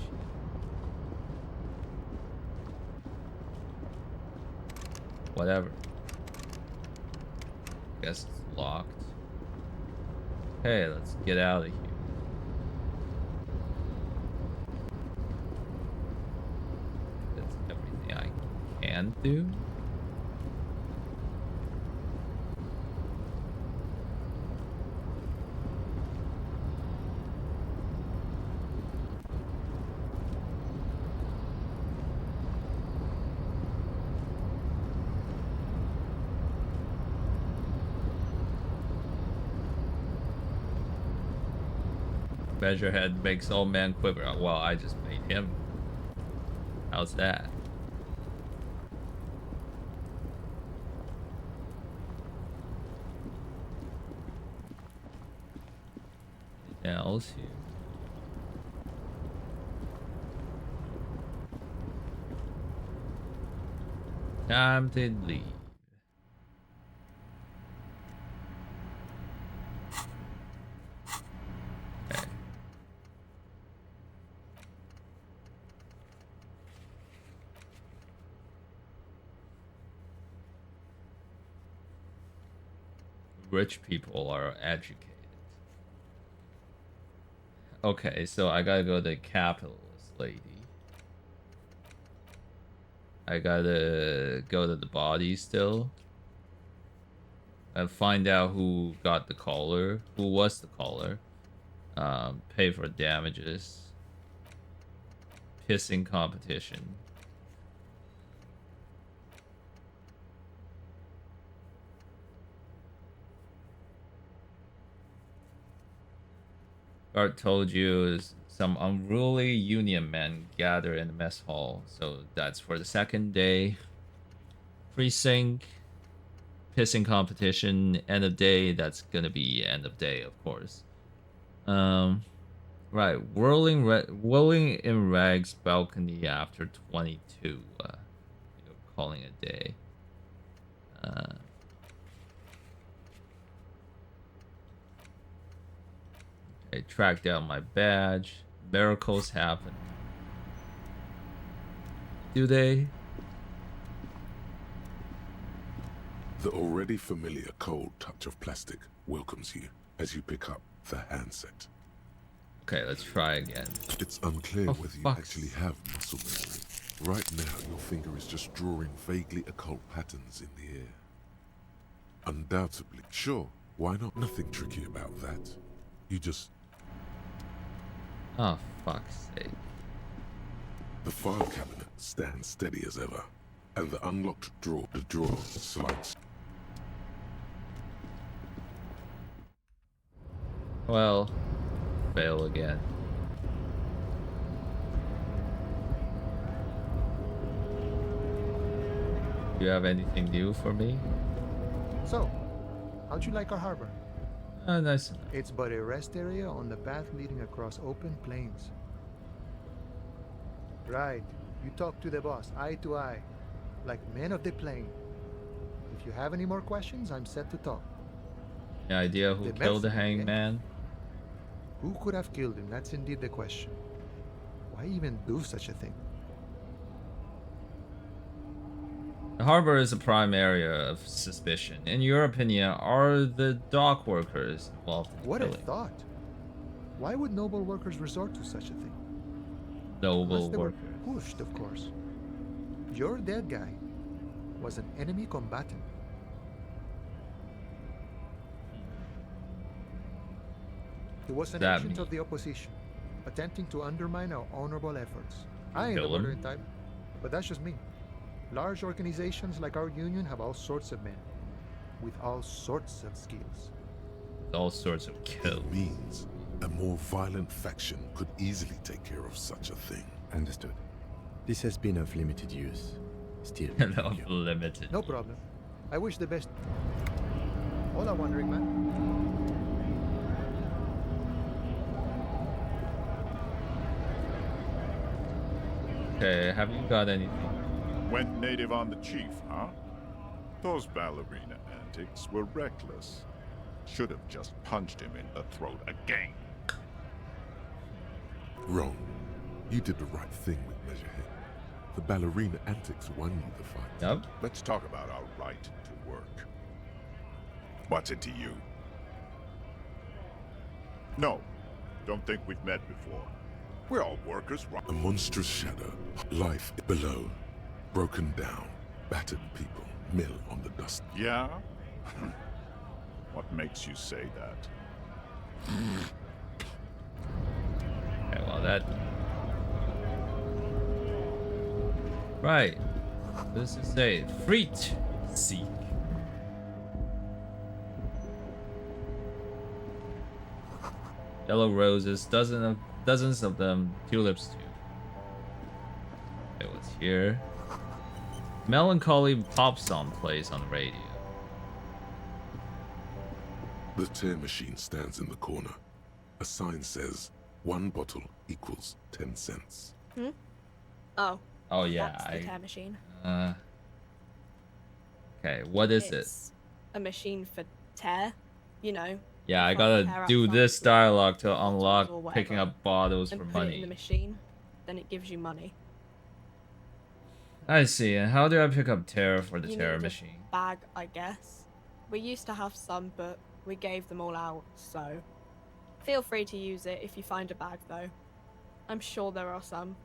Whatever. Guess it's locked. Okay, let's get out of here. can't do? Measurehead makes old man quiver. Well, I just made him. How's that? Anything else here? Time to leave. Rich people are educated. Okay, so I gotta go to the capitalist lady. I gotta go to the body still. And find out who got the caller. Who was the caller. Pay for damages. Pissing competition. Guard told you some unruly union men gather in the mess hall. So that's for the second day. Precinct. Pissing competition. End of day. That's gonna be end of day, of course. Right. Whirling in rags balcony after 22. You're calling a day. I tracked down my badge. Miracles happen. Do they? The already familiar cold touch of plastic welcomes you as you pick up the handset. Okay, let's try again. It's unclear whether you actually have muscle memory. Right now, your finger is just drawing vaguely occult patterns in the air. Undoubtedly, sure, why not? Nothing tricky about that. You just... Oh, fuck's sake. The file cabinet stands steady as ever, and the unlocked drawer slides. Well, fail again. Do you have anything new for me? So, how'd you like our harbor? Nice. It's but a rest area on the path leading across open plains. Right. You talk to the boss, eye to eye, like men of the plain. If you have any more questions, I'm set to talk. Any idea who killed the hangman? Who could have killed him? That's indeed the question. Why even do such a thing? The harbor is a prime area of suspicion. In your opinion, are the dock workers involved in What a killing? thought. Why would noble workers resort to such a thing? Noble Unless they were workers. pushed, of course. Your dead guy was an enemy combatant. He was an That agent mean? of the opposition, attempting to undermine our honorable efforts. I ain't the Kill him? murdering type, but that's just me. Large organizations like our union have all sorts of men, with all sorts of skills. All sorts of kills. It means a more violent faction could easily take care of such a thing. Understood. This has been of limited use. Still. Of limited. No problem. I wish the best. Hola, wandering man. Okay, have you got anything? Went native on the chief, huh? Those ballerina antics were reckless. Should have just punched him in the throat again. Wrong. You did the right thing with Measurehead. The ballerina antics won you the fight. Yep. Let's talk about our right to work. What's it to you? No, don't think we've met before. We're all workers, right? A monstrous shadow. Life below. Broken down. battered people mill on the dust. Yeah? What makes you say that? Okay, well that... Right. This is a Freet Seek. Yellow roses, dozens of them, tulips too. Okay, what's here? Melancholy pop song plays on the radio. The tear machine stands in the corner. A sign says, 1 bottle equals 10 cents. Hmm? Oh. Oh yeah, That's the tear machine. Okay, what is It's a machine for tear, you know. Yeah, I you throw the tear gotta up do front this with dialogue to bottles or unlock whatever, picking up bottles and for put it in the money. machine, then it gives you money. I see, and how do I pick up terror for the You terror need machine? a bag, I guess. We used to have some, but we gave them all out, so... Feel free to use it if you find a bag, though. I'm sure there are some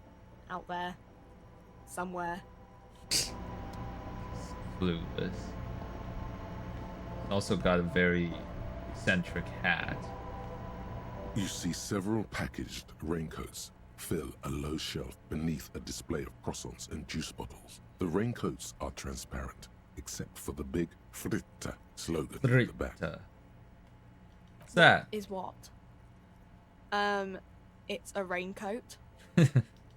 out there. Somewhere. Clueless. Also got a very eccentric hat. You see several packaged raincoats fill a low shelf beneath a display of croissants and juice bottles. The raincoats are transparent, except for the big Fritta slogan at the back. What's that? Is what? It's a raincoat.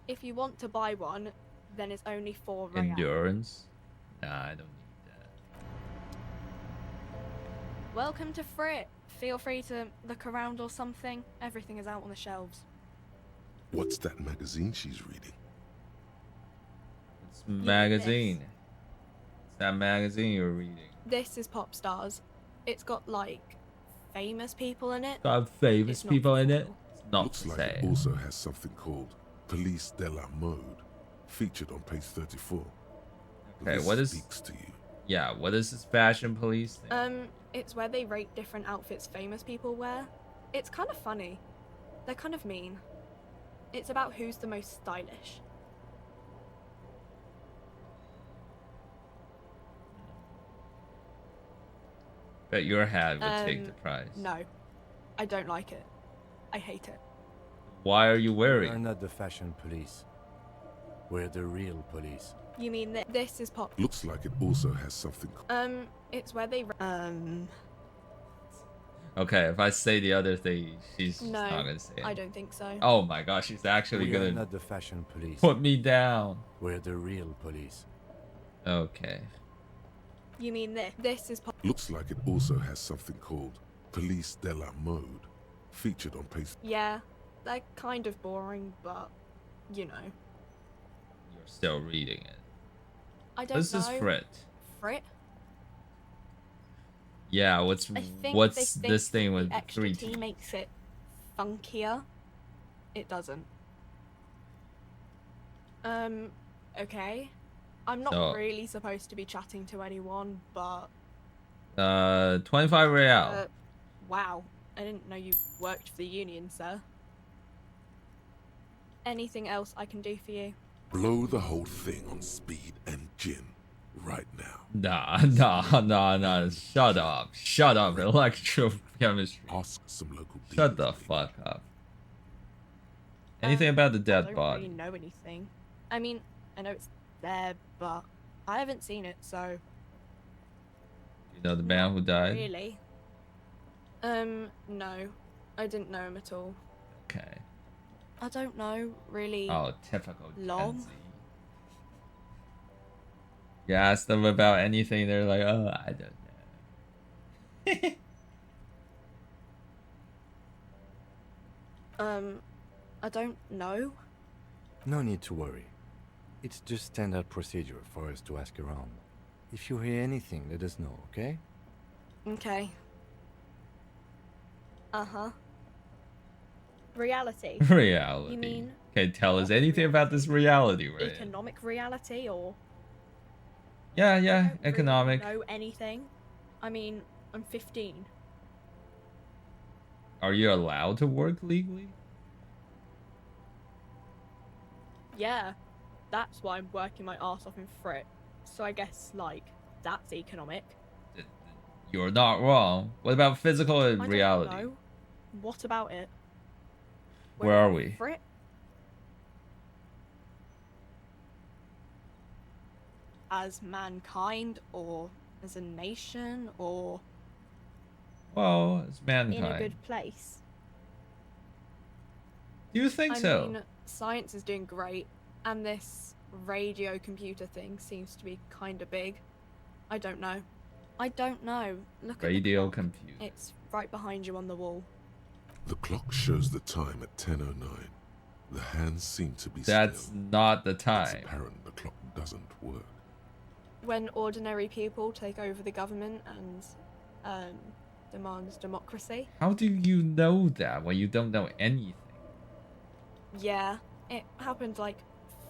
If you want to buy one, then it's only 4 real. Endurance? Nah, I don't need that. Welcome to Frit. Feel free to look around or something. Everything is out on the shelves. What's that magazine she's reading? It's magazine. It's that magazine you're reading. This is Pop Stars. It's got, like, famous people in it. Got famous people in it? It's not Looks to like say. it also has something called Police de la Mode, featured on page 34. Okay, This what is... speaks to you. Yeah, what is this fashion police thing? It's where they rate different outfits famous people wear. It's kind of funny. They're kind of mean. It's about who's the most stylish. Bet your hat would take the prize. No. I don't like it. I hate it. Why are you wearing? We're not the fashion police. We're the real police. You mean this is Pop... Looks like it also has something called... It's where they... Okay, if I say the other thing, she's No, not gonna say it. I don't think so. Oh my gosh, she's actually We're gonna not the fashion police. put me down. We're the real police. Okay. You mean this is Pop... Looks like it also has something called Police de la Mode, featured on page... Yeah, they're kind of boring, but, you know. You're still reading it. I don't know. This is Frit. Frit? Yeah, what's I think this they think thing with the extra 3 T makes it funkier. It doesn't. Okay. I'm not So- really supposed to be chatting to anyone, but 25 real. wow. I didn't know you worked for the union, sir. Anything else I can do for you? Blow the whole thing on speed and gin right now. Nah. Shut up. Electrochemistry. Ask some local Shut the fuck up. Anything about the I dead don't body? really know anything. I mean, I know it's there, but I haven't seen it, so... You know the man who died? Really? No. I didn't know him at all. Okay. I don't know, really. Oh, typical long. Gen Z. You ask them about anything, they're like, oh, I don't know. I don't know. No need to worry. It's just standard procedure for us to ask around. If you hear anything, let us know, okay? Okay. Uh-huh. Reality. Reality. You mean Okay, tell us anything about this reality we're in. economic reality, or... Yeah, economic. Know anything? I mean, I'm 15. Are you allowed to work legally? Yeah. That's why I'm working my ass off in Frit. So I guess, like, that's economic. You're not wrong. What about physical I don't reality? know. What about it? Where are we? For it? As mankind, or as a nation, or Well, it's mankind. in a good place? Do you think I so? mean, science is doing great, and this radio computer thing seems to be kind of big. I don't know. I don't know. Look at the Radio clock. computer. It's right behind you on the wall. The clock shows the time at 10:09. The hands seem to be That's still. not the It's time. apparent the clock doesn't work. When ordinary people take over the government and demands democracy. How do you know that when you don't know anything? Yeah, it happened like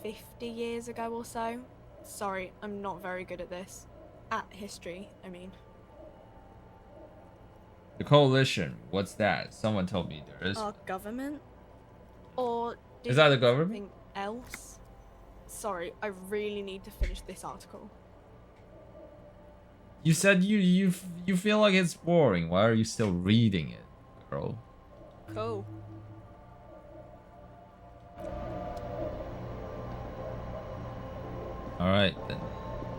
50 years ago or so. Sorry, I'm not very good at this. At history, I mean. The coalition. What's that? Someone told me there is. Our government? Or did Is that the you government? think else? Sorry, I really need to finish this article. You said you feel like it's boring. Why are you still reading it, girl? Cool. All right then.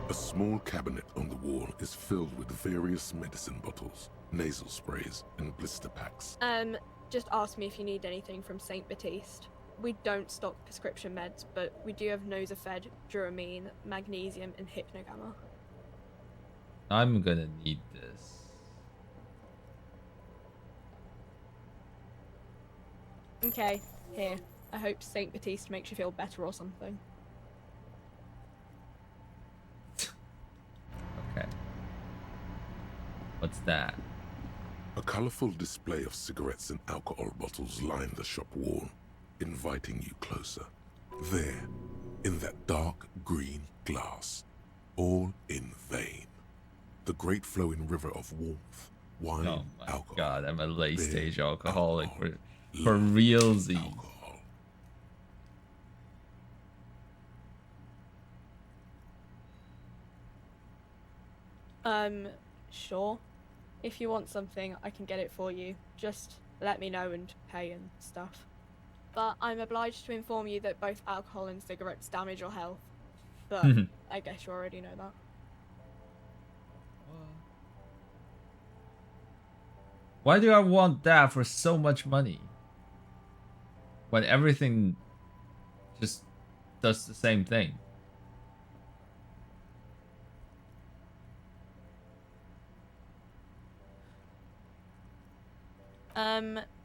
A small cabinet on the wall is filled with various medicine bottles, nasal sprays, and blister packs. Just ask me if you need anything from St. Baptiste. We don't stock prescription meds, but we do have Nosafed, Duramine, magnesium, and Hypnogamma. I'm gonna need this. Okay, here. I hope St. Baptiste makes you feel better or something. Okay. What's that? A colorful display of cigarettes and alcohol bottles line the shop wall, inviting you closer. There, in that dark green glass, all in vain. The great flowing river of warmth, wine, Oh my alcohol. god, I'm a late beer, stage alcoholic alcohol, for love, realsy. alcohol. Sure. If you want something, I can get it for you. Just let me know and pay and stuff. But I'm obliged to inform you that both alcohol and cigarettes damage your health. But I guess you already know that. Why do I want that for so much money? When everything just does the same thing.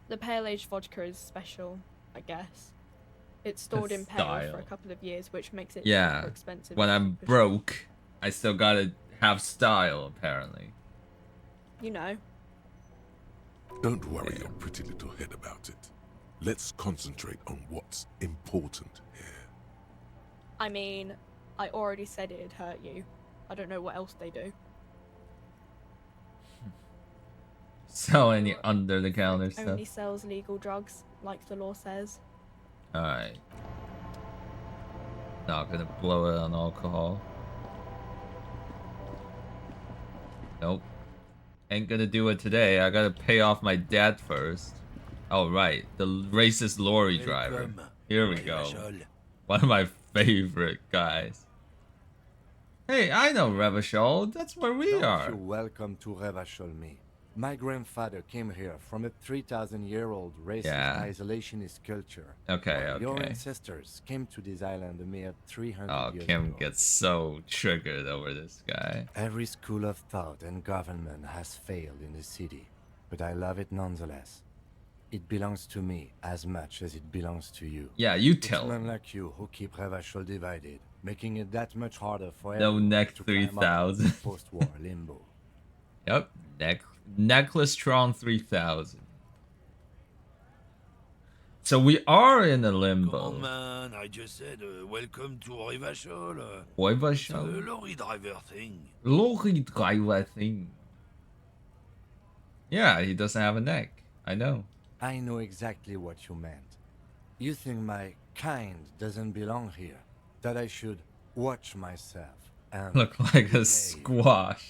The Pale Age vodka is special, I guess. It's stored in pale for a Style. couple of years, which makes it Yeah. super expensive. When I'm for sure. broke, I still gotta have style, apparently. You know. Don't worry your pretty little head about it. Let's concentrate on what's important here. I mean, I already said it'd hurt you. I don't know what else they do. Sell any under the counter stuff. Only sells legal drugs, like the law says. Alright. Not gonna blow it on alcohol. Nope. Ain't gonna do it today. I gotta pay off my debt first. Oh, right. The racist lorry driver. Here we go. One of my favorite guys. Hey, I know Revachol. That's where we Don't are. you welcome to Revachol. My grandfather came here from a 3,000-year-old racist isolationist culture. Okay, Your okay. ancestors came to this island a mere 300 Oh, years Kim ago. gets so triggered over this guy. Every school of thought and government has failed in the city, but I love it nonetheless. It belongs to me as much as it belongs to you. Yeah, you It's tell men like you who keep Revachol divided, making it that much harder for No everyone neck to climb up 3000. from post-war limbo. Yep. Necklace Tron 3000. So we are in a limbo. Man, I just said welcome to Revachol. Revachol? It's a lorry driver thing. Lorry driver thing. Yeah, he doesn't have a neck. I know. I know exactly what you meant. You think my kind doesn't belong here, that I should watch myself. and Look like a behave. squash.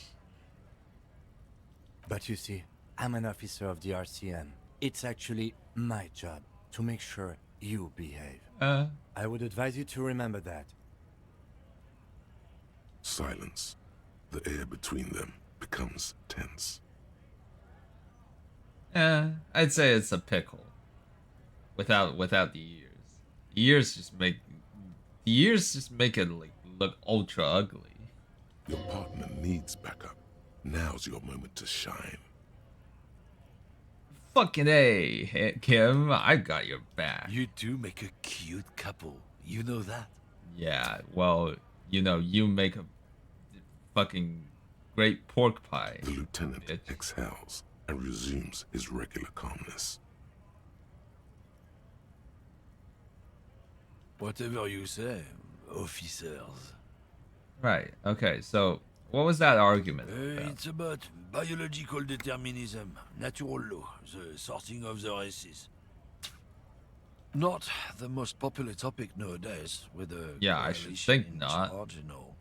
But you see, I'm an officer of the RCM. It's actually my job to make sure you behave. I would advise you to remember that. Silence. The air between them becomes tense. I'd say it's a pickle. Without the ears. The ears just make it like look ultra ugly. Your partner needs backup. Now's your moment to shine. Fucking A, Kim, I got your back. You two make a cute couple. You know that? Yeah, well, you make a fucking great pork pie. The lieutenant exhales and resumes his regular calmness. Whatever you say, officers. Right, okay, so what was that argument about? It's about biological determinism, natural law, the sorting of the races. Not the most popular topic nowadays, with the Yeah, I should coalition think in not. charge, you know.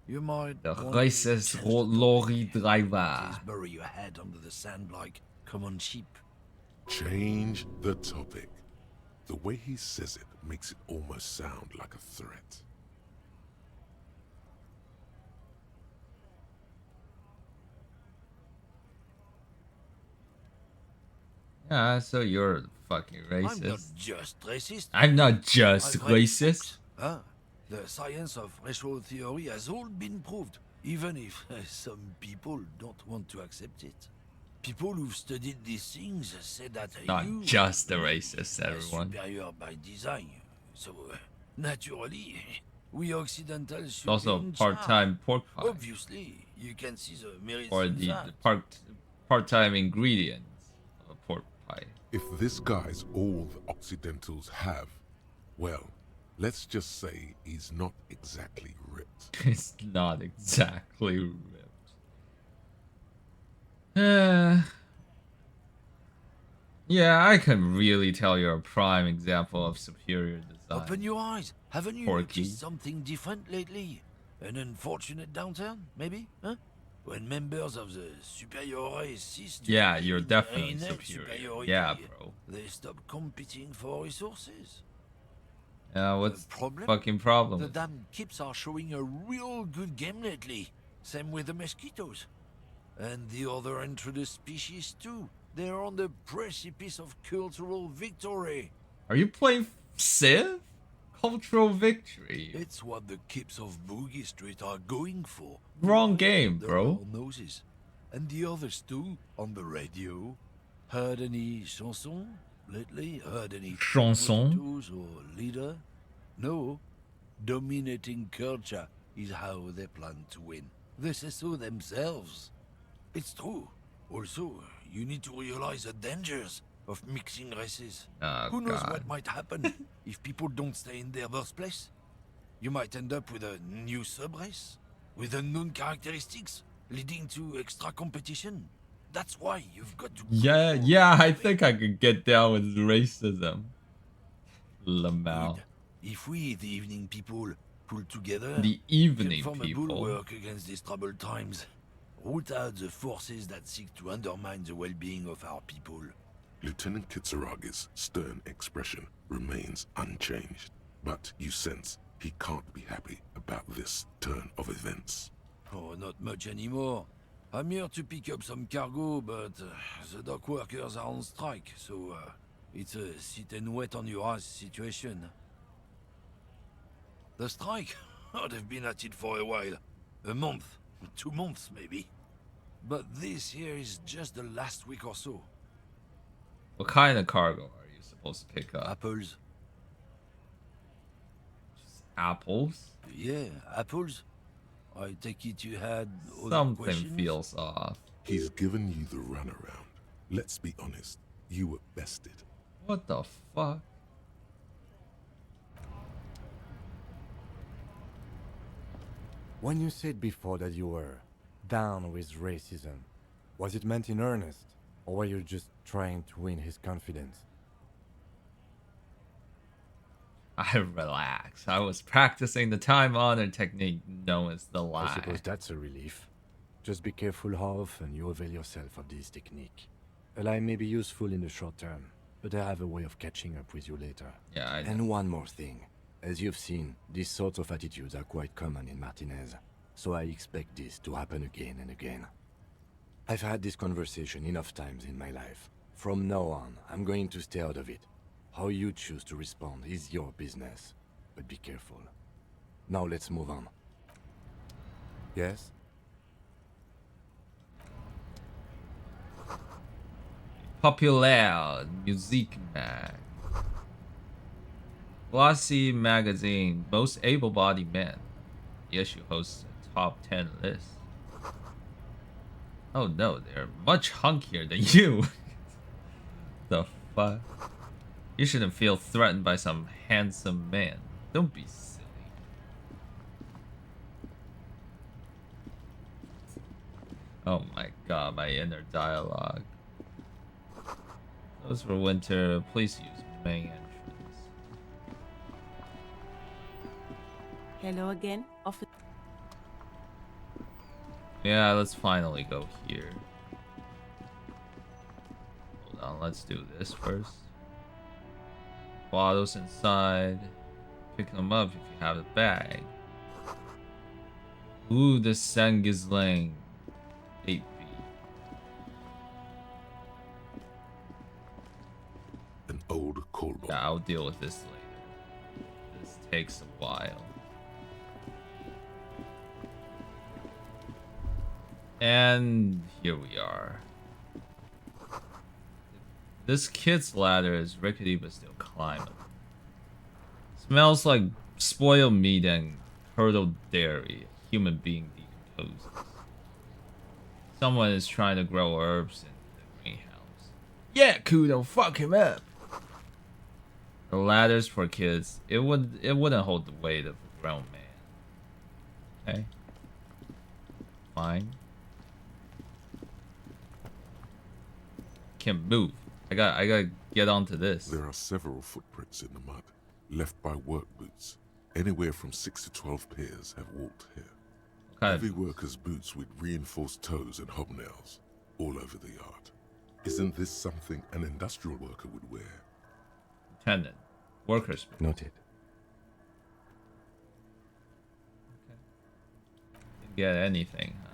You might The want to racist change the lorry topic. driver. Please bury your head under the sand like common sheep. Change the topic. The way he says it makes it almost sound like a threat. Yeah, so you're fucking I'm not racist. just racist. I'm not just I've read racist. books, huh? The science of racial theory has all been proved, even if some people don't want to accept it. People who've studied these things say that Not you just the racist, are everyone. superior by design. So, naturally, we Occidentals should Also be in part-time charge. pork pie. Obviously, you can see the merits Or in the that. part-time ingredients of a pork pie. If this guy's all the Occidentals have, well, let's just say he's not exactly ripped. It's not exactly ripped. Yeah, I can really tell you're a prime example of superior design. Open your eyes. Haven't you Porky. noticed something different lately? An unfortunate downturn, maybe? Huh? When members of the superior race cease to Yeah, believe you're in their definitely innate superior. superiority, Yeah, bro. they stop competing for resources. Yeah, what's the Problem? fucking problem? The damn kips are showing a real good game lately. Same with the mosquitoes. And the other intruders species too. They're on the precipice of cultural victory. Are you playing Civ? Cultural victory. It's what the kips of Boogie Street are going for. Wrong game, Their bro. little noses. And the others too, on the radio. Heard any chanson lately? Heard any Chanson? mosquitoes or leader? No. Dominating culture is how they plan to win. They say so themselves. It's true. Also, you need to realize the dangers of mixing races. Oh, Who knows God. what might happen if people don't stay in their birthplace? You might end up with a new sub-race, with unknown characteristics, leading to extra competition. That's why you've got to... Yeah, I think I could get down with racism. Lamau. If we, the evening people, pull together... The we evening can form people. a bulwark against these troubled times. Root out the forces that seek to undermine the well-being of our people. Lieutenant Kitsuragi's stern expression remains unchanged, but you sense he can't be happy about this turn of events. Oh, not much anymore. I'm here to pick up some cargo, but the dock workers are on strike, so it's a sit and wait on your ass situation. The strike? Oh, they've been at it for a while. A month, 2 months maybe. But this here is just the last week or so. What kind of cargo are you supposed to pick up? Apples. Just apples? Yeah, apples. I take it you had other Something questions? feels off. He's given you the runaround. Let's be honest, you were bested. What the fuck? When you said before that you were down with racism, was it meant in earnest, or were you just trying to win his confidence? I relax. I was practicing the time-honored technique known as the lie. I suppose that's a relief. Just be careful how often you avail yourself of this technique. A lie may be useful in the short term, but I have a way of catching up with you later. Yeah, I know. And one more thing. As you've seen, these sorts of attitudes are quite common in Martinez, so I expect this to happen again and again. I've had this conversation enough times in my life. From now on, I'm going to stay out of it. How you choose to respond is your business, but be careful. Now let's move on. Yes? Populaire Musique Mag. Glossy magazine, most able-bodied men. The issue hosts a top 10 list. Oh no, they're much hunkier than you. The fuck? You shouldn't feel threatened by some handsome man. Don't be silly. Oh my god, my inner dialogue. Those for winter, please use main entrance. Hello again, officer. Yeah, let's finally go here. Hold on, let's do this first. Bottles inside. Pick them up if you have a bag. Ooh, the Sangizlang 8B. An old callbook. Yeah, I'll deal with this later. This takes a while. And here we are. This kid's ladder is rickety but still climbable. Smells like spoiled meat and curdled dairy. A human being decomposes. Someone is trying to grow herbs in the greenhouse. Yeah, Kudo, fuck him up. The ladder's for kids. It wouldn't hold the weight of a grown man. Okay. Fine. Can't move. I gotta get onto this. There are several footprints in the mud, left by work boots. Anywhere from 6 to 12 pairs have walked here. Heavy workers' boots with reinforced toes and hobnails, all over the yard. Isn't this something an industrial worker would wear? Lieutenant. Workers. Noted. Didn't get anything, huh?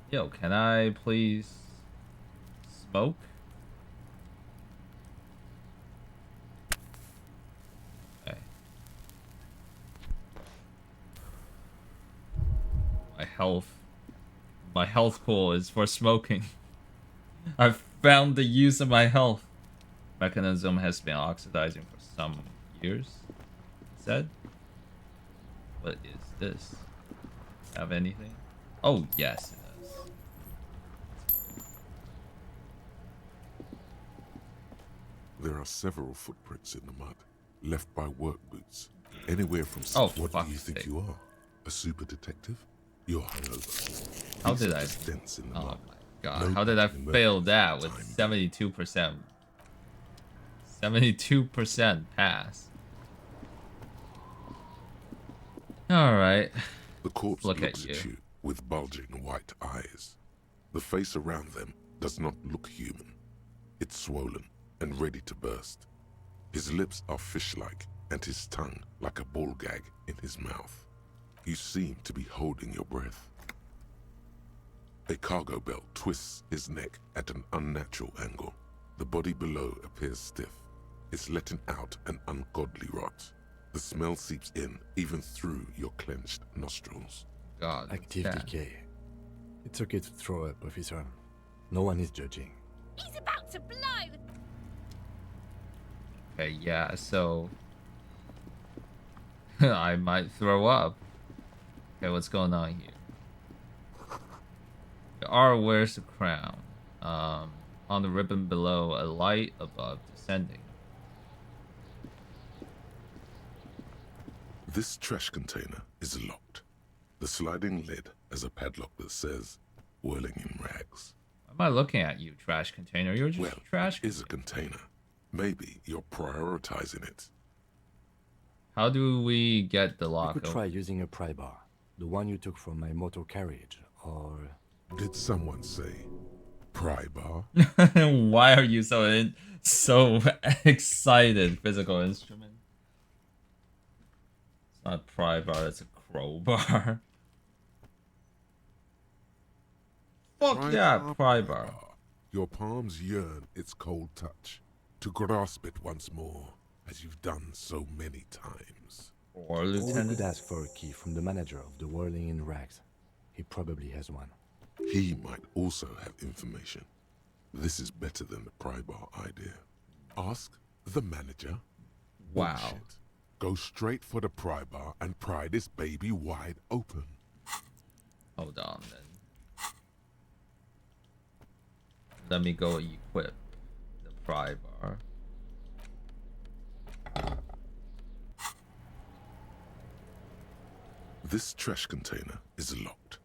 Yo, can I please smoke? Okay. My health pool is for smoking. I've found the use of my health. Mechanism has been oxidizing for some years. It said. What is this? Have anything? Oh yes. There are several footprints in the mud, left by work boots. Anywhere from... What do you think you are? A super detective? You're hungover. How did I... Oh my god. How did I fail that with 72%? 72% pass. Alright. The corpse looks at you with bulging white eyes. The face around them does not look human. It's swollen and ready to burst. His lips are fish-like, and his tongue like a ball gag in his mouth. You seem to be holding your breath. A cargo belt twists his neck at an unnatural angle. The body below appears stiff. It's letting out an ungodly rot. The smell seeps in, even through your clenched nostrils. God. Active decay. It's okay to throw up, officer. No one is judging. He's about to blow! Okay, yeah, so... I might throw up. Okay, what's going on here? R wears the crown. On the ribbon below, a light above descending. This trash container is locked. The sliding lid has a padlock that says, whirling in rags. Why am I looking at, you trash container? You're just Well, trash. it is a container. Maybe you're prioritizing it. How do we get the lock You could open? try using a pry bar, the one you took from my motor carriage, or... Did someone say pry bar? Why are you so excited? Physical instrument. It's not a pry bar. It's a crowbar. Fuck yeah, pry bar. Your palms yearn its cold touch, to grasp it once more, as you've done so many times. Or We Lieutenant. could ask for a key from the manager of the Whirling in Rags. He probably has one. He might also have information. This is better than the pry bar idea. Ask the manager. Wow. Bullshit. Go straight for the pry bar and pry this baby wide open. Hold on then. Let me go equip the pry bar. This trash container is locked.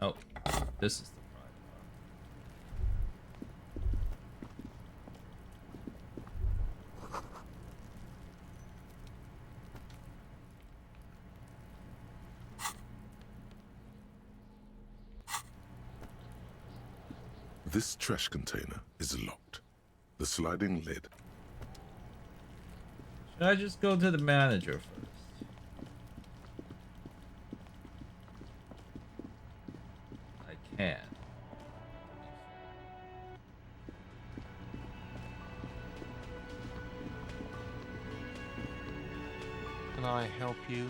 Oh, this is the pry This trash container is locked. The sliding lid. Should I just go to the manager first? I can. Can I help you?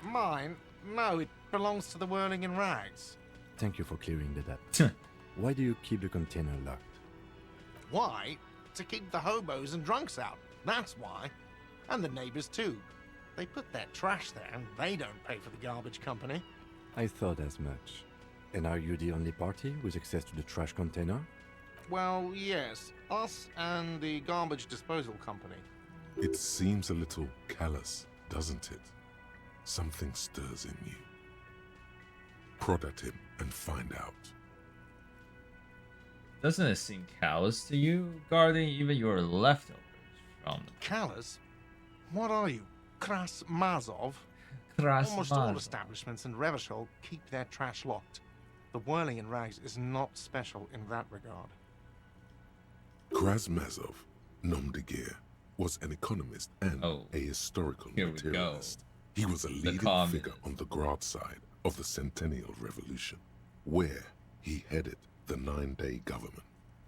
Mine? No, it belongs to the Whirling in Rags. Thank you for clearing that up. Why do you keep the container locked? Why? To keep the hobos and drunks out. That's why. And the neighbors too. They put their trash there and they don't pay for the garbage company. I thought as much. And are you the only party with access to the trash container? Well, yes. Us and the garbage disposal company. It seems a little callous, doesn't it? Something stirs in you. Prod at him and find out. Doesn't it seem callous to you, guarding even your leftovers from them? Callous? What are you? Kras Mazov? Kras Almost all Mazov. establishments in Revachol keep their trash locked. The Whirling in Rags is not special in that regard. Krasmazov, nom de guerre, was an economist and a historical here we go. materialist. He was a leading communist. figure on the Grad side of the Centennial Revolution, where he headed the 9-day government.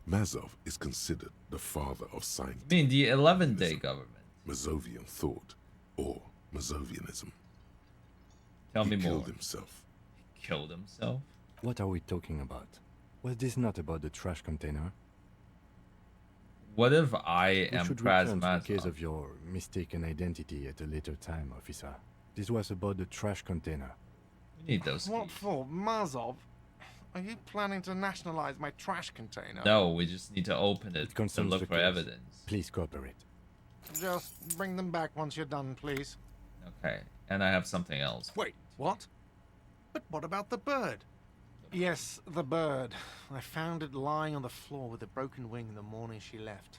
Mazov is considered the father of science. I mean, the 11-day government. Mazovian thought, or Mazovianism. Tell me He more. killed himself. Killed himself? What are we talking about? Was this not about the trash container? What if I We am should return to the Krasmazov? case of your mistaken identity at a later time, officer. This was about the trash container. We need those. What for? Mazov? Are you planning to nationalize my trash container? No, we just need to open it to concerns look the for case. evidence. Please cooperate. Just bring them back once you're done, please. Okay, and I have something else. Wait, what? But what about the bird? Yes, the bird. I found it lying on the floor with a broken wing the morning she left.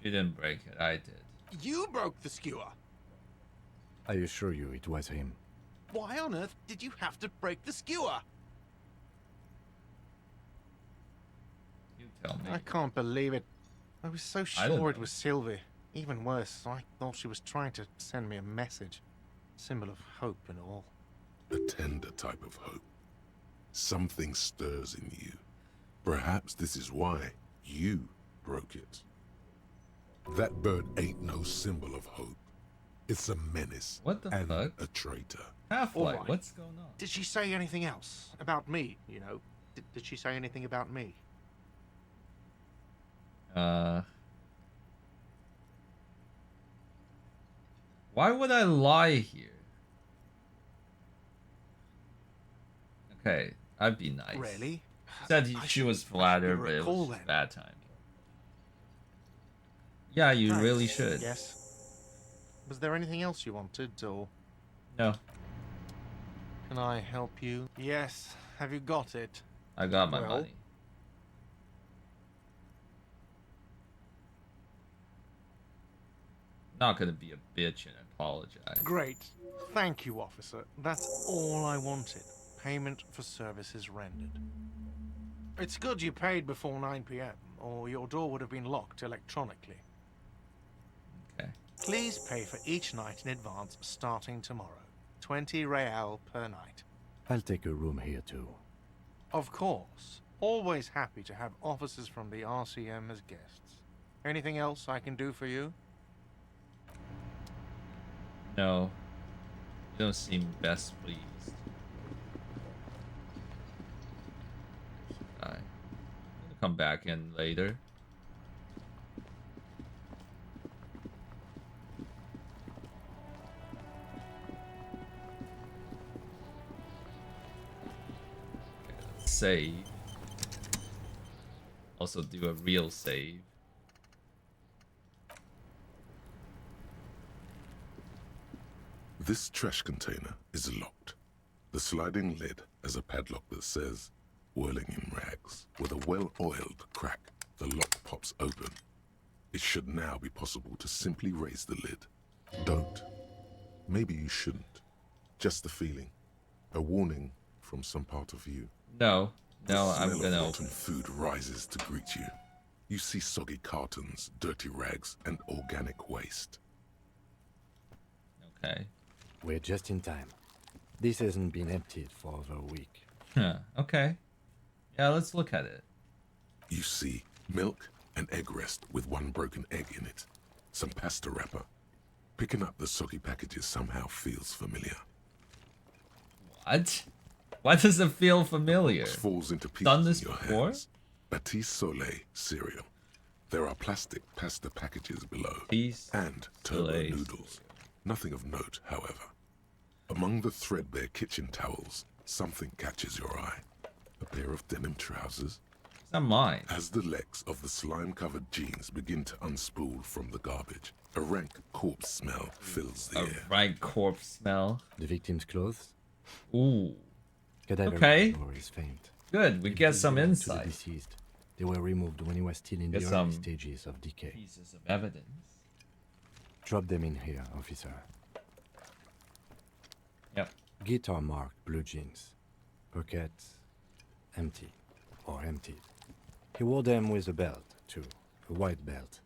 She didn't break it, I did. You broke the skewer! I assure you it was him. Why on earth did you have to break the skewer? You tell me. I can't believe it. I was so I don't sure it know. was Sylvie. Even worse, I thought she was trying to send me a message. Symbol of hope and all. A tender type of hope. Something stirs in you. Perhaps this is why you broke it. That bird ain't no symbol of hope. It's a menace What the and fuck? a traitor. Half-Life, Alright. what's going on? Did she say anything else? About me, you know? Did she say anything about me? Why would I lie here? Okay, I'd be nice. Really? Said she was flattered, but it was just bad timing. Yeah, you really should. Yes. Was there anything else you wanted, or...? No. Can I help you? Yes. Have you got it? I got my Well, money. Not gonna be a bitch and apologize. Great. Thank you, officer. That's all I wanted. Payment for services rendered. It's good you paid before 9 p.m., or your door would have been locked electronically. Okay. Please pay for each night in advance starting tomorrow. 20 real per night. I'll take a room here too. Of course. Always happy to have officers from the RCM as guests. Anything else I can do for you? No. You don't seem best pleased. I'm gonna come back in later. Okay, let's save. Also do a real save. This trash container is locked. The sliding lid has a padlock that says, whirling in rags. With a well-oiled crack, the lock pops open. It should now be possible to simply raise the lid. Don't. Maybe you shouldn't. Just a feeling. A warning from some part of you. No, I'm The gonna smell of open rotten food rises to greet you. You see soggy cartons, dirty rags, and organic waste. Okay. We're just in time. This hasn't been emptied for over a week. Huh, okay. Yeah, let's look at it. You see milk and egg rest with one broken egg in it. Some pasta wrapper. Picking up the soggy packages somehow feels familiar. What? Why does it feel familiar? Box falls into pieces Done this in your before? hands. Batiste Soleil cereal. There are plastic pasta packages below. And turbo Soleil noodles. Nothing of note, however. Among the threadbare kitchen towels, something catches your eye. A pair of denim trousers. It's not mine. As the legs of the slime-covered jeans begin to unspool from the garbage, a rank corpse smell fills the air. Rank corpse smell. The victim's clothes? Ooh. Cadaver Okay. odor is faint. Good, we get some Belonged to insight. The deceased. They were removed when he was still in Get the some early stages of decay. Pieces of evidence. Drop them in here, officer. Yep. Guitar marked blue jeans. Pockets empty or emptied. He wore them with a belt, too. A white belt.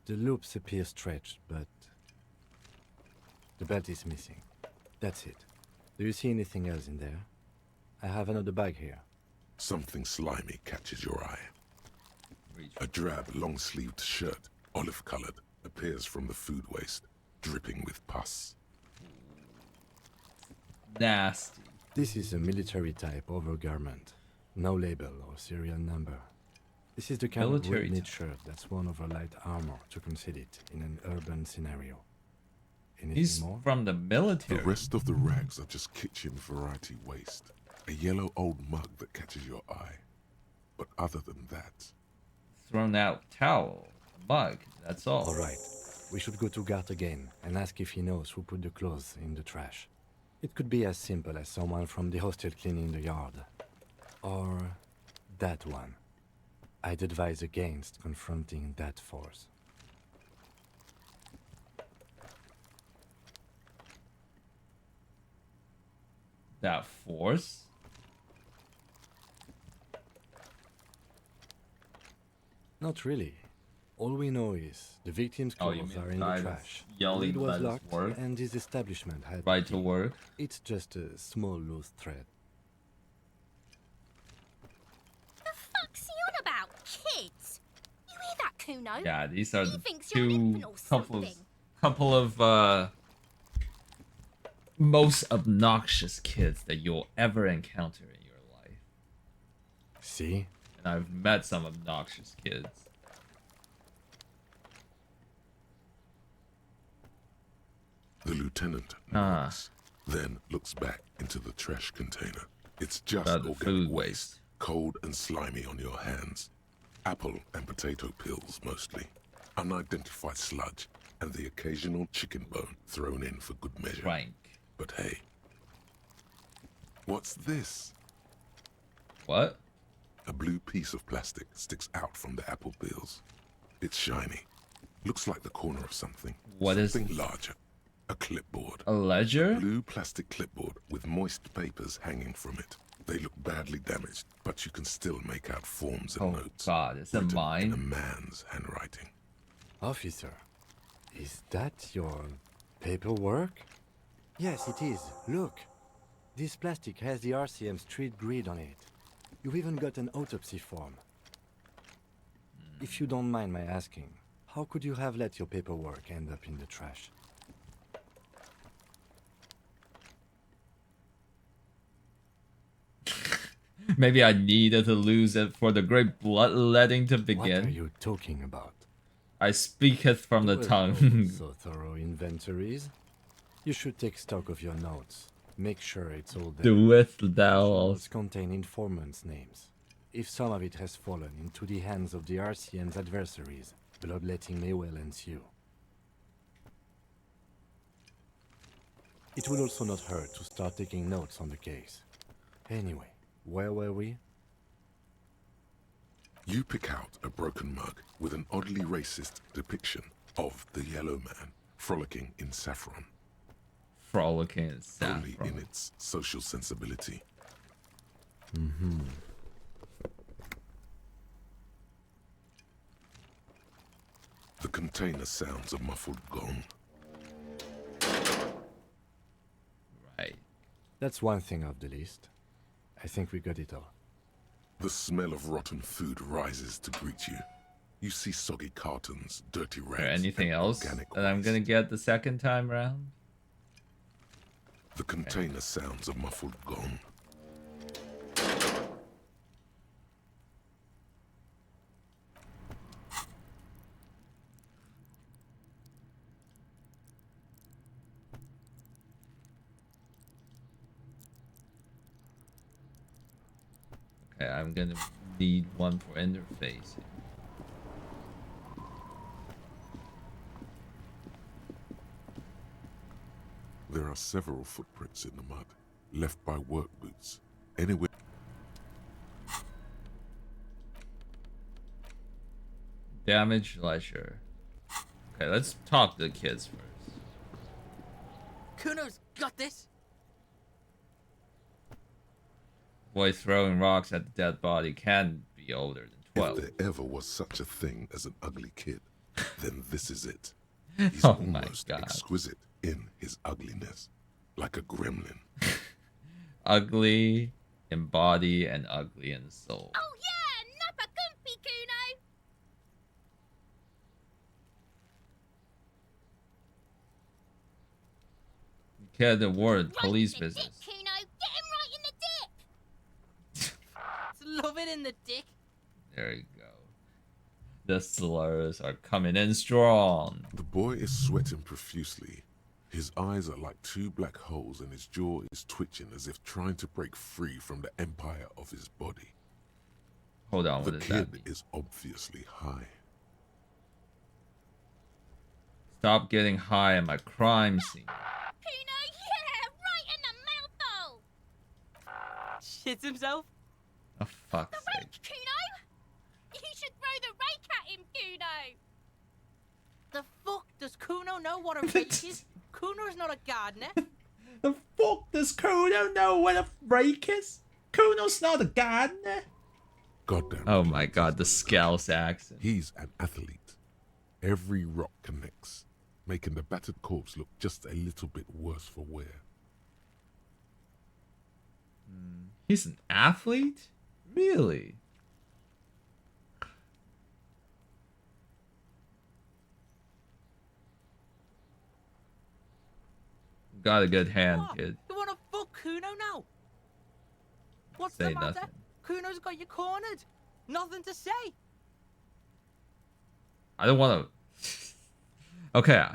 The loops appear stretched, but the belt is missing. That's it. Do you see anything else in there? I have another bag here. Something slimy catches your eye. A drab, long-sleeved shirt, olive-colored, appears from the food waste, dripping with pus. Nasty. This is a military type overgarment. No label or serial number. This is the kind Military of red knit shirt that's worn over light armor to conceal it in an urban scenario. Anything He's more? from the military. The rest of the rags are just kitchen variety waste. A yellow old mug that catches your eye. But other than that... Thrown out towel, mug, that's all. All right. We should go to Gart again and ask if he knows who put the clothes in the trash. It could be as simple as someone from the hostel cleaning the yard. Or that one. I'd advise against confronting that force. That force? Not really. All we know is the victim's Oh, you clothes mean are in the guy trash. that's yelling Lid was about his locked, work? and his establishment had Right to key. work? It's just a small loose thread. What's he on about? Kids? You hear that, Kuno? Yeah, these are He the thinks you're an two infant or something. couple of most obnoxious kids that you'll ever encounter in your life. See? And I've met some obnoxious kids. The lieutenant nods, then looks back into the trash container. It's just organic waste, cold and slimy on your hands. Apple and potato peels, mostly. Unidentified sludge, and the occasional chicken bone thrown in for good measure. Rank. But hey, what's this? What? A blue piece of plastic sticks out from the apple peels. It's shiny. Looks like the corner of something. What is something larger. A clipboard. A ledger? A blue plastic clipboard with moist papers hanging from it. They look badly damaged, but you can still make out forms and notes. Oh God, it's a written mine? in a man's handwriting. Officer, is that your paperwork? Yes, it is. Look. This plastic has the RCM street grid on it. You've even got an autopsy form. If you don't mind my asking, how could you have let your paperwork end up in the trash? Maybe I needed to lose it for the great bloodletting to begin. What are you talking about? I speaketh from the Well, tongue. so thorough inventories. You should take stock of your notes. Make sure it's all there. Doeth thou Notes contain informants' names. If some of it has fallen into the hands of the RCM's adversaries, bloodletting may well ensue. It would also not hurt to start taking notes on the case. Anyway, where were we? You pick out a broken mug with an oddly racist depiction of the yellow man frolicking in saffron. Frolicking in saffron. Only in its social sensibility. Mm-hmm. The container sounds a muffled gong. Right. That's one thing off the list. I think we got it all. The smell of rotten food rises to greet you. You see soggy cartons, dirty Is rags, there anything and else organic that I'm gonna get the second time around? The container sounds a muffled gong. Okay, I'm gonna need one for interface. There are several footprints in the mud, left by work boots. Anywhere. Damage ledger. Okay, let's talk to the kids first. Kuno's got this. Boy throwing rocks at the dead body can be older than 12. If there ever was such a thing as an ugly kid, then this is it. He's Oh my almost God. exquisite in his ugliness, like a gremlin. Ugly in body and ugly in soul. Oh yeah, Nappa Gumpy, Kuno! Kid award Right police in the business. dick, Kuno! Get him right in the dick! Love it in the dick. There you go. The slurs are coming in strong. The boy is sweating profusely. His eyes are like two black holes and his jaw is twitching as if trying to break free from the empire of his body. Hold on, what the does that kid mean? is obviously high. Stop getting high at my crime scene. Kuno, yeah! Right in the mouth hole! Shits himself. Oh, fuck's sake. Rake, Kuno! You should throw the rake at him, Kuno! The fuck does Kuno know what a rake is? Kuno's not a gardener. The fuck does Kuno know what a rake is? Kuno's not a gardener. Goddamn. Oh my god, the Scouse accent. He's an athlete. Every rock connects, making the battered corpse look just a little bit worse for wear. He's an athlete? Really? Got a good hand, What? kid. You wanna fuck Kuno now? What's Say the matter? nothing. Kuno's got you cornered. Nothing to say. I don't want to. Okay.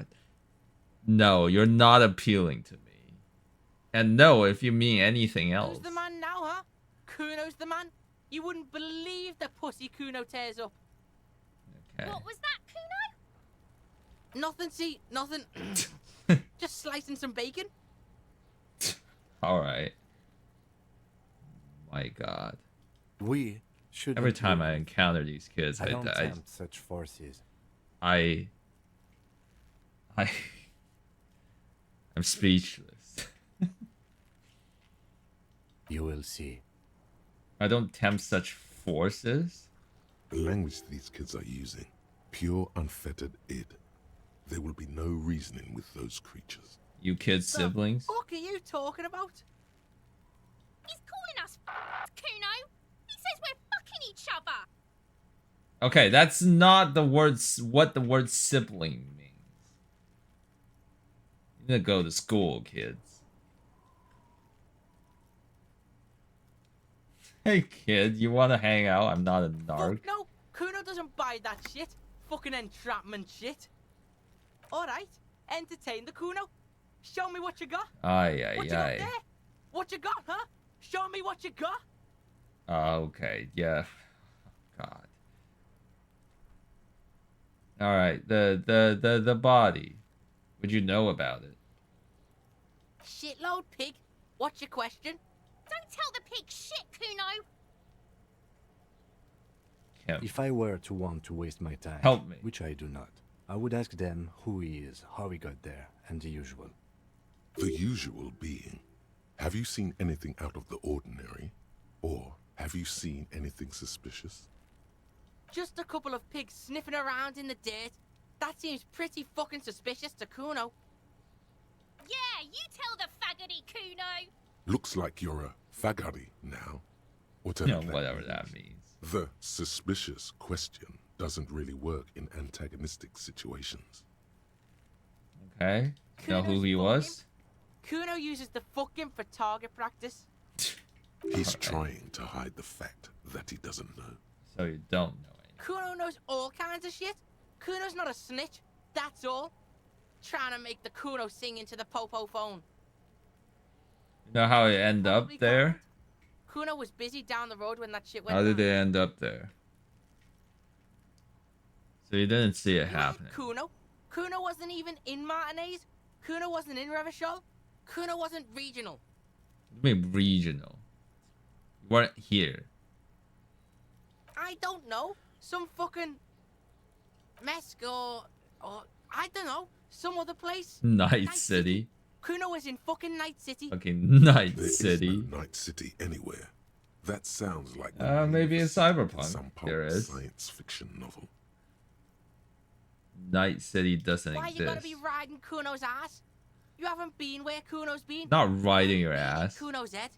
No, you're not appealing to me. And no, if you mean anything else. Who's the man now, huh? Kuno's the man. You wouldn't believe the pussy Kuno tears up. Okay. What was that, Kuno? Nothing, see, nothing. Just slicing some bacon. All right. My God. We should. Every time I encounter these kids, I don't tempt such forces. I'm speechless. You will see. I don't tempt such forces. The language these kids are using, pure unfettered id. There will be no reasoning with those creatures. You kids' siblings? What are you talking about? He's calling us Kuno. He says we're fucking each other. Okay, that's not the words. What the word sibling means. You need to go to school, kids. Hey, kid, you want to hang out? I'm not a narc. Fuck no, Kuno doesn't buy that shit. Fucking entrapment shit. Alright, entertain the Kuno. Show me what you got. Aye, What you got there? What you got, huh? Show me what you got. Okay, yeah. God. All right, the body. Would you know about it? Shitload pig. What's your question? Don't tell the pig shit, Kuno. If I were to want to waste my time, help me, which I do not, I would ask them who he is, how he got there, and the usual. The usual being, have you seen anything out of the ordinary? Or have you seen anything suspicious? Just a couple of pigs sniffing around in the dirt. That seems pretty fucking suspicious to Kuno. Yeah, you tell the faggoty, Kuno. Looks like you're a faggoty now. Whatever that means. The suspicious question doesn't really work in antagonistic situations. Okay. Know who he was? Kuno uses the fucking for target practice. He's trying to hide the fact that he doesn't know. So you don't know it. Kuno knows all kinds of shit. Kuno's not a snitch, that's all. Trying to make the Kuno sing into the popo phone. You know how it ended up there? Kuno was busy down the road when that shit went How did down. they end up there? So you didn't see it happening. Kuno? Kuno wasn't even in Martinez. Kuno wasn't in Revachol. Kuno wasn't regional. What do you mean regional? You weren't here. I don't know. Some fucking Mesk or I don't know. Some other place. Night City. Kuno was in fucking Night City. Fucking Night There City. is no Night City anywhere. That sounds like Maybe in Cyberpunk. some There pulp is. science fiction novel. Night City doesn't Why you gotta exist. be riding Kuno's ass? You haven't been where Kuno's been. Not riding your ass. Kuno's head.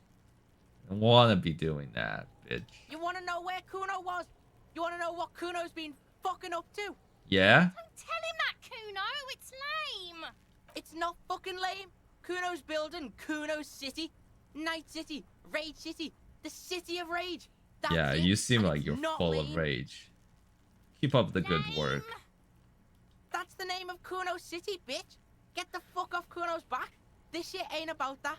I wanna be doing that, bitch. You wanna know where Kuno was? You wanna know what Kuno's been fucking up to? Yeah? Tell him that, Kuno. It's lame. It's not fucking lame. Kuno's building Kuno's City. Night City. Rage City. The City of Rage. That's Yeah, it. you seem And like it's you're not full of lame. rage. Keep up the good work. That's the name of Kuno's City, bitch. Get the fuck off Kuno's back. This shit ain't about that.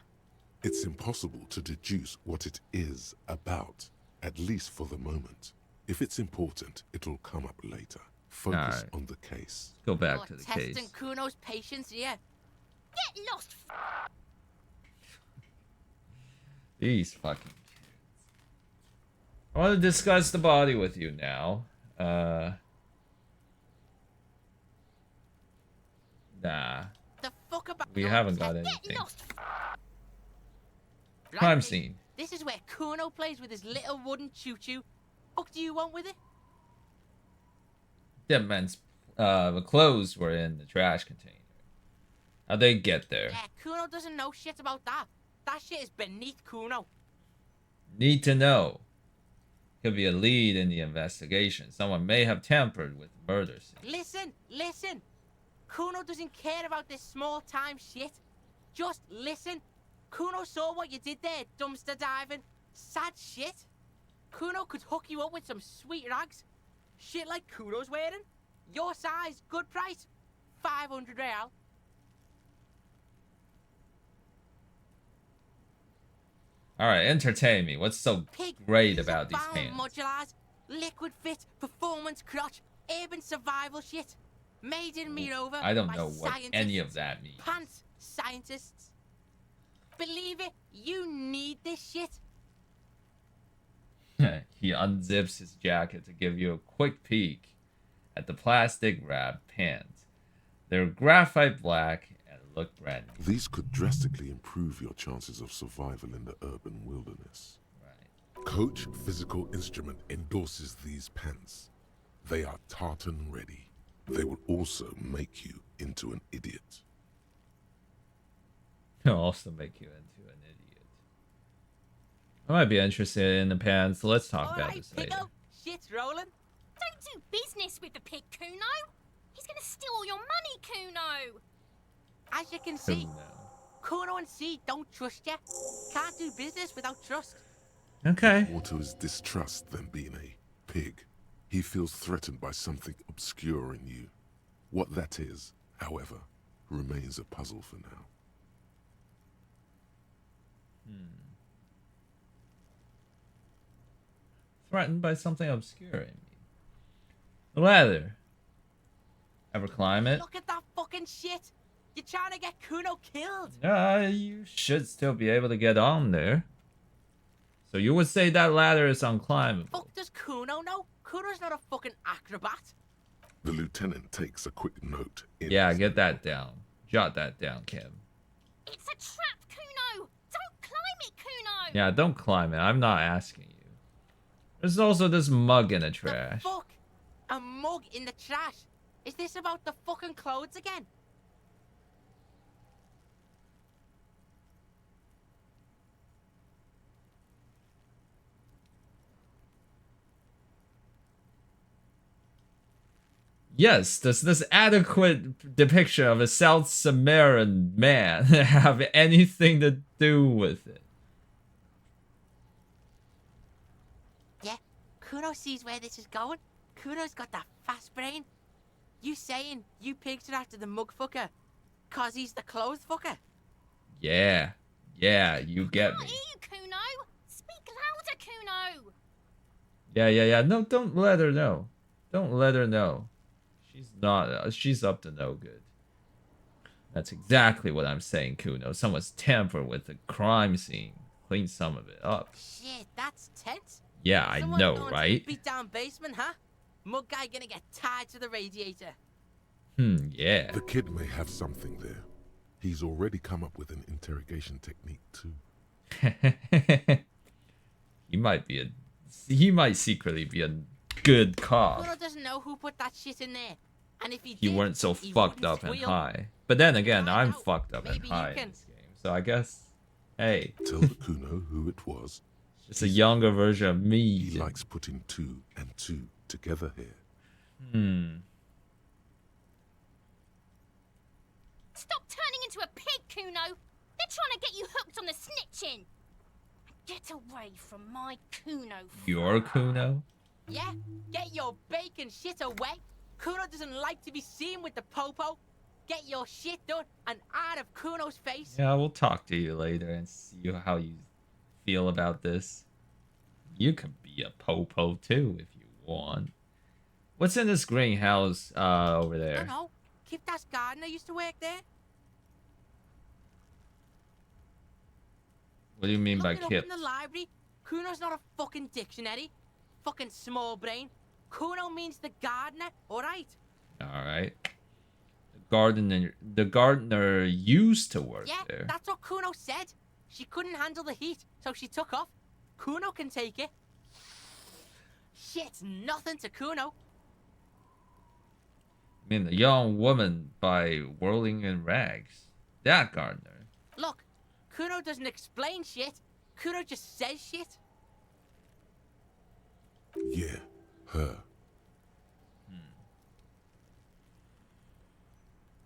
It's impossible to deduce what it is about, at least for the moment. If it's important, it'll come up later. Focus Alright. on the case. Go back You're to the testing case. Kuno's patience here. Get lost. These fucking kids. I want to discuss the body with you now. Nah. The fuck about We haven't got anything. Right, Crime mate. scene. This is where Kuno plays with his little wooden choo-choo. Fuck do you want with it? Dead man's the clothes were in the trash container. How'd they get there? Yeah, Kuno doesn't know shit about that. That shit is beneath Kuno. Need to know. Could be a lead in the investigation. Someone may have tampered with the murder scene. Listen. Kuno doesn't care about this small-time shit. Just listen. Kuno saw what you did there, dumpster diving. Sad shit. Kuno could hook you up with some sweet rags. Shit like Kuno's wearing. Your size, good price. 500 real. Alright, entertain me. What's so great about these Bound hands? modulars, liquid fit, performance crotch, urban survival shit. Made in me over I don't by know what scientists, any of that means. Pants scientists. Believe it, you need this shit. He unzips his jacket to give you a quick peek at the plastic wrapped pants. They're graphite black and look brand new. These could drastically improve your chances of survival in the urban wilderness. Right. Coach Physical Instrument endorses these pants. They are tartan ready. They will also make you into an idiot. He'll also make you into an idiot. I might be interested in the pants. Let's talk about this later. Pico, shit's rolling. Don't do business with the pig, Kuno. He's gonna steal all your money, Kuno. As you can see, Kuno and C don't trust you. Can't do business without trust. Okay. More to his distrust than being a pig. He feels threatened by something obscure in you. What that is, however, remains a puzzle for now. Threatened by something obscure in me. The ladder. Ever climb it? Look at that fucking shit. You're trying to get Kuno killed. You should still be able to get on there. So you would say that ladder is unclimbable. Fuck does Kuno know? Kuno's not a fucking acrobat. The lieutenant takes a quick note. Yeah, get that down. Jot that down, Kim. It's a trap, Kuno. Don't climb it, Kuno. Yeah, don't climb it. I'm not asking you. There's also this mug in the trash. Fuck! A mug in the trash. Is this about the fucking clothes again? Yes, does this adequate depiction of a South Samaritan man have anything to do with it? Yeah, Kuno sees where this is going. Kuno's got that fast brain. You saying you picked it after the mug fucker? Cause he's the clothes fucker? Yeah, you get me. Hear you, Kuno. Speak louder, Kuno. Yeah. No, don't let her know. Don't let her know. She's not. She's up to no good. That's exactly what I'm saying, Kuno. Someone's tampered with the crime scene. Clean some of it up. Shit, that's tense. Yeah, I Someone know, going to the right? beat down basement, huh? Mug guy gonna get tied to the radiator. Yeah. The kid may have something there. He's already come up with an interrogation technique too. He might secretly be a good cop. Kuno doesn't know who put that shit in there. And if he You did, weren't so he fucked wouldn't up and squeal. high. But then again, I'm fucked up and Maybe you high can. in this game. So I guess, hey. Tell the Kuno who it was. It's a younger version of me. He likes putting 2 and 2 together here. Stop turning into a pig, Kuno. They're trying to get you hooked on the snitching. Get away from my Kuno. Your Kuno? Yeah, get your bacon shit away. Kuno doesn't like to be seen with the popo. Get your shit done and out of Kuno's face. Yeah, we'll talk to you later and see how you feel about this. You can be a popo too if you want. What's in this greenhouse over there? No. Kip Das gardener used to work there. What do you mean by Look it Kip? up in the library. Kuno's not a fucking dictionary. Fucking small brain. Kuno means the gardener, alright? Alright. The gardener used to work Yeah, there. that's what Kuno said. She couldn't handle the heat, so she took off. Kuno can take it. Shit's nothing to Kuno. I mean, the young woman by whirling in rags. That gardener. Look, Kuno doesn't explain shit. Kuno just says shit. Yeah, her.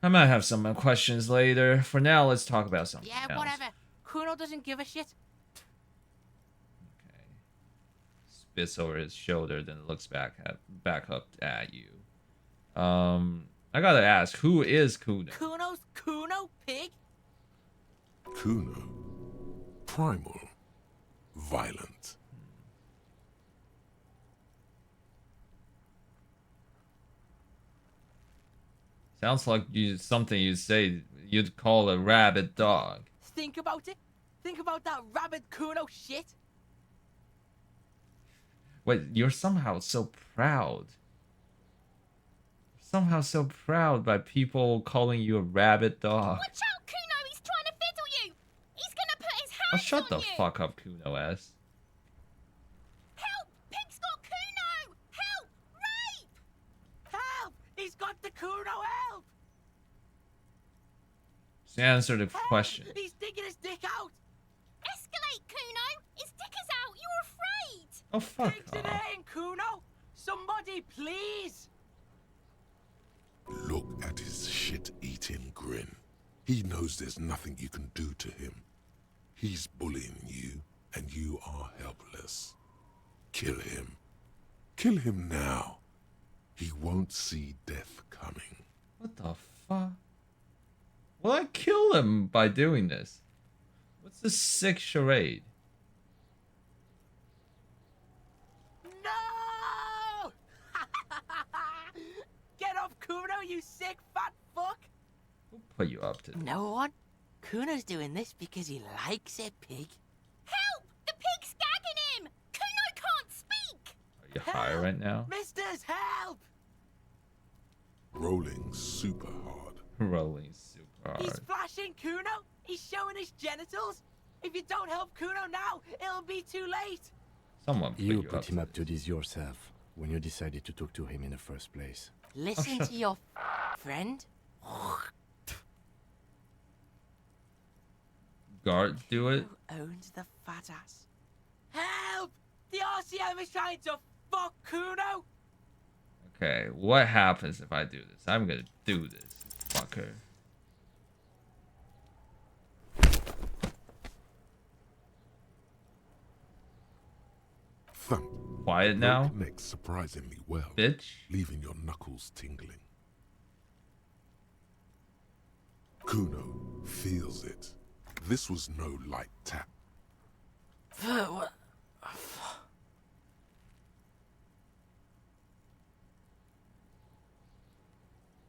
I might have some more questions later. For now, let's talk about something Yeah, else. whatever. Kuno doesn't give a shit. Spits over his shoulder, then looks back up at you. I gotta ask, who is Kuno? Kuno's Kuno, pig? Kuno. Primal. Violent. Sounds like something you'd say you'd call a rabid dog. Think about it. Think about that rabid Kuno shit. Wait, you're somehow so proud. Somehow so proud by people calling you a rabid dog. Watch out, Kuno! He's trying to fiddle you! He's gonna put his Oh, hands shut the on you! fuck up, Kuno S. Help! Pig's got Kuno! Help! Rape! Help! He's got the Kuno, help! Just answer the question. He's digging his dick out! Escalate, Kuno! His dick is out! You're afraid! Oh, fuck Pigs in off. air, Kuno! Somebody, please! Look at his shit-eating grin. He knows there's nothing you can do to him. He's bullying you, and you are helpless. Kill him. Kill him now. He won't see death coming. What the fuck? Will I kill him by doing this? What's this sick charade? No! Get off Kuno, you sick fat fuck! Who put you up to this? No one. Kuno's doing this because he likes it, pig. Help! The pig's gagging him! Kuno can't speak! Are you high right now? Misters, help! Rolling super hard. Rolling super hard. He's flashing Kuno! He's showing his genitals! If you don't help Kuno now, it'll be too late! Someone You put him up to this yourself when you decided to talk to him in the first place. Listen to your friend. Guards do it? Who owns the fat ass? Help! The RCM is trying to fuck Kuno! Okay, what happens if I do this? I'm gonna do this, fucker. Thump. Quiet now? Connects surprisingly well, bitch. Leaving your knuckles tingling. Kuno feels it. This was no light tap. What?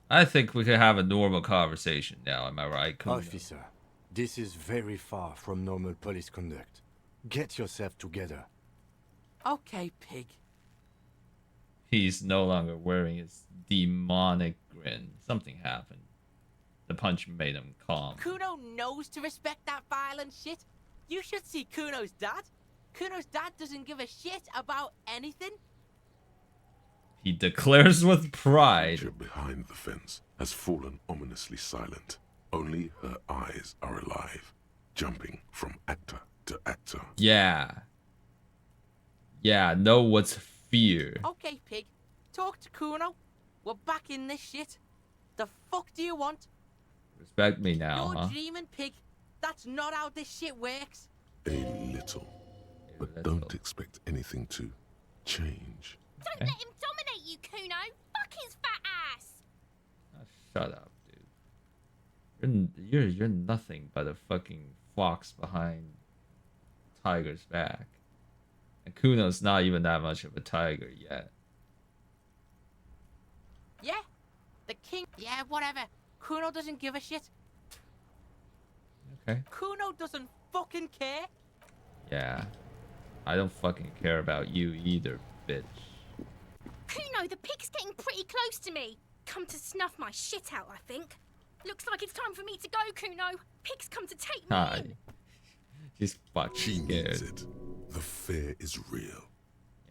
I think we could have a normal conversation now, am I right, Kuno? Officer, this is very far from normal police conduct. Get yourself together. Okay, pig. He's no longer wearing his demonic grin. Something happened. The punch made him calm. Kuno knows to respect that violent shit. You should see Kuno's dad. Kuno's dad doesn't give a shit about anything. He declares with pride. The creature behind the fence has fallen ominously silent. Only her eyes are alive, jumping from actor to actor. Yeah. Yeah, know what's fear. Okay, pig. Talk to Kuno. We're back in this shit. The fuck do you want? Respect me now, You're huh? dreaming, pig. That's not how this shit works. A little. But don't expect anything to change. Don't let him dominate you, Kuno! Fuck his fat ass! Shut up, dude. You're nothing but a fucking fox behind tiger's back. And Kuno's not even that much of a tiger yet. Yeah? The king. Yeah, whatever. Kuno doesn't give a shit. Okay. Kuno doesn't fucking care. Yeah. I don't fucking care about you either, bitch. Kuno, the pig's getting pretty close to me. Come to snuff my shit out, I think. Looks like it's time for me to go, Kuno. Pig's come to take me Hi. in. She's fucking She scared. needs it. The fear is real.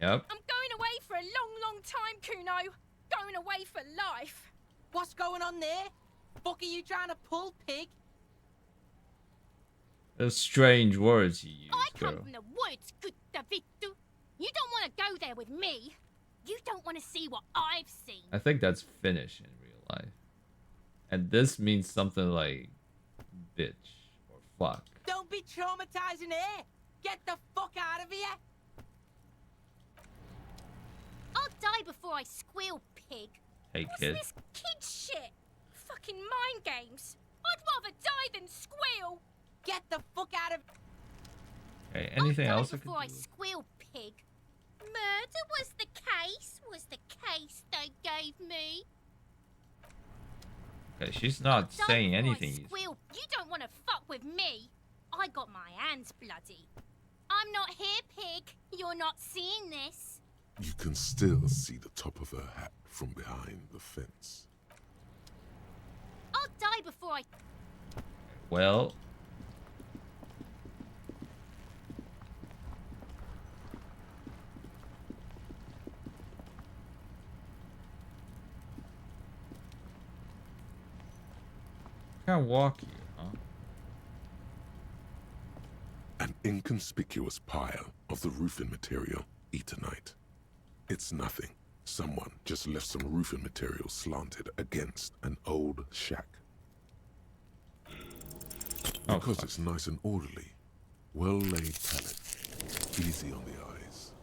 Yep. I'm going away for a long, long time, Kuno. Going away for life. What's going on there? Fuck are you trying to pull, pig? Those strange words you use, I come girl. from the woods, good Davidu. You don't want to go there with me. You don't want to see what I've seen. I think that's Finnish in real life. And this means something like bitch or fuck. Don't be traumatizing here. Get the fuck out of here. I'll die before I squeal, pig. Hey, What's kid. this kid shit? Fucking mind games. I'd rather die than squeal. Get the fuck out of. Okay, anything I'll die else I can before I do? squeal, pig. Murder was the case they gave me. Okay, she's not saying anything. Squeal. You don't want to fuck with me. I got my hands bloody. I'm not here, pig. You're not seeing this. You can still see the top of her hat from behind the fence. I'll die before I... Well... Can't walk here, huh? An inconspicuous pile of the roofing material, Eternite. It's nothing. Someone just left some roofing material slanted against an old shack. Because it's nice and orderly, well-laid pallet, easy on the eyes.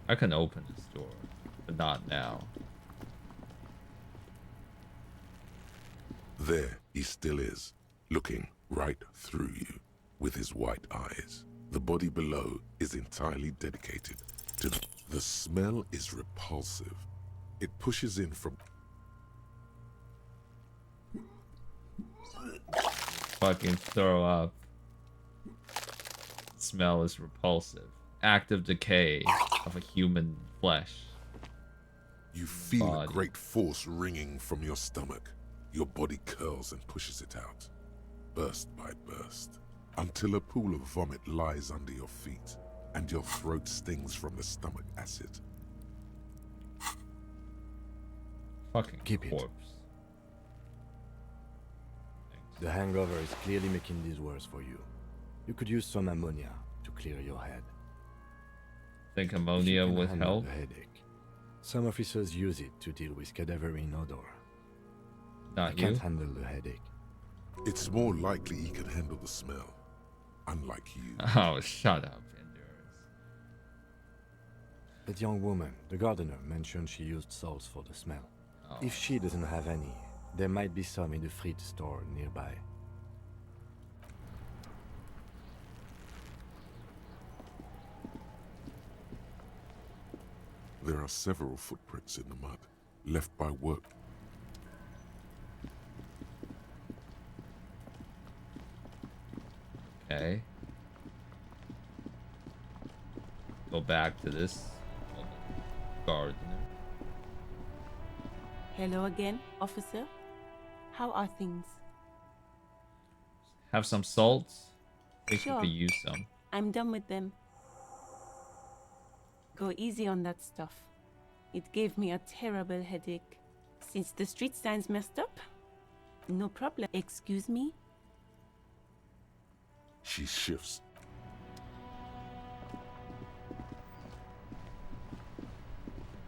I can open this door, but not now. There he still is, looking right through you with his white eyes. The body below is entirely dedicated to the smell is repulsive. It pushes in from... Fucking throw up. Smell is repulsive. Active decay of a human flesh. You feel a great force ringing from your stomach. Your body curls and pushes it out, burst by burst, until a pool of vomit lies under your feet, and your throat stings from the stomach acid. Fucking Keep corpse. It. The hangover is clearly making this worse for you. You could use some ammonia to clear your head. Think ammonia would help? The headache. Some officers use it to deal with cadaverine odor. Not I can't you? handle the headache. It's more likely he can handle the smell, unlike you. Oh, shut up, Endurance. That young woman, the gardener, mentioned she used salts for the smell. Oh. If she doesn't have any, there might be some in the fridge store nearby. There are several footprints in the mud, left by work. Okay. Go back to this gardener. Hello again, officer. How are things? Have some salts? I think Sure. you could use some. I'm done with them. Go easy on that stuff. It gave me a terrible headache. Since the street signs messed up? No problem. Excuse me? She shifts.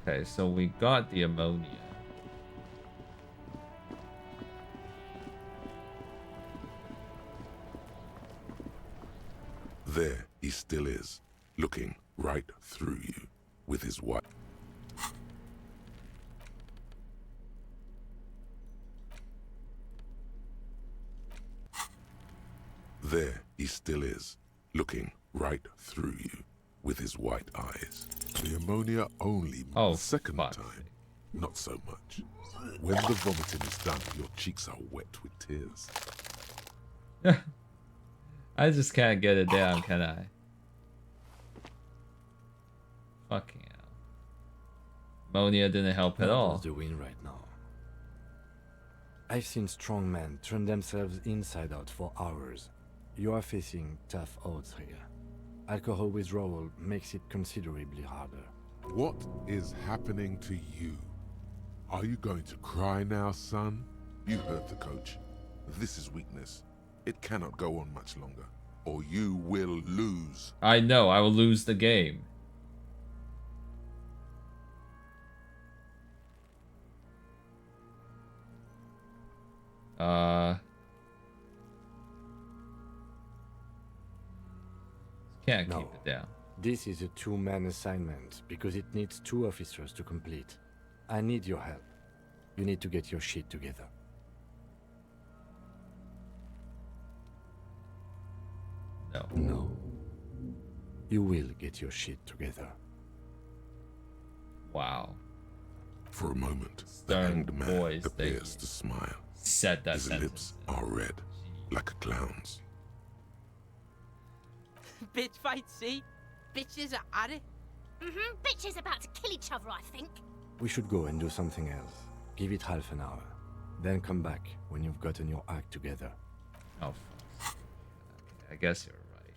Okay, so we got the ammonia. There he still is, looking right through you with his white. There he still is, looking right through you with his white eyes. The ammonia only the second time, not so much. When the vomiting is done, your cheeks are wet with tears. I just can't get it down, can I? Fucking hell. Ammonia didn't help at all. The win right now. I've seen strong men turn themselves inside out for hours. You are facing tough odds here. Alcohol withdrawal makes it considerably harder. What is happening to you? Are you going to cry now, son? You heard the coach. This is weakness. It cannot go on much longer, or you will lose. I know, I will lose the game. Can't keep it down. This is a two-man assignment because it needs 2 officers to complete. I need your help. You need to get your shit together. No. No. You will get your shit together. Wow. For a moment, the Stern hanged man voice that appears to smile. said that His sentence. lips are red, like a clown's. Bitch fight, see? Bitches are at it. Bitches about to kill each other, I think. We should go and do something else. Give it half an hour. Then come back when you've gotten your act together. Oh, I guess you're right.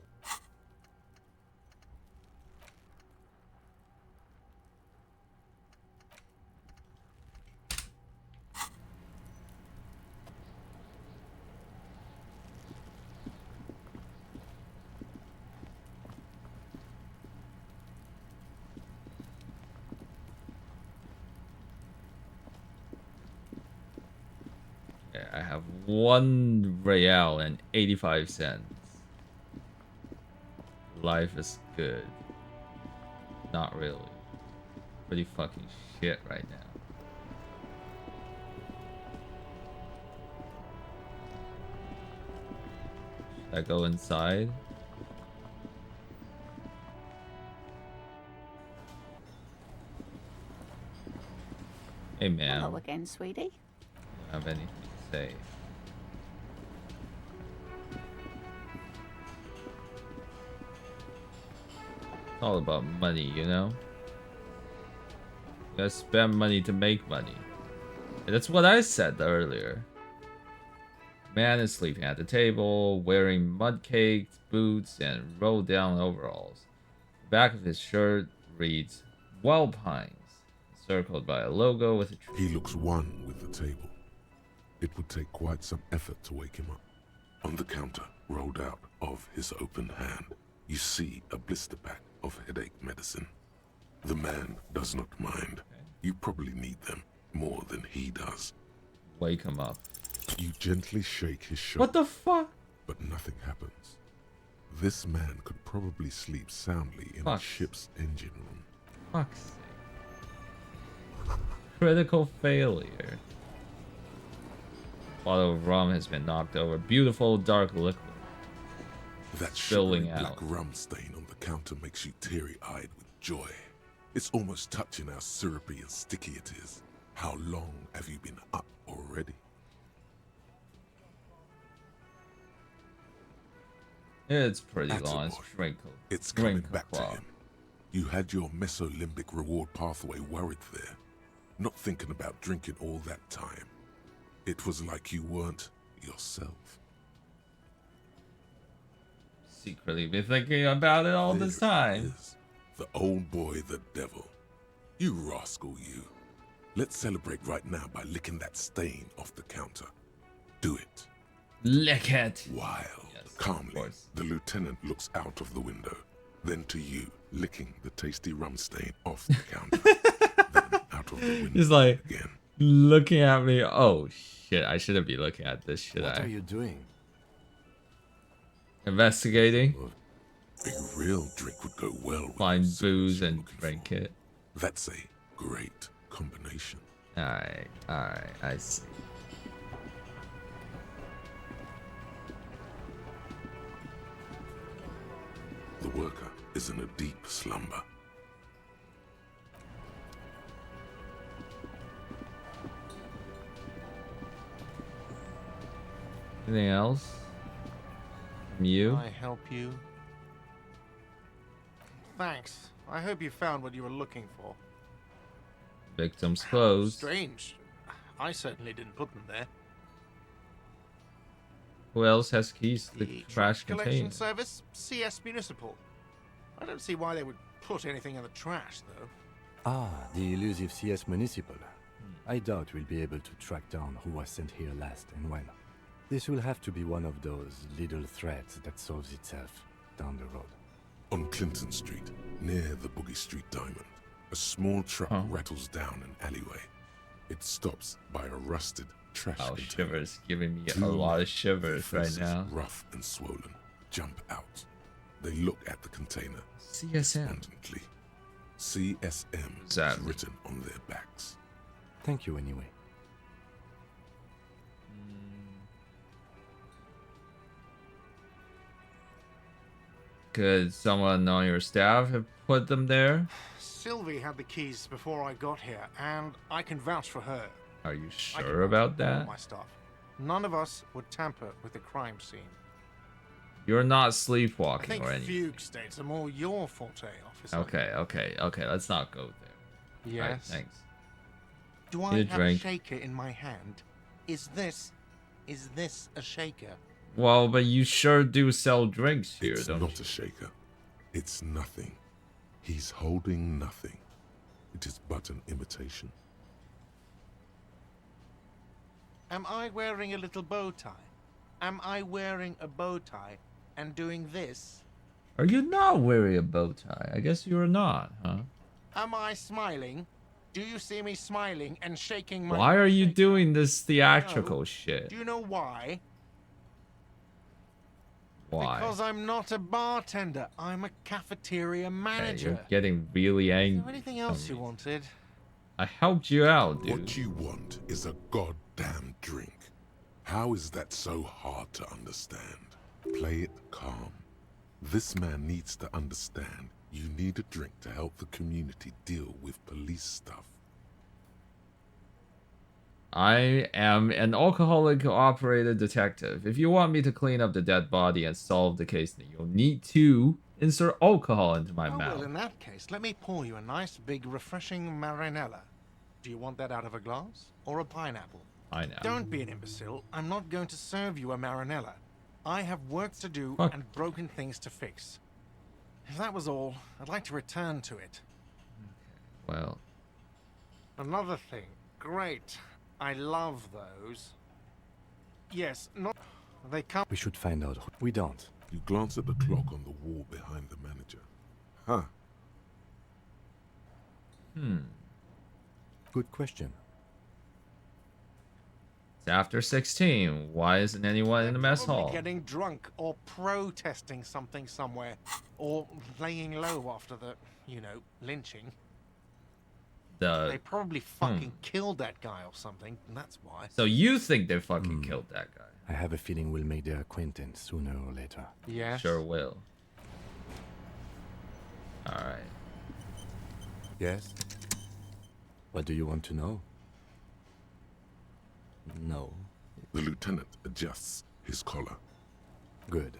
Yeah, I have 1 real and 85 cents. Life is good. Not really. Pretty fucking shit right now. Should I go inside? Hey man. Hello again, sweetie. Don't have anything to say. It's all about money, you know? You gotta spend money to make money. And that's what I said earlier. Man is sleeping at the table, wearing mud caked boots and rolled down overalls. The back of his shirt reads Well Pines, circled by a logo with a tree. He looks one with the table. It would take quite some effort to wake him up. On the counter, rolled out of his open hand, you see a blister pack of headache medicine. The man does not mind. You probably need them more than he does. Wake him up. You gently shake his shoulder. What the fuck? But nothing happens. This man could probably sleep soundly in a ship's engine room. Fuck's sake. Critical failure. Bottle of rum has been knocked over. Beautiful dark liquid. That spilling shimmering out. black rum stain on the counter makes you teary-eyed with joy. It's almost touching how syrupy and sticky it is. How long have you been up already? It's pretty That's long. a It's boy. wrinkle. It's coming wrinkle back to claw. him. You had your mesolimbic reward pathway worried there, not thinking about drinking all that time. It was like you weren't yourself. Secretly been thinking about it all this There time. is the old boy, the devil. You rascal, you. Let's celebrate right now by licking that stain off the counter. Do it. Lick it. While, calmly, the lieutenant looks out of the window, then to you, licking the tasty rum stain off the counter. Then out of the window He's like again. looking at me. Oh shit! I shouldn't be looking at this. Should What I? are you doing? Investigating. A real drink would go well with Find the booze and drink it. That's a great combination. Alright, I see. The worker is in a deep slumber. Anything else? From you? Can I help you? Thanks. I hope you found what you were looking for. Victim's clothes. Strange. I certainly didn't put them there. Who else has keys to the trash Collection container? service, CS Municipal. I don't see why they would put anything in the trash, though. Ah, the elusive CS Municipal. I doubt we'll be able to track down who was sent here last and when. This will have to be one of those little threads that solves itself down the road. On Clinton Street, near the Boogie Street Diamond, a small truck rattles down an alleyway. It stops by a rusted trash Oh, container. shivers. Giving me a Two lot of shivers right faces, now. rough and swollen, jump out. They look at the container. CSM. Despondently. CSM is Sadly. written on their backs. Thank you anyway. Could someone on your staff have put them there? Sylvie had the keys before I got here, and I can vouch for her. Are you I can sure vouch about for all that? my stuff. None of us would tamper with the crime scene. You're not I sleepwalking think or anything. fugue states are more your forte, officer. Okay. Let's not go there. Yes. Alright, thanks. Do I Need a have drink. a shaker in my hand? Is this a shaker? Well, but you sure do sell drinks here, It's don't not you? a shaker. It's nothing. He's holding nothing. It is but an imitation. Am I wearing a little bow tie? Am I wearing a bow tie and doing this? Are you not wearing a bow tie? I guess you're not, huh? Am I smiling? Do you see me smiling and shaking my... Why are you doing this theatrical No. shit? Do you know why? Why? Because I'm not a bartender. I'm a cafeteria Hey, manager. you're getting really Is angry. there anything else you wanted? I helped you out, dude. What you want is a goddamn drink. How is that so hard to understand? Play it calm. This man needs to understand you need a drink to help the community deal with police stuff. I am an alcoholic operated detective. If you want me to clean up the dead body and solve the case, then you'll need to insert alcohol into my Oh, mouth. well, in that case, let me pour you a nice, big, refreshing marinella. Do you want that out of a glass or a pineapple? Pineapple. Don't be an imbecile. I'm not going to serve you a marinella. I have work to do Fuck. and broken things to fix. If that was all, I'd like to return to it. Well, Another thing. Great. I love those. Yes, not... They come... We should find out. We don't. You glance at the clock on the wall behind the manager. Huh. Good question. it's after 16. Why isn't anyone in the mess Probably hall? getting drunk or protesting something somewhere. Or laying low after the, lynching. They probably fucking killed that guy or something, and that's why. So you think they fucking killed that guy? I have a feeling we'll make their acquaintance sooner or later. Yes. Sure will. Alright. Yes? What do you want to know? No. The lieutenant adjusts his collar. Good.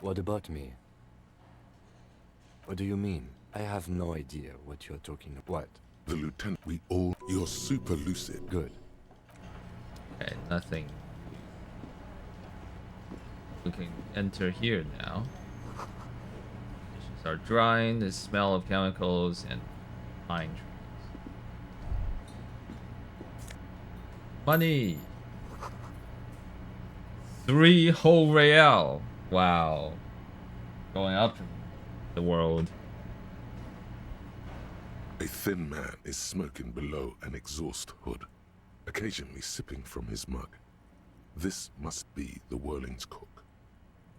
What about me? What do you mean? I have no idea what you're talking about. What? The lieutenant, you're super lucid. Good. Okay, nothing. We can enter here now. Dishes are drying, the smell of chemicals and pine trees. Money! 3 whole real. Wow. Going up in the world. A thin man is smoking below an exhaust hood, occasionally sipping from his mug. This must be the Whirling's cook.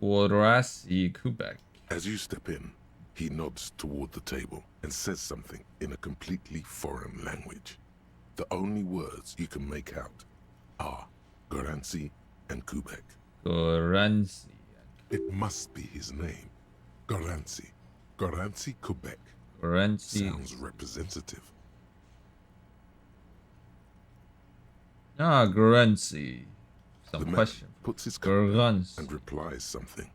Horaci Quebec. As you step in, he nods toward the table and says something in a completely foreign language. The only words you can make out are Garancy and Quebec. Garancy. It must be his name. Garancy. Garancy Quebec. Garancy. Sounds representative. Ah, Garancy. The Some man question. puts his cup down Garancy. and replies something.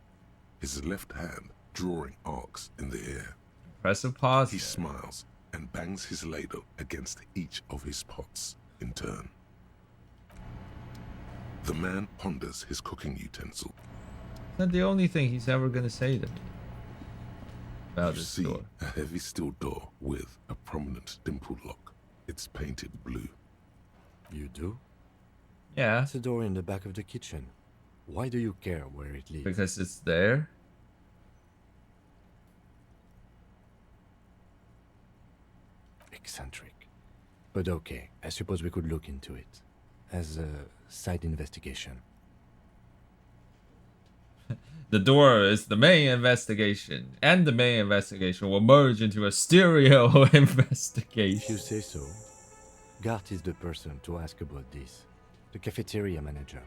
His left hand drawing arcs in the air. Impressive pause. He smiles and bangs his ladle against each of his pots in turn. The man ponders his cooking utensil. Not the only thing he's ever gonna say to me about You this see door. a heavy steel door with a prominent dimple lock. It's painted blue. You do? Yeah. It's a door in the back of the kitchen. Why do you care where it leads? Because it's there. Eccentric. But okay, I suppose we could look into it. As a side investigation. The door is the main investigation, and the main investigation will merge into a stereo investigation. If you say so. Gart is the person to ask about this. The cafeteria manager.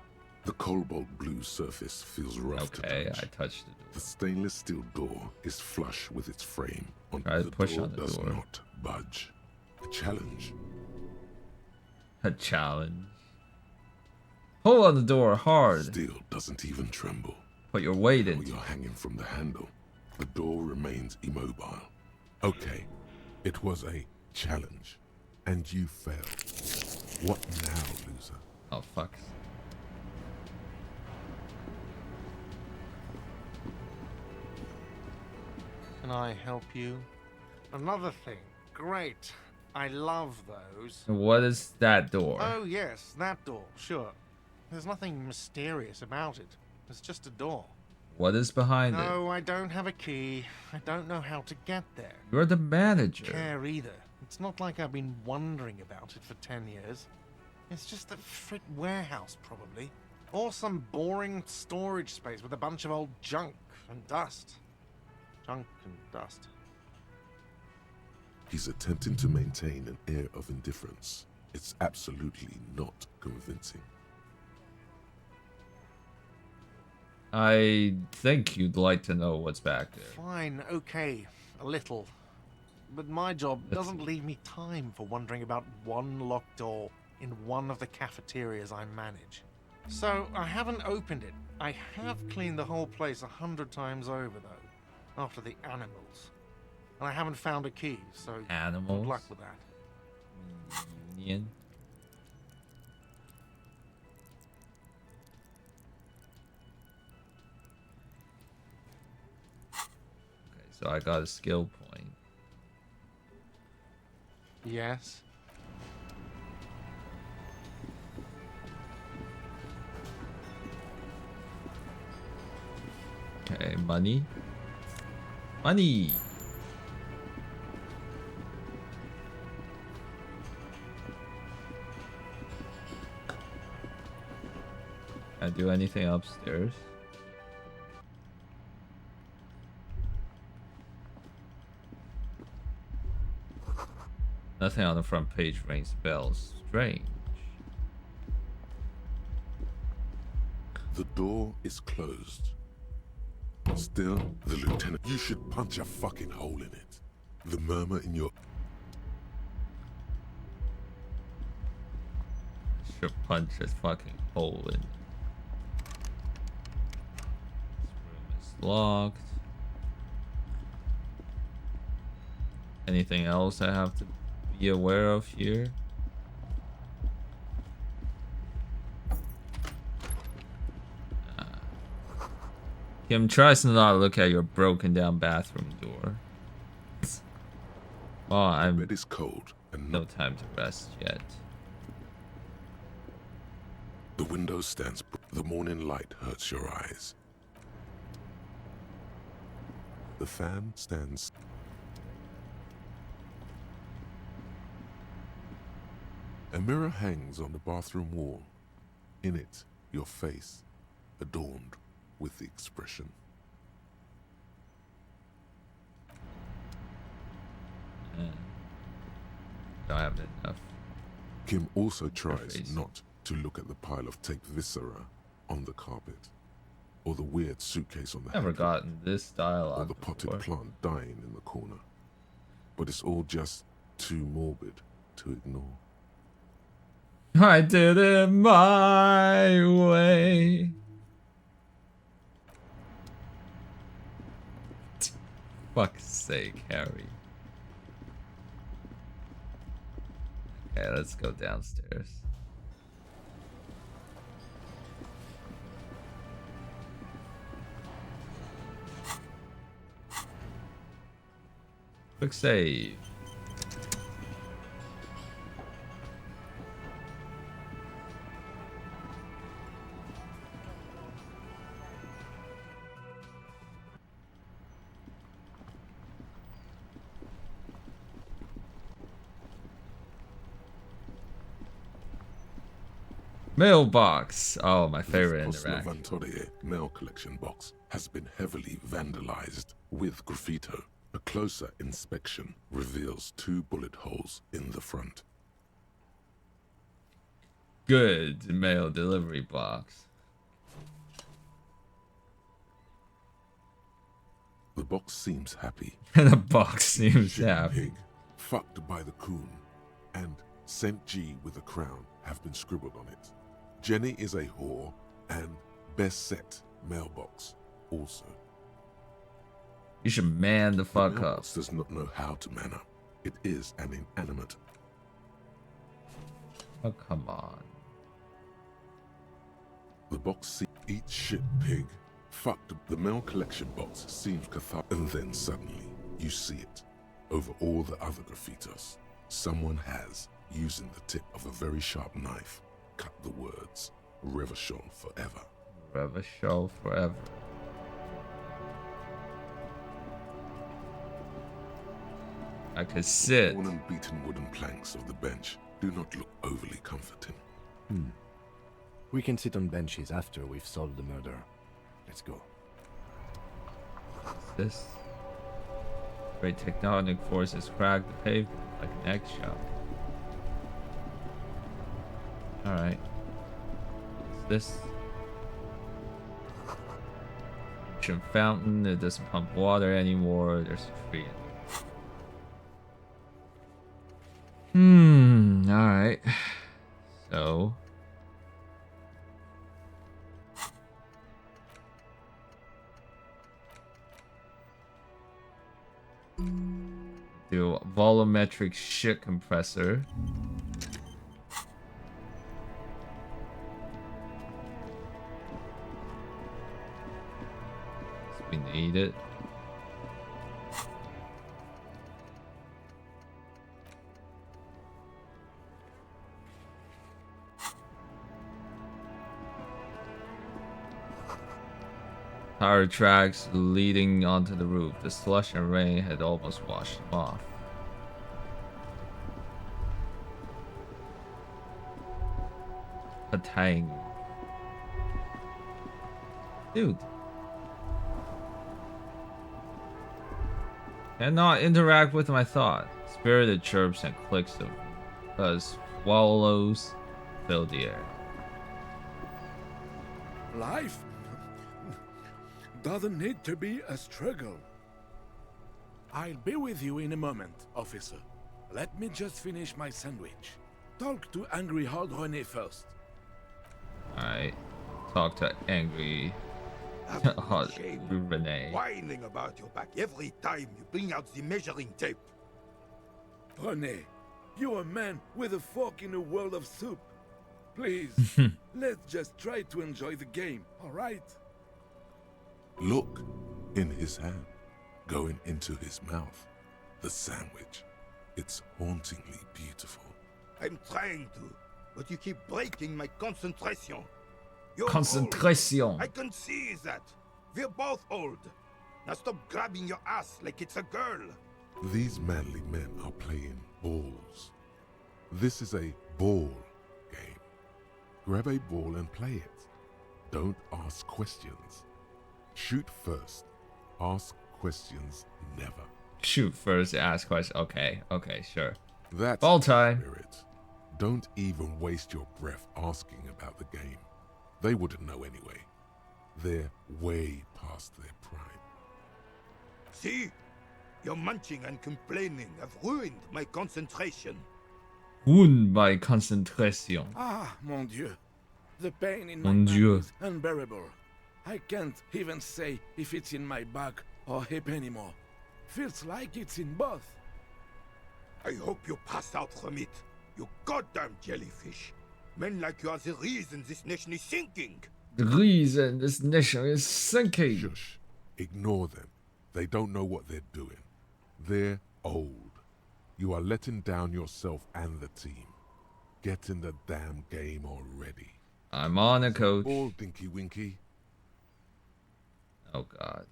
The cobalt blue surface feels rough to touch. I touched it. The stainless steel door is flush with its frame. Try to push door on the does door. not budge. A challenge. A challenge. Pull on the door hard. Steel doesn't even tremble. Put your weight Now into you're hanging from the handle. The door remains immobile. Okay, it was a challenge, and you failed. What now, loser? Oh, fuck. Can I help you? Another thing. Great. I love those. What is that door? Oh, yes, that door, sure. There's nothing mysterious about it. It's just a door. What is behind it? No, I don't have a key. I don't know how to get there. You're the manager. Care either. It's not like I've been wondering about it for 10 years. It's just a frit warehouse, probably. Or some boring storage space with a bunch of old junk and dust. Junk and dust. He's attempting to maintain an air of indifference. It's absolutely not convincing. I think you'd like to know what's back there. Fine, okay, a little. But my job doesn't leave me time for wondering about one locked door in one of the cafeterias I manage. So I haven't opened it. I have cleaned the whole place 100 times over, though, after the animals. And I haven't found a key, so Animals? good luck with that. Union. So I got a skill point. Yes. Okay, money. Money! Can I do anything upstairs? Nothing on the front page rings bells. Strange. The door is closed. Still, the lieutenant... You should punch a fucking hole in it. The murmur in your... Should punch a fucking hole in. This room is locked. Anything else I have to be aware of here? Kim tries to not look at your broken down bathroom door. Oh, I'm... It is cold and no time to rest yet. The window stands... The morning light hurts your eyes. The fan stands... A mirror hangs on the bathroom wall. In it, your face, adorned with the expression. Don't have enough. Kim also tries not to look at the pile of taped viscera on the carpet, or the weird suitcase on the Never gotten this dialogue or the potted before. plant dying in the corner. But it's all just too morbid to ignore. I did it my way. Fuck's sake, Harry. Okay, let's go downstairs. Quick save. Mailbox. Oh, my favorite This interaction. Vantore mail collection box has been heavily vandalized with graffito. A closer inspection reveals 2 bullet holes in the front. Good mail delivery box. The box seems happy. The box seems Shit happy. Pig, fucked by the coon, and St. G with a crown have been scribbled on it. Jenny is a whore, and best set mailbox also. You should man the fuck The up. mailbox does not know how to man up. It is an inanimate. Oh, come on. The box eats shit pig. Fucked. The mail collection box seems cathartic, and then suddenly you see it. Over all the other graffitos, someone has, using the tip of a very sharp knife, cut the words "Revachol forever." Revachol forever. I could sit. Worn and beaten wooden planks of the bench do not look overly comforting. We can sit on benches after we've solved the murder. Let's go. What's this? Great tectonic forces crack the pavement like an eggshell. Alright. What's this? Ancient fountain. It doesn't pump water anymore. There's a tree in there. Alright. So. Do volumetric shit compressor. We need it. Power tracks leading onto the roof. The slush and rain had almost washed them off. A tang. Dude. Cannot interact with my thought. Spirited chirps and clicks of swallows fill the air. Life doesn't need to be a struggle. I'll be with you in a moment, officer. Let me just finish my sandwich. Talk to Angry Hard René first. Alright. Talk to Angry Hard René. Whining about your back every time you bring out the measuring tape. René, you're a man with a fork in a world of soup. Please, let's just try to enjoy the game, alright? Look, in his hand, going into his mouth, the sandwich. It's hauntingly beautiful. I'm trying to, but you keep breaking my concentration. You're Concentration. old. I can see that. We're both old. Now stop grabbing your ass like it's a girl. These manly men are playing balls. This is a ball game. Grab a ball and play it. Don't ask questions. Shoot first. Ask questions never. Shoot first, ask questions. Okay, sure. That's ball time. Spirit. Don't even waste your breath asking about the game. They wouldn't know anyway. They're way past their prime. See? Your munching and complaining have ruined my concentration. Ruined my concentration. Ah, mon Dieu. The pain in Mon my Dieu. back is unbearable. I can't even say if it's in my back or hip anymore. Feels like it's in both. I hope you pass out from it, you goddamn jellyfish. Men like you are the reason this nation is sinking. The reason this nation is sinking. Shush. Ignore them. They don't know what they're doing. They're old. You are letting down yourself and the team. Get in the damn game already. I'm on it, coach. Ball, Dinky Winky. Oh, God.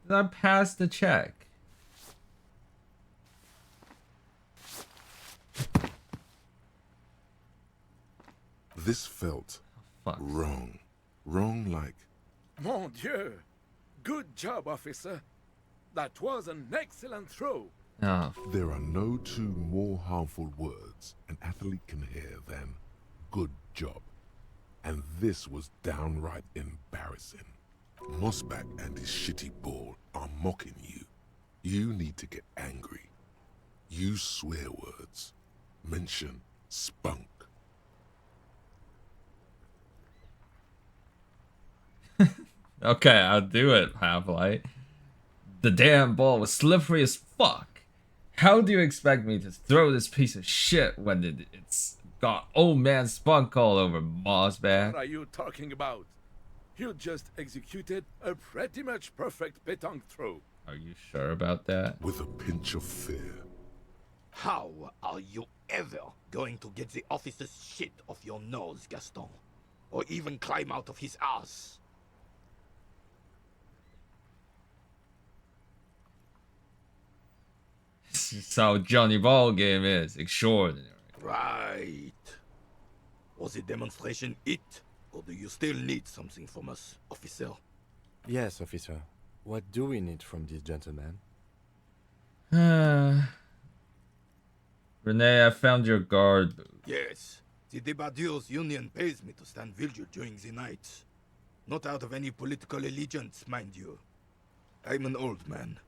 Did I pass the check? This felt wrong. Wrong like... Mon Dieu. Good job, officer. That was an excellent throw. Oh. There are no two more harmful words an athlete can hear than good job. And this was downright embarrassing. Mossback and his shitty ball are mocking you. You need to get angry. Use swear words. Mention spunk. Okay, I'll do it, Half-Light. The damn ball was slippery as fuck. How do you expect me to throw this piece of shit when it's got old man spunk all over Mossback? What are you talking about? You just executed a pretty much perfect pétanque throw. Are you sure about that? With a pinch of fear. How are you ever going to get the officer's shit off your nose, Gaston? Or even climb out of his ass? This is how Johnny Ball game is. Extraordinary. Right. Was the demonstration it? Or do you still need something from us, officer? Yes, officer. What do we need from this gentleman? Renee, I found your guard booth. Yes. The Debardeurs Union pays me to stand vigil during the night. Not out of any political allegiance, mind you. I'm an old man.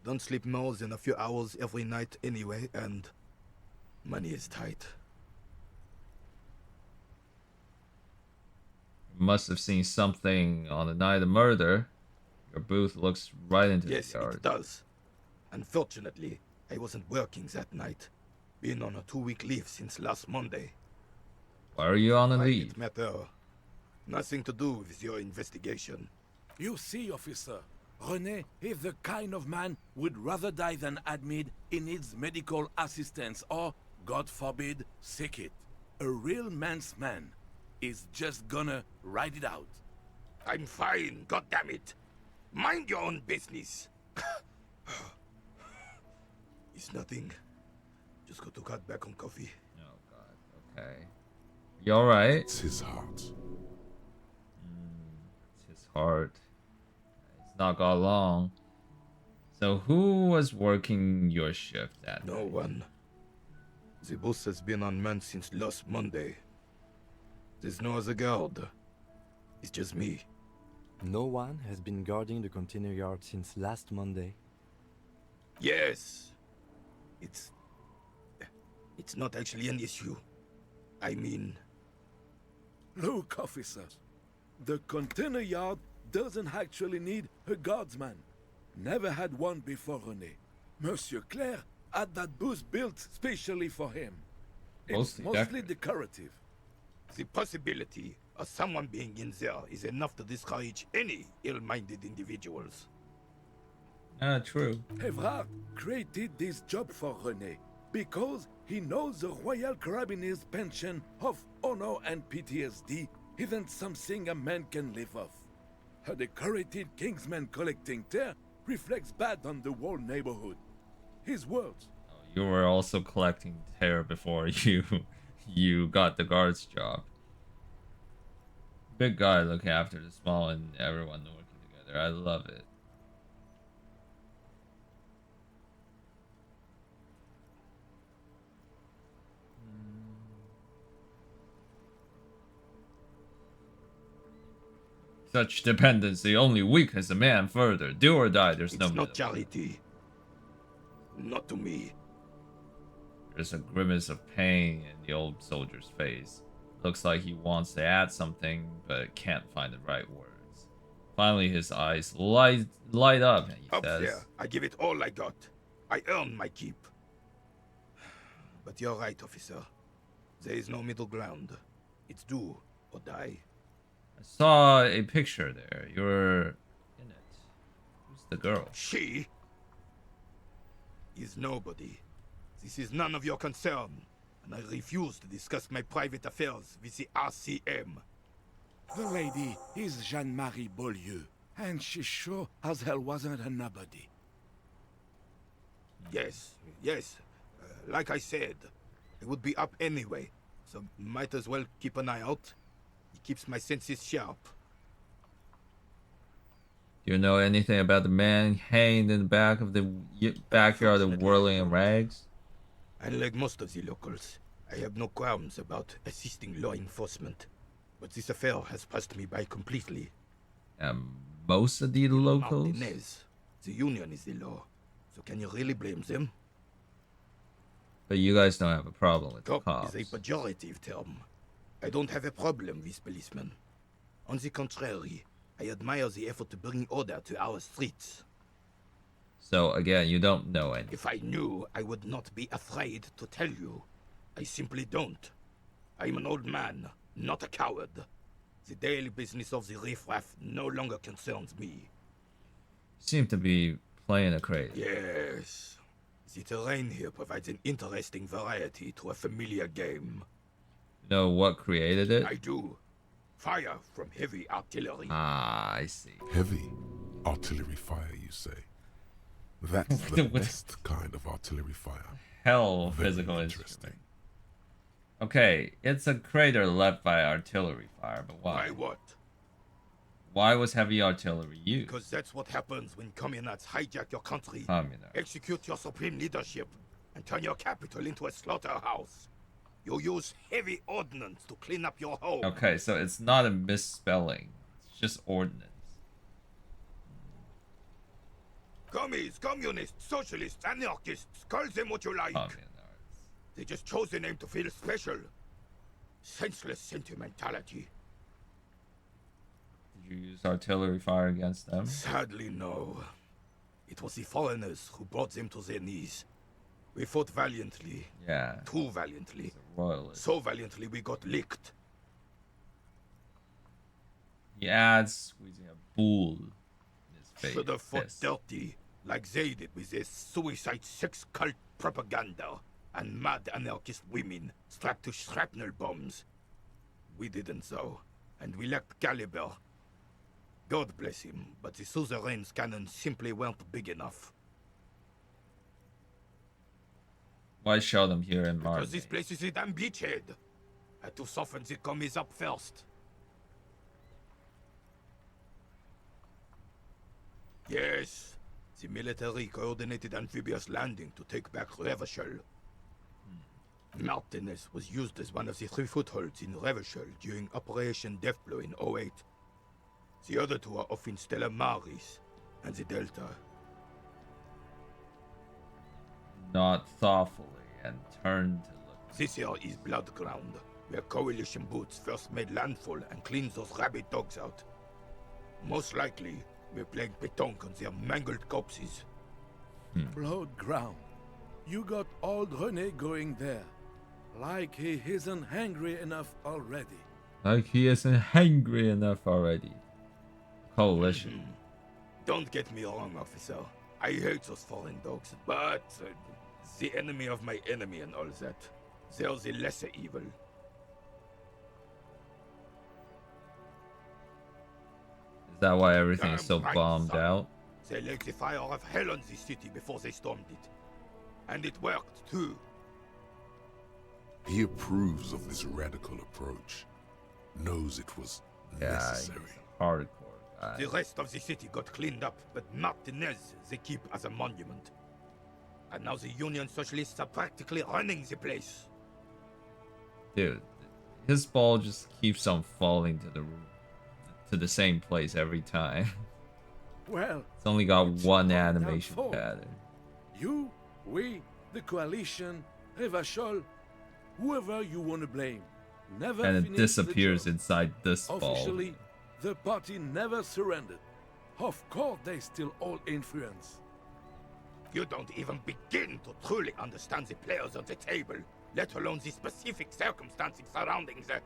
Don't sleep more than a few hours every night anyway, and money is tight. You must have seen something on the night of murder. Your booth looks right into the Yes, yard. it does. Unfortunately, I wasn't working that night. Been on a 2-week leave since last Monday. Why are you on a Private leave? matter. Nothing to do with your investigation. You see, officer, René is the kind of man would rather die than admit he needs medical assistance or, God forbid, sick it. A real man's man is just gonna ride it out. I'm fine, goddammit. Mind your own business. It's nothing. Just got to cut back on coffee. Oh god, okay. You alright? It's his heart. It's his heart. It's not got long. So who was working your shift that No night? one. The boss has been unmanned since last Monday. There's no other guard. It's just me. No one has been guarding the container yard since last Monday. Yes. It's not actually an issue. I mean... Look, officers, the container yard doesn't actually need a guardsman. Never had one before René. Monsieur Claire had that booth built specially for him. It's mostly decorative. The possibility of someone being in there is enough to discourage any ill-minded individuals. True. Evrard created this job for René because he knows the Royal Carabiniers' pension of honor and PTSD isn't something a man can live off. A decorated Kingsman collecting tear reflects bad on the whole neighborhood. His words. You were also collecting tear before you got the guard's job. Big guy looking after the small and everyone working together. I love it. Such dependency only weakens a man further. Do or die, there's no It's middle. not charity. Not to me. There's a grimace of pain in the old soldier's face. Looks like he wants to add something, but can't find the right words. Finally, his eyes light up, and he Up says, there, I give it all I got. I earned my keep. But you're right, officer. There is no middle ground. It's do or die. I saw a picture there. You're in it. Who's the girl? She is nobody. This is none of your concern, and I refuse to discuss my private affairs with the RCM. The lady is Jeanne-Marie Beaulieu, and she sure as hell wasn't a nobody. Yes. Like I said, I would be up anyway, so might as well keep an eye out. It keeps my senses sharp. Do you know anything about the man hanged in the back of the backyard of whirling in rags? Unlike most of the locals, I have no qualms about assisting law enforcement. But this affair has passed me by completely. Most of the locals? Martinez, the union is the law. So can you really blame them? But you guys don't have a problem with the Cop cops. is a pejorative term. I don't have a problem with policemen. On the contrary, I admire the effort to bring order to our streets. So again, you don't know anything. If I knew, I would not be afraid to tell you. I simply don't. I'm an old man, not a coward. The daily business of the riffraff no longer concerns me. You seem to be playing a crazy. Yes. The terrain here provides an interesting variety to a familiar game. You know what created it? I do. Fire from heavy artillery. Ah, I see. Heavy artillery fire, you say? That's the best kind of artillery fire. Hell, Very physical instrument. Okay, it's a crater left by artillery fire, but why? Why what? Why was heavy artillery used? Because that's what happens when communists hijack your country, Communists. execute your supreme leadership, and turn your capital into a slaughterhouse. You use heavy ordnance to clean up your home. Okay, so it's not a misspelling. It's just ordnance. Commies, communists, socialists, anarchists, call them what you like. They just chose the name to feel special. Senseless sentimentality. Did you use artillery fire against them? Sadly, no. It was the foreigners who brought them to their knees. We fought valiantly. Yeah. Too valiantly. Royalist. So valiantly we got licked. He adds squeezing a bull in his face. Should have fought fist. dirty, like they did with their suicide sex cult propaganda and mad anarchist women strapped to shrapnel bombs. We didn't though, and we lacked caliber. God bless him, but the suzerain's cannons simply weren't big enough. Why show them here in Mars? Because this place is a damn beachhead. Had to soften the commies up first. Yes, the military coordinated amphibious landing to take back Revachol. Martinez was used as one of the 3 footholds in Revachol during Operation Deathblow in 08. The other 2 are off in Stella Maris and the Delta. Not thoughtfully and turned to look. This here is Blood Ground, where coalition boots first made landfall and cleaned those rabid dogs out. Most likely, we're playing pétanque on their mangled corpses. Blood ground. You got old Rene going there. Like he isn't hungry enough already. Like he isn't hungry enough already. Coalition. Don't get me wrong, officer. I hate those foreign dogs, but the enemy of my enemy and all that. They're the lesser evil. Is that why everything is so Damn right, bombed son. out? They let the fire of hell on the city before they stormed it. And it worked, too. He approves of this radical approach. Knows it was necessary. Hardcore guy. The rest of the city got cleaned up, but Martinez they keep as a monument. And now the Union Socialists are practically running the place. Dude, his ball just keeps on falling to the same place every time. Well, It's only got one not animation doubtful. pattern. You, we, the coalition, Revachol, whoever you want to blame, never And it finished the disappears job. inside this ball. Officially, the party never surrendered. Of course, they still all influence. You don't even begin to truly understand the players on the table, let alone the specific circumstances surrounding the...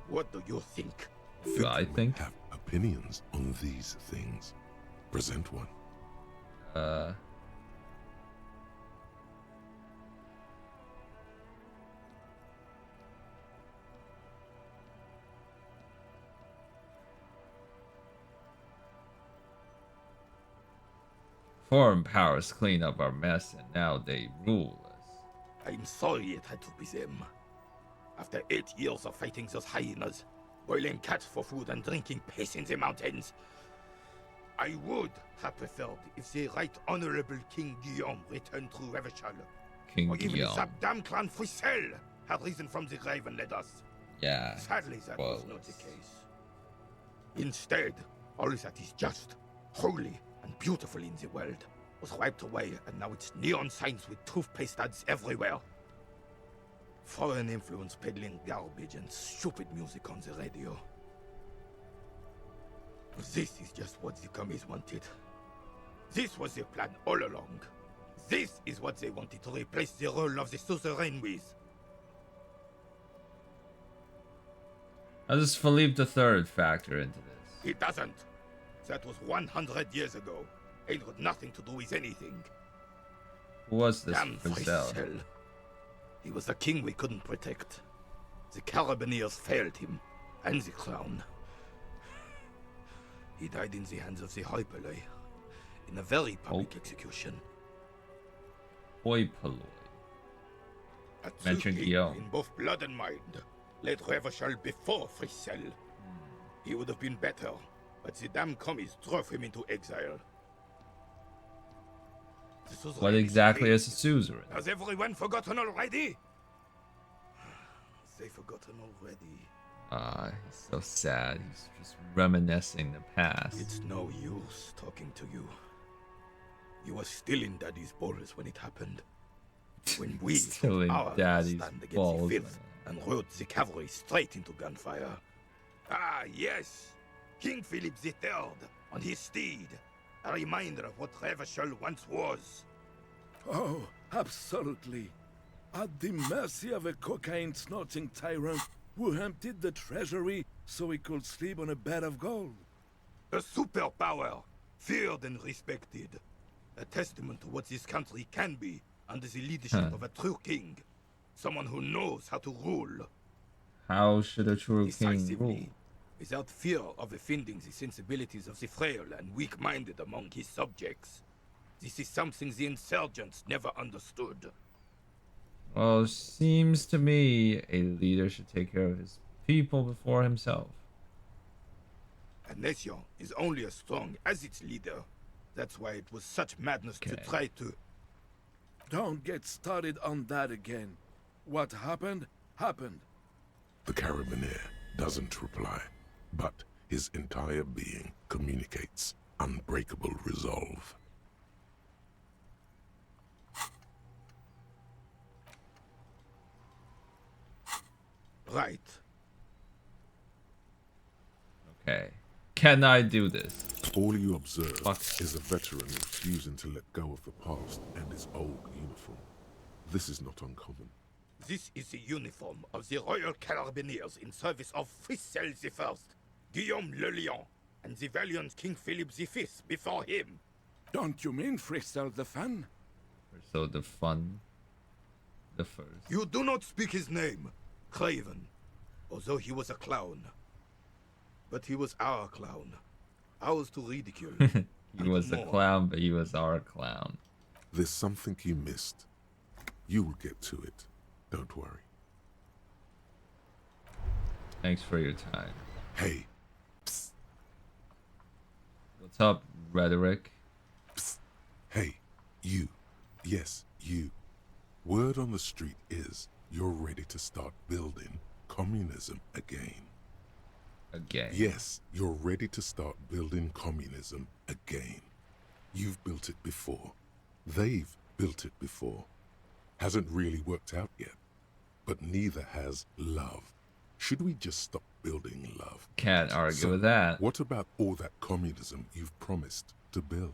What do you think? I think. Have opinions on these things. Present one. Foreign powers clean up our mess and now they rule us. I'm sorry it had to be them. After 8 years of fighting those hyenas, boiling cats for food and drinking piss in the mountains. I would have preferred if the Right Honorable King Guillaume returned through Revachol. King Or even if Guillaume. that damn clan Frissel had risen from the grave and led us. Yeah. Sadly, that was not the case. Instead, all that is just, holy, and beautiful in the world was wiped away, and now it's neon signs with toothpaste ads everywhere. Foreign influence peddling garbage and stupid music on the radio. This is just what the commies wanted. This was their plan all along. This is what they wanted to replace the role of the suzerain with. How does Philippe III factor into this? It doesn't. That was 100 years ago. Ain't got nothing to do with anything. Who was this Damn Frissel? Frissel. He was the king we couldn't protect. The Carabineers failed him, and the crown. He died in the hands of the Hoipoloi, in a very public execution. Hoipoloi. Mention Guillaume. In both blood and mind, led Revachol before Frissel. He would have been better, but the damn commies drove him into exile. What exactly is a suzerain? Has everyone forgotten already? They forgotten already. Ah, he's so sad. He's just reminiscing the past. It's no use talking to you. You were still in Daddy's balls when it happened. When we Still in our Daddy's stand against balls, the filth and rode the cavalry straight into gunfire. Ah, yes, King Philip III on his steed. A reminder of what Revachol once was. Oh, absolutely. At the mercy of a cocaine-snorting tyrant who emptied the treasury so he could sleep on a bed of gold. A superpower, feared and respected. A testament to what this country can be under the leadership of a true king. Someone who knows how to rule. How should a true king rule? Without fear of offending the sensibilities of the frail and weak-minded among his subjects. This is something the insurgents never understood. Well, seems to me a leader should take care of his people before himself. A nation is only as strong as its leader. That's why it was such madness to try to... Don't get started on that again. What happened, happened. The Carabineer doesn't reply, but his entire being communicates unbreakable resolve. Right. Okay. Can I do this? All you observe is a veteran refusing to let go of the past and his old uniform. This is not uncommon. This is the uniform of the Royal Carabineers in service of Frissel I, Guillaume le Lion, and the valiant King Philip V before him. Don't you mean Frissel the Fan? So the fun. The first. You do not speak his name, Craven, although he was a clown. But he was our clown. Ours to ridicule. He was a clown, but he was our clown. There's something you missed. You will get to it. Don't worry. Thanks for your time. Hey. Psst. What's up, Rhetoric? Psst. Hey, you. Yes, you. Word on the street is you're ready to start building communism again. Again? Yes, you're ready to start building communism again. You've built it before. They've built it before. Hasn't really worked out yet. But neither has love. Should we just stop building love? Can't argue with that. What about all that communism you've promised to build?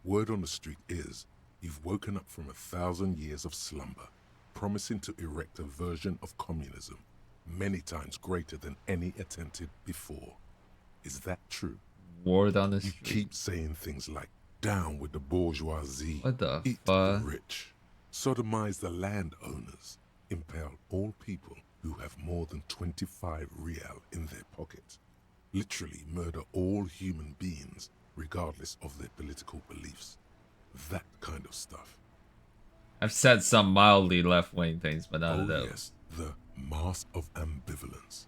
Word on the street is you've woken up from 1,000 years of slumber, promising to erect a version of communism many times greater than any attempted before. Is that true? Word on the street. You keep saying things like, down with the bourgeoisie, what the eat the rich, sodomize the landowners, impale all people who have more than 25 real in their pocket, literally murder all human beings regardless of their political beliefs. That kind of stuff. I've said some mildly left-wing things, but none of those. Yes, the mask of ambivalence.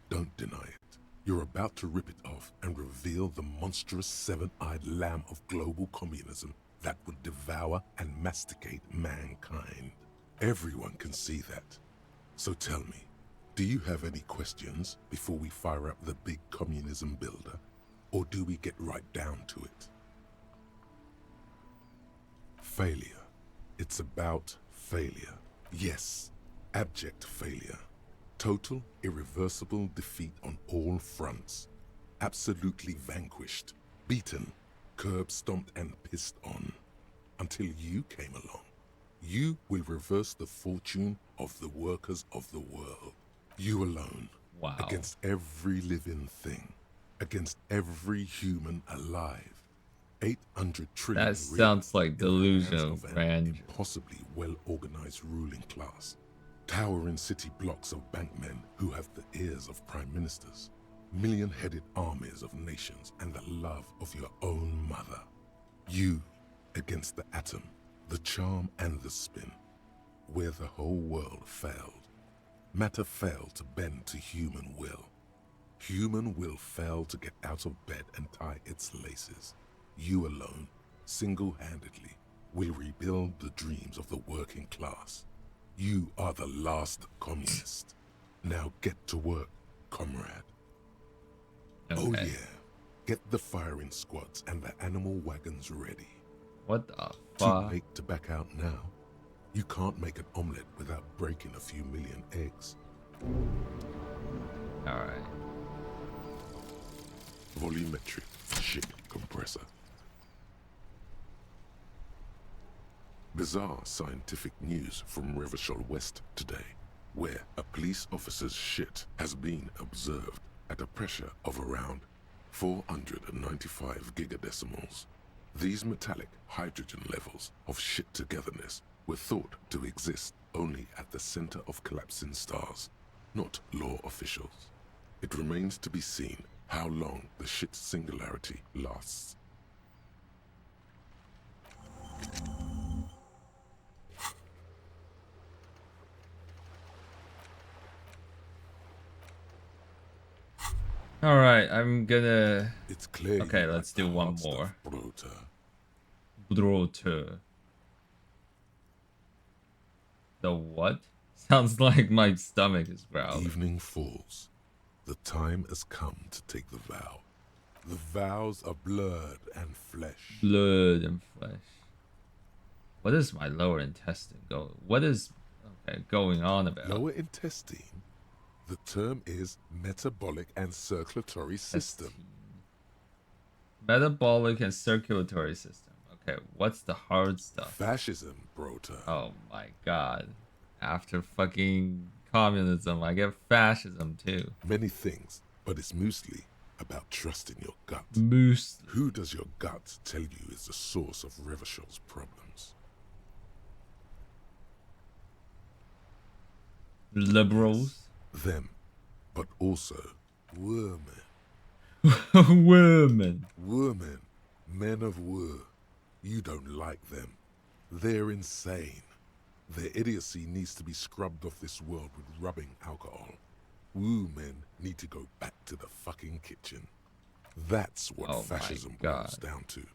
Don't deny it. You're about to rip it off and reveal the monstrous seven-eyed lamb of global communism that would devour and masticate mankind. Everyone can see that. So tell me, do you have any questions before we fire up the big communism builder? Or do we get right down to it? Failure. It's about failure. Yes, abject failure. Total, irreversible defeat on all fronts. Absolutely vanquished, beaten, curb-stomped and pissed on. Until you came along. You will reverse the fortune of the workers of the world. You alone. Wow. Against every living thing. Against every human alive. 800 trillion. That sounds like delusion of grandeur. Impossibly well-organized ruling class. Towering city blocks of bankmen who have the ears of prime ministers. Million-headed armies of nations and the love of your own mother. You against the atom, the charm and the spin. Where the whole world failed. Matter failed to bend to human will. Human will failed to get out of bed and tie its laces. You alone, single-handedly, will rebuild the dreams of the working class. You are the last communist. Now get to work, comrade. Okay. Oh yeah, get the firing squads and the animal wagons ready. What the Too fuck? late to back out now. You can't make an omelette without breaking a few million eggs. Alright. Volumetric ship compressor. Bizarre scientific news from Revachol West today, where a police officer's shit has been observed at a pressure of around 495 gigadecimals. These metallic hydrogen levels of shit togetherness were thought to exist only at the center of collapsing stars, not law officials. It remains to be seen how long the shit singularity lasts. All right, I'm gonna. It's clear. Okay, let's do one more. Broter. The what? Sounds like my stomach is growling. Evening falls. The time has come to take the vow. The vows are blood and flesh. Blood and flesh. What is my lower intestine going? What is going on about? Lower intestine. The term is metabolic and circulatory system. Metabolic and circulatory system. Okay, what's the hard stuff? Fascism, Brota. Oh my god. After fucking communism, I get fascism too. Many things, but it's mostly about trusting your gut. Mostly. Who does your gut tell you is the source of Revachol's problems? Liberals. Them, but also women. Women. Women, men of war. You don't like them. They're insane. Their idiocy needs to be scrubbed off this world with rubbing alcohol. Woo men need to go back to the fucking kitchen. That's what fascism boils down to.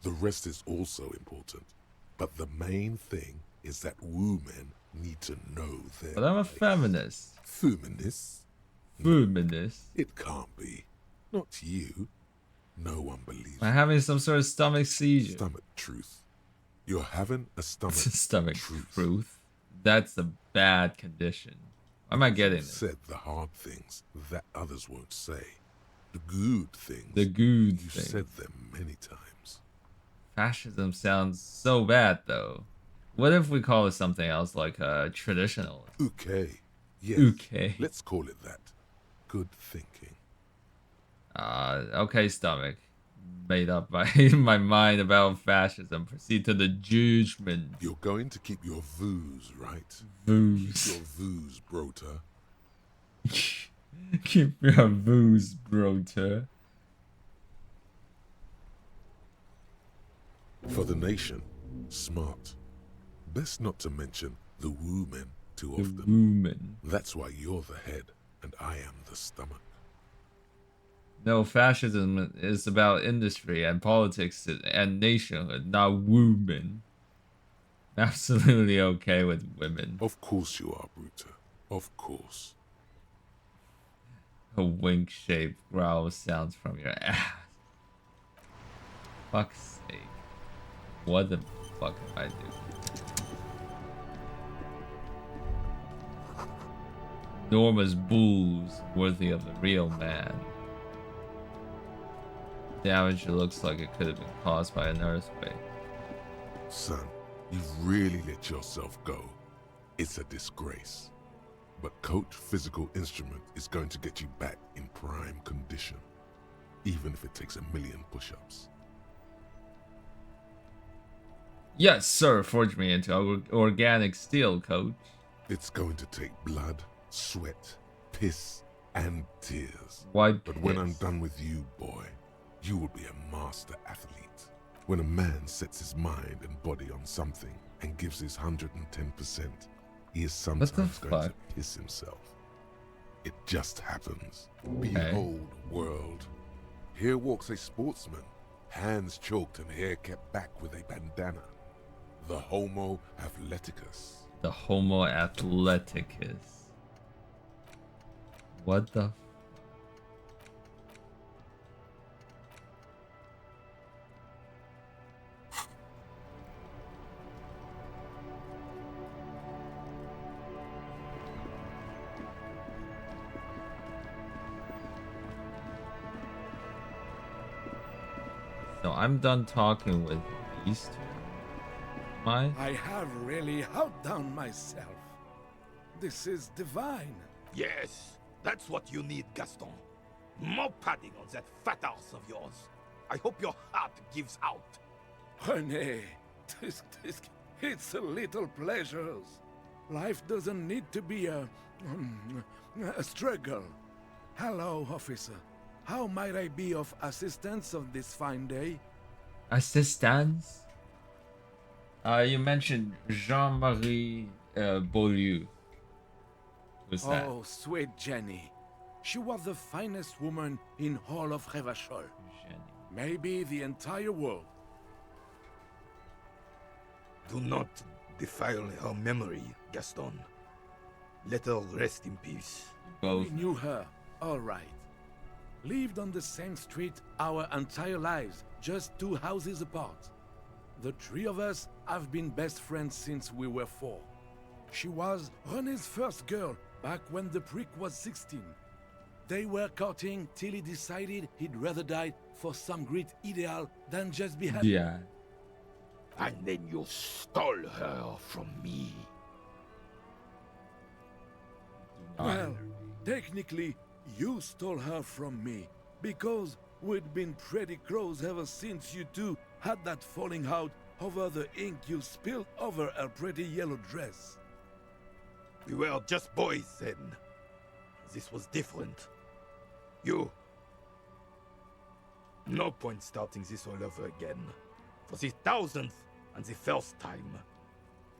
The rest is also important. But the main thing is that woo men need to know their But I'm a feminist. Feminist? Feminist? It can't be. Not you. No one believes. I'm having some sort of stomach seizure. Stomach truth. You're having a stomach truth. That's a bad condition. Why am I getting this? Said the hard things that others won't say. The good things. The good You things. said them many times. Fascism sounds so bad though. What if we call it something else like traditional? Okay. Yes. Okay. Let's call it that. Good thinking. Okay, stomach. Made up my my mind about fascism. Proceed to the judgment. You're going to keep your vooz, right? Vooz. Keep your vooz, Brota. Keep your vooz, Brota. For the nation, smart. Best not to mention the woo men too often. Woman. That's why you're the head and I am the stomach. No, fascism is about industry and politics and nationhood, not women. Absolutely okay with women. Of course you are, Bruta. Of course. A wink-shaped growl sounds from your ass. Fuck's sake. What the fuck am I doing? Enormous bulls worthy of a real man. Damage looks like it could have been caused by an earthquake. Son, you've really let yourself go. It's a disgrace. But Coach Physical Instrument is going to get you back in prime condition, even if it takes 1,000,000 push-ups. Yes, sir. Forge me into organic steel, Coach. It's going to take blood, sweat, piss, and tears. Why But when I'm done with you, boy, you will be a master athlete. When a man sets his mind and body on something and gives his 110%, he is sometimes going to piss himself. It just happens. Behold, world. Here walks a sportsman, hands choked and hair kept back with a bandana. The Homo Athleticus. The Homo Athleticus. What the? So I'm done talking with these two. I have really outdone myself. This is divine. Yes, that's what you need, Gaston. More padding on that fat ass of yours. I hope your heart gives out. René, it's a little pleasures. Life doesn't need to be a struggle. Hello, officer. How might I be of assistance on this fine day? Assistance? You mentioned Jean-Marie Beaulieu. Who's that? Oh, sweet Jenny. She was the finest woman in all of Revachol. Maybe the entire world. Do not defile her memory, Gaston. Let her rest in peace. We knew her, all right. Lived on the same street our entire lives, just 2 houses apart. The 3 of us have been best friends since we were 4. She was René's first girl back when the prick was 16. They were courting till he decided he'd rather die for some great ideal than just be happy. Yeah. And then you stole her from me. Well, technically, you stole her from me, because we'd been pretty close ever since you two had that falling out over the ink you spilled over her pretty yellow dress. We were just boys then. This was different. You... No point starting this all over again. For the 1000th and the first time.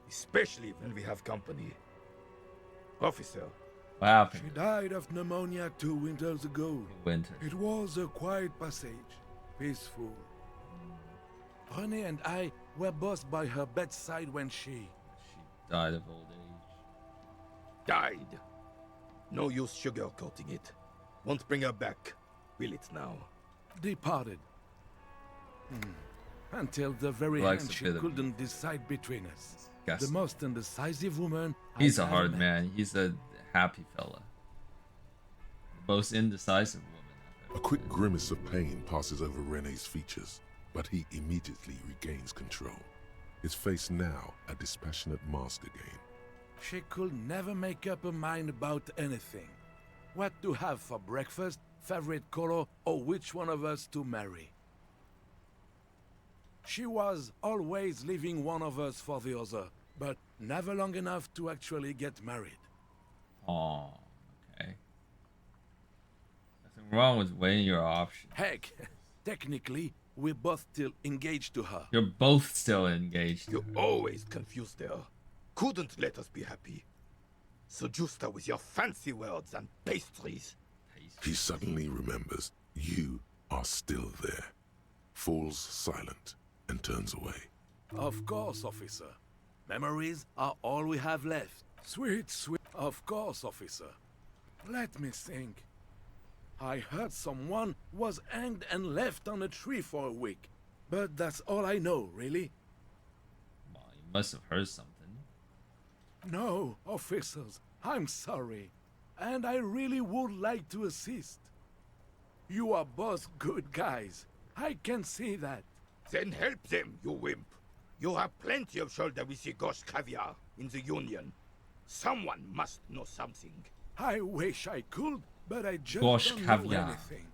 Especially when we have company. Officer. What happened? She died of pneumonia 2 winters ago. It was a quiet passage. Peaceful. René and I were both by her bedside when she died of old age. Died. No use sugarcoating it. Won't bring her back. Will it now? Departed. Until the very end she couldn't decide between us. The most indecisive woman He's I've a hard ever met. man. He's a happy fella. Most indecisive woman. A quick grimace of pain passes over René's features, but he immediately regains control. His face now a dispassionate mask again. She could never make up her mind about anything. What to have for breakfast, favorite color, or which one of us to marry. She was always leaving one of us for the other, but never long enough to actually get married. Oh, okay. Nothing wrong with weighing your options. Heck, technically, we're both still engaged to her. You're both still engaged. You always confused her. Couldn't let us be happy. So Justa with your fancy words and pastries. He suddenly remembers you are still there, falls silent, and turns away. Of course, officer. Memories are all we have left. Sweet, sweet. Of course, officer. Let me think. I heard someone was hanged and left on a tree for a week. But that's all I know, really. Well, you must have heard something. No, officers, I'm sorry. And I really would like to assist. You are both good guys. I can see that. Then help them, you wimp. You have plenty of shoulder with the ghost caviar in the Union. Someone must know something. I wish I could, but I just Ghost don't know caviar. anything.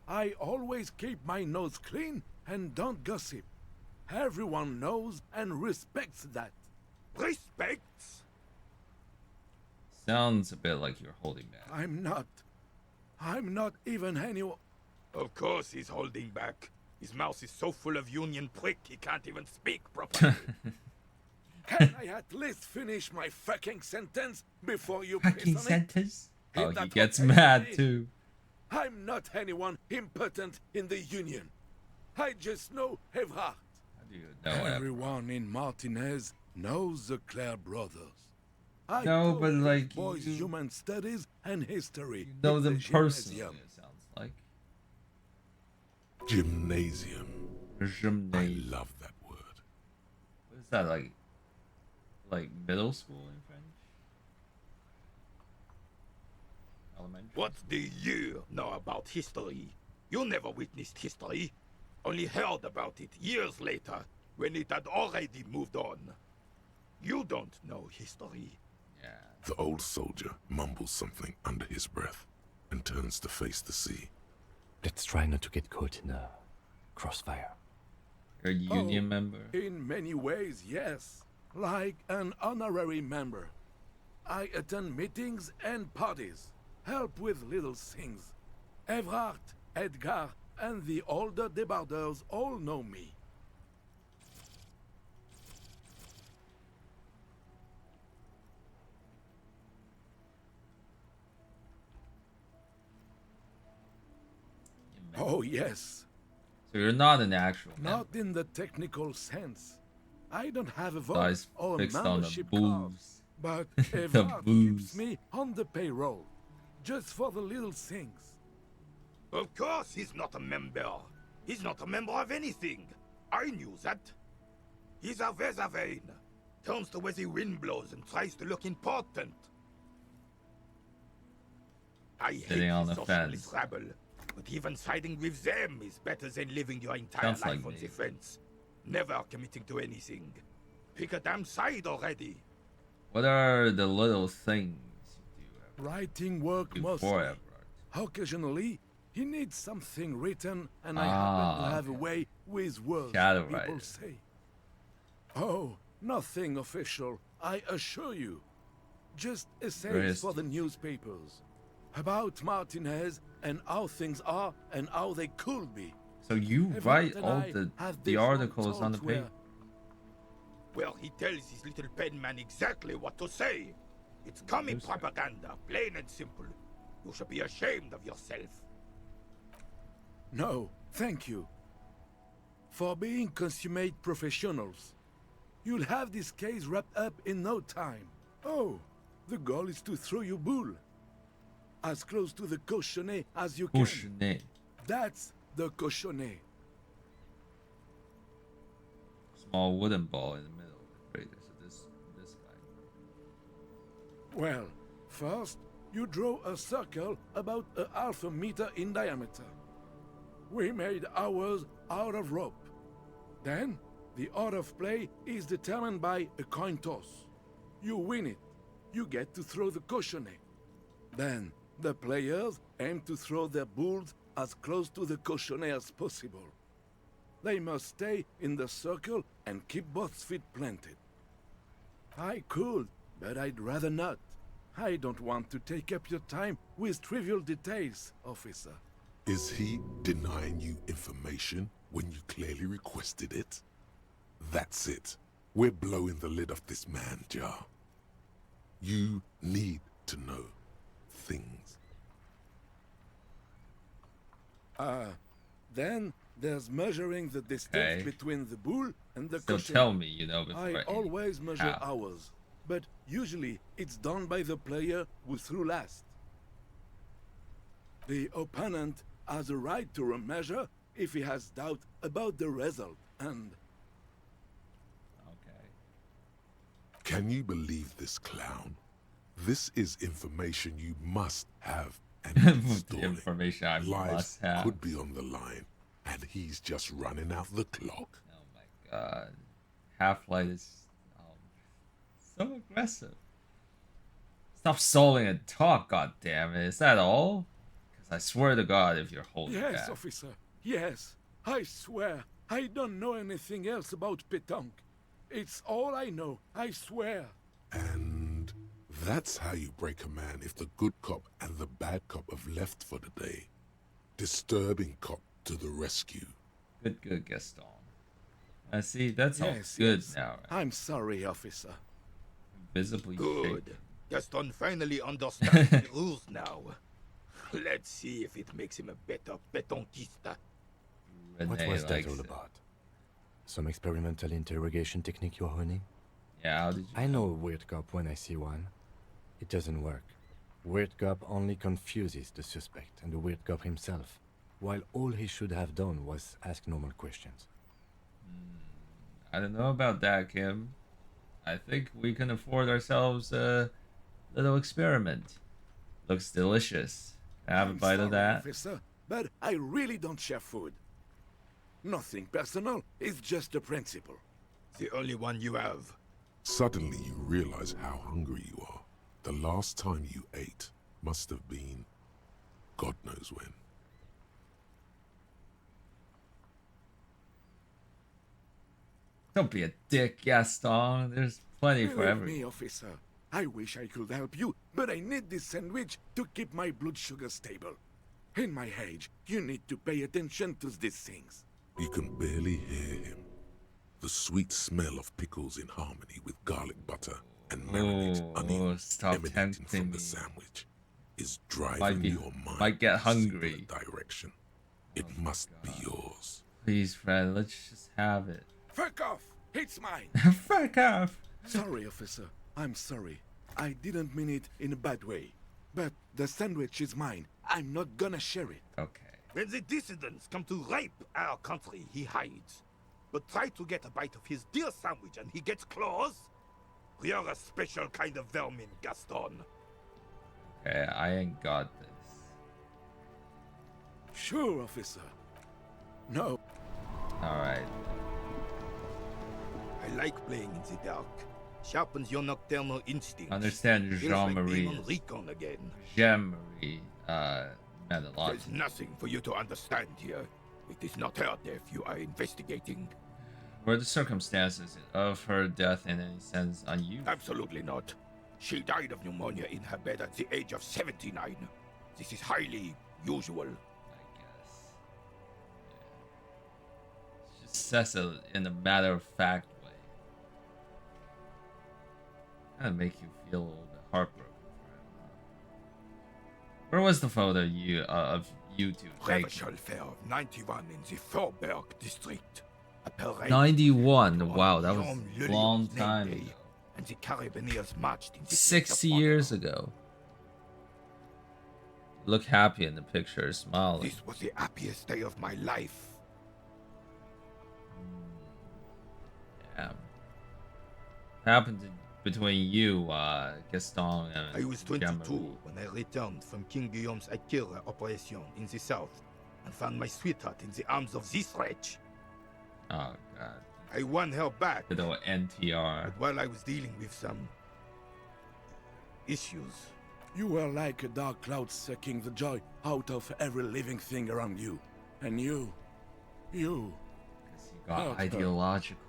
I always keep my nose clean and don't gossip. Everyone knows and respects that. Respects? Sounds a bit like you're holding back. I'm not even anyone. Of course he's holding back. His mouth is so full of Union prick he can't even speak properly. Can I at least finish my fucking sentence before you piss Fucking on it? sentence? Is Oh, he that gets okay with mad me? too. I'm not anyone important in the Union. I just know Evrard. How do you know Evrard? Everyone in Martinez knows the Clare brothers. I No, taught but these like boys you human studies and history. You know in the them personally, gymnasium. it sounds like. Gymnasium. Gymnasium. I love that word. What is that, like middle school in French? Elementary? What do you know about history? You never witnessed history. Only heard about it years later, when it had already moved on. You don't know history. Yeah. The old soldier mumbles something under his breath and turns to face the sea. Let's try not to get caught in a crossfire. You're a union member? In many ways, yes. Like an honorary member. I attend meetings and parties, help with little things. Evrard, Edgar, and the older debarders all know me. Oh, yes. So you're not an actual member. Not in the technical sense. I don't have a Guys vote or a fixed on the membership card. boobs. But The Evrard booze. keeps me on the payroll, just for the little things. Of course he's not a member. He's not a member of anything. I knew that. He's a Weservein. Turns to where the wind blows and tries to look important. I Sitting hate on the the socialist fence. rabble. But even siding with them is better than living your entire Sounds life like on me. the fence. Never committing to anything. Pick a damn side already. What are the little things Writing work you do mostly. for Evrard? Occasionally, he needs something written, and I Ah, happen to have a way with words, Shadow people writing. say. Oh, nothing official, I assure you. Just essays for the newspapers. About Martinez and how things are and how they could be. So you Evrard write and all I had the this articles long on the talk where- page? Well, he tells his little pen man exactly what to say. It's commie propaganda, plain and simple. You should be ashamed of yourself. No, thank you. For being consummate professionals. You'll have this case wrapped up in no time. Oh, the goal is to throw you bull. As close to the cochonnet as you can. Cochonnet. That's the cochonnet. Small wooden ball in the middle of the crater. So this guy. Well, first, you draw a circle about a half a meter in diameter. We made ours out of rope. Then, the order of play is determined by a coin toss. You win it. You get to throw the cochonnet. Then, the players aim to throw their bulls as close to the cochonnet as possible. They must stay in the circle and keep both feet planted. I could, but I'd rather not. I don't want to take up your time with trivial details, officer. Is he denying you information when you clearly requested it? That's it. We're blowing the lid off this man, Jar. You need to know things. Then there's measuring the distance Okay. between the bull and the So cushion. tell me, you know, before I any always measure how. hours, but usually it's done by the player who threw last. The opponent has a right to remeasure if he has doubt about the result, and Can you believe this clown? This is information you must have and The information I Lives must have. could be on the line, and he's just running out the clock. God, Half-Life is so aggressive. Stop stalling and talk, goddammit. Is that all? Because I swear to God, if you're holding yes, back. officer, yes. I swear, I don't know anything else about Petanque. It's all I know, I swear. And that's how you break a man if the good cop and the bad cop have left for the day. Disturbing cop to the rescue. Good, Gaston. I see, that's all Yes, good yes. now. Right? I'm sorry, officer. Visibly Good. shaken. Gaston finally understands the rules now. Let's see if it makes him a better petanquista. What Renee was that likes all it. about? Some experimental interrogation technique you're honing? Yeah, how did you... I know a weird cop when I see one. It doesn't work. Weird cop only confuses the suspect and the weird cop himself, while all he should have done was ask normal questions. I don't know about that, Kim. I think we can afford ourselves a little experiment. Looks delicious. Can I have a I'm bite of sorry, that? officer, but I really don't share food. Nothing personal, it's just a principle. The only one you have. Suddenly you realize how hungry you are. The last time you ate must have been God knows when. Don't be a dick, Gaston. There's plenty for Believe everyone. me, officer. I wish I could help you, but I need this sandwich to keep my blood sugar stable. In my age, you need to pay attention to these things. You can barely hear him. The sweet smell of pickles in harmony with garlic butter and marinated onions stop emanating from tempting the me. sandwich is driving your mind might get in a hungry. singular direction. It must be yours. Please, Fred, let's just have it. Fuck off! It's mine! Fuck off! Sorry, officer. I'm sorry. I didn't mean it in a bad way. But the sandwich is mine. I'm not gonna share it. Okay. When the dissidents come to rape our country, he hides. But try to get a bite of his dear sandwich and he gets claws? We are a special kind of vermin, Gaston. Okay, I ain't got this. Sure, officer. No. Alright. I like playing in the dark. Sharpens your nocturnal instincts. Understand Feels like being Jean-Marie. on Recon again. Jean-Marie, methodology. There's nothing for you to understand here. It is not her death you are investigating. Were the circumstances of her death in any sense unusual? Absolutely not. She died of pneumonia in her bed at the age of 79. This is highly usual. She says it in a matter-of-fact way. Kind of make you feel a little bit heartbroken for him. Where was the photo of you two taken? Revision Fair 91 in the Thorberg district. A parade 91. Wow, that was Guillaume a Lelyon's long name time day, ago. And the Carabiniers marched in the 60 years ago. Look happy in the picture, smiling. This was the happiest day of my life. Yeah. Happened between you, Gaston, and I was 22 Jean-Marie. when I returned from King Guillaume's Akira operation in the south and found my sweetheart in the arms of this wretch. Oh, God. I won her back. Good old NTR. But while I was dealing with some issues, You were like a dark cloud sucking the joy out of every living thing around you. And you Got hurt her. ideological.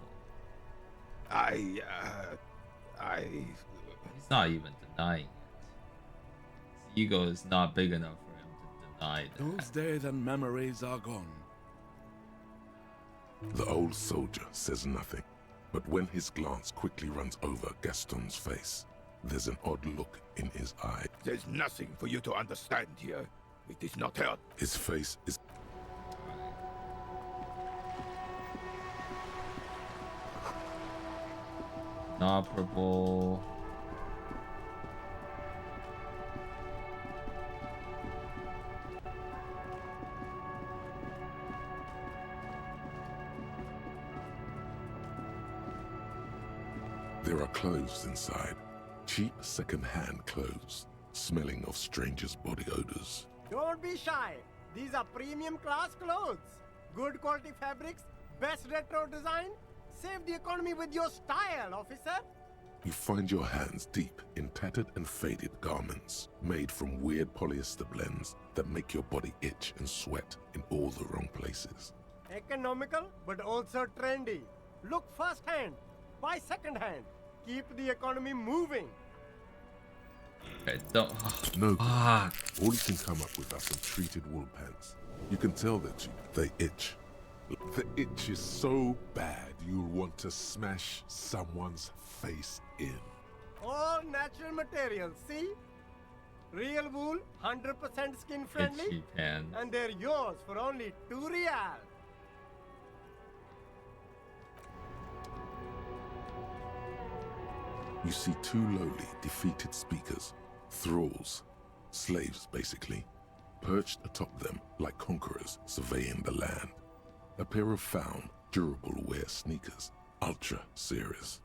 I He's not even denying it. His ego is not big enough for him to deny that. Those days and memories are gone. The old soldier says nothing, but when his glance quickly runs over Gaston's face, There's an odd look in his eye. There's nothing for you to understand here. It is not hurt. His face is... Inoperable. There are clothes inside. Cheap second-hand clothes, smelling of strangers' body odors. Don't be shy. These are premium class clothes. Good quality fabrics, best retro design. Save the economy with your style, officer. You find your hands deep in tattered and faded garments made from weird polyester blends that make your body itch and sweat in all the wrong places. Economical, but also trendy. Look first-hand, buy second-hand. Keep the economy moving. Okay, don't. No, all you can come up with are some treated wool pants. You can tell they're cheap. They itch. The itch is so bad you'll want to smash someone's face in. All natural materials, see? Real wool, 100% skin friendly. Itchy pants. And they're yours for only 2 real. You see 2 lowly, defeated speakers, thralls, slaves basically, perched atop them like conquerors surveying the land. A pair of found, durable wear sneakers, ultra series.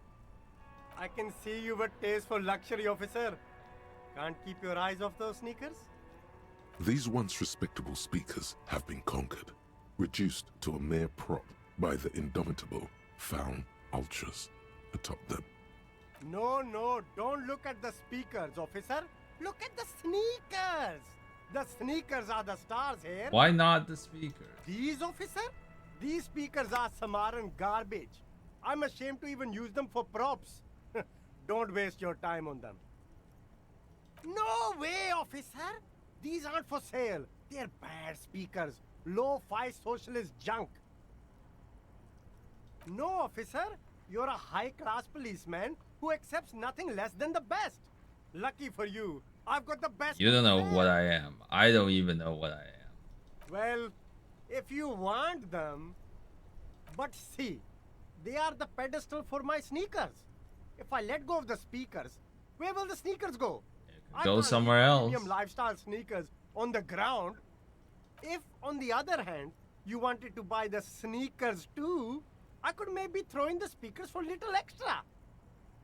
I can see you with taste for luxury, officer. Can't keep your eyes off those sneakers? These once respectable speakers have been conquered, reduced to a mere prop by the indomitable found ultras atop them. No, don't look at the speakers, officer. Look at the sneakers. The sneakers are the stars here. Why not the speakers? These, officer? These speakers are Samaran garbage. I'm ashamed to even use them for props. Don't waste your time on them. No way, officer. These aren't for sale. They're bad speakers. Low-fi socialist junk. No, officer. You're a high-class policeman who accepts nothing less than the best. Lucky for you, I've got the best. You don't know what I am. I don't even know what I am. Well, if you want them, but see, they are the pedestal for my sneakers. If I let go of the speakers, where will the sneakers go? Go somewhere else. Premium lifestyle sneakers on the ground. If, on the other hand, you wanted to buy the sneakers too, I could maybe throw in the speakers for little extra.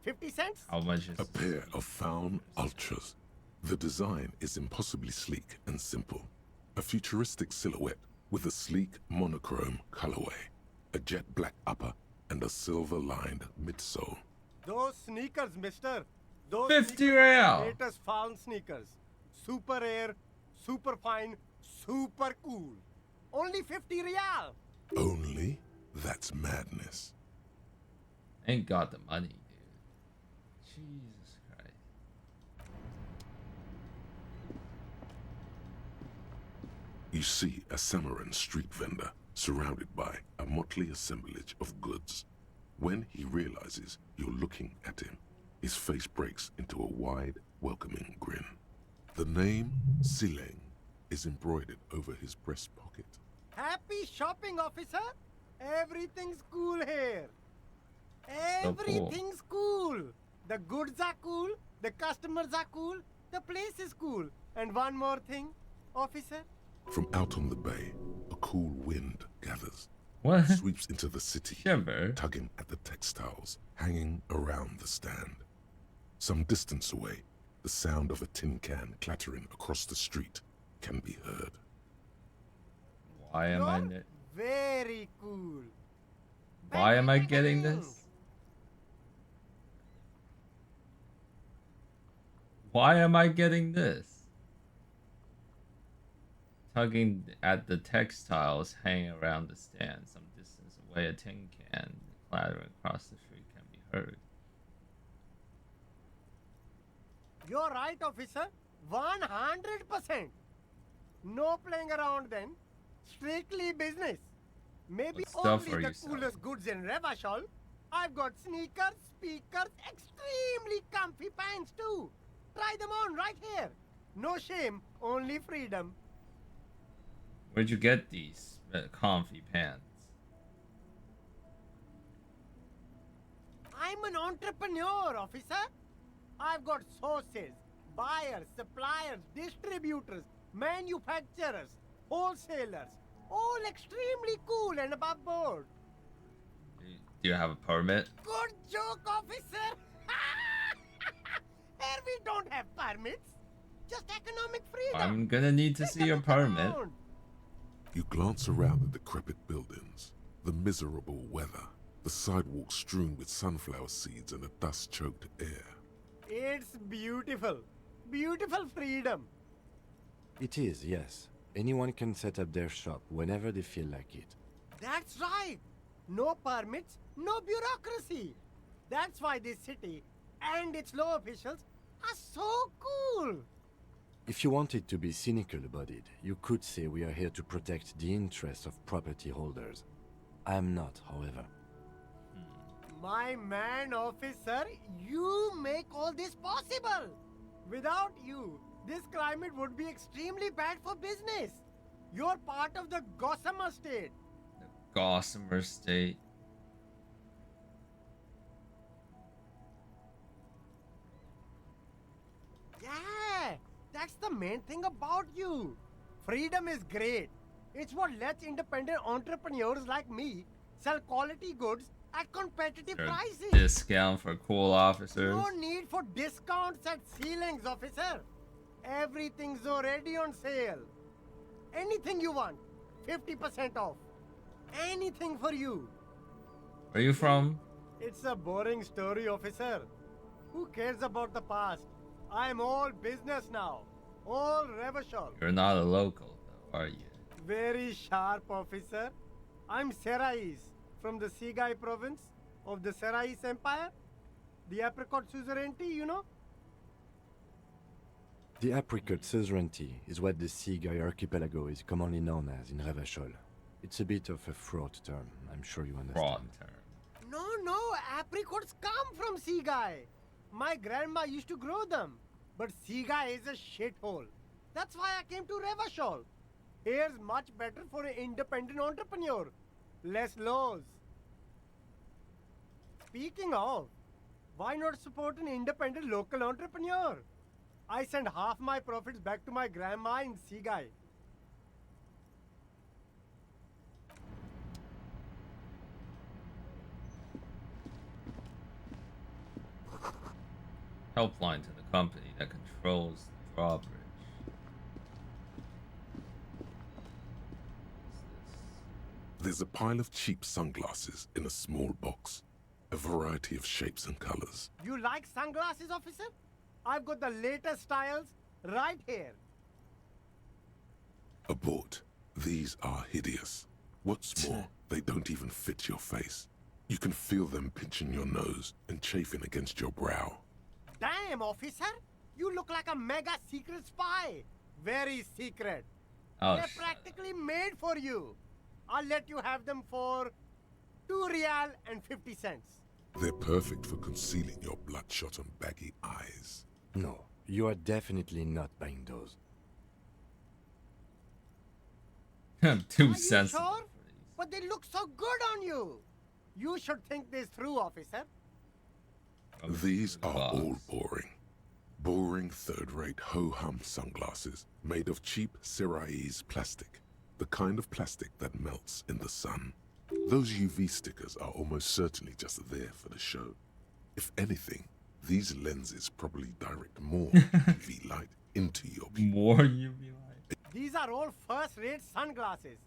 50 cents? How much is a pair of found ultras? The design is impossibly sleek and simple. A futuristic silhouette with a sleek monochrome colorway, a jet black upper, and a silver-lined midsole. Those sneakers, mister. Those 50 sneakers real. are latest found sneakers. Super rare, super fine, super cool. Only 50 real. Only? That's madness. Ain't got the money, dude. Jesus Christ. You see a Samaran street vendor surrounded by a motley assemblage of goods. When he realizes you're looking at him, his face breaks into a wide, welcoming grin. The name Sileng is embroidered over his breast pocket. Happy shopping, officer. Everything's cool here. So cool. Everything's cool. The goods are cool. The customers are cool. The place is cool. And one more thing, officer. From out on the bay, a cool wind gathers. What? Sweeps into the city, Shiver. tugging at the textiles hanging around the stand. Some distance away, the sound of a tin can clattering across the street can be heard. Why am I? Very cool. Why am I getting this? Why am I getting this? Tugging at the textiles hanging around the stand. Some distance away, a tin can clattering across the street can be heard. You're right, officer. 100%. No playing around then. Strictly business. Maybe What stuff only are the you selling? coolest goods in Revachol. I've got sneakers, speakers, extremely comfy pants too. Try them on right here. No shame, only freedom. Where'd you get these comfy pants? I'm an entrepreneur, officer. I've got sources, buyers, suppliers, distributors, manufacturers, wholesalers, all extremely cool and above board. Do you have a permit? Good joke, officer. Here we don't have permits, just economic freedom. I'm gonna need to see your permit. You glance around the decrepit buildings, the miserable weather, the sidewalks strewn with sunflower seeds and a dust-choked air. It's beautiful. Beautiful freedom. It is, yes. Anyone can set up their shop whenever they feel like it. That's right. No permits, no bureaucracy. That's why this city and its law officials are so cool. If you wanted to be cynical about it, you could say we are here to protect the interests of property holders. I'm not, however. My man, officer, you make all this possible. Without you, this climate would be extremely bad for business. You're part of the Gossamer State. Gossamer State. Yeah, that's the main thing about you. Freedom is great. It's what lets independent entrepreneurs like me sell quality goods at competitive prices. Discount for cool officers. No need for discounts at ceilings, officer. Everything's already on sale. Anything you want, 50% off. Anything for you. Where are you from? It's a boring story, officer. Who cares about the past? I'm all business now. All Revachol. You're not a local, though, are you? Very sharp, officer. I'm Serais, from the Sigai province of the Serais Empire. The apricot suzerainty, you know? The apricot suzerainty is what the Sigai archipelago is commonly known as in Revachol. It's a bit of a fraught term, I'm sure you understand. Fraught term. No, apricots come from Sigai. My grandma used to grow them. But Sigai is a shithole. That's why I came to Revachol. Here's much better for an independent entrepreneur. Less laws. Speaking of, why not support an independent local entrepreneur? I send half my profits back to my grandma in Sigai. Helpline to the company that controls the drawbridge. There's a pile of cheap sunglasses in a small box, a variety of shapes and colors. You like sunglasses, officer? I've got the latest styles right here. Abort. These are hideous. What's more, they don't even fit your face. You can feel them pinching your nose and chafing against your brow. Damn, officer! You look like a mega secret spy. Very secret. Oh, They're practically made for you. I'll let you have them for 2 real and 50 cents. They're perfect for concealing your bloodshot and baggy eyes. No, you are definitely not buying those. 2 cents. Sure? But they look so good on you. You should think this through, officer. These are all boring. Boring third-rate ho-hum sunglasses made of cheap Serais plastic. The kind of plastic that melts in the sun. Those UV stickers are almost certainly just there for the show. If anything, these lenses probably direct more UV light into your pupil. More UV light? These are all first-rate sunglasses.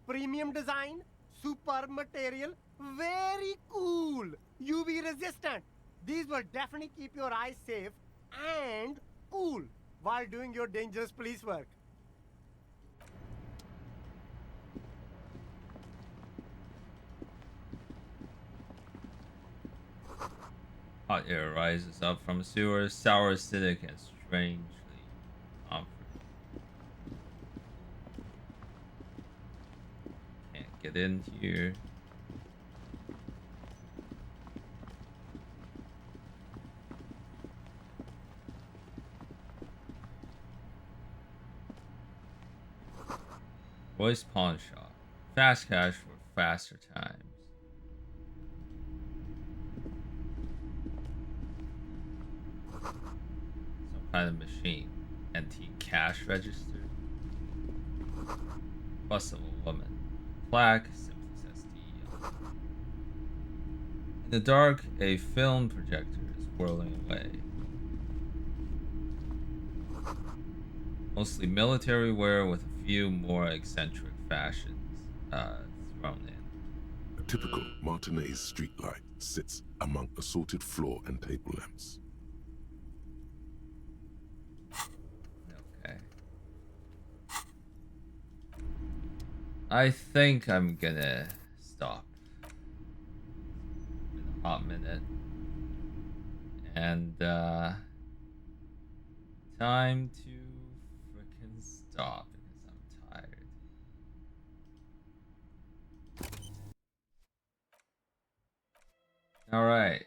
Premium design, superb material, very cool, UV resistant. These will definitely keep your eyes safe and cool while doing your dangerous police work. Hot air rises up from sewers, sour, acidic, and strangely comforting. Can't get in here. Royce Pawn Shop. Fast cash for faster times. Some kind of machine. Antique cash register. Bust of a woman. Plaque simply says D. In the dark, a film projector is whirling away. Mostly military wear with a few more eccentric fashions thrown in. A typical Martinez streetlight sits among assorted floor and table lamps. Okay. I think I'm gonna stop in a hot minute. And time to frickin' stop because I'm tired. All right.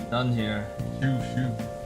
Done here. Shoo, shoo.